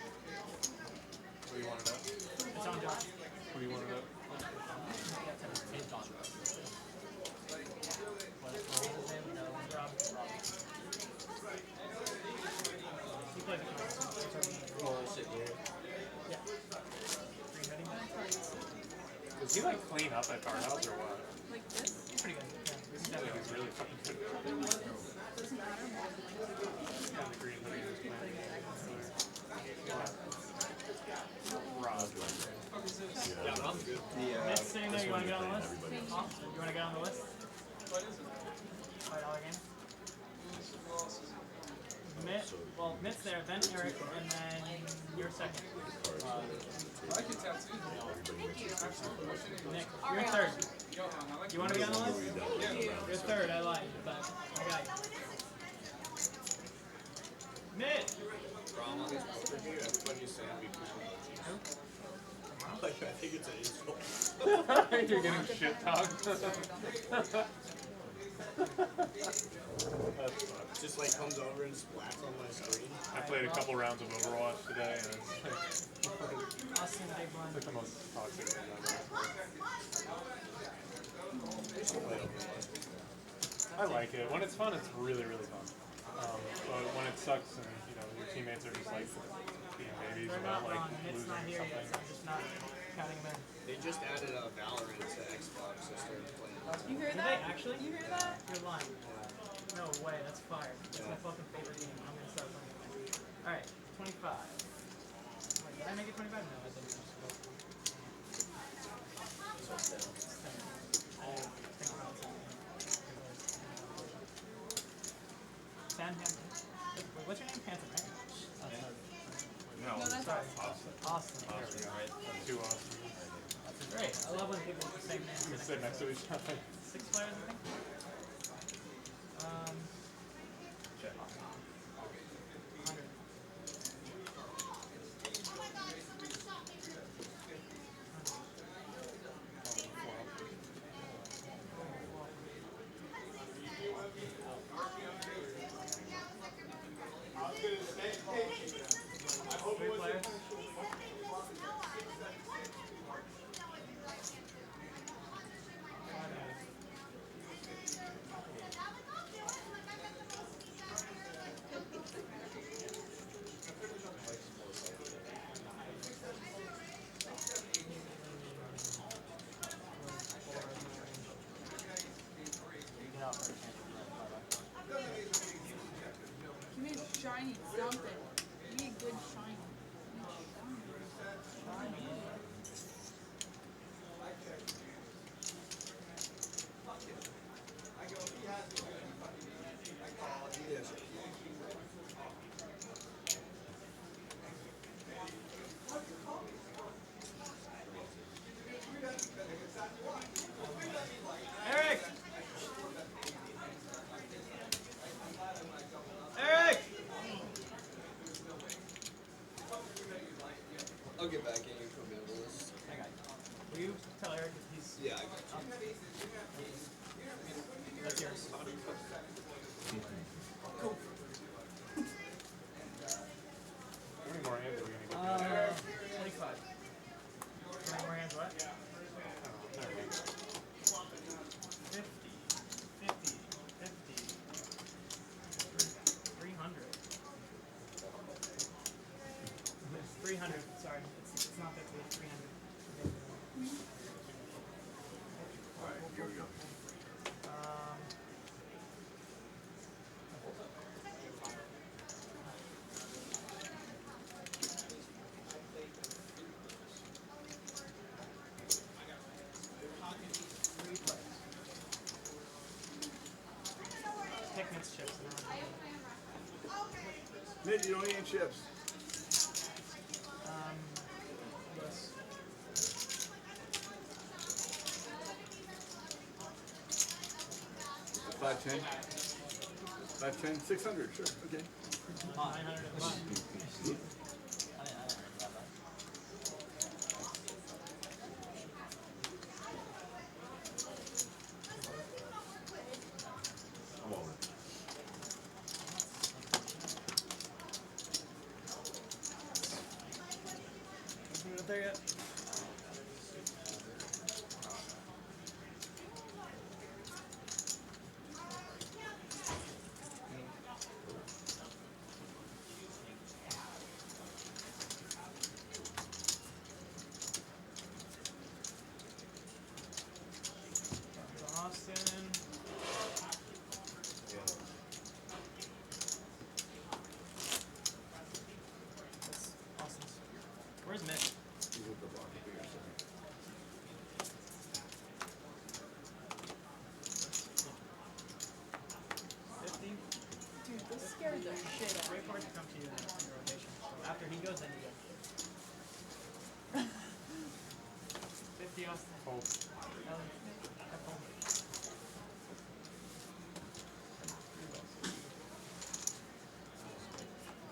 What do you want it up? It's on Josh. What do you want it up? It's on. What is his name? No, Rob. He plays a card. Oh, sit here. Yeah. Green ready? Does he like clean up at Card House or what? Like this? He's pretty good. Yeah. He's really fucking good. Doesn't matter. He's got the green hoodie in his plan. Rob. Yeah, I'm good. Mitt's sitting there. You want to get on the list? You want to get on the list? What is it? $5 game. Mitt, well, Mitt's there, then Eric, and then you're second. I like your tattoo. Nick, you're third. I like You want to be on the list? Yeah. You're third, I lied, but I got you. Mitt! Everybody saying we like, I think it's an insult. You're getting shit talked. Just like comes over and splats on my screen. I played a couple rounds of Overwatch today, and it's like, Austin, big one. it's like the most toxic thing ever. I like it. When it's fun, it's really, really fun. But when it sucks and you know your teammates are just like being babies They're about not like wrong. Mitt's losing not or here yet, something. so I'm just not counting them in. They just added a Valorant to Xbox. I started playing. You hear Did that? they actually? You hear that? You're lying. No way, that's fire. That's my fucking favorite game. I'm gonna start playing it. Alright, 25. Wait, did I make it 25? No, I didn't. Sandhampton. Wait, what's your name? Hanson, right? No, No, that's Sorry. awesome. Austin. there we go. Too awesome. That's great. I love when people with the same name We sit next to each other. 6 players, I think. Shit. 100. Three players. You need shiny something. You need good shiny. That's yours. How many more hands are we gonna get? 25. How many more hands what? Oh, never mind. 50, 50, 50, 300. It's 300, sorry. It's not 50, it's 300. Alright, here we go. Picnic's chips. Nate, you don't eat chips. Yes. $5.10. $5.10. 600. Sure. Okay. 900 and five. I'm over. Not there yet. Austin. That's Austin's. Where's Mitch? He's with the block here, so. 50. Dude, this scared the shit out of Wait me. for it to come to you in your rotation. So after he goes, then you go. 50 Austin. Hold. Ellie. Have fun.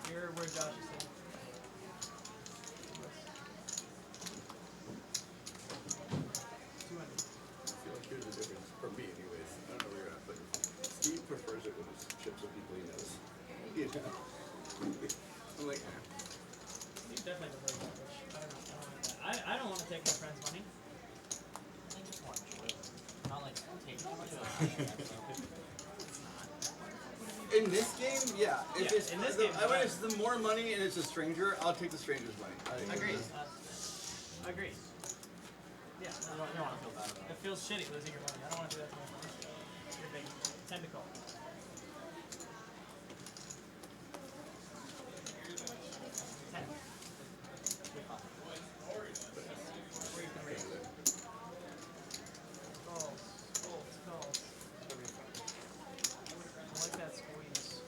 You're where Josh is sitting. I feel like here's the difference for me, anyways. I don't know where you're at, but Steve prefers it when it's chips with people he knows. You know? I'm like, Steve definitely prefers that, which I don't know. I don't want to take my friend's money. I just want joy. Not like taking money. in this game, yeah. If Yeah, it's in this the, game, when it's the more money and it's a stranger, I'll take the stranger's money. Agreed. Agreed. Yeah, You don't want to feel bad about it feels shitty losing your money. I don't want to do that to my friends. You're big. Tentacle. I like that squeeze.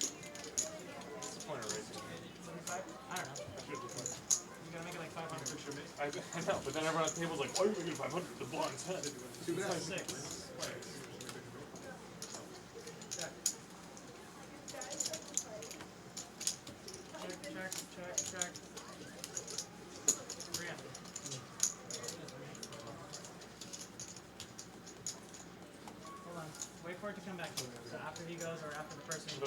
What's the point of racing? 75? I don't know. I should be fine. You gotta make it like 500. I know, but then everyone at the table's like, why are you making 500? The blind's 10. Too bad. 6. Check. 300. Hold on. Wait for it to come back to you. So after he goes or after the person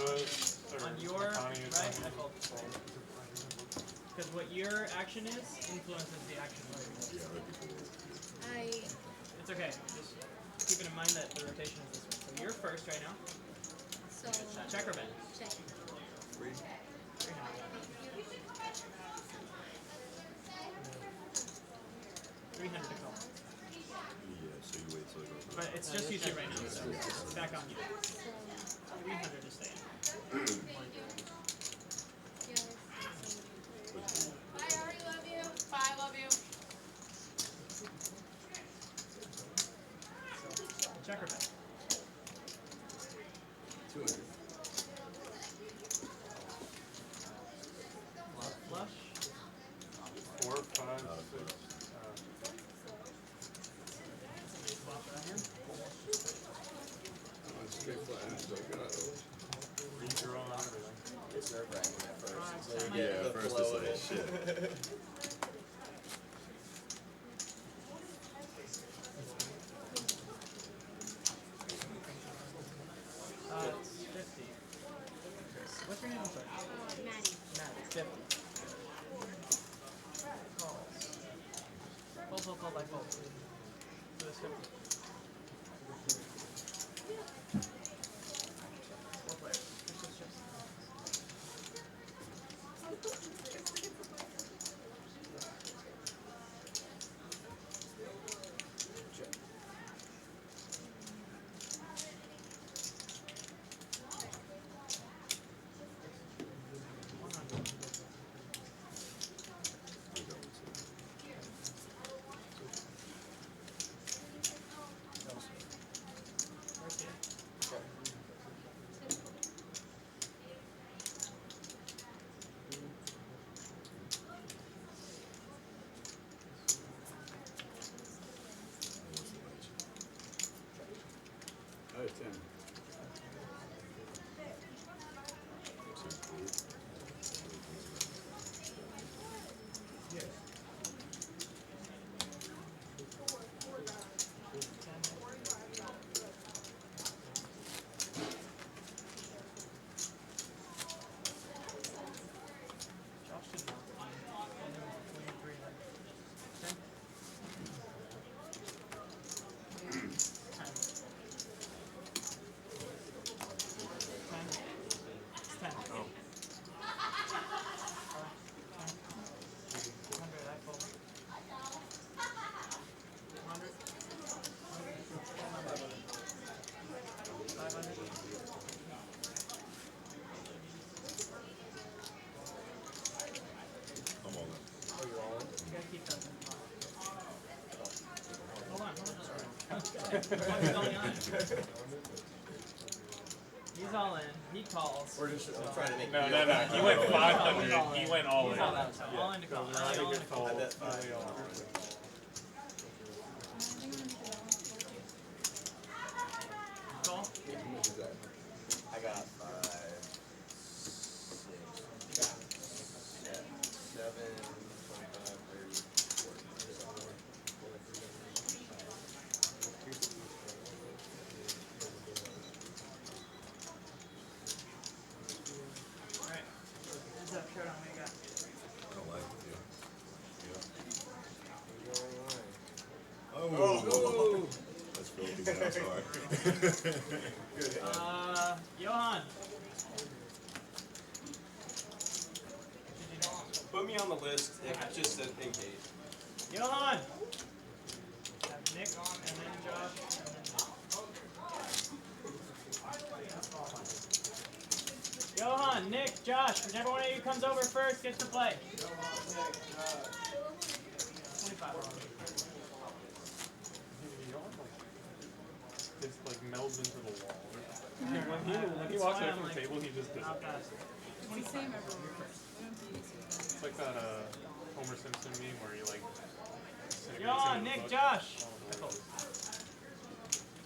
on your right, I fold. Because what your action is influences the action. It's okay. Just keeping in mind that the rotation is this way. So you're first right now. So Check or bend? check. 300. 300 to call. Yeah, so you wait till it goes. But it's just you two right now, so it's back on you. 300 to stay in. I already love you. Bye, I love you. So, check or bend? 200. Flush. 4, 5, 6. Flop around here. Straight flat. So I got Yeah, first it's like shit. It's 50. What's your name? I'm sorry. Maddie. Maddie. 50. Calls. Call by call. So it's 50. Four players. It's just Out of 10. Josh should not be 23. 10. 10. Oh. 100, I fold. 100. 500. I'm all in. Oh, you're all in? You gotta keep that in mind. Hold on. What's going on? He's all in. He calls. We're just trying to make No. He went 500. He went all in. All in to call. All in to call. I bet 5. Call. I got 5, 6, 7, 25, 30, 40. Alright. Heads up, showdown. What you got? I don't like it, yeah. Oh. That's filthy, man. I'm sorry. Good. Johan. Put me on the list, if just in case. Johan. Have Nick and then Josh and then Johan, Nick, Josh, whichever one of you comes over first gets to play. 25. It's like melds into the wall. When he walks away from the table, he just disappears. It's the same everywhere. We don't do this. It's like that Homer Simpson meme where he like. Johan, Nick, Josh.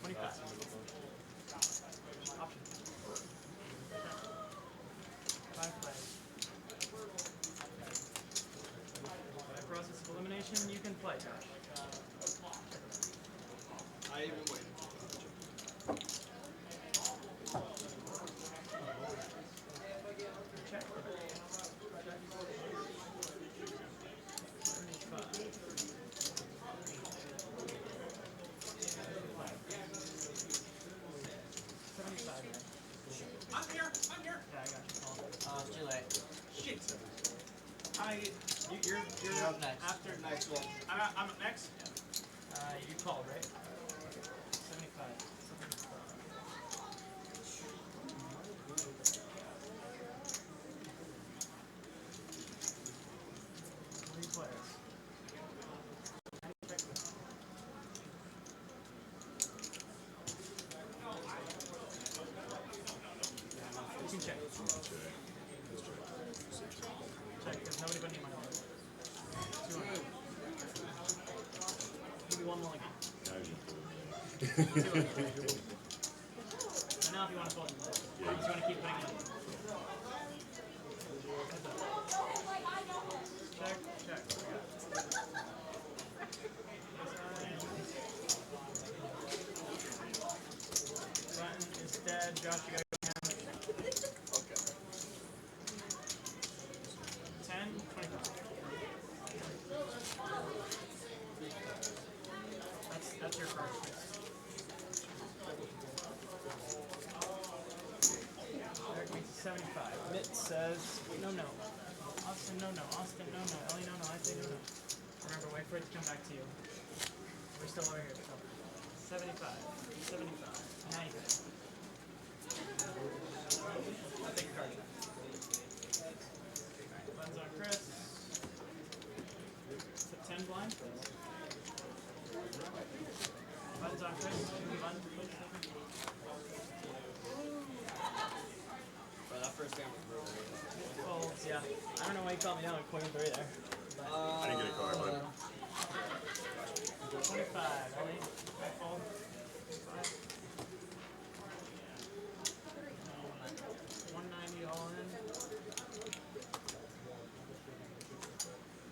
25. Option. 5 plays. By process of elimination, you can play, Josh. I even wait. Check. I'm here. Yeah, I got you, Paul. It's too late. Shit. You're up next. After Next one. I'm up next. You called, right? 75. 3 players. You can check. Check, there's nobody but me in my order. 200. Give me one more again. 200. And now if you want to pull it, you want to keep putting it in. Check, check. Button is dead. Josh, you gotta go again. Okay. 10, 25. That's your card. Eric makes 75. Mitt says, no, no. Austin, no, no. Austin, no, no. Ellie, no, no. I say no, no. Remember, wait for it to come back to you. We're still over here, so. 75. 75. Now you go. I'll take a card. Buttons on Chris. Is it 10 blind? Buttons on Chris. Button. Bro, that first game was brutal. Folds, yeah. I don't know why you called me down with Queen 3 there. I didn't get a card, but 25, Ellie. I fold. 190 all in.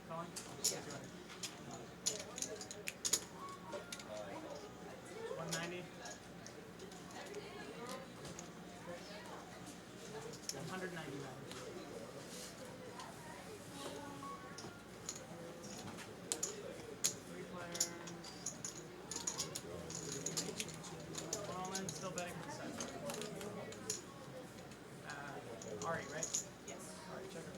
Calling? Yeah. 190. 199. Three players. All in, still betting for the set. Ari, right? Yes. Ari, check her.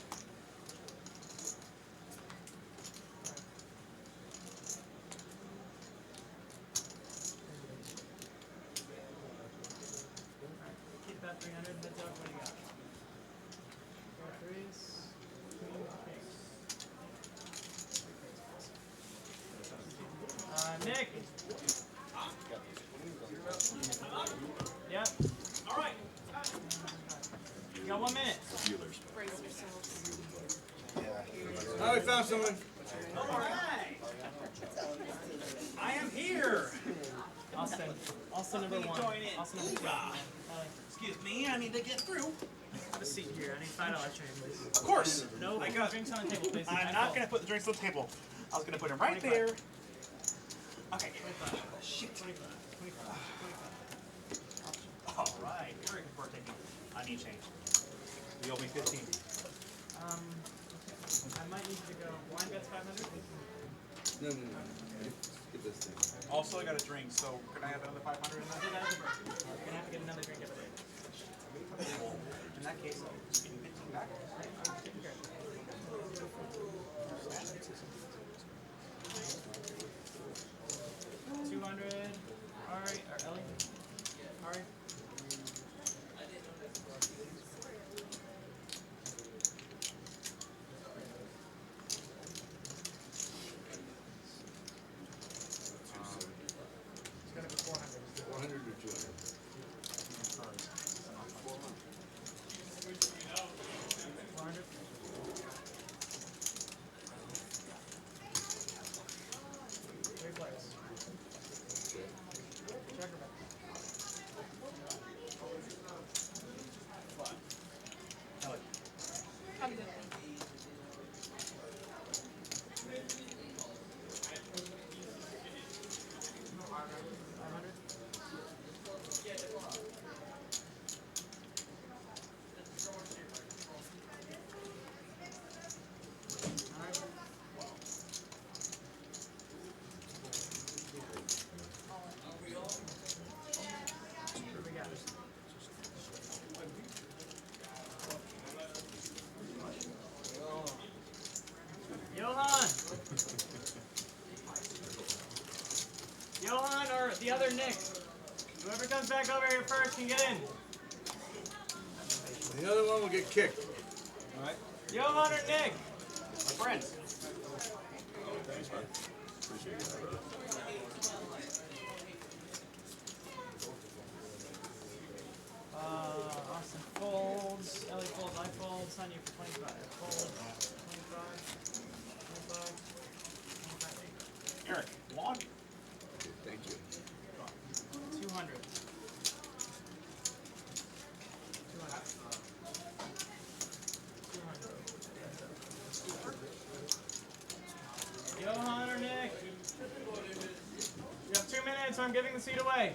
Alright, keep that 300. Heads up, what do you got? Four threes. Queen, king. Nick! Yep. All right. You got 1 minute. Brace yourselves. Oh, we found someone. All right. I am here. Austin. Austin number 1. Austin number 2. Excuse me, I need to get through. Have a seat here. I need $5 change, please. Of course. No, I got drinks on the table, please. I'm not going to put the drinks on the table. I was going to put them right 25. there. Okay. 25. Shit. 25. 25. 25. All right. Eric, before taking, I need change. You owe me 15. I might need to go. Wine bets 500? No. Get this thing. Also, I got a drink, so can I have another 500 in I'll do that? that as a break. You're going to have to get another drink at the break. In that case, I'll just give you 15 back. Taking care. 200. Ari, or Ellie? Ari? It's gonna be 400. 100 or 200? 400? Three players. Checker back. Ellie. I'm good. Johan! Johan or the other Nick. Whoever comes back over here first can get in. The other one will get kicked. All right. Johan or Nick? My friends. thanks, man. Appreciate it. Austin folds, Ellie folds, I fold, sign you for 25. Fold, 25, 25, 25. Eric, log. Thank you. 200. 200. 200. I'm giving the seat away.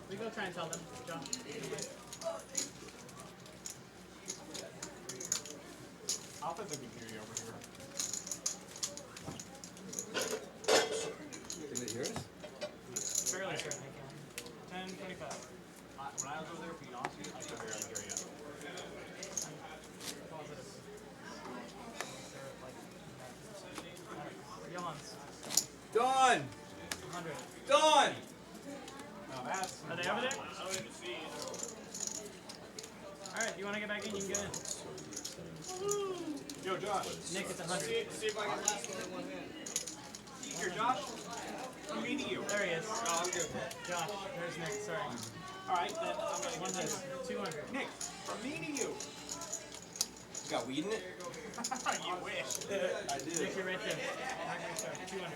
We go try and tell them, John. Alpha doesn't hear you over here. Can they hear us? Fairly certain they can. 10:25. When I was over there, for you, honestly, I could barely hear you. Positive. Johns. Dawn! 100. Dawn! Oh, that's. Are they over there? I don't even see it. Alright, you want to get back in? You can get in. Yo, Josh. Nick, it's 100. See if I can last one in one hand. Here, Josh. I'm meeting you. There he is. Oh, I'm good. Josh, there's Nick. Sorry. Alright, then I'm going to 100. 200. Nick, I'm meeting you. Got weed in it? You wish. I do. Nick, you're right there. Right there. 200.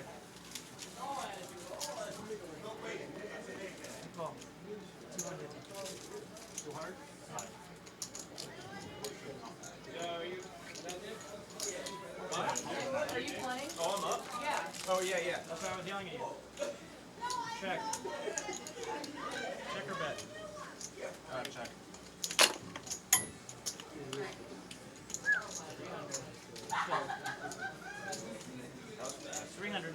Call. 200. 200? Are you playing? Oh, I'm up? Yeah. Oh, yeah, yeah. That's why I was yelling at you. Check. Check or bet? Check. 300.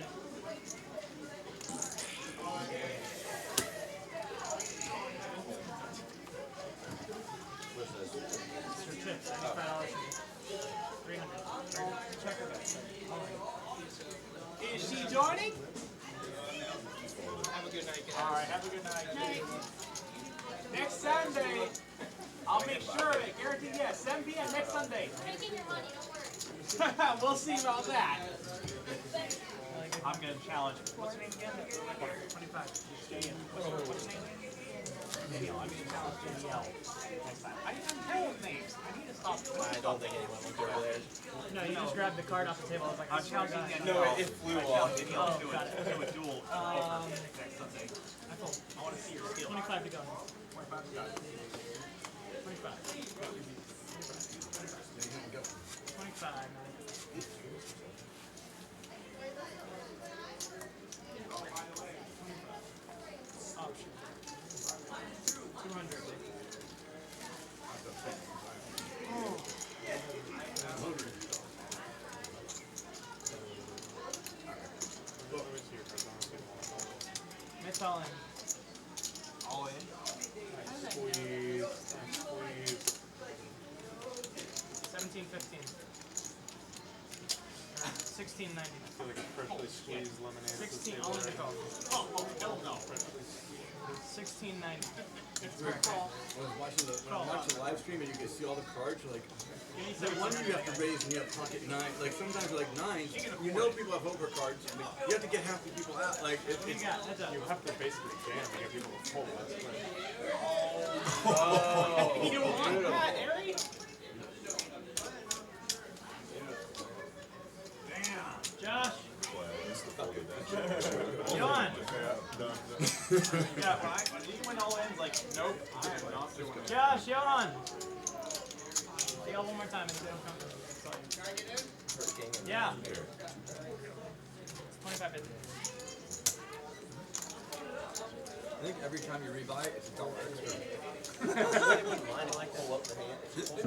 What's this? It's your chip. $75 for you. 300. Check or bet? Is she joining? Have a good night, guys. Alright, have a good night. Next Sunday, I'll make sure of it. Guaranteed, yes. 7 p.m. next Sunday. Taking your money, don't worry. We'll see about that. I'm gonna challenge. What's your name again? 25. What's your name? Danielle. I'm gonna challenge Danielle next time. I didn't tell him names. I need to stop. I don't think anyone went over there. No, you just grabbed the card off the table. I was like, I'm challenging No, Danielle. it flew I off. challenge Danielle to got it. a duel next Sunday. I told him. I want to see your skill. 25 to go. 25 to go. 25. 25. Option. 200. Miss all in. All in? Squeeze. Squeeze. 17.15. 16.90. I feel like a freshly squeezed lemonade. 16. All in the call. Oh, hell no. 16.90. It's very cool. When I was watching the live stream and you can see all the cards, you're like, no wonder you have to raise and you have pocket nine. Like sometimes you're like nines, you know people have over cards. And you have to get half the people out. Like What do you got? Heads up. You have to basically jam to get people to fold. That's right. Oh. You want that, Ari? Josh. John. Yeah, when you went all in, like, nope, I am not doing it. Josh, Johan. Say all one more time and if they don't come to me. That's all you. Yeah. 25.50. I think every time you rebuy, it's $1 extra.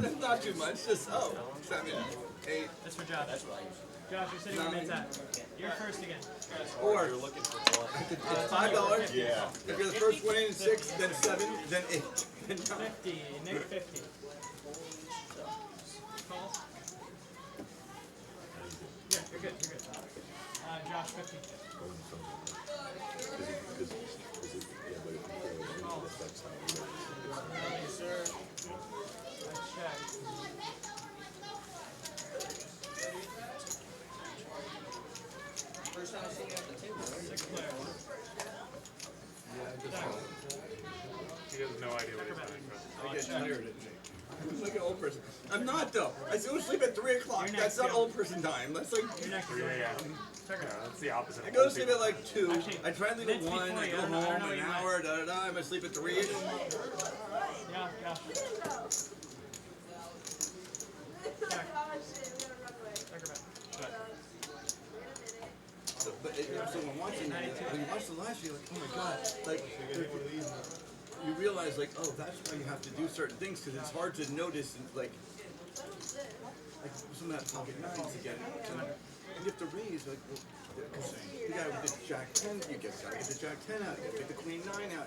That's not too much. Just 7, 8. That's for Josh. That's what I usually Josh, you're sitting where Mitt's at. You're first again. Or You're looking for one. it's $5. Yeah. If you're the first one in 6, then 7, then 8. Then 9. 50. Nick 50. Calls? Yeah, you're good. You're good. Josh 50. Sir. Let's check. First time I see you at the table. 6 players. Yeah, I just He has no idea what he's doing. I get tired at night. I'm like an old person. I'm not though. I still sleep at 3 o'clock. You're That's next, not yeah. old person time. That's like You're next. 3 a.m. Check it Yeah, out. that's the opposite. I of go to old sleep people. at like 2. Actually, I try to leave at Vince 1. before I you. go I don't know home where an you hour. Da da da. I'm asleep at 3ish. Yeah, yeah. Check. Check her back. But so when watching that, when you watch the last year, like, oh my god, like you realize like, oh, that's why you have to do certain things because it's hard to notice and like some of that pocket nines again. And you have to raise like, because you got with the Jack 10, you get the Jack 10 out, you get the Queen 9 out.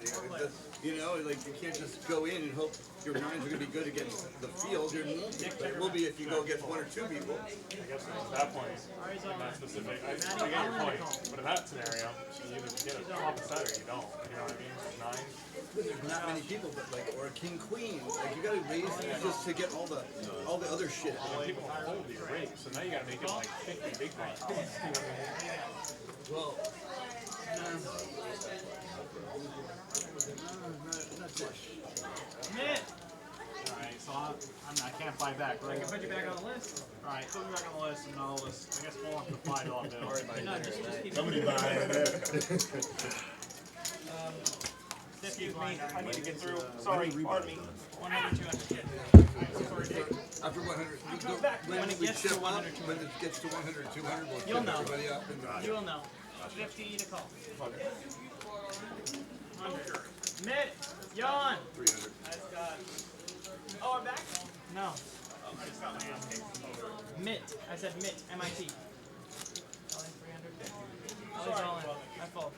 You know, like you can't just go in and hope your nines are going to be good against the field. You're but it will be if you go against one or two people. I guess at that point, in that specific, I get your point, but in that scenario, you either get a flop set or you don't. You know what I mean? Nine. There's not many people, but like, or a king queen. Like you gotta raise just to get all the other shit. Well, people hold your rate, so now you gotta make it like 50 big bucks. You know what I mean? Well, not much. Mitt! Alright, so I can't buy back, but I can put you back on the list. Alright, put me back on the list, and I'll list, I guess we'll have to fight on that. Somebody buying it. Excuse me, I need to get through. Sorry, pardon me. 100, 200. After 100, When it gets to 100, 200. when it gets to 100, 200, we'll You'll get know. everybody up and You'll know. 50 to call. 100. Mitt! Yawn! 300. I've got. Oh, I'm back? No. Oh, I just got my ass kicked. Mitt. I said Mitt. M-I-T. All in 300. Always all in. I fold.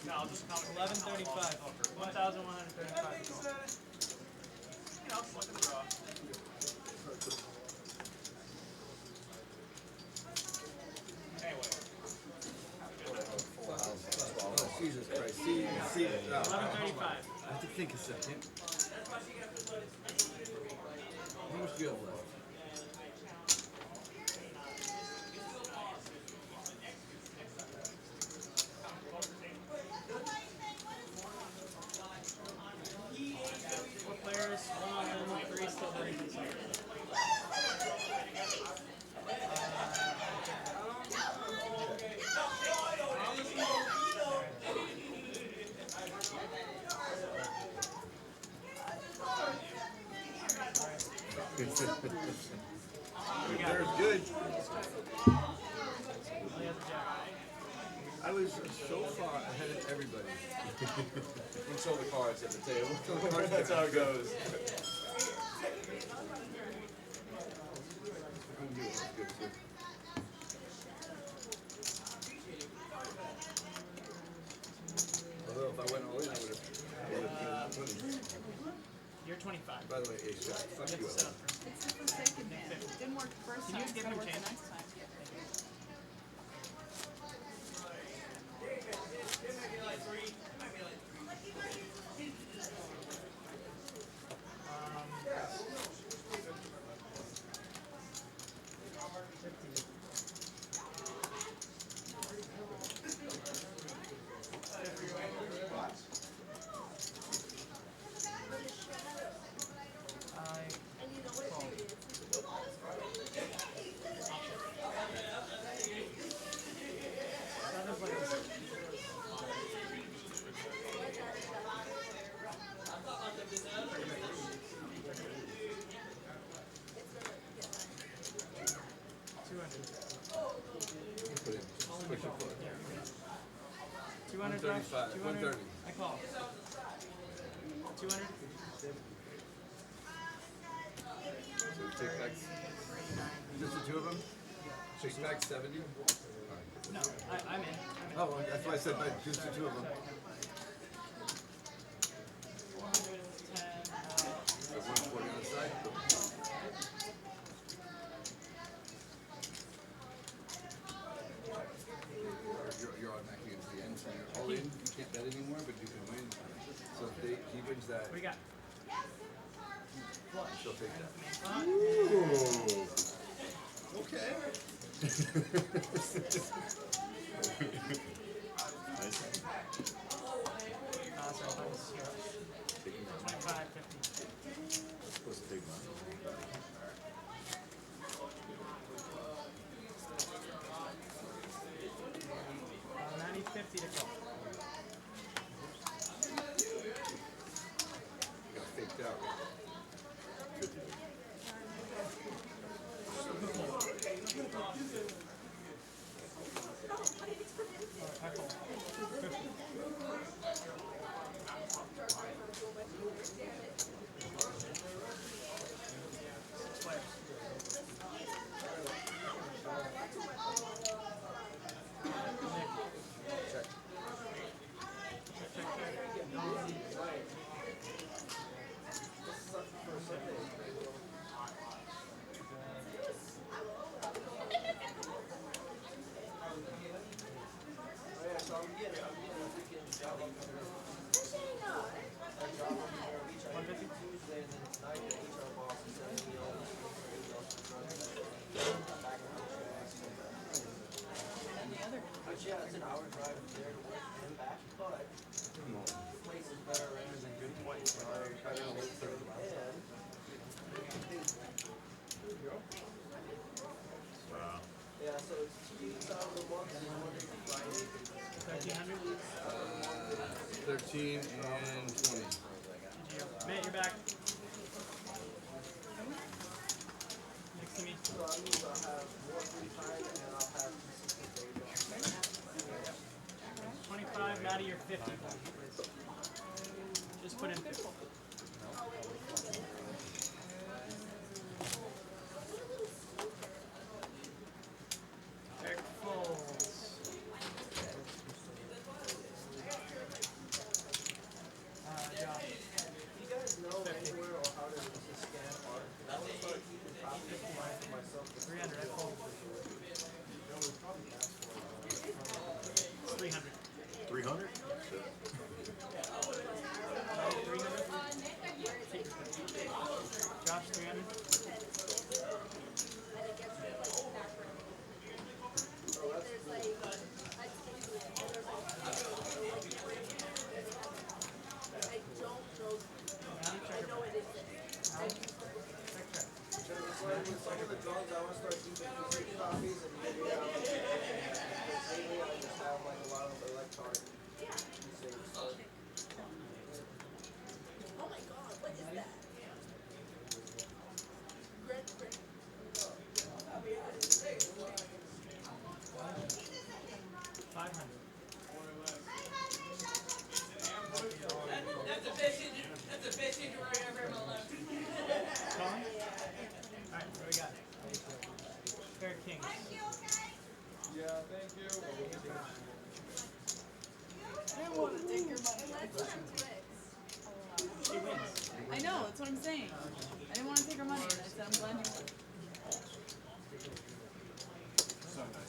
No, I'll just count 1135. 1,135. Anyway. Oh, Jesus Christ. See, 1135. I have to think a second. How much do you have left? Four players, one on them, three still very concerned. They're good. I was so far ahead of everybody. Until the cards at the table. Until the cards That's how it goes. Although if I went all in, I would have been 20. You're 25. By the way, Ace Jack, fuck you Set up. up first. It's the Forsaken Man. It didn't work the first Can time. you give it's him gonna work change? the next time. Push your foot. 200 135, 130. I call. 200. So we take back, just the two of them? Take back 70? No, I'm in. Oh, well, that's why I said but just the two of them. 410. 140 on the side. You're automatically into the end, so you're all in. You can't bet anymore, but you can win. So if he wins that, What do you got? she'll take that. Ooh. Okay. Sorry, 25, 50. Supposed to take mine. 90, 50 to go. Got faked out. 50. 13 and 20. Matt, you're back. Next to me. 25, Maddie, you're 50. Just put in 50. Eric Foles. Josh. You guys know anywhere or how to scan art? I want to start keeping copies of mine for myself. 300, I fold. 300. 300? Josh, 300. Some of the drones, I want to start keeping physical copies and maybe lately I just have like a lot of electronic saves. Oh my god, what is that? Red print. 500. That's a bitch into right over my left. Colin? Alright, what do we got? Fair Kings. Yeah, thank you. I didn't want to take your money. She wins. I know, that's what I'm saying. I didn't want to take her money, and I said I'm glad you won.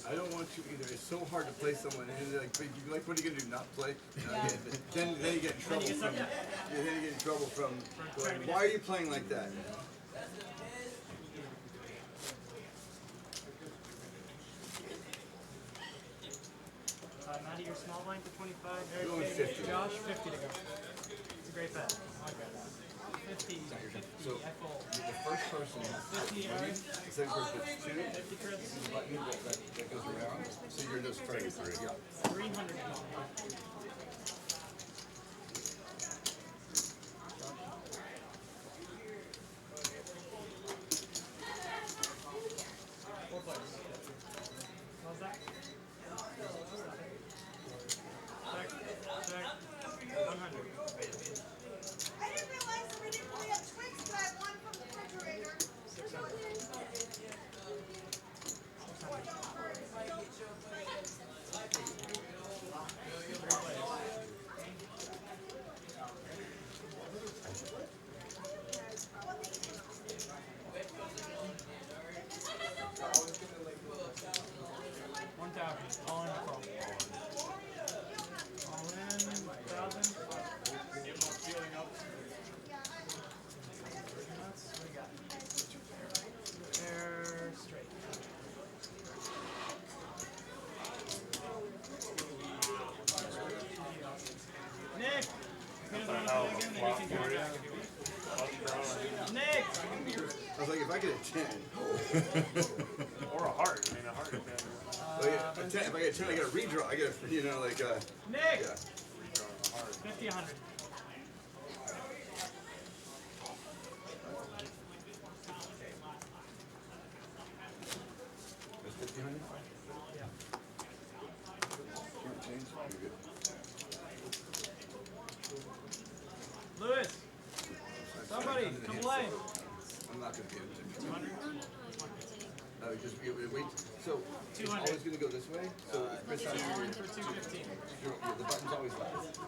I don't want to either. It's so hard to play someone, and like, what are you gonna do? Not play? Then you get in trouble from. Then you get in trouble from. Going, why are you playing like that? Maddie, your small line for 25. You're going 50. Josh, 50 to go. It's a great bet. I like that. 50. 50. So I fold. the first person has 50, money, Aaron. the second person gets 2. 50, Chris. This is a button that goes around. So you're just first. Yeah. 300. Four players. What was that? Check. 100. I didn't realize that we didn't really have Twix, but I had one from the refrigerator. 1,000. All in or call? All in. 1,000. Feeling up. What do we got? Fair straight. Nick! Nick! I was like, if I get a 10. Or a heart. I mean, a heart. A 10, if I get a 10, I get a redraw. I get a, like a. Nick! Yeah. 50, 100. That's 1,500? Yeah. Can't change. You're good. Lewis! Somebody, come play. I'm not going to be able to. 200? Just wait. So it's 200. always going to go this way. So if Chris has For 215. the button's always last.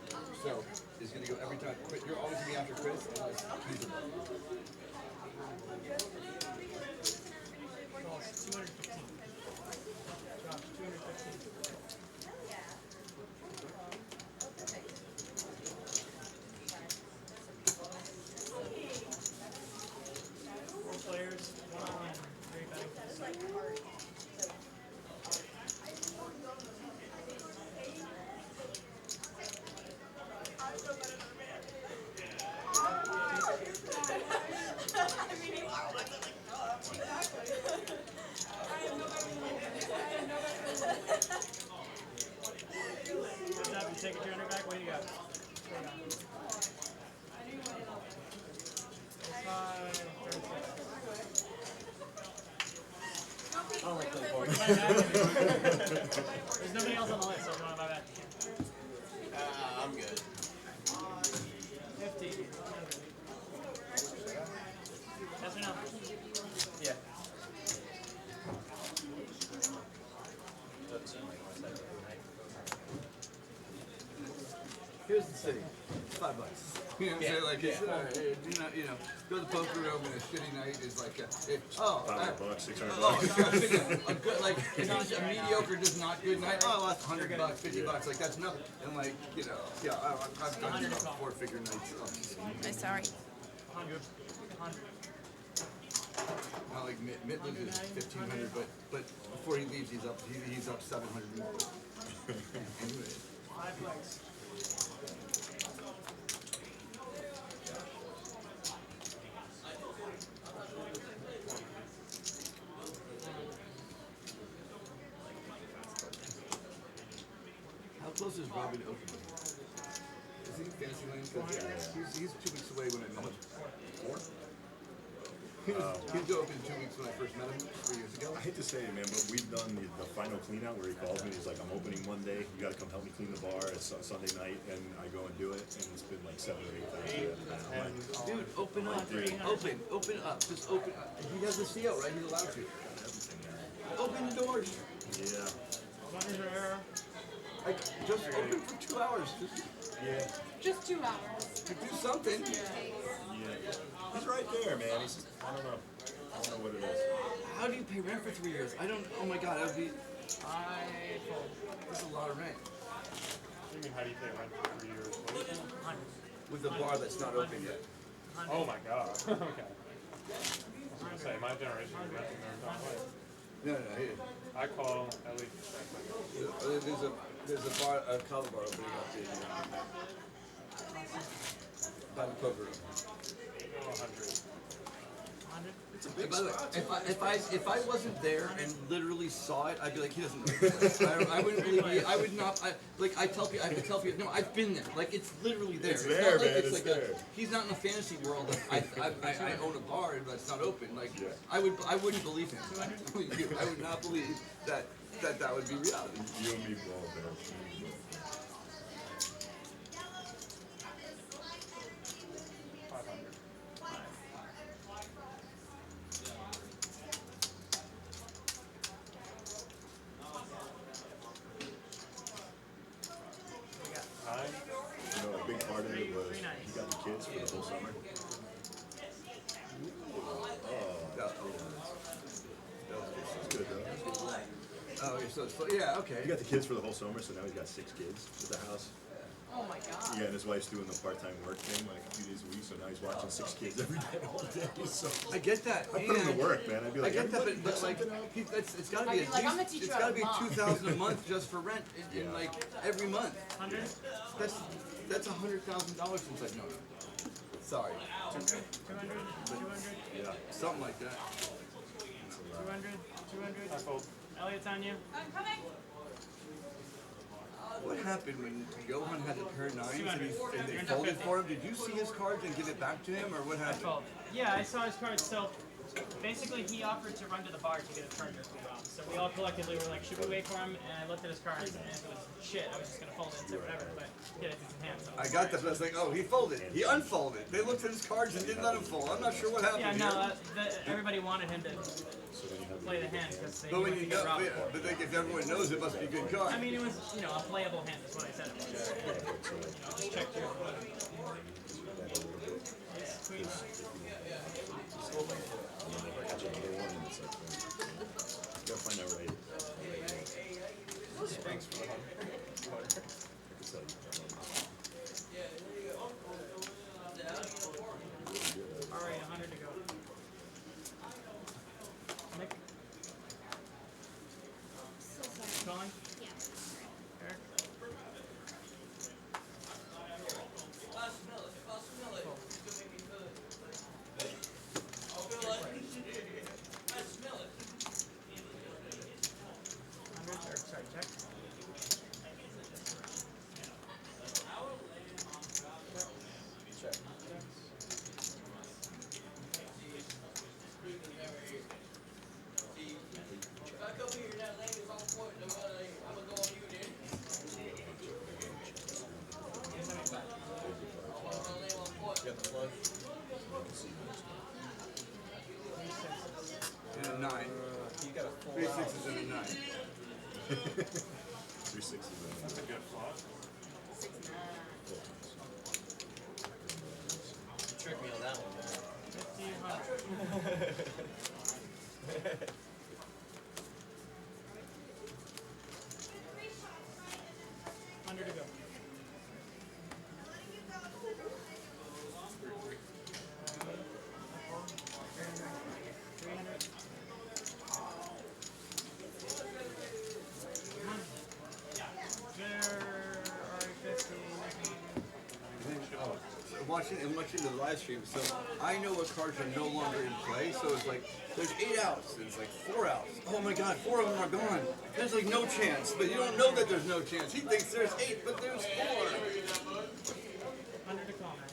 So it's going to go every time. You're always going to be after Chris unless he's the button. False, 215. Josh, 215. Four players, 1 on. Great betting. buy back? There's nobody else on the list, so if you want to buy back, you can. I'm good. 50. Yes or no? Yeah. Here's the thing, $5. You know what I'm saying? Like, it's, go to the poker room and a shitty night is like, $500, $600. A good, like, if it's a mediocre, just not good night, I lost $100, $50, like, that's nothing. And like, I've done about 4-figure nights. I'm sorry. 100. 100. Not like Mitt loses 1,500, but before he leaves, he's up 700 more. Anyway. 5 bucks. How close is Robin to opening? Is he in Fantasyland? He's 2 weeks away when I met him. 4? He was open 2 weeks when I first met him 3 years ago. I hate to say it, man, but we've done the final clean out where he calls me. He's like, I'm opening Monday. You got to come help me clean the bar. It's Sunday night, and I go and do it, and it's been like 7 or 8 times. Dude, open up. Open up. Just open up. He has the CO, right? He's allowed to. Open the doors. Yeah. Like, just open for 2 hours. Just 2 hours. To do something. Yeah. He's right there, man. He's just, I don't know what it is. How do you pay rent for 3 years? Oh my god, that would be... That's a lot of rent. What do you mean, how do you pay rent for 3 years? With the bar that's not open yet. Oh my god. Okay. I was gonna say, my generation is renting their entire life. No, I call Ellie. There's a bar, a color bar opening up there. By the poker room. 100. It's a big by the way, if I wasn't there and literally saw it, I'd be like, he doesn't know this. I wouldn't believe me. I would not. I tell people, no, I've been there. Like, it's literally there. It's there, man. It's like there. He's not in a fantasy world. Like, I own a bar that's not open. Like, I wouldn't believe him. I would not believe that would be reality. You and me both, man. A big part of it was he got the kids for the whole summer. That's good though. Oh, so yeah, okay. He got the kids for the whole summer, so now he's got 6 kids at the house. Oh my god. Yeah, and his wife's doing the part-time work thing like a few days a week, so now he's watching 6 kids every day, all day. So I get that. I put him to work, man. I'd be like, I get that, but like, it's got to be it's got to be $2,000 a month just for rent, in like every month. 100. That's $100,000 since I've known him. Sorry. 200. Yeah, something like that. 200. I fold. Elliot's on you. I'm coming. What happened when Johan had to turn 9s and they 200. folded for him? Did you see his cards and give it back to him, or what I happened? fold. Yeah, I saw his cards. So basically, he offered to run to the bar to get a turn or two off. So we all collectively were like, should we wait for him? And I looked at his cards, and if it was shit, I was just gonna fold it and say whatever. But get it to his hand. So I got that, but I was like, oh, he folded. He unfolded. They looked at his cards and didn't let him fold. I'm not sure what happened. Yeah, no, here. everybody wanted him to play the hand because they But when knew you he could know, drop it. but like, if everyone knows, it must be a good card. I mean, it was, a playable hand is what I said it was. Just check your queen. Gotta find out right. Thanks for the hug. All right, 100 to go. Nick? So sorry. Calling? Yeah. Eric? got the flush. And a 9. You got a full 3 house. 6s and a 9. 3 6s. That's a good flush. You tricked me on that one, man. 1,500. 100 to go. Watching the live stream, so I know what cards are no longer in play. So it's like there's 8 outs, and it's like 4 outs. Oh my God, 4 of them are gone. There's like no chance, but you don't know that there's no chance. He thinks there's 8, but there's 4. 100 to call, man.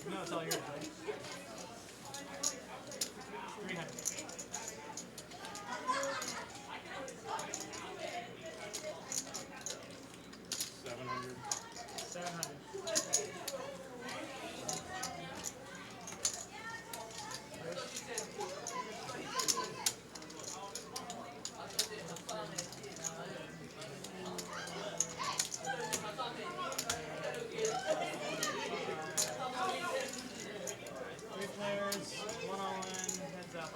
No, it's all yours, buddy. 300. 700. 700. Three players, one all in, heads up.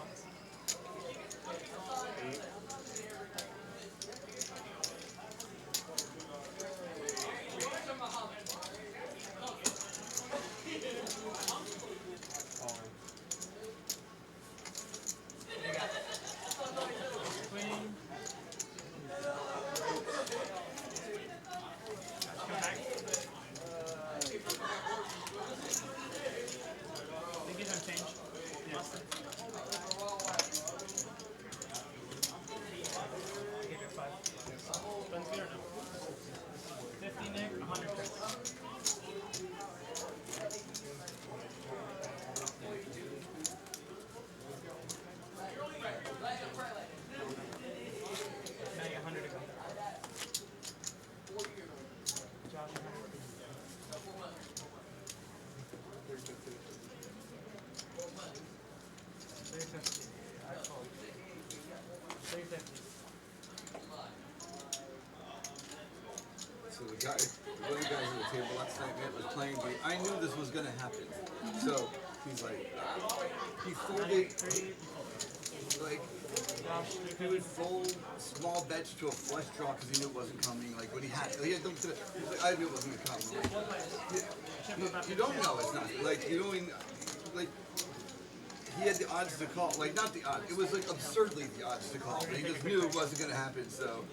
Queen. Come back. Think these don't change? Yes. Give it 5. Spends good or no? 50 Nick, 100 Chris. Now you 100 to go. Josh, 100. 350. I called. 350. So the guy, one of the guys at the table last night, Matt, was playing the. I knew this was gonna happen. So he's like, he folded, like, he would fold small bets to a flush draw because he knew it wasn't coming. Like when he had them to, he's like, I knew it wasn't gonna come. You don't know it's not. Like you don't even, like. He had the odds to call, like not the odds. It was like absurdly the odds to call. He just knew it wasn't gonna happen. So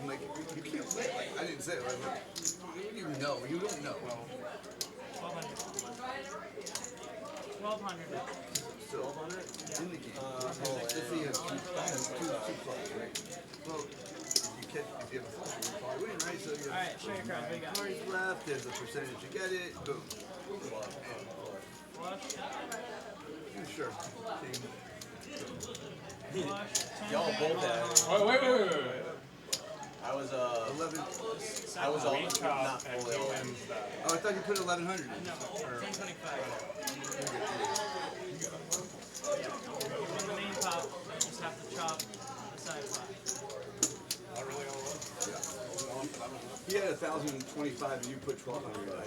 I'm like, you can't play. Like, I didn't say it. I was like, you know, you don't know. 1,200. 1,200. So in the game, let's say you have two flush, right? Well, if you have a flush, you probably win, right? So you have show your cards. What you got? cards left. There's a percentage to get it. Boom. Flush. Sure. Y'all both had. Oh, wait. I was 11. I was all We chop not and fully he all in. wins that. Oh, I thought you put 1,100 in. No, 1025. You win the main pot, you just have to chop the side pot. Not really all in. He had 1,025 and you put 1,200.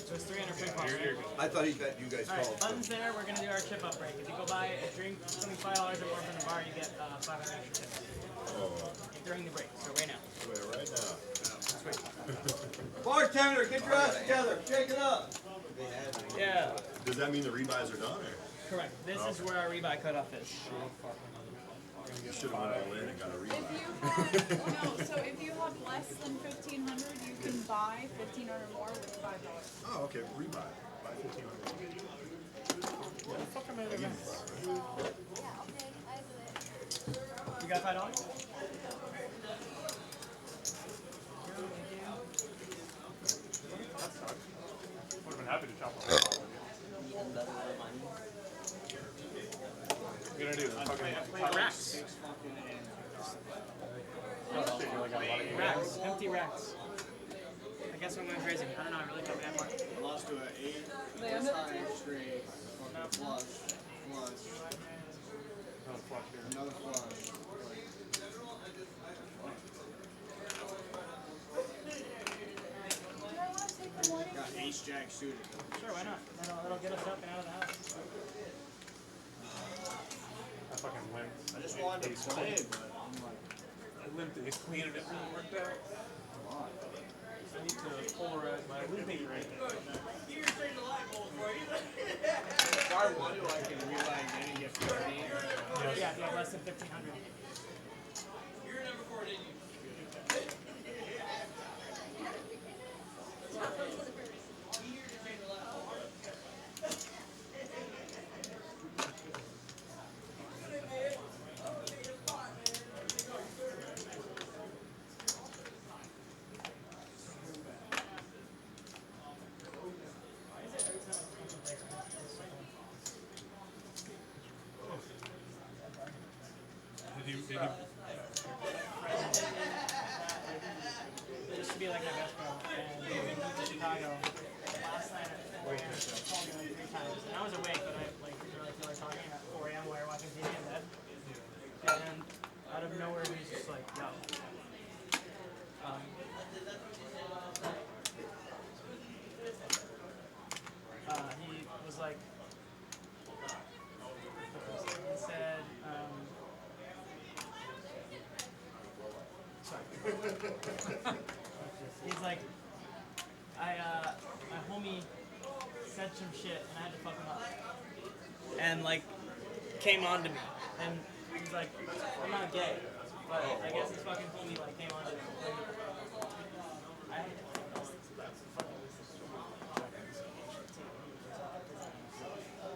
So it's 300 free pot. I thought he bet you guys Alright, called. buttons there, we're gonna do our chip up break. If you go buy a drink, $25 or more from the bar, you get 500 extra tips. During the break, so right now. Right now. Bartender, get your ass together. Shake it up. Yeah. Does that mean the rebuys are done? Or? Correct. This is where our rebuy cutoff is. You should have went all in and got a rebuy. No, so if you have less than 1,500, you can buy 1,500 or more with $5. Oh, okay. Rebuy. Buy 1,500. What the fuck am I doing? Yeah, okay, I do it. You got $5? That sucks. Would have been happy to chop on that with you. Even better than money. What are you gonna do? Fucking Racks. Oh, shit, you like got a lot of Racks. Empty racks. I guess I'm going crazy. I don't know. I really don't have one. Lost to an 8, They end it time too? straight, fucking flush, flush, Another flush here. another flush. Got ace jack suited. Sure, why not? That'll get us up and out of the house. I fucking limped. I just wanted to Ace play, queen. but I'm like, I limped ace queen and it really worked out. I need to polarize my limping right now. Star one, I can realize again and get 15. Yeah, if you have less than 1,500. You're number 4, didn't you? Did you It used to be like my best bro, and we moved to Chicago. Last night at 4 a.m. he called me like 3 times, and I was awake, but I didn't really feel like talking at 4 a.m. while we were watching TV in bed. And out of nowhere, he was just like, "Yo." He was like, he said, sorry. He's like, my homie said some shit and I had to fuck him up. And like, came on to me. And he's like, I'm not gay. But I guess his fucking homie like came on to me.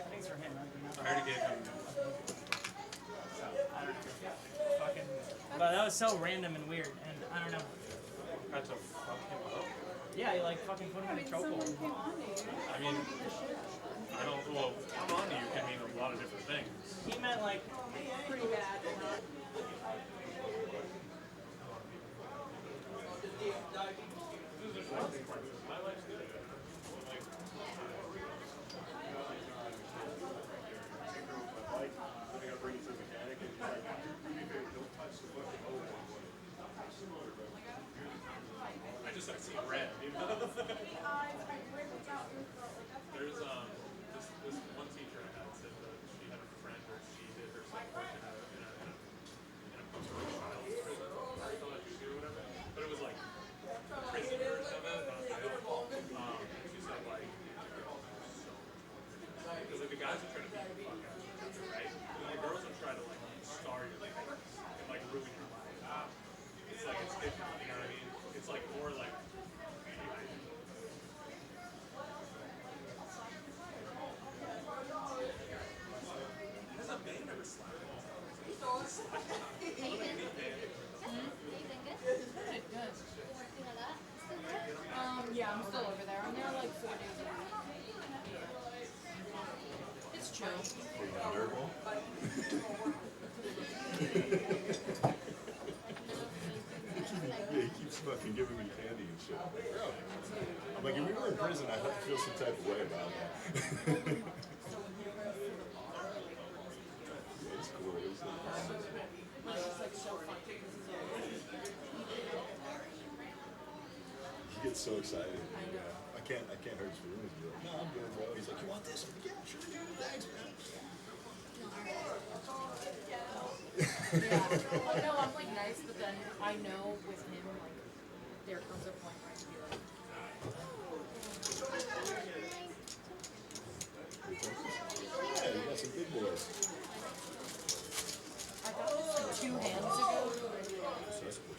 Thanks for him, right? I already gave him. I don't know. Fucking, but that was so random and weird, and I don't know. Had to fuck him up. Yeah, he like fucking put him in a chokehold. Someone came on to you. I mean, I don't. Well, come on to you can mean a lot of different things. He meant like Pretty bad. My life's good. Like, I gotta bring it to the mechanic and like, don't touch the fucking motor. I just have seen red, you know? There's this one teacher I had said that she had a friend or she did her psych work in a post-release child prison or LSU or whatever. But it was like prisoners of it, not jail. She said like because like the guys are trying to beat the fuck out of each other, right? And the girls are trying to like star your face and like ruin your life. It's like it's different, you know what I mean? It's like more like has a man ever slapped me? Yeah, I'm still over there. I'm there like 4 days a week. It's chill. Yeah, he keeps fucking giving me candy and shit. I'm like, if we were in prison, I'd have to feel some type of way about that. It's cool. He gets so excited. I can't hurt his feelings. He's like, no, I'm good, bro. He's like, you want this? I'm like, yeah, sure, dude. Thanks, man. Yeah. Well, no, I'm like nice, but then I know with him, like, there comes a point where I can be like, Yeah, you got some big boys. I got this like 2 hands ago. So that's cool.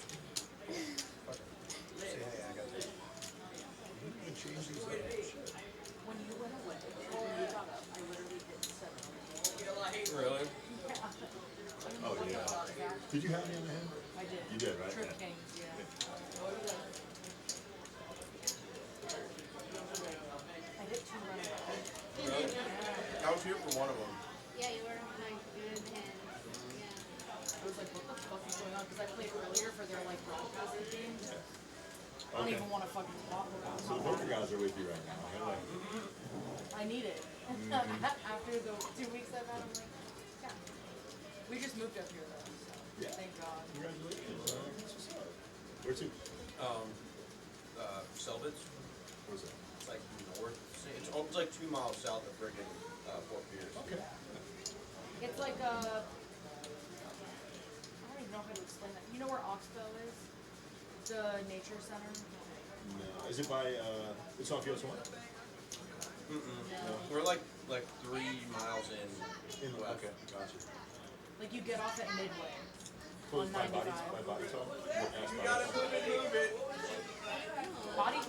Say hey, I got this. Did you have me on the hand? I did. You did, right? Trip Yeah. Kings, yeah. I did 2 runs. Really? I was here for one of them. Yeah, you were like good hand. Yeah. I was like, what the fuck is going on? Because I played earlier for their like broadcasting team. I don't Okay. even want to fucking talk about So the poker guys are with you right now. Right? I need it. After the 2 weeks I've had, I'm like, yeah. We just moved up here though, so Yeah. thank God. Congratulations. That's what's up. Where to? Selvage. Where's that? It's like north. It's like 2 miles south of friggin' Fort Pierce. Okay. It's like I don't even know how to explain that. You know where Oxbow is? The nature center? No. Is it by, it's off US 1? No. We're like 3 miles in west. Okay, gotcha. Like you get off at Midway Close on by 95. Body Talk? We're past Body Talk.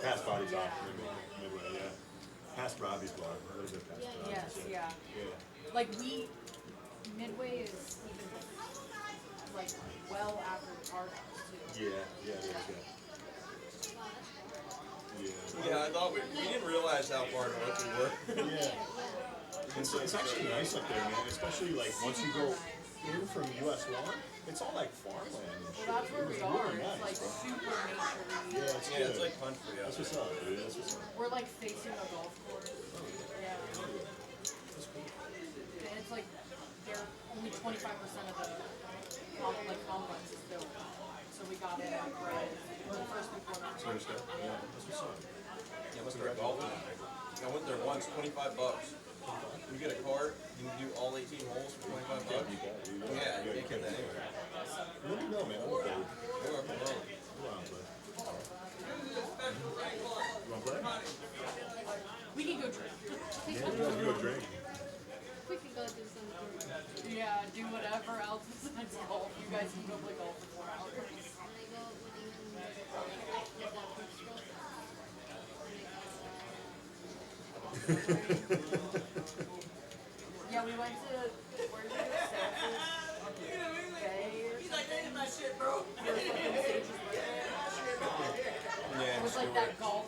Past Body Talk, Yeah. Midway, yeah. Past Robbie's bar, a little bit past Robbie's. Yes, yeah. Like Midway is even like well after the card house too. Yeah, it is, yeah. Yeah, I thought we didn't realize how far north we were. Yeah. It's actually nice up there, man. Especially like once you go in from US 1, it's all like farmland and shit. Well, that's where we It's are. really It's nice, like bro. super nature. Yeah, It's like country. That's what's up, dude. That's what's up. We're like facing a golf course. Yeah. And it's like they're only 25% of the complex is built. So we got in like right. We're the first people in our So understand? Yeah, that's what's up. Yeah, let's start golfing. I went there once, $25. You get a cart, you can do all 18 holes for $25. Yeah, you got it. Yeah, you can't get that anywhere. Let me know, man. I want to play. We're up and running. You want to play? You want to play? We can go drink. Yeah, you guys can go drink. We could go do something. Yeah, do whatever else besides golf. You guys can go play golf for 4 hours. Yeah, we went to where did we go? He's like, that ain't my shit, bro. It was like that golf.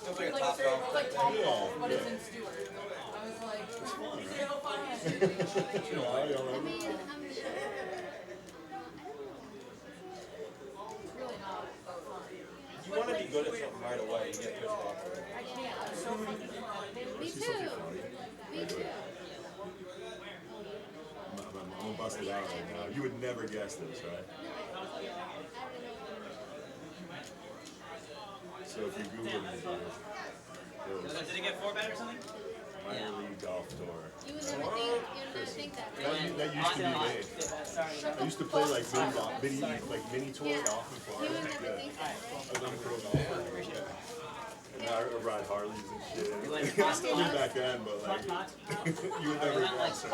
It was like a It top was golf. like top golf, but it's Yeah. in Stewart. I was like, You know, I don't know. it's really not fun. You want to be good at something right away, you get pissed off. I can't. I'm so fucking competitive. Me too. Me too. I'm gonna bust it out right now. You would never guess this, right? So if you Google it, Did it get 4-bet or something? minor league golf tour. You would never think that. That used to be me. I used to play like mini tour golf in Florida. You would never think that, I was on a pro golfer. And I would ride Harleys and shit. You like Only back then, but like, you would never guess.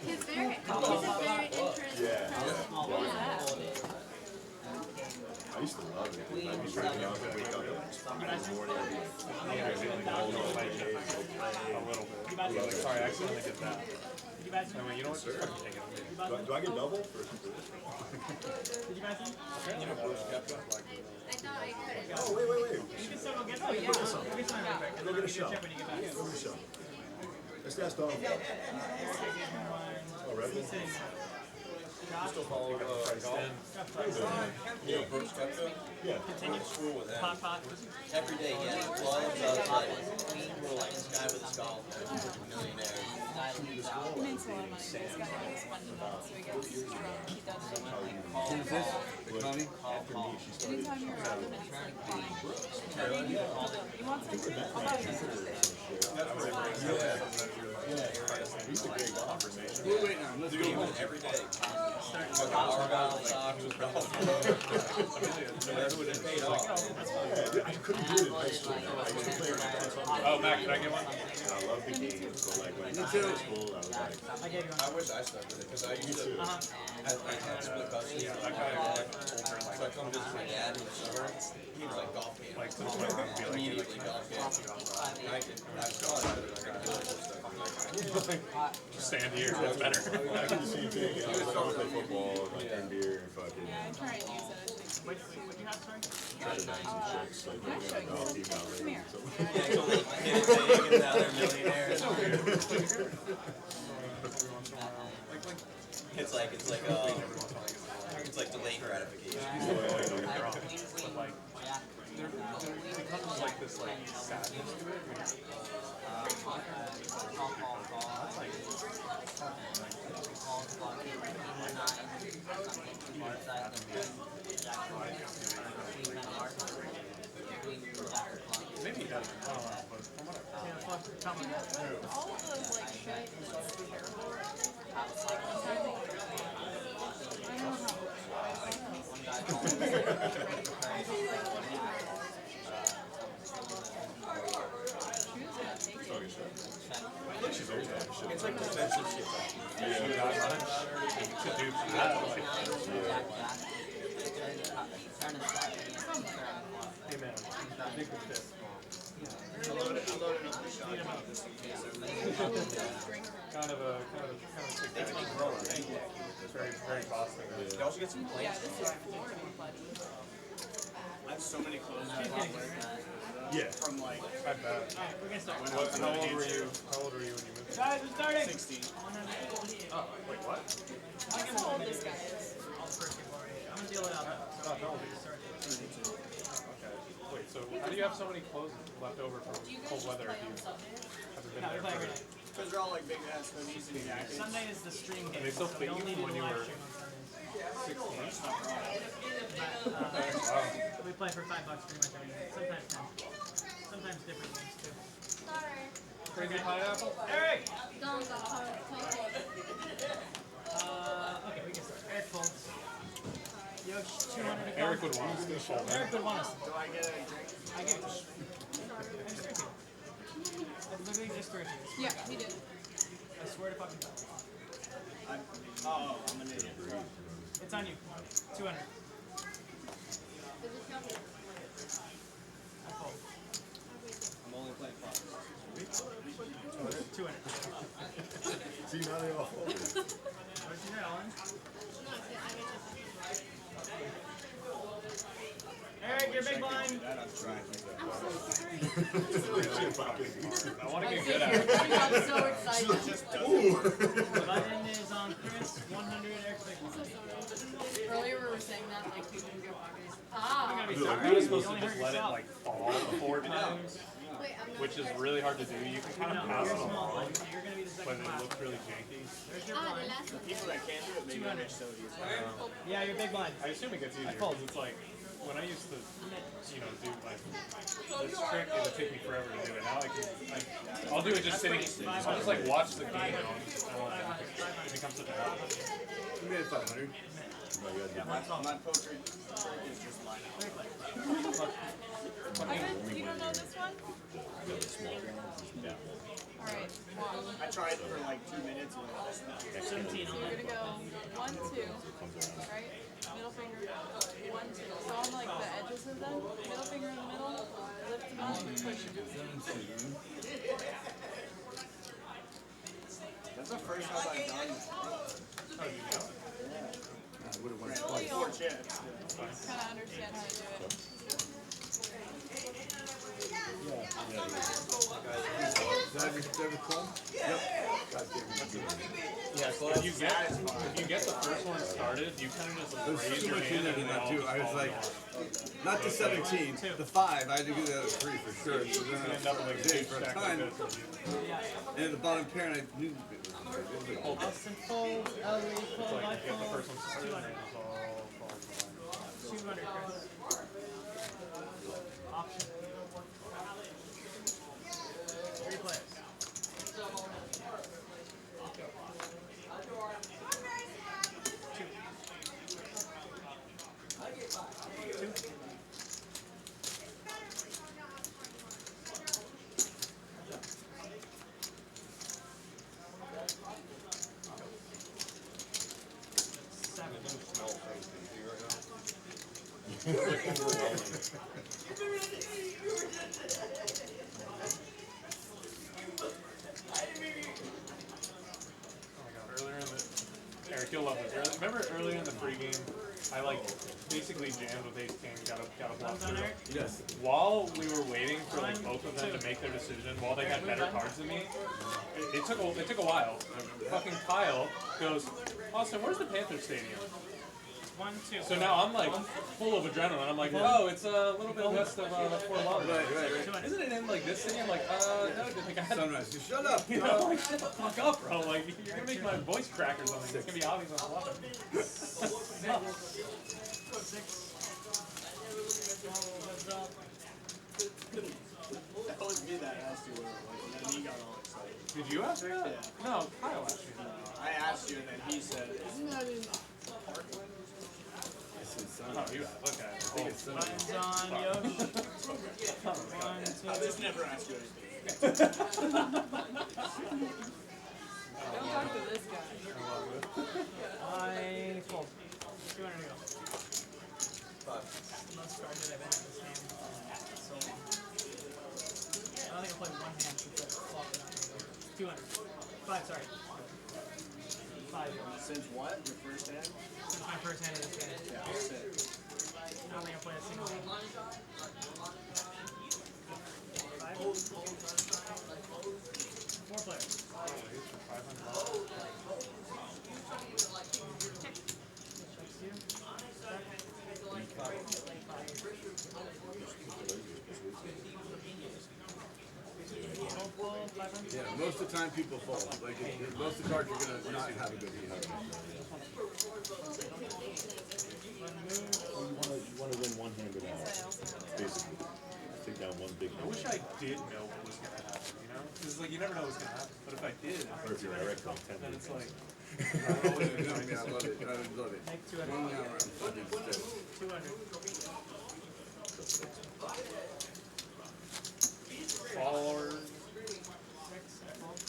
He's a very interesting Yeah. I used to love it. I'd be waking up and wake up in the morning. A little bit. Sorry, I accidentally did that. I mean, you know what? Just fucking take it. Do I get double for this? Did you mention? You know, Bruce kept up like. I thought I heard it. Oh, wait. You can still go get some. Go get some. Go get some real quick. And Go then get a I'll shot. give you a check when you get back. Go get a shot. Let's ask Dom. Oh, really? You still follow golf? You know, Bruce kept up? Yeah. Continue school with him. Pot. Every day he had gloves, clean, like this guy with his golf, millionaire. It means a lot of money. This guy makes $1 million, so he gets drunk. He does it like Who's this? The Connie? After me, she started. anytime you're around him, it's like fine. You want something? I'll buy you something. Yeah. We used to play golf, man. We're waiting on. Let's go home. Every day. I couldn't do it in high school. I used to play around. Oh, Matt, can I get one? I love the game, but like when I got to high school, I was like, I wish I stuck with it because I used to. I had split custody. Yeah, I kind of like older, like. So I come visit my dad in the summer. He was like golf camp. Like, to the point where I'd be like, Immediately golf camp. And I was telling him that I got really good stuff. just stand here, that's better. I do the same thing. I was trying to play football, like end beer, and fucking. Yeah, I try and use it. What'd you have, sorry? Try to bang some chicks, like maybe on the golf team out there. Come here. Yeah, so they get it big and now they're millionaires. It's like delayed gratification. But like, there becomes like this like sadness to it. Maybe he doesn't. I don't know, but from what I've All of those like shit is so terrible. It's like defensive shit. to do that, like, hey man, big with this. I loaded up the shot. Kind of a sick guy. It's very Boston. You also get some plates. Yeah, this is Florida, buddy. I have so many clothes that I wear. Yeah. From like, I bet. We're gonna start. How old were you? How old were you when you moved? Guys, we're starting. 16. Oh, wait, what? I can hold this guy is. All the first people already. I'm gonna deal it out. Oh, how old are you? Okay. Wait, so how do you have so many clothes left over from cold weather if you haven't been No, we there play every for? night. Because they're all like big ass hoodies and jackets. Sunday is the stream game. And they still so fit we don't you need to when do you live were stream on Sundays. 16? Wow. We play for $5 pretty much every night. Sometimes 10. Sometimes different games too. Crazy pineapple? Eric! Don't go home. Okay, we can start. Eric folds. Yosh, 200 to go. Eric would want us to fold. Eric would want us. Do I get a drink? I give it. I just threw it to you. I literally just threw it to you. Yeah, he did. I swear to fucking God. I'm an idiot. It's on you. 200. I fold. I'm only playing five. 200. See, now they all folded. What'd you say, Ellen? Eric, you're big blind. I want to get good at it. I'm so excited. Button is on Chris. 100. Eric's big blind. Earlier we were saying that like people can get pockets. You're Ah. gonna be You're sorry. not You supposed to only just hurt let it yourself. like fall 4 times, which is really hard to do. You can kind of No, pass you're it small. along, You're gonna be the but second it last. looks really janky. There's your blind. The people that can't do it, maybe on their sodium. Yeah, you're big blind. I assume it gets easier fold. because it's like when I used to, do like this trick, it would take me forever to do it. Now I'll do it just sitting. I'll just like watch the game. It becomes such a habit. You made it 500. My poker is just mine. You don't know this one? Alright, one. I tried for like 2 minutes and I just 17 So on we're that. gonna go 1, 2, right? Middle finger, 1, 2. So on like the edges of them, middle finger in the middle, lift them up and push them. That's the first time I've done that. Oh, you know? I would have won Really Four chips. kind of understand how to do it. Yeah, so if you get the first one started, you kind of just raise your hand and then too. I was like, not the 17, the 5. I had to do the other 3 for sure. So then I end up like a did big for a stack time. like this. And at the bottom pair, and I knew it was Austin fold. Ellie It's fold. like I you get the first fold. one started and 200. then it's all falls apart. 200. Chris. Option. 3 players. Oh my god, earlier in the Eric, you'll love this. Remember earlier in the pregame, I like basically jammed with ace king, got a bluff through. Yes. While we were waiting for like both of them to make their decision, while they had better cards than me, it took a while. Fucking Kyle goes, Austin, where's the Panther Stadium? 1, 2. So now I'm like full of adrenaline. I'm like, oh, it's a little bit west of Fort Lauderdale. Right. Isn't it in like this city? I'm like, no, didn't think I had. Sunrise. You shut up. You know, like, shut the fuck up, bro. Like, you're gonna make my voice crack or something. It's gonna be obvious on the bottom. That was me that asked you where it was, and then he got all excited. Did you ask me that? Yeah. No, Kyle asked me. No, I asked you, and then he said, isn't that in Parkland? Oh, you okay. I think it's Buttons on, Yosh. I just never asked you anything. Don't talk to this guy. I fold. 200 to go. Most cards that I've been in this game so long. I don't think I played one hand since I flopped it out. 200. 5, sorry. 5. Since what? Your first hand? Since my first hand of this game. Yeah, I'll sit. I don't think I played a single hand. 5. 4 players. Yeah, most of the time people fold. Like most of the cards you're gonna not have a good hand. You want to win one-handed out, basically. Take down one big. I wish I did know what was gonna happen. You know, because like you never know what's gonna happen. But if I did, Or if you're Eric, like 10 then it's like. I love it. I love it. Make 200. 1 hour. 200. Followers. 6. I fold.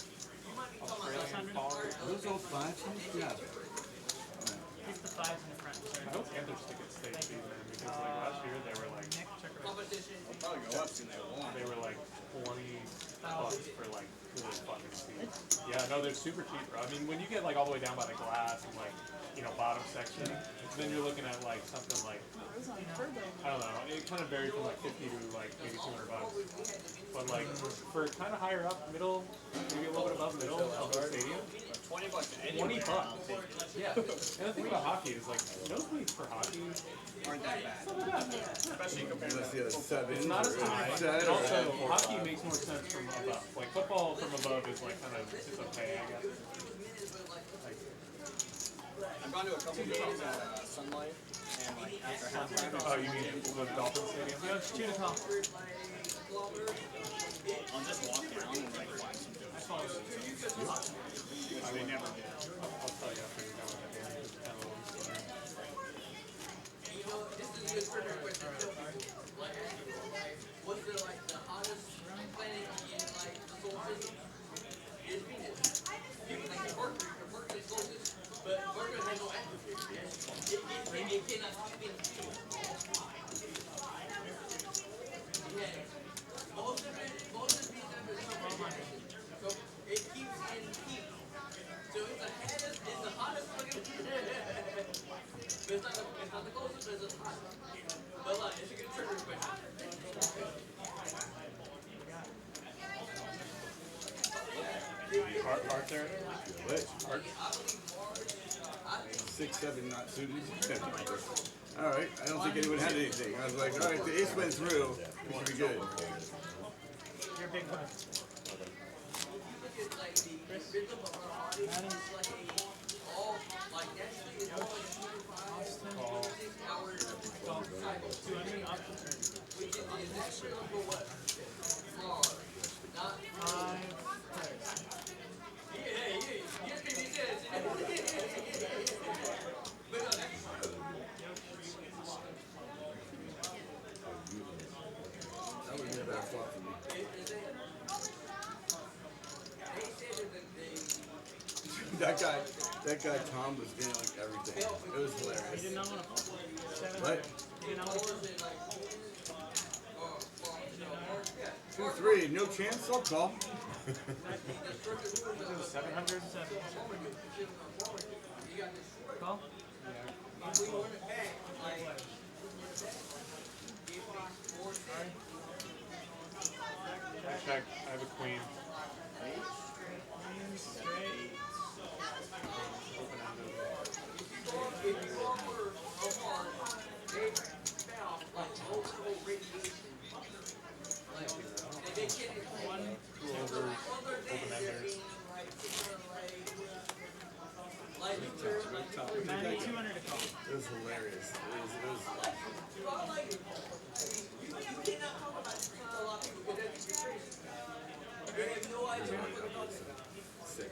Australian followers. Are those all 5s? Yeah. Keep the 5s in the front. Sorry. I hope Panthers stick at state too, man, because like last year they were like. Nick, check I'll probably go up soon they won. They were like 20 bucks for like 4 fucking seats. Yeah, no, they're super cheap, bro. I mean, when you get like all the way down by the glass and like, you know, bottom section, then you're looking at like something like, I don't know, it kind of varies from like 50 to like maybe 200 bucks. But like for kind of higher up, middle, maybe a little bit above middle of the stadium, 20 bucks $20. anyway. Yeah. And the thing about hockey is like, nosebleeds for hockey Aren't that bad. not that bad. Especially compared to It's not as high. And also, hockey makes more sense from above. Like football from above is like kind of it's okay, I guess. Like, I've gone to a couple games at Sunlight, and like after halftime. oh, you mean the Dolphin Stadium? Yosh, 2 to call. I'll just walk down and like find some jokes. Which they never did. I'll tell you after you're done with the game. It's kind of a long story. What's the like the hottest planet in like the solar system? It's Venus. Even like Mercury is closest, but Mercury has no atmosphere. It cannot keep in heat. Yeah. Most of it is so it keeps in heat. So it's the hottest fucking. But it's not the closest, but it's the hottest. But like, it's a good trigger question. Art there? What? Art? 6, 7 not suited. All right. I don't think anyone had anything. I was like, all right, the ace went through. We should be good. You're a big one. That would be a bad flop for me. That guy Tom was nailing everything. It was hilarious. You did not want to fold. 700. What? 2-3, no chance. I'll call. 700? Call? I check. I have a queen. Queen, straight. Two overs, open-enders. Manny, 200 to call. It was hilarious. It was six.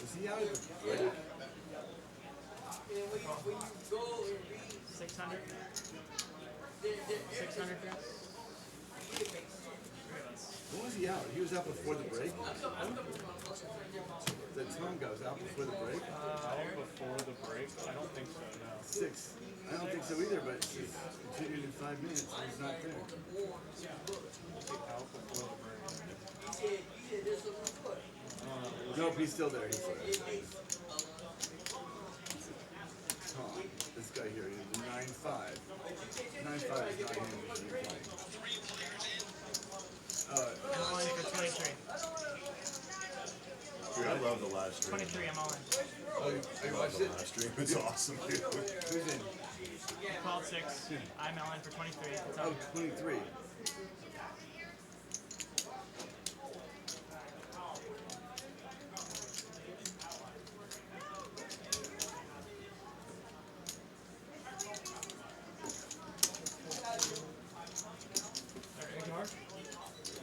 Is he out of the break? 600. 600 guys. When was he out? He was out before the break? The Tom guy was out before the break? Out before the break? I don't think so, no. 6. I don't think so either, but he's continued in 5 minutes. He's not there. Out before the break. Nope, he's still there. He's still there. Tom, this guy here, he's 9-5. 9-5 is not him. I'm all in for 23. Dude, I love the live stream. 23, I'm all in. Oh, you watched it? Live stream. It's awesome, dude. Who's in? Called 6. I'm all in for 23. It's Oh, on. 23.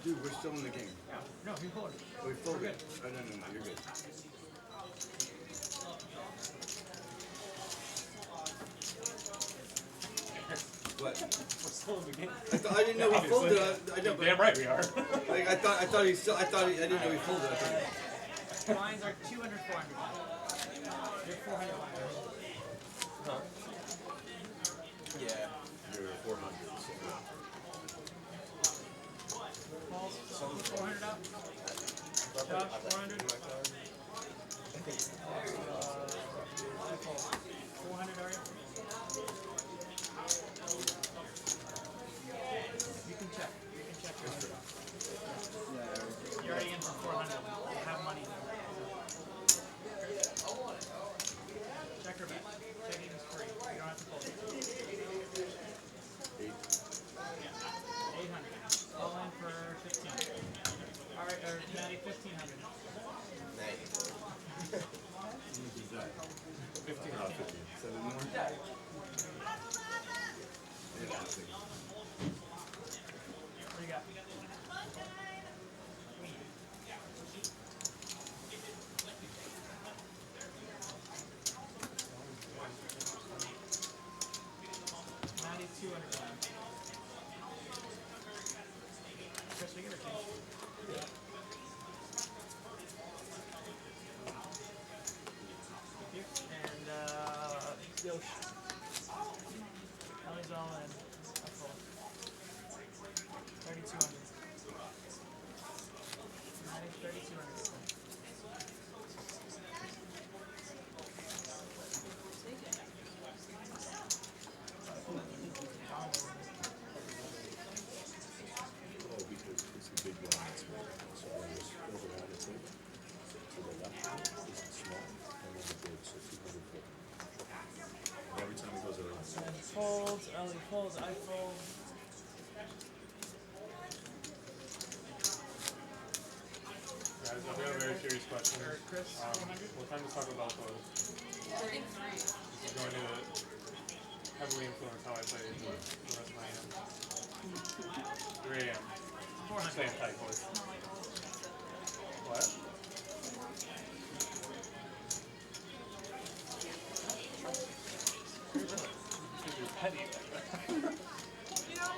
Dude, we're still in the game. No, you hold it. Oh, we folded. Oh, no, you're good. What? We're still in the game. I didn't know we folded. Damn right we are. Like, I thought he still. I didn't know we folded. Lines are 200, 400. You're 400 lines. Huh? Yeah. You're 400. Balls, 400 up. Josh, 400. 400 are you? You can check. You're already in for 400. Have money. Check or bet. Checking is free. You don't have to fold. 800. All in for 1500. All right, or Maddie, 1500. 15. 7 more. What do you got? Maddie, 200. Chris, we get a change. And Yosh. Ellie's all in. That's all. 3,200. 3,200. Oh, because it's a big one. It's small. So when it's over on the thing, to the left is small, and then the big, so 200 foot. And every time it goes around. And folds, Ellie folds, I fold. Guys, I've got a very serious question. Chris, What time to talk about those? I think 3. This is going to heavily influence how I play the rest of my hand. 3 a.m. 400. Staying tight, boys. What? You're petty like that. You know,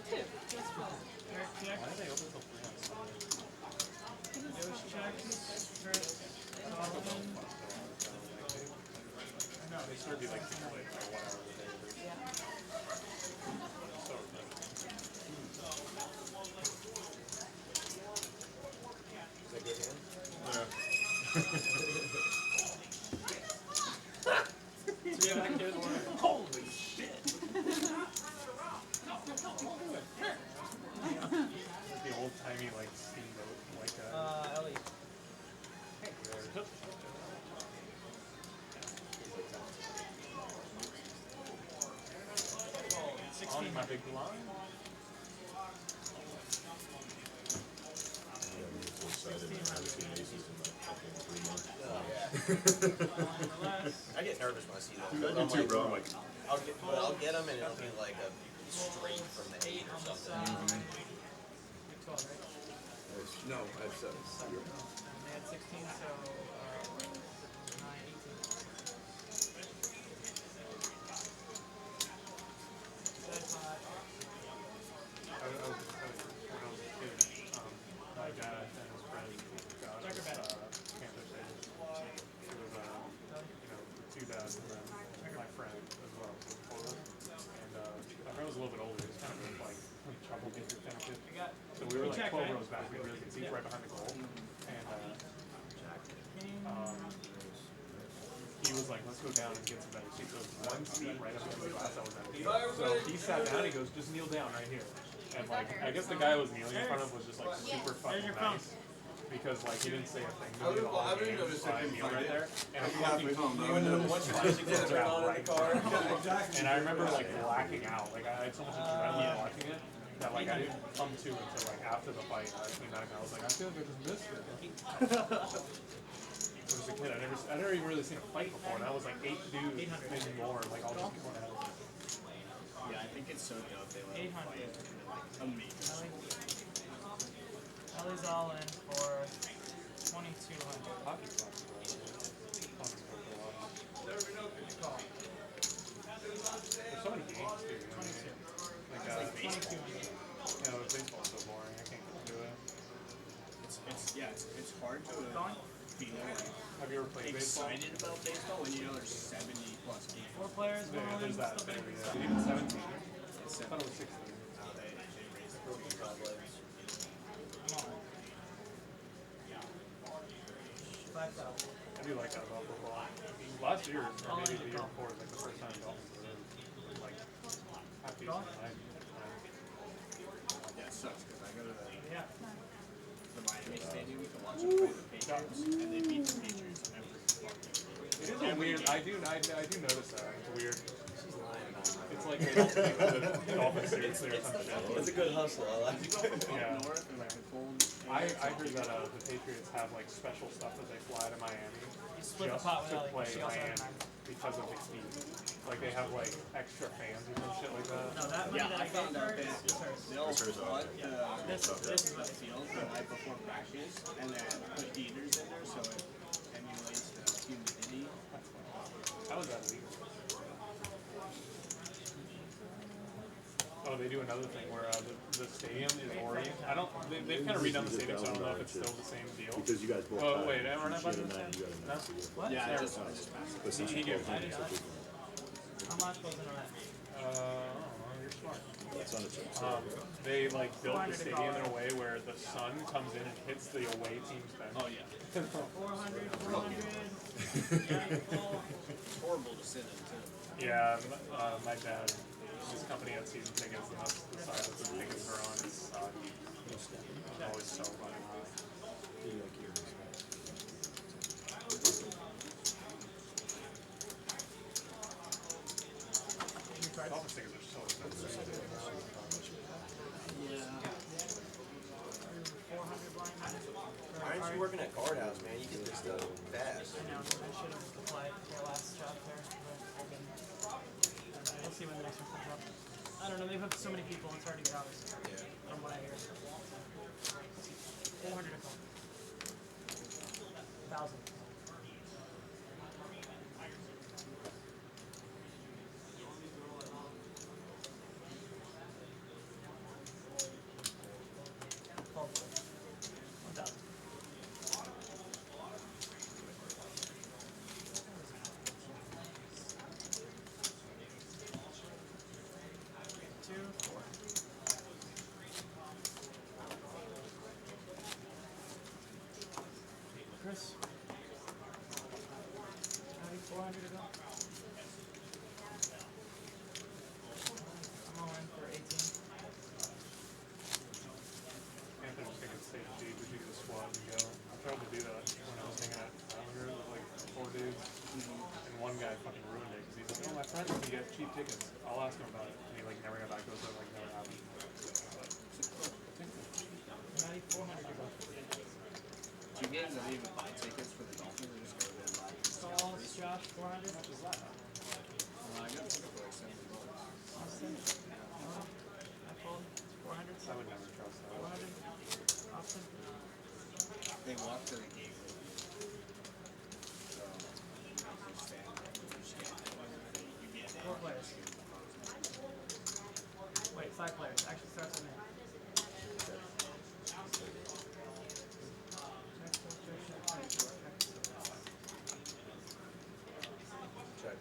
2. Just 4. Eric, check. Why do they open till 3 on Sunday? Yosh checks. Chris, Solomon. And They serve you like 6 plates or 1 hour a day. So Is that good hand? Holy shit! The old timey like steamboat, like Ellie. On my big line. I get nervous when I see those. I do too, bro. I'm like, I'll get them and it'll be like a straight from the 8 or something. no, I have 7. They had 16, so 9, My dad and his friend got us Panther Sage. It was, the 2 dads and then my friend as well. And my friend was a little bit older. He was kind of like troublemaker kind of kid. So we were like 12 rows back. We really could see right behind the goal. And he was like, let's go down and get some better seats. There was one seat right up against the glass that was empty. So he sat down, he goes, just kneel down right here. And like, I guess the guy I was kneeling in front of was just like super fucking nice. Because like, he didn't say a thing. Nobody at all came by me right there. And a fucking right car. And I remember like blacking out. Like, I had so much adrenaline watching it that like, I didn't come to until like after the fight. I came back and I was like, I feel like I just missed it. I was a kid. I'd never even really seen a fight before, and I was like 8 dudes, maybe more, like all just going at it. Yeah, I think it's so dope they let 800. Amazing. Ellie's all in for 2,200. Hockey sucks. There's so many games, dude. 22. Like, baseball. You know, baseball's so boring. I can't do it. It's hard to feel Have you ever played baseball? excited about baseball when you know there's 70 plus games. 4 players, Yeah, one there's win, that still thing. big. Yeah. Even 17. I It's thought it was 16. Now they raised it. Come on. 5,000. I do like that about football. Last year, or maybe the year before, was like the first time Dolphins were like half decent. Yeah, it sucks because I go to the Miami Stadium to watch Ooh. them play the Patriots, and they beat the Patriots every fucking It is a weird. I do notice that. It's weird. It's like they don't take the Dolphins seriously or some shit. It's a good hustle. I like it. Yeah. north and like the cold. I heard that the Patriots have like special stuff that they fly to Miami split the just pot with to Ellie, play she also had Miami because of the heat. Like they have like extra fans or some shit like that. No, that money that I found gave out her that is hers. they'll flood This is what the field the night before practice, and then put heaters in there so it emulates the humidity. How is that legal? Oh, they do another thing where the stadium is already. They've kind of redone the stadium, so I don't know if it's still the same deal. Because you guys both. Oh wait, aren't I about to you got a No? nice deal. What? Yeah, There. I just passed it. But since you both have it, How much goes into that? You're smart. that's on the chip. They like built the stadium in a way where the sun comes in and hits the away team's bench. Oh yeah. 400, 400. It's horrible to sit in too. Yeah, my dad, his company had season tickets, and that's the side that the tickets are on. It's always so funny. Dolphins tickets are so expensive. Yeah. 400 blind. Why aren't you working at guardhouse, man? You get this stuff fast. I know, I should have applied for the last job there, but I've been. We'll see when the next one comes up. I don't know, they've had so many people, it's hard to get hours. Yeah. From what I hear. 400 a call. 1,000. tickets. I'll ask him about it. And he like never got back to us, so like never happened. Maddie, 400. Do you guys ever even buy tickets for the Dolphins or just go there and buy tickets? Calls, Josh, 400. How much is that? I got a ticket for like $70. Austin, I called 400. I would never trust that. 400. Austin. They walk to the gate. So, you stand there, you get in. 4 players. Wait, 5 players. Actually starts with me. Check.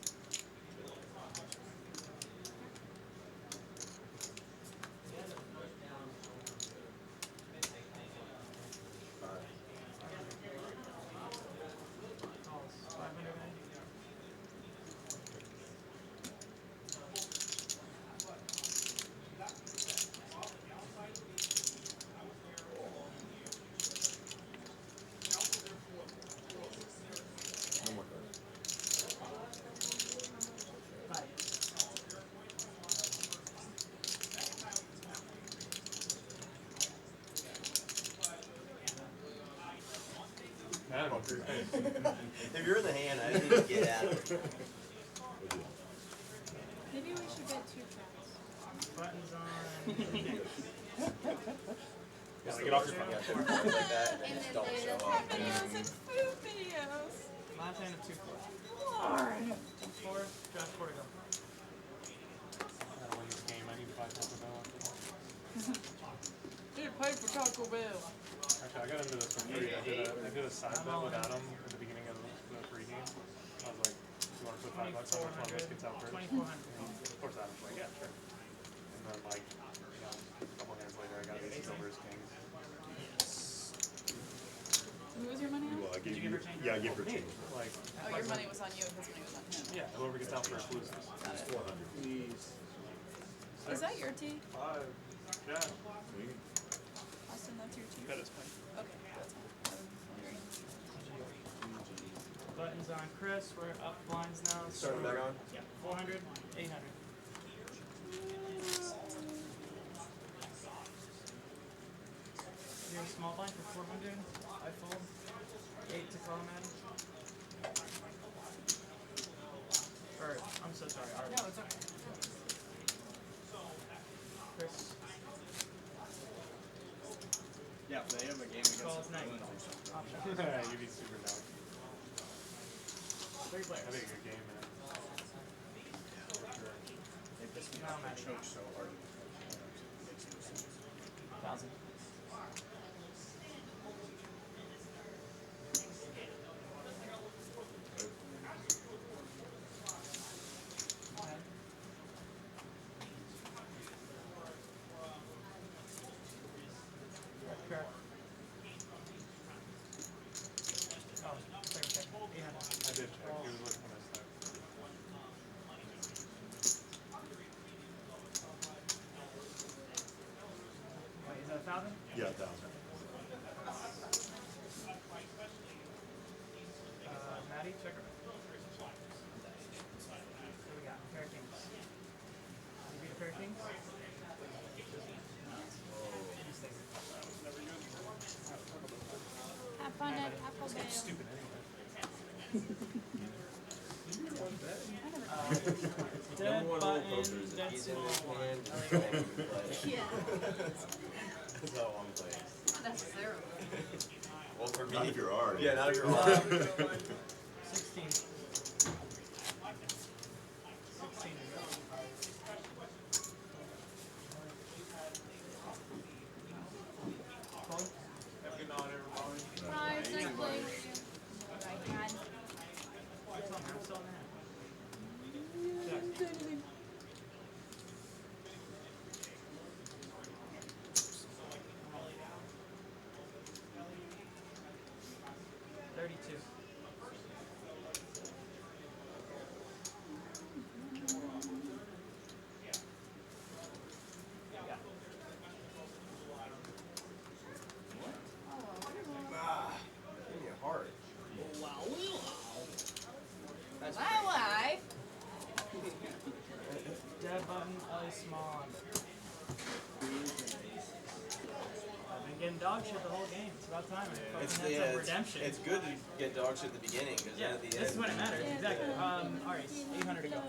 Calls, 500. No more card. 5. If you're in the hand, I need to get out of it. Maybe we should get 2 tracks. Buttons on. Yeah, like, get off your phone. Yeah, like that, and And just then don't there's show up. videos and food videos. Montana 2 4. Lord. 4. Josh Portugal. I gotta win this game. I need to buy Taco Bell after that. Dude, pay for Taco Bell. Actually, I got into this for free. I did a side bet with Adam at the beginning of the pregame. I was like, you want to put $5 on which one of us gets out first? 2,400. And of course, Adam's like, yeah, sure. And then, like, you know, a couple hands later, I got aces over his kings. Who was your money on? Well, I Did gave you you, give her change? yeah, I gave her Me. change. Like, Oh, your money was on you and his money was on him. yeah, whoever gets out first loses. Got it. 400. Please. Is that your tea? 5. Yeah. Sweet. Austin, that's your tea? That is fine. Okay, that's fine. I was wondering. Buttons on Chris. We're up blinds now. Start it back on? Yeah. 400. 800. Here's a small blind for 400. I fold. 8 to call man. Or, I'm so sorry. Artie. No, it's okay. Chris. Yeah, if they have a game against the Calls night. Bruins or something. Option. You'd be super down. 3 players. That'd be a good game, man. They piss me No, off. They Maddie. choke so hard. 1,000. Correct. Oh, second check. 800. I did check. He was looking at us there. Wait, is that 1,000? Yeah, 1,000. Maddie, check her. What do we got? Pair of kings. You beat a pair of kings? Have fun at Taco Bell. Stupid anyway. Dead Number one rule of button, poker is dead if he's in small this one. hand, I like you that. play. Yeah. That's how I'm playing. Not necessarily. Well, for me. Not if you're already. Yeah, not if you're already. 16. 16. Call? Have a good night, everybody. Bye, it's nice playing with you. Right, God. I'm still in the hand. Check. $32. Ellie small. I've been getting dog shit the whole game. It's about time. It's, Fucking had some redemption. it's good to get dog shit at the beginning, because Yeah, then at the end. this is when it matters. Exactly. Alright, 800 to go.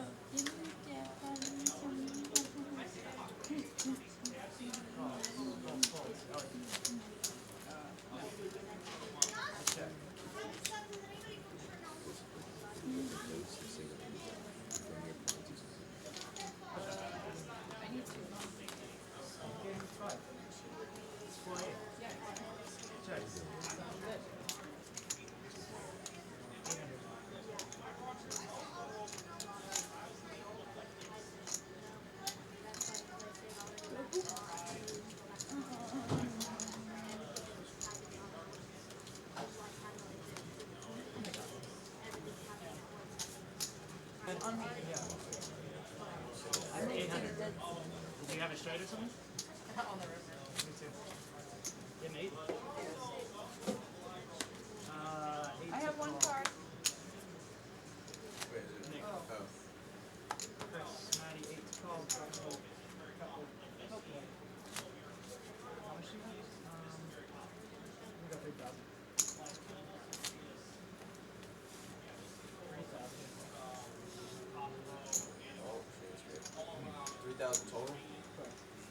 I'm 800. Do you have it straight or something? On the river. Me too. Get an 8? I have one card. Wait, is it? Nick. Oh. Chris, Maddie, 8 to call. Couple. How much do you have? We got 3,000. 3,000 total?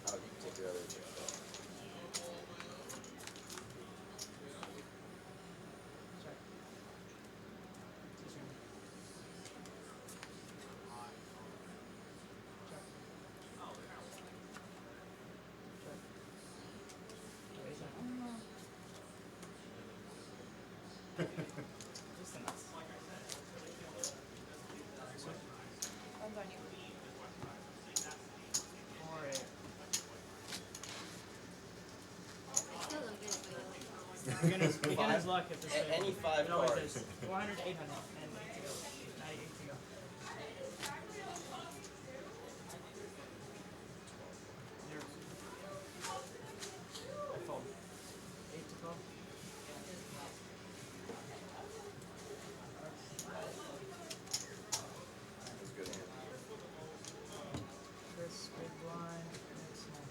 Oh, you can take your other check. One's on you. 4, 8. Beginner's luck if this Any 5 it always cards. is. 400 to 800 and 8 to go. 98 to go. I fold. 8 to 12. That's good. Chris, big blind. Nick, small.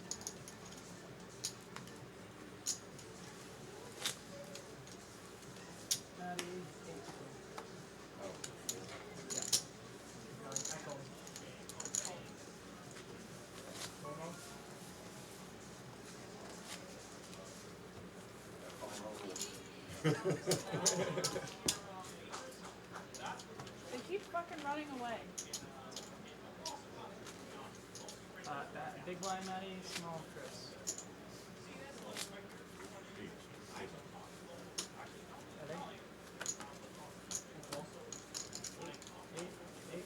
Maddie, 8 to 12. Oh. Yeah. I fold. Fold. They keep fucking running away. Big blind Maddie, small Chris. Ready? Equal. 8, 8, 8.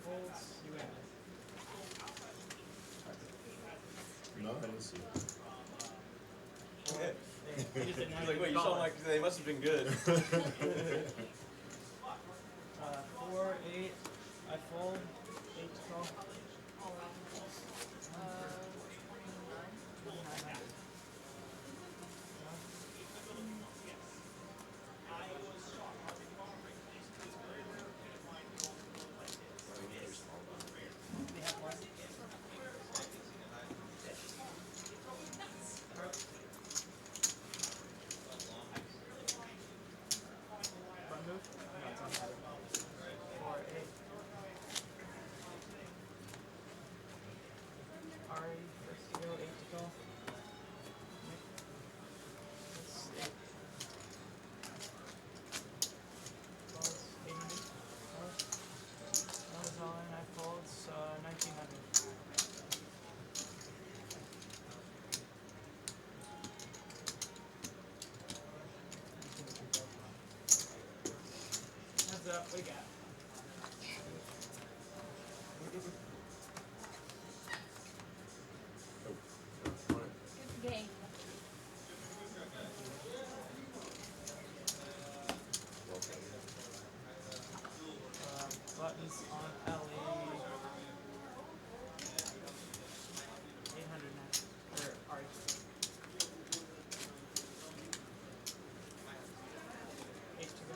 Folds, you win. No, I didn't see it. You just didn't have He's like, wait, you call saw it. like they must have been good. 4, 8. I fold. 8 to call. 2900. They have one. One move? No, it's on the other. 4, 8. Ari, first to go, 8 to call. Nick. That's 8. Folds, 800. Folds. That was all in. I folds, 1900. Heads up, we got. Good game. Buttons on Ellie. 800 next. Or Ari. 8 to go.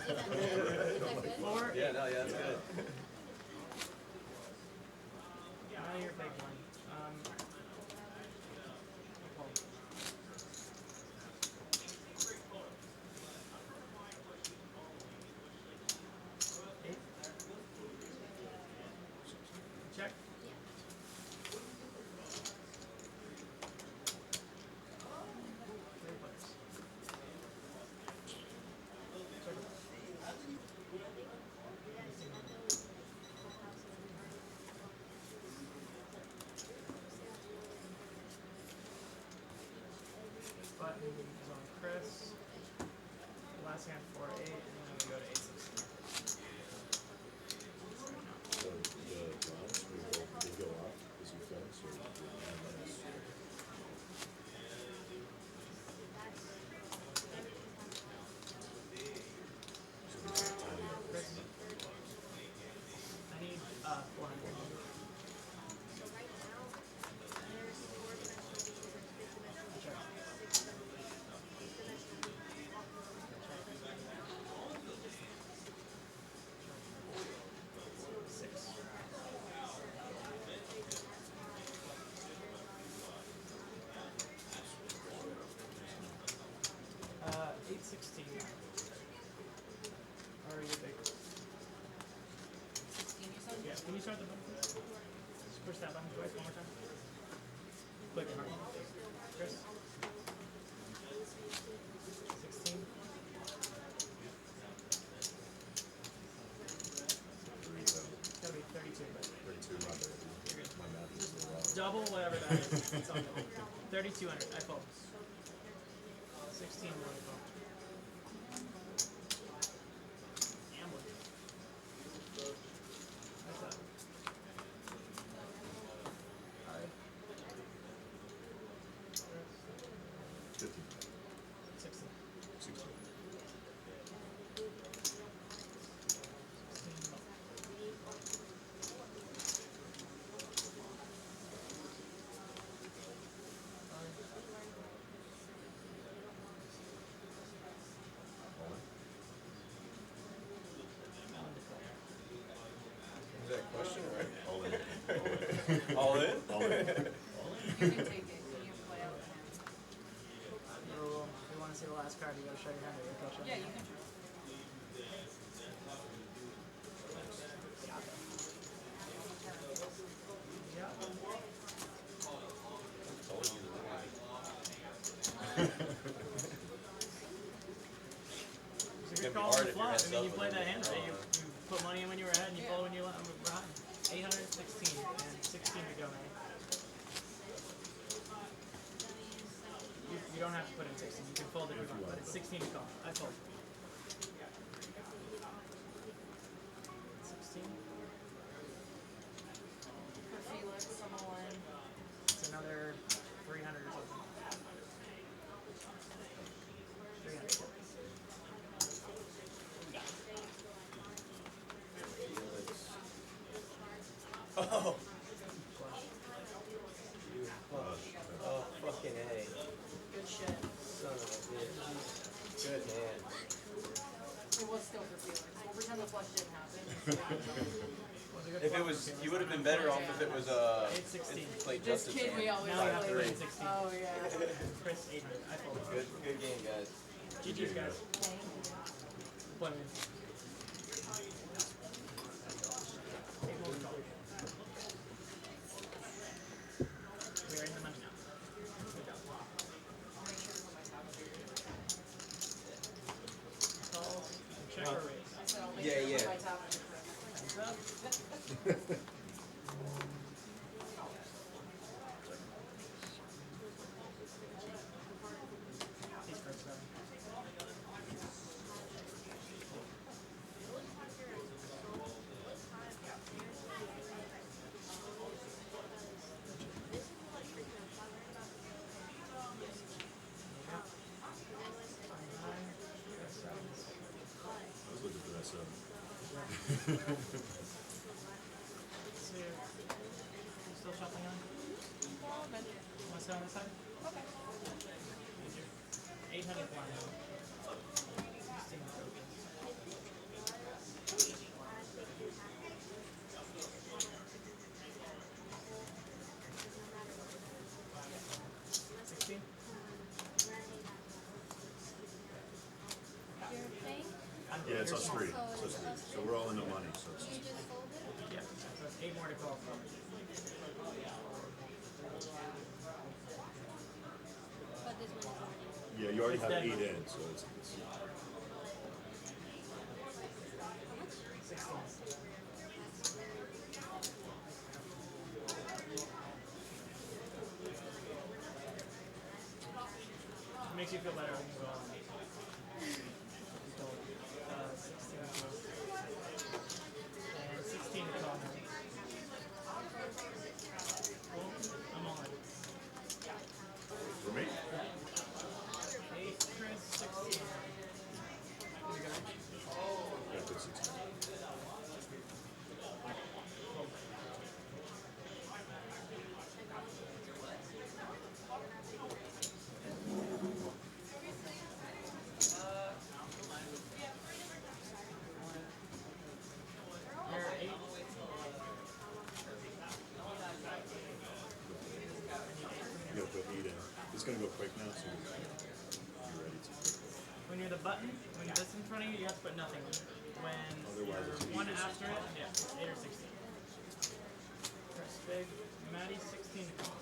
Four. Yeah, no, yeah, that's good. Now your big one. Eight. Check. Three players. Button is on Chris. Last hand 4-8, and then we go to 8-16. So the blinds will go up as you fence, or I need 400. Six. 8-16. Or are you big? 16, you said? Yeah, can you start the button, please? Just push that button twice, one more time. Click it hard. Chris? 16. Gotta be 32, but 32, my bad. My math is a little off. double whatever that is. It's all good. 3,200. I fold. 16 really fold. Gambling. What's up? Alright. 15. 16. 16. 16. Is that a question or? All in. All in? All in. You can take it. You can play out the hand. If you want to see the last card, you gotta show your hand or you'll catch up. Yeah, you can. Yeah. Told you the It's a good call on the flop. I mean, you played that hand right. You put money in when you were ahead, and you fold when you were behind. 816 and 16 to go, man. You don't have to put in 16. You can fold it if you want, but it's 16 to call. I fold. 16. For Felix, someone. It's another 300 or something. 300. Oh. Oh, fucking A. Good shit. Son of a bitch. Good man. It was still for Felix. We'll pretend the flush didn't happen. If it was, you would have been better off if it was 816. played This Justin's kid hand. we always Now we play play with. 16. Oh, yeah. Chris 800. I fold. Good game, guys. GG's, guys. Thank you. Play me. We're in the money now. Good job. Call, check or raise? I said I'll make Yeah, sure yeah. my top is Thumbs up. He's first, sorry. I was looking for that seven. See, you still shuffling on? Want to sit on this side? Okay. 800 blind. 16 tokens. it's us three. So we're all in the money. So it's You just fold it? Yeah, so it's 8 more to call for. But this one is already. yeah, you already It's have dead 8 money. in, so it's 16. Makes you feel better when you go on. 16 and 16 to call now. Cool. I'm all in. for me. 8, Chris, 16. You got it? Yeah, put 16. You're 8. You gotta put 8 in. It's gonna go quick now, so you're ready to. When you're the button, when this in front of you, you have to put nothing. When Otherwise, it's you're one 8 or after it, yeah, 8 or 16. Press big. Maddie, 16 to call.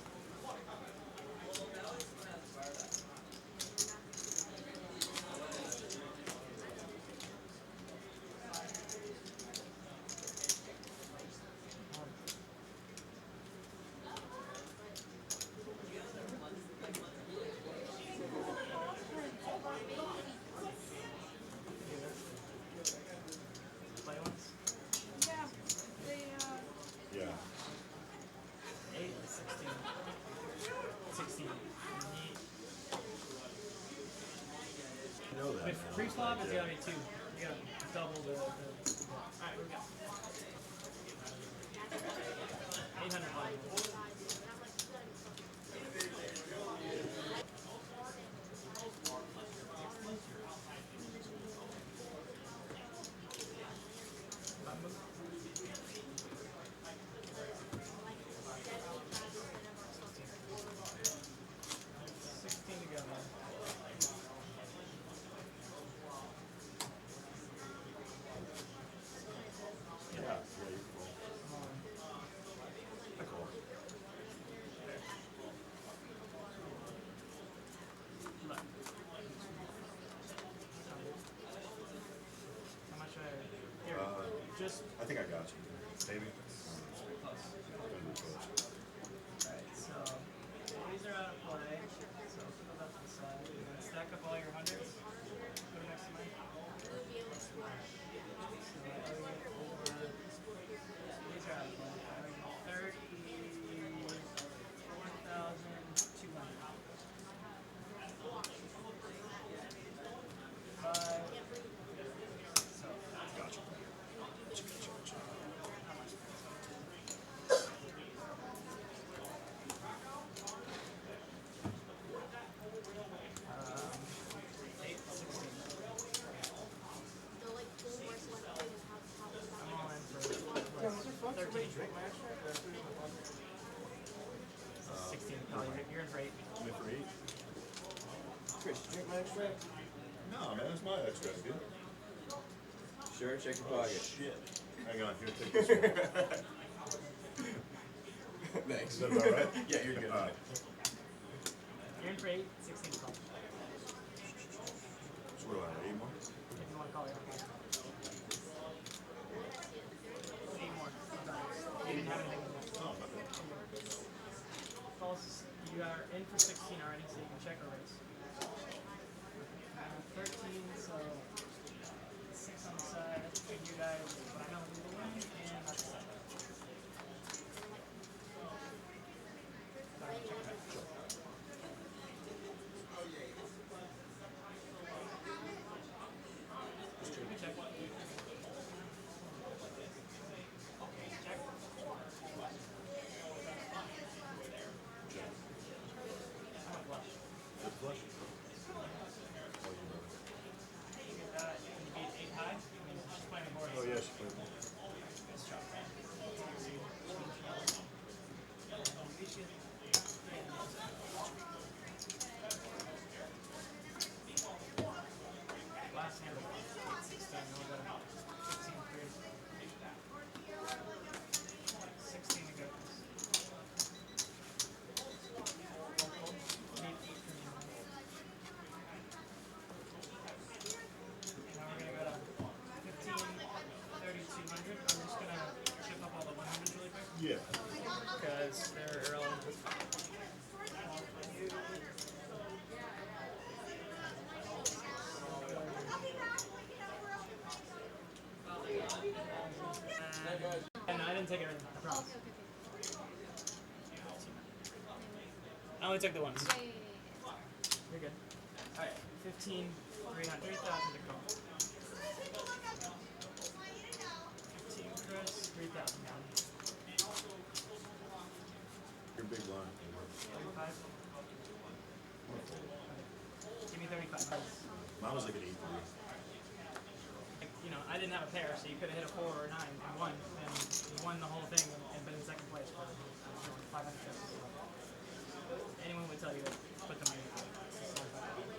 Play once. Yeah, they, Yeah. 8, 16. 16. Neat. You know that. With now. pre-flop, it's Yeah. gotta be 2. You gotta double the alright, we go. 800 volume. Button move. 16 to go, man. Yeah, yeah, you can roll. I call. Look. How much here? Just I think I got you. Maybe. plus. Alright, so these are out of play. So put that to the side. And then stack up all your hundreds. Put them next to mine. So Elliot over. These are out of play. 34,200. 5. So Gotcha. how much? 8, 16. I'm all in for 13. 16. Oh, you're in for 8. I'm in for 8. Chris, you drink my extract? No, man, that's my extract, dude. Sure, check your pocket. Shit. Hang on, here, take this one. Thanks. Is that about right? Yeah, you're good. All right. You're in for 8, 16 to call. So what do I have, 8 more? If you want to call, you're okay. 8 more. You didn't have anything in there. No, nothing. Calls, you are in for 16 already, so you can check or raise. 13, so 6 on the side. And you guys, but I know who will win, and that's the side. Check it out. Oh, yeah, she played Yeah. Because they're irrelevant. And I didn't take everything, I promise. I only took the ones. You're good. Alright, 15, 300, 3,000 to call. 15 Chris, 3,000 down. Your big line. 35. Give me 35. Mine was like an 8-3. You know, I didn't have a pair, so you could have hit a 4 or a 9 and won. And you won the whole thing and been in second place for 500 chips. Anyone would tell you to put the money out.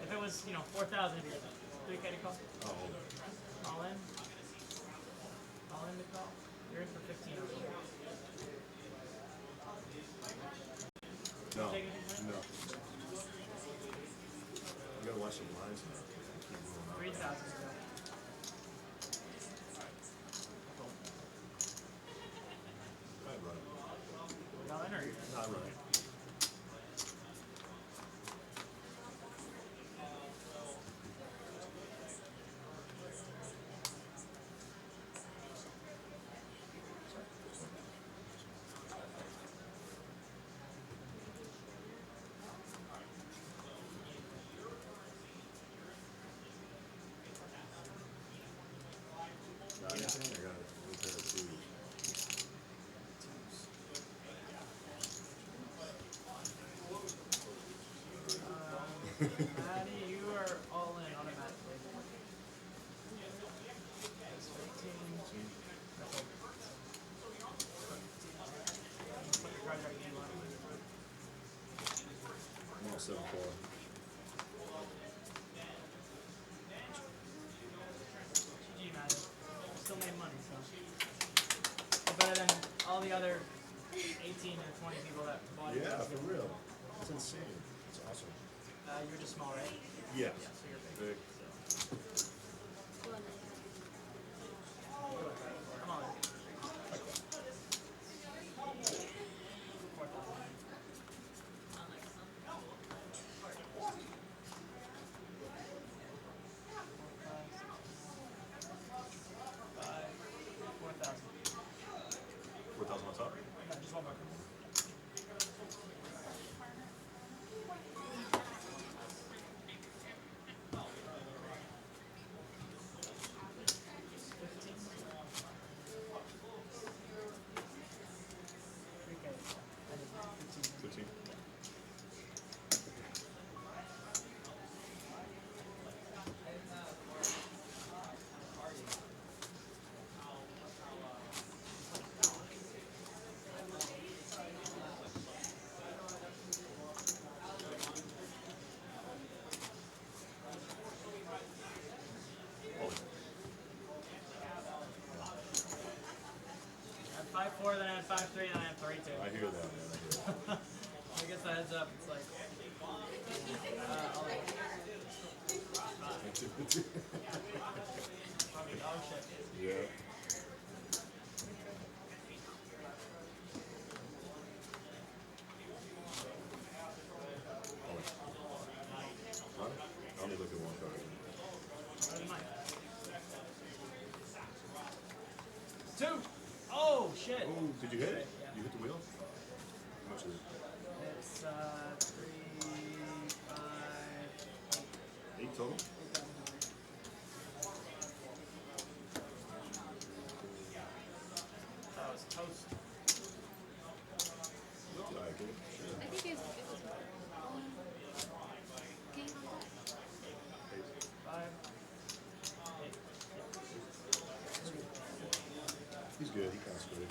If it was, 4,000, it'd be 3K to call. Oh. All in? All in to call? You're in for 15 over here. No. Take anything, No. You gotta watch the blinds now. 3,000. Right, right. Y'all in or you? Not right. Got anything? I got it. One pair of shoes. Maddie, you are all in automatically. That's 15. That's all. Put your card right in line. I'm all 7-4. GG, Maddie. Still made money, so. Better than all the other 18 or 20 people that bought it. Yeah, for real. It's insane. It's awesome. You're just small, right? Yeah. So you're big. Big. Come on. 4,000 on top? No, just one more. I had 5-4, then I had 5-3, then I had 3-2. I hear that, man. I hear that. I guess the heads up, it's like. Probably dog shit. Yeah. I only look at one card. Two! Oh, shit! Oh, did you hit it? Yeah. You hit the wheel? How much is it? It's 3, 5, 8 total? That was toast. Looked like it. I think it was game on deck. 5, 8. He's good. He kind of screwed it.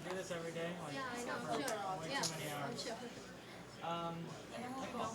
I do this every day. Like, Yeah, I know. for I'm sure. way Yeah, too many hours. I'm sure. I call.